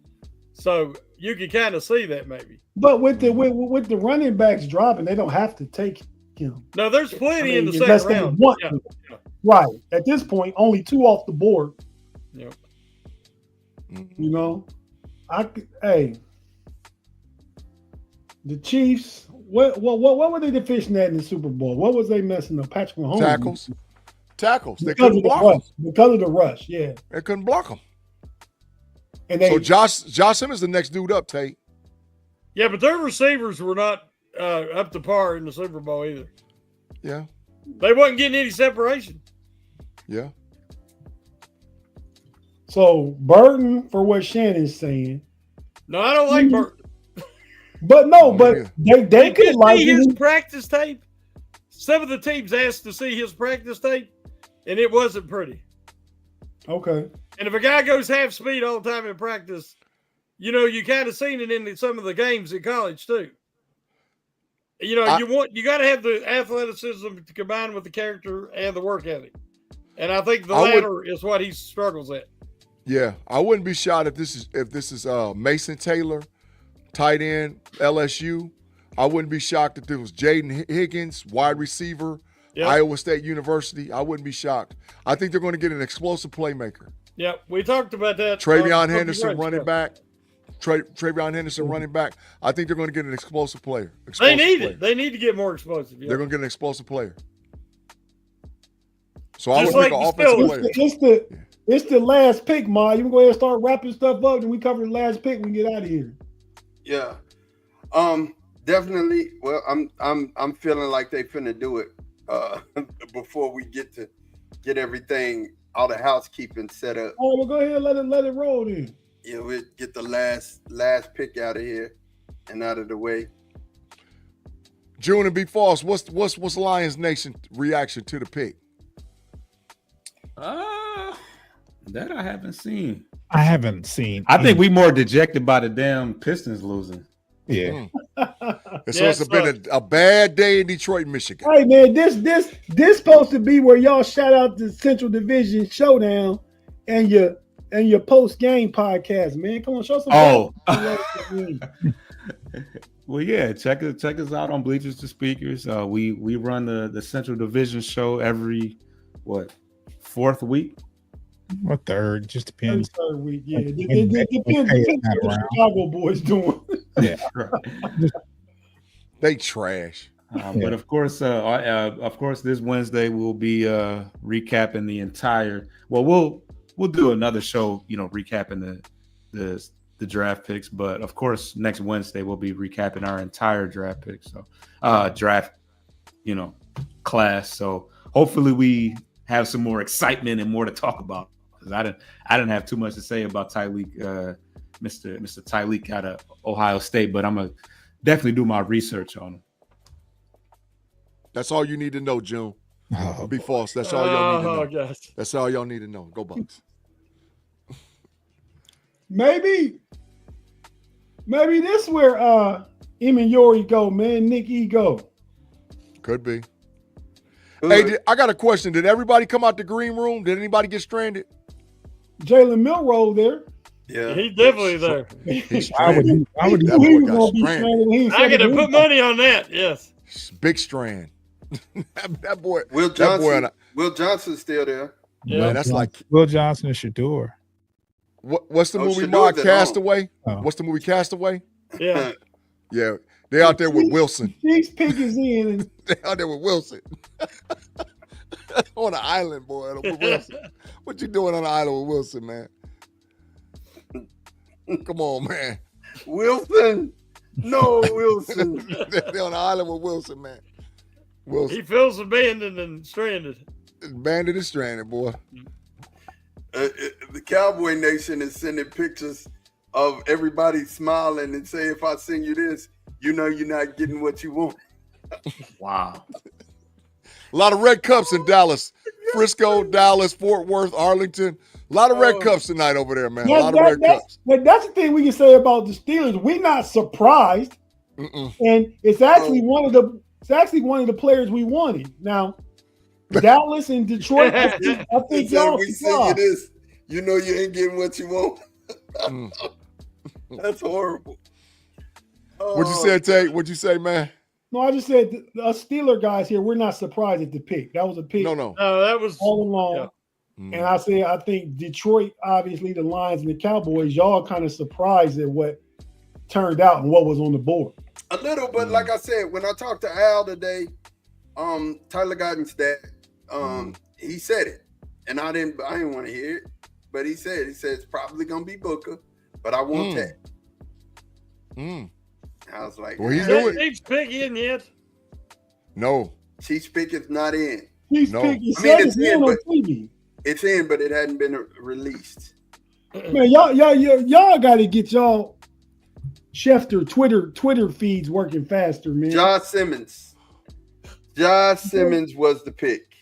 so you can kind of see that maybe. But with the running backs dropping, they don't have to take him. No, there's plenty in the unless second they round. want Yeah. to. Right. At this point, only 2 off the board. Yep. The Chiefs. What were they deficient at in the Super Bowl? What was they messing up? Patrick Mahomes. Tackles. They Because couldn't of the block rush. them. Because of the rush, yeah. They couldn't block them. And they, So Josh Simmons the next dude up, Tate. Yeah, but their receivers were not up to par in the Super Bowl either. Yeah. They wasn't getting any separation. Yeah. so Burton, for what Shannon's saying. No, I don't like Burton. But no, Me but neither. they could like see his him. practice tape. Some of the teams asked to see his practice tape, and it wasn't pretty. Okay. And if a guy goes half speed all the time in practice, you kind of seen it in some of the games in college too. You got to have the athleticism to combine with the character and the work ethic. And I think the latter is what he struggles at. Yeah. I wouldn't be shocked if this is Mason Taylor, tight end, LSU. I wouldn't be shocked if it was Jaden Higgins, wide receiver, Iowa State University. I wouldn't be shocked. I think they're going to get an explosive playmaker. Yeah, we talked about that. Travion Henderson, running back. Travion Henderson, running back. I think they're going to get an explosive player. They need it. They need to get more explosive. Yeah. They're going to get an explosive player. So I Just would pick like an the offensive Steelers. player. It's the last pick, Ma. You can go ahead and start wrapping stuff up, and we cover the last pick. We can get out of here. Yeah. Definitely. Well, I'm feeling like they finna do it before we get everything, all the housekeeping set up. Oh, well, go ahead and let it roll then. Yeah, we'll get the last pick out of here and out of the way. June and B. Falls, what's Lions Nation reaction to the pick? That I haven't seen. I haven't seen. I think we more dejected by the damn Pistons losing. Yeah. And so it's been a bad day in Detroit, Michigan. Hey man, this supposed to be where y'all shout out the Central Division Showdown and your post game podcast, man. Come on, show some. Well, yeah, check us out on Bleachers to Speakers. We run the Central Division show every fourth week or third, just depends. Third week, yeah. It depends what the Chicago boys doing. Yeah, they trash. But of course, this Wednesday we'll be recapping the entire. Well, we'll do another show, recapping the draft picks. But of course, next Wednesday we'll be recapping our entire draft picks. So draft, class. So hopefully we have some more excitement and more to talk about. Because I didn't have too much to say about Tyleek, Mr. Tyleek out of Ohio State, but I'm gonna definitely do my research on him. That's all you need to know, June. Be false. That's all y'all need to know. Gosh. That's all y'all need to know. Go Bucks. Maybe this where Yori go, man. Nick E go. Could be. Hey, I got a question. Did everybody come out the green room? Did anybody get stranded? Jalen Milroe there. Yeah, he's definitely there. He's I would stranded. that He boy was got gonna be stranded. stranded when he I get to put money on that. Yes. Big strand. that boy. Will that boy Johnson. Will Johnson's still there. Yeah. Man, that's like Will Johnson and Shador. what's the movie? Shador's at Castaway. Oh. What's the movie Castaway? Yeah. Yeah, they out there with Wilson. Chiefs pick is in, and They out there with Wilson on an island, boy. With Wilson. What you doing on an island with Wilson, man? Come on, man. Wilson. No, Wilson. They're on an island with Wilson, man. Wilson. He feels abandoned and stranded. Bandit is stranded, boy. The Cowboy Nation is sending pictures of everybody smiling and say, if I send you this, you're not getting what you want. Wow. A lot of red cups in Dallas. Frisco, Dallas, Fort Worth, Arlington. A lot of red cups tonight over there, man. A lot of red cups. But that's the thing we can say about the Steelers. We're not surprised, and it's actually one of the players we wanted. Now, Dallas and Detroit, I think y'all we send you this, you ain't getting what you want. That's horrible. What'd you say, Tate? What'd you say, man? No, I just said us Steeler guys here, we're not surprised at the pick. That was a pick. No. That was all along. Yeah. And I said, I think Detroit, obviously the Lions and the Cowboys, y'all kind of surprised at what turned out and what was on the board. A little, but like I said, when I talked to Al today, Tyler Guyton's dad, he said it, and I didn't want to hear it, but he said it's probably gonna be Booker, but I want that. I was like, well, he's doing. Chiefs pick in yet? No, Chiefs pick is not in. Chiefs no. pick I mean, it's in, but it's in, but it hadn't been released. Man, y'all got to get y'all Schefter Twitter feeds working faster, man. Josh Simmons was the pick,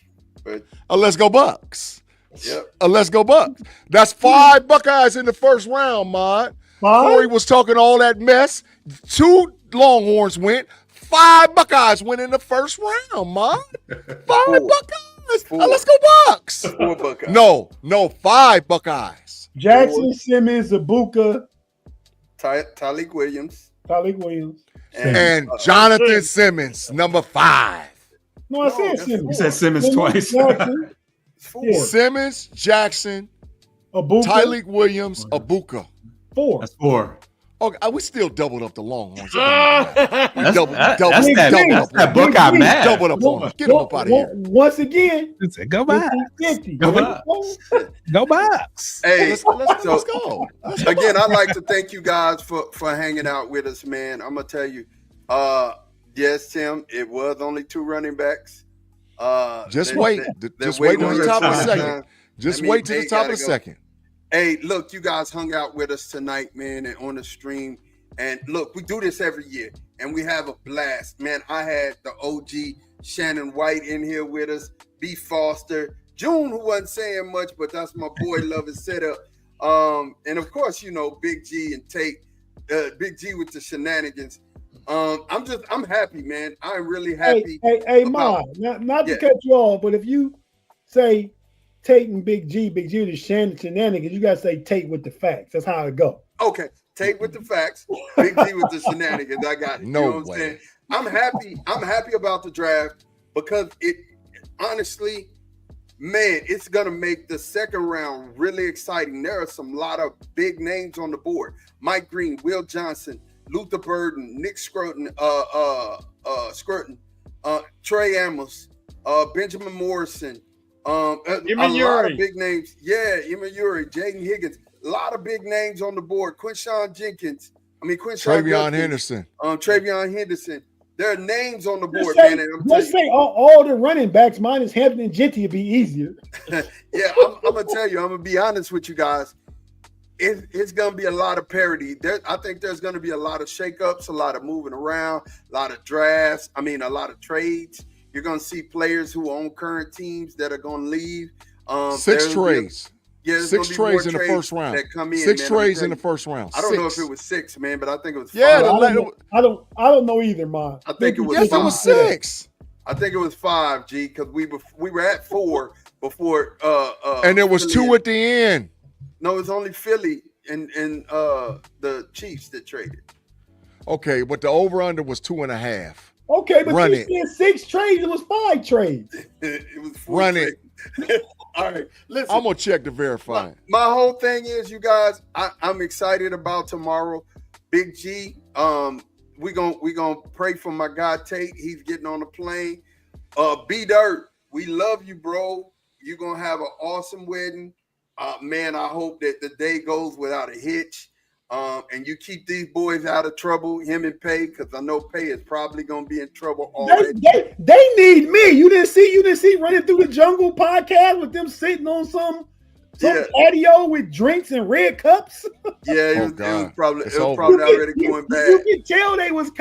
but let's go Bucks. Yep. Let's go Bucks. That's 5 Buckeyes in the first round, Mod. Corey was talking all that mess. 2 Longhorns went. 5 Buckeyes went in the first round, Mod. 5 Buckeyes. Let's go Bucks. 4 Buckeyes. No, 5 Buckeyes. Jackson, Simmons, Ibuka, Tyleek Williams, and Jonathan Simmons, number 5. No, I said Simmons. You said Simmons twice. Jackson, Simmons, Jackson, Ibuka, Tyleek Williams, Ibuka. 4. That's 4. Okay, we still doubled up the Longhorns. That's that Buckeye math. Doubled up on them. Get them up out of here. Once again, go Bucks. Go Bucks. Go Bucks. Hey, let's go. Again, I'd like to thank you guys for hanging out with us, man. I'm gonna tell you, yes, Tim, it was only 2 running backs. Just wait till the top of the second. Just wait till the top of the second. Hey, look, you guys hung out with us tonight, man, and on the stream. And look, we do this every year, and we have a blast, man. I had the OG Shannon White in here with us, B. Foster, June, who wasn't saying much, but that's my boy. Love his setup. And of course, Big G and Tate, Big G with the shenanigans. I'm happy, man. I'm really happy. Hey, Ma, not to cut you off, but if you say Tate and Big G the shenanigans, you gotta say Tate with the facts. That's how it go. Okay. Tate with the facts, Big G with the shenanigans. I got it. No you know what way. I'm saying? I'm happy about the draft because it honestly, man, it's gonna make the second round really exciting. There are some lot of big names on the board: Mike Green, Will Johnson, Luther Burden, Nick Scruton, Trey Amos, Benjamin Morrison, a lot of big names. Yeah, Yuri, Jaden Higgins, a lot of big names on the board. Travion Henderson. Travion Henderson. There are names on the board, man. And let's say all the running backs minus Hampton and Genty would be easier. Yeah, I'm gonna tell you. I'm gonna be honest with you guys. It's gonna be a lot of parity. I think there's gonna be a lot of shakeups, a lot of moving around, a lot of drafts. A lot of trades. You're gonna see players who are on current teams that are gonna leave. 6 trades. Yeah, 6 trades in the first round. That come in, 6 trades in the first round. I don't know if it was 6, man, but I think it was 5. Yeah, I don't know either, man. I think it was. Yes, 5. it was 6. I think it was 5, G, because we were at 4 before. And there was 2 at the end. No, it was only Philly and the Chiefs that traded. Okay, but the over under was 2.5. Okay, but you said 6 trades. It was 5 trades. It was 4 Run trades. it. All right, listen. I'm gonna check to verify it. My whole thing is, you guys, I'm excited about tomorrow. Big G, we gonna pray for my guy Tate. He's getting on the plane. B Dirt, we love you, bro. You're gonna have an awesome wedding. Man, I hope that the day goes without a hitch. And you keep these boys out of trouble, him and Pay, because I know Pay is probably gonna be in trouble already. They need me. You didn't see running through the jungle podcast with them sitting on some patio with drinks and red cups. Yeah, it was probably already going bad. You can tell they was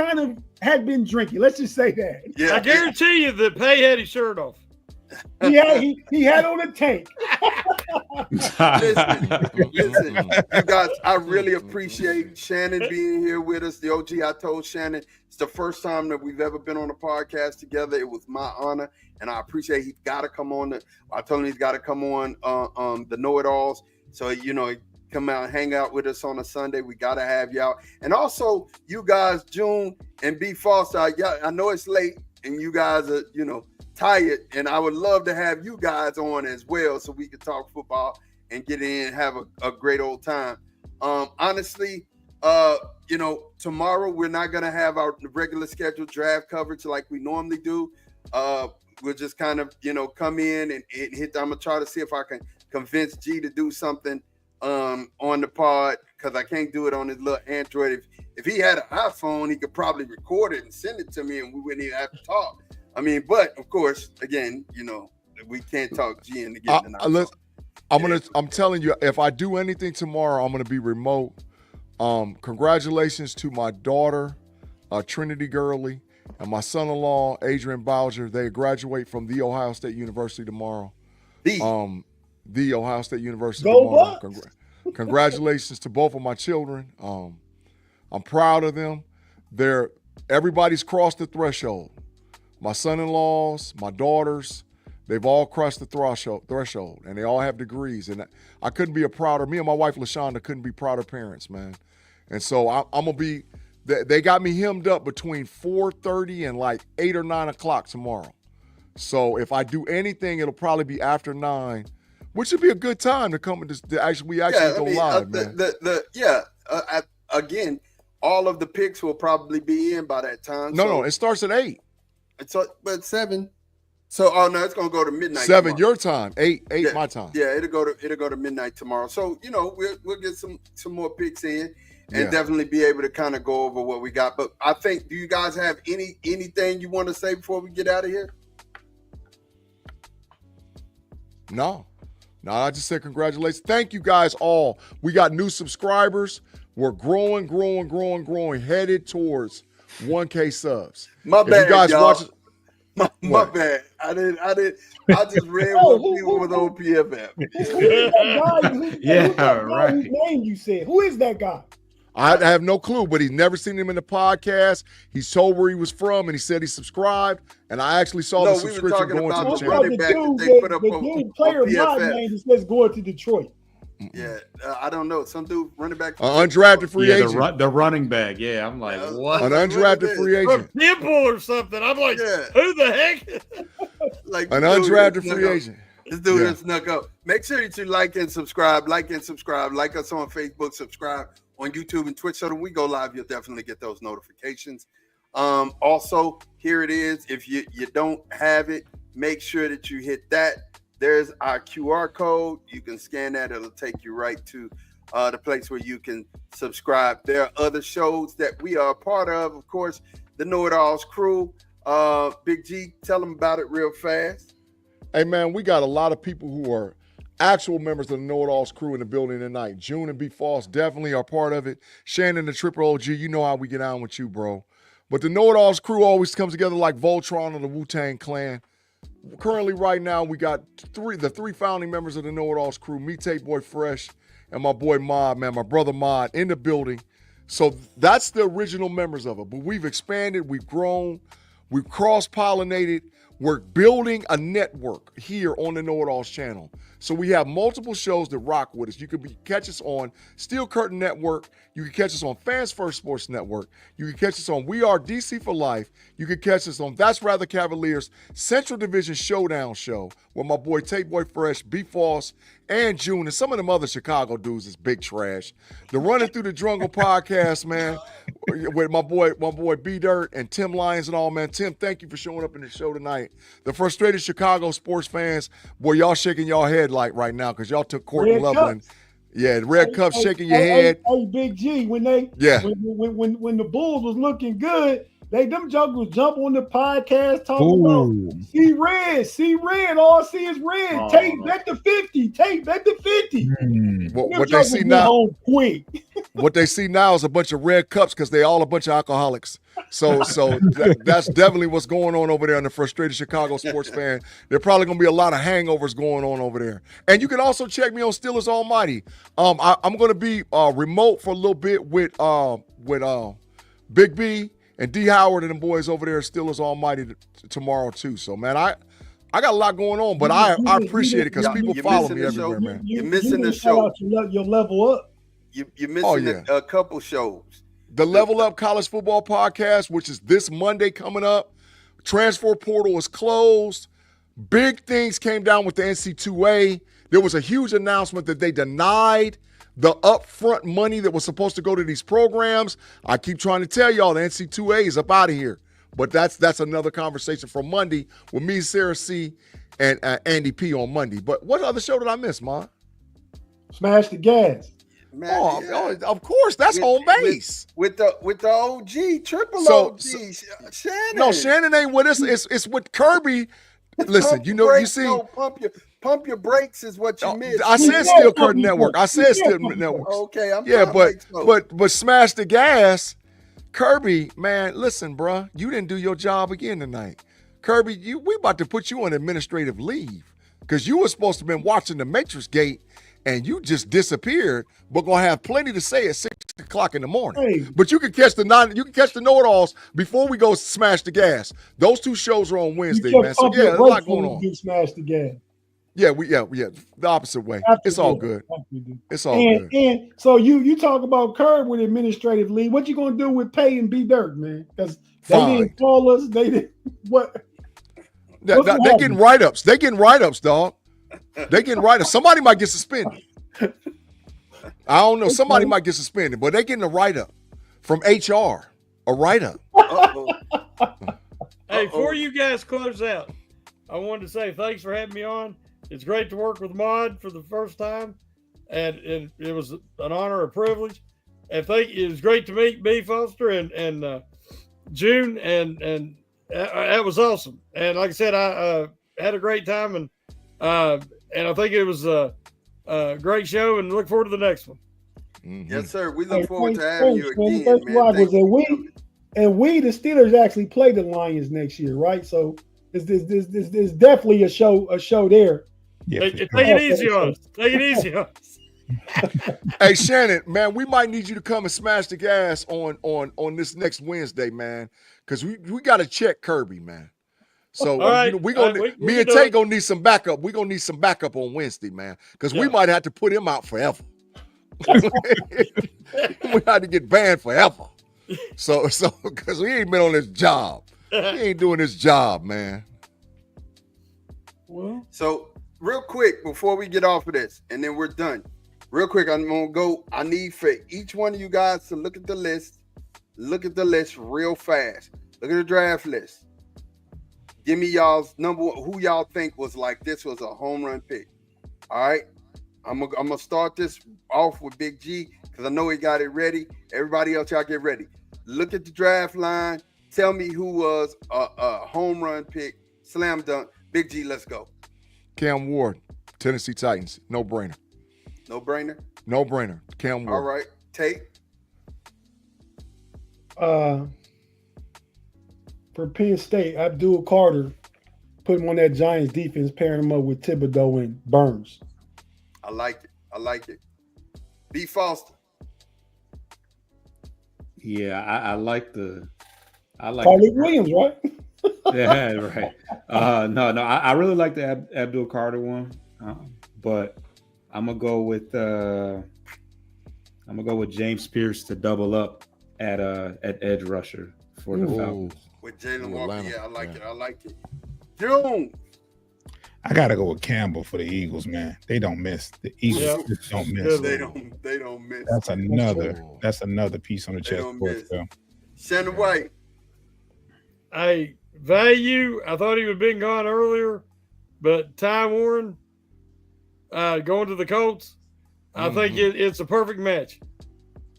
had been drinking. Let's just say that. Yeah, I guarantee you that Pay had his shirt off. He had on a tank. Listen, you guys, I really appreciate Shannon being here with us. The OG, I told Shannon it's the first time that we've ever been on a podcast together. It was my honor, and I appreciate he's got to come on. I told him he's got to come on the KnoItAllz. So come out and hang out with us on a Sunday. We got to have you out, and also you guys, June and B Foster. I know it's late, and you guys are tired, and I would love to have you guys on as well so we could talk football and get in and have a great old time. Honestly, tomorrow we're not going to have our regular scheduled draft coverage like we normally do. We'll just kind of, come in and hit. I'm going to try to see if I can convince G to do something on the pod, because I can't do it on his little Android. If he had an iPhone, he could probably record it and send it to me, and we wouldn't even have to talk. But of course, again, we can't talk G into getting I'm telling you, if I do anything tomorrow, I'm gonna be remote. Congratulations to my daughter, Trinity Gurley, and my son-in-law, Adrian Bowser. They graduate from The Ohio State University tomorrow. The Ohio State University tomorrow. Congratulations to both of my children. I'm proud of them. Everybody's crossed the threshold. My son-in-laws, my daughters, they've all crossed the threshold, and they all have degrees. And I couldn't be me and my wife, LaShonda, couldn't be prouder parents, man. And so I'm going to be, they got me hemmed up between 4:30 and like 8 or 9 o'clock tomorrow. So if I do anything, it'll probably be after 9, which would be a good time to come and we go live, man. Again, all of the picks will probably be in by that time. No, it starts at 8. But 7. So no, it's gonna go to midnight. 7 tomorrow. Your time, 8 my time. Yeah, it'll go to midnight tomorrow. So we'll get some more picks in and definitely be able to kind of go over what we got. But I think, do you guys have anything you want to say before we get out of here? No, I just said congratulations. Thank you guys all. We got new subscribers. We're growing, headed towards 1K subs. My bad, you guys y'all. My bad. I just read what people was on PFF. Whose name you said? Who is that guy? I have no clue, but he's never seen him in the podcast. He's told where he was from, and he said he subscribed. And I actually saw the subscription going to the channel. The player of my name is going to Detroit. Yeah, I don't know. Some dude running back. Undrafted free agent. The running back. Yeah, I'm like, what? An undrafted free agent. Pimple or something. I'm like, who the heck? Like an undrafted free agent. This dude is snuck up. Make sure that you like and subscribe. Like us on Facebook. Subscribe on YouTube and Twitch so that we go live. You'll definitely get those notifications. Also, here it is. If you don't have it, make sure that you hit that. There's our QR code. You can scan that. It'll take you right to the place where you can subscribe. There are other shows that we are a part of course, the KnoItAllz crew. Big G, tell them about it real fast. Hey, man, we got a lot of people who are actual members of the KnoItAllz crew in the building tonight. June and B. Falls definitely are part of it. Shannon, the Triple OG, you know how we get on with you, bro. But the KnoItAllz crew always comes together like Voltron or the Wu-Tang Clan. Currently, right now, we got the three founding members of the KnoItAllz crew, me, Tate Boy Fresh, and my boy Mod, man, my brother Mod, in the building. So that's the original members of it. But we've expanded, we've grown, we've cross-pollinated. We're building a network here on the KnoItAllz channel. So we have multiple shows that rock with us. You can catch us on Steel Curtain Network. You can catch us on Fans First Sports Network. You can catch us on We Are DC for Life. You can catch us on That's Rather Cavaliers Central Division Showdown Show with my boy Tate Boy Fresh, B. Foss, and June, and some of them other Chicago dudes is big trash. The Running Through the Drungle podcast, man, with my boy B Dirt and Tim Lyons and all, man. Tim, thank you for showing up in the show tonight. The frustrated Chicago sports fans, boy, y'all shaking y'all head like right now because y'all took Courtney Loveland. Yeah, the red cups shaking your head. Hey, Big G, when the Bulls was looking good, them jokers was jump on the podcast talking about see red, all I see is red. Tate bet the 50. Tate bet the 50. What they see now, what they see now is a bunch of red cups because they all a bunch of alcoholics. So that's definitely what's going on over there in the frustrated Chicago sports fan. There probably gonna be a lot of hangovers going on over there. And you can also check me on Steelers Almighty. I'm gonna be remote for a little bit with Big B and D Howard and them boys over there at Steelers Almighty tomorrow too. So man, I got a lot going on, but I appreciate it because people follow me everywhere, man. You're missing the show. Your level up. You're missing a couple shows. The Level Up College Football Podcast, which is this Monday coming up. Transfer portal is closed. Big things came down with the NC2A. There was a huge announcement that they denied the upfront money that was supposed to go to these programs. I keep trying to tell y'all the NC2A is up out of here. But that's another conversation for Monday with me, Sarah C, and Andy P on Monday. But what other show did I miss, Ma? Smash the Gas. Man, oh, of course, that's home base. With the OG, triple OG. Shannon. No, Shannon ain't with us. It's with Kirby. Listen, you see. No, pump your brakes is what you missed. I said Steel Curtain Network. I said Steel Network. Okay, but Smash the Gas. Kirby, man, listen, bruh, you didn't do your job again tonight. Kirby, we about to put you on administrative leave because you were supposed to have been watching the Matrix Gate and you just disappeared, but gonna have plenty to say at 6 o'clock in the morning. Hey. But you can catch the KnoItAllz before we go Smash the Gas. Those two shows are on Wednesday, man. So yeah, a lot going on. Smash the Gas. Yeah, the opposite way. It's all good. It's all good. And so you talk about Curb with administrative leave. What you gonna do with Pay and B Dirt, man? Because they didn't call us. They didn't. What? They're getting write-ups. They're getting write-ups, dog. They getting write-ups. Somebody might get suspended. I don't know. Somebody might get suspended, but they're getting a write-up from HR. A write-up. Hey, before you guys close out, I wanted to say thanks for having me on. It's great to work with Mod for the first time, and it was an honor, a privilege. And it was great to meet B. Foster and June, and that was awesome. And like I said, I had a great time, and I think it was a great show, and look forward to the next one. Mm-hmm. Yes, sir. We look forward to having you again, man. And we, the Steelers, actually play the Lions next year, right? So there's definitely a show there. Yeah, take it easy on us. Take it easy on us. Hey, Shannon, man, we might need you to come and smash the gas on this next Wednesday, man, because we got to check Kirby, man. So All right. we gonna we me can and do Tay it. gonna need some backup. We gonna need some backup on Wednesday, man, because we Yeah. might have to put him out forever. We had to get banned forever. So because he ain't been on his job. He ain't doing his job, man. Well, So real quick before we get off of this, and then we're done. Real quick, I'm gonna go. I need for each one of you guys to look at the list. Look at the list real fast. Look at the draft list. Give me y'all's number one, who y'all think was like this was a home run pick. All right. I'm gonna start this off with Big G because I know he got it ready. Everybody else, y'all get ready. Look at the draft line. Tell me who was a home run pick, slam dunk. Big G, let's go. Cam Ward, Tennessee Titans, no brainer. No brainer. No brainer. Cam Ward. All right, Tate. For Penn State, Abdul Carter, put him on that Giants defense, pairing him up with Thibodeau and Burns. I like it. I like it. B. Foster. Yeah, I like Carly Williams, right? Yeah, right. No, I really like the Abdul Carter one, but I'm gonna go with James Pierce to double up at edge rusher for the Falcons. With Jalen Walker. Atlanta. Yeah, I like it. I like it. June. I gotta go with Campbell for the Eagles, man. They don't miss. The Eagles just don't miss. They don't miss. That's another piece on the chessboard. Shannon White. Hey, value. I thought he would have been gone earlier, but Ty Warren going to the Colts. I think it's a perfect match.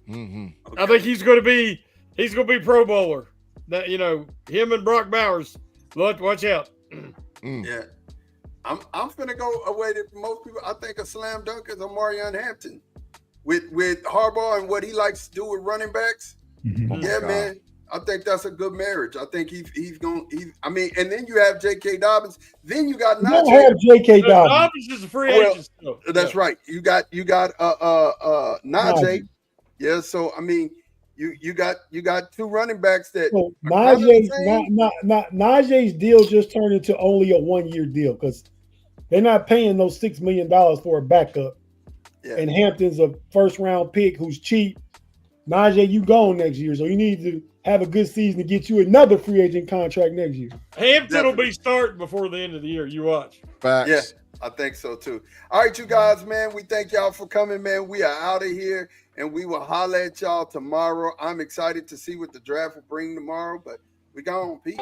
Mm-hmm. Okay. I think he's going to be Pro Bowler. That him and Brock Bowers. Watch out. Yeah. I'm gonna go away that most people. I think a slam dunk is Omarion Hampton with Harbaugh and what he likes to do with running backs. Mm-hmm. Yeah, man. I think that's a good marriage. I think he's going. And then you have J.K. Dobbins. Then you got You don't have J.K. Dobbins. Dobbins is a free agent. That's right. You got Najee. Yeah. So you got two running backs that. So Najee's deal just turned into only a 1-year deal because they're not paying those $6 million for a backup. Yeah. And Hampton's a first-round pick who's cheap. Najee, you gone next year, so you need to have a good season to get you another free agent contract next year. Hampton will be starting before the end of the year. You watch. Facts. Yeah, I think so too. All right, you guys, man. We thank y'all for coming, man. We are out of here, and we will holler at y'all tomorrow. I'm excited to see what the draft will bring tomorrow, but we gone. Peace.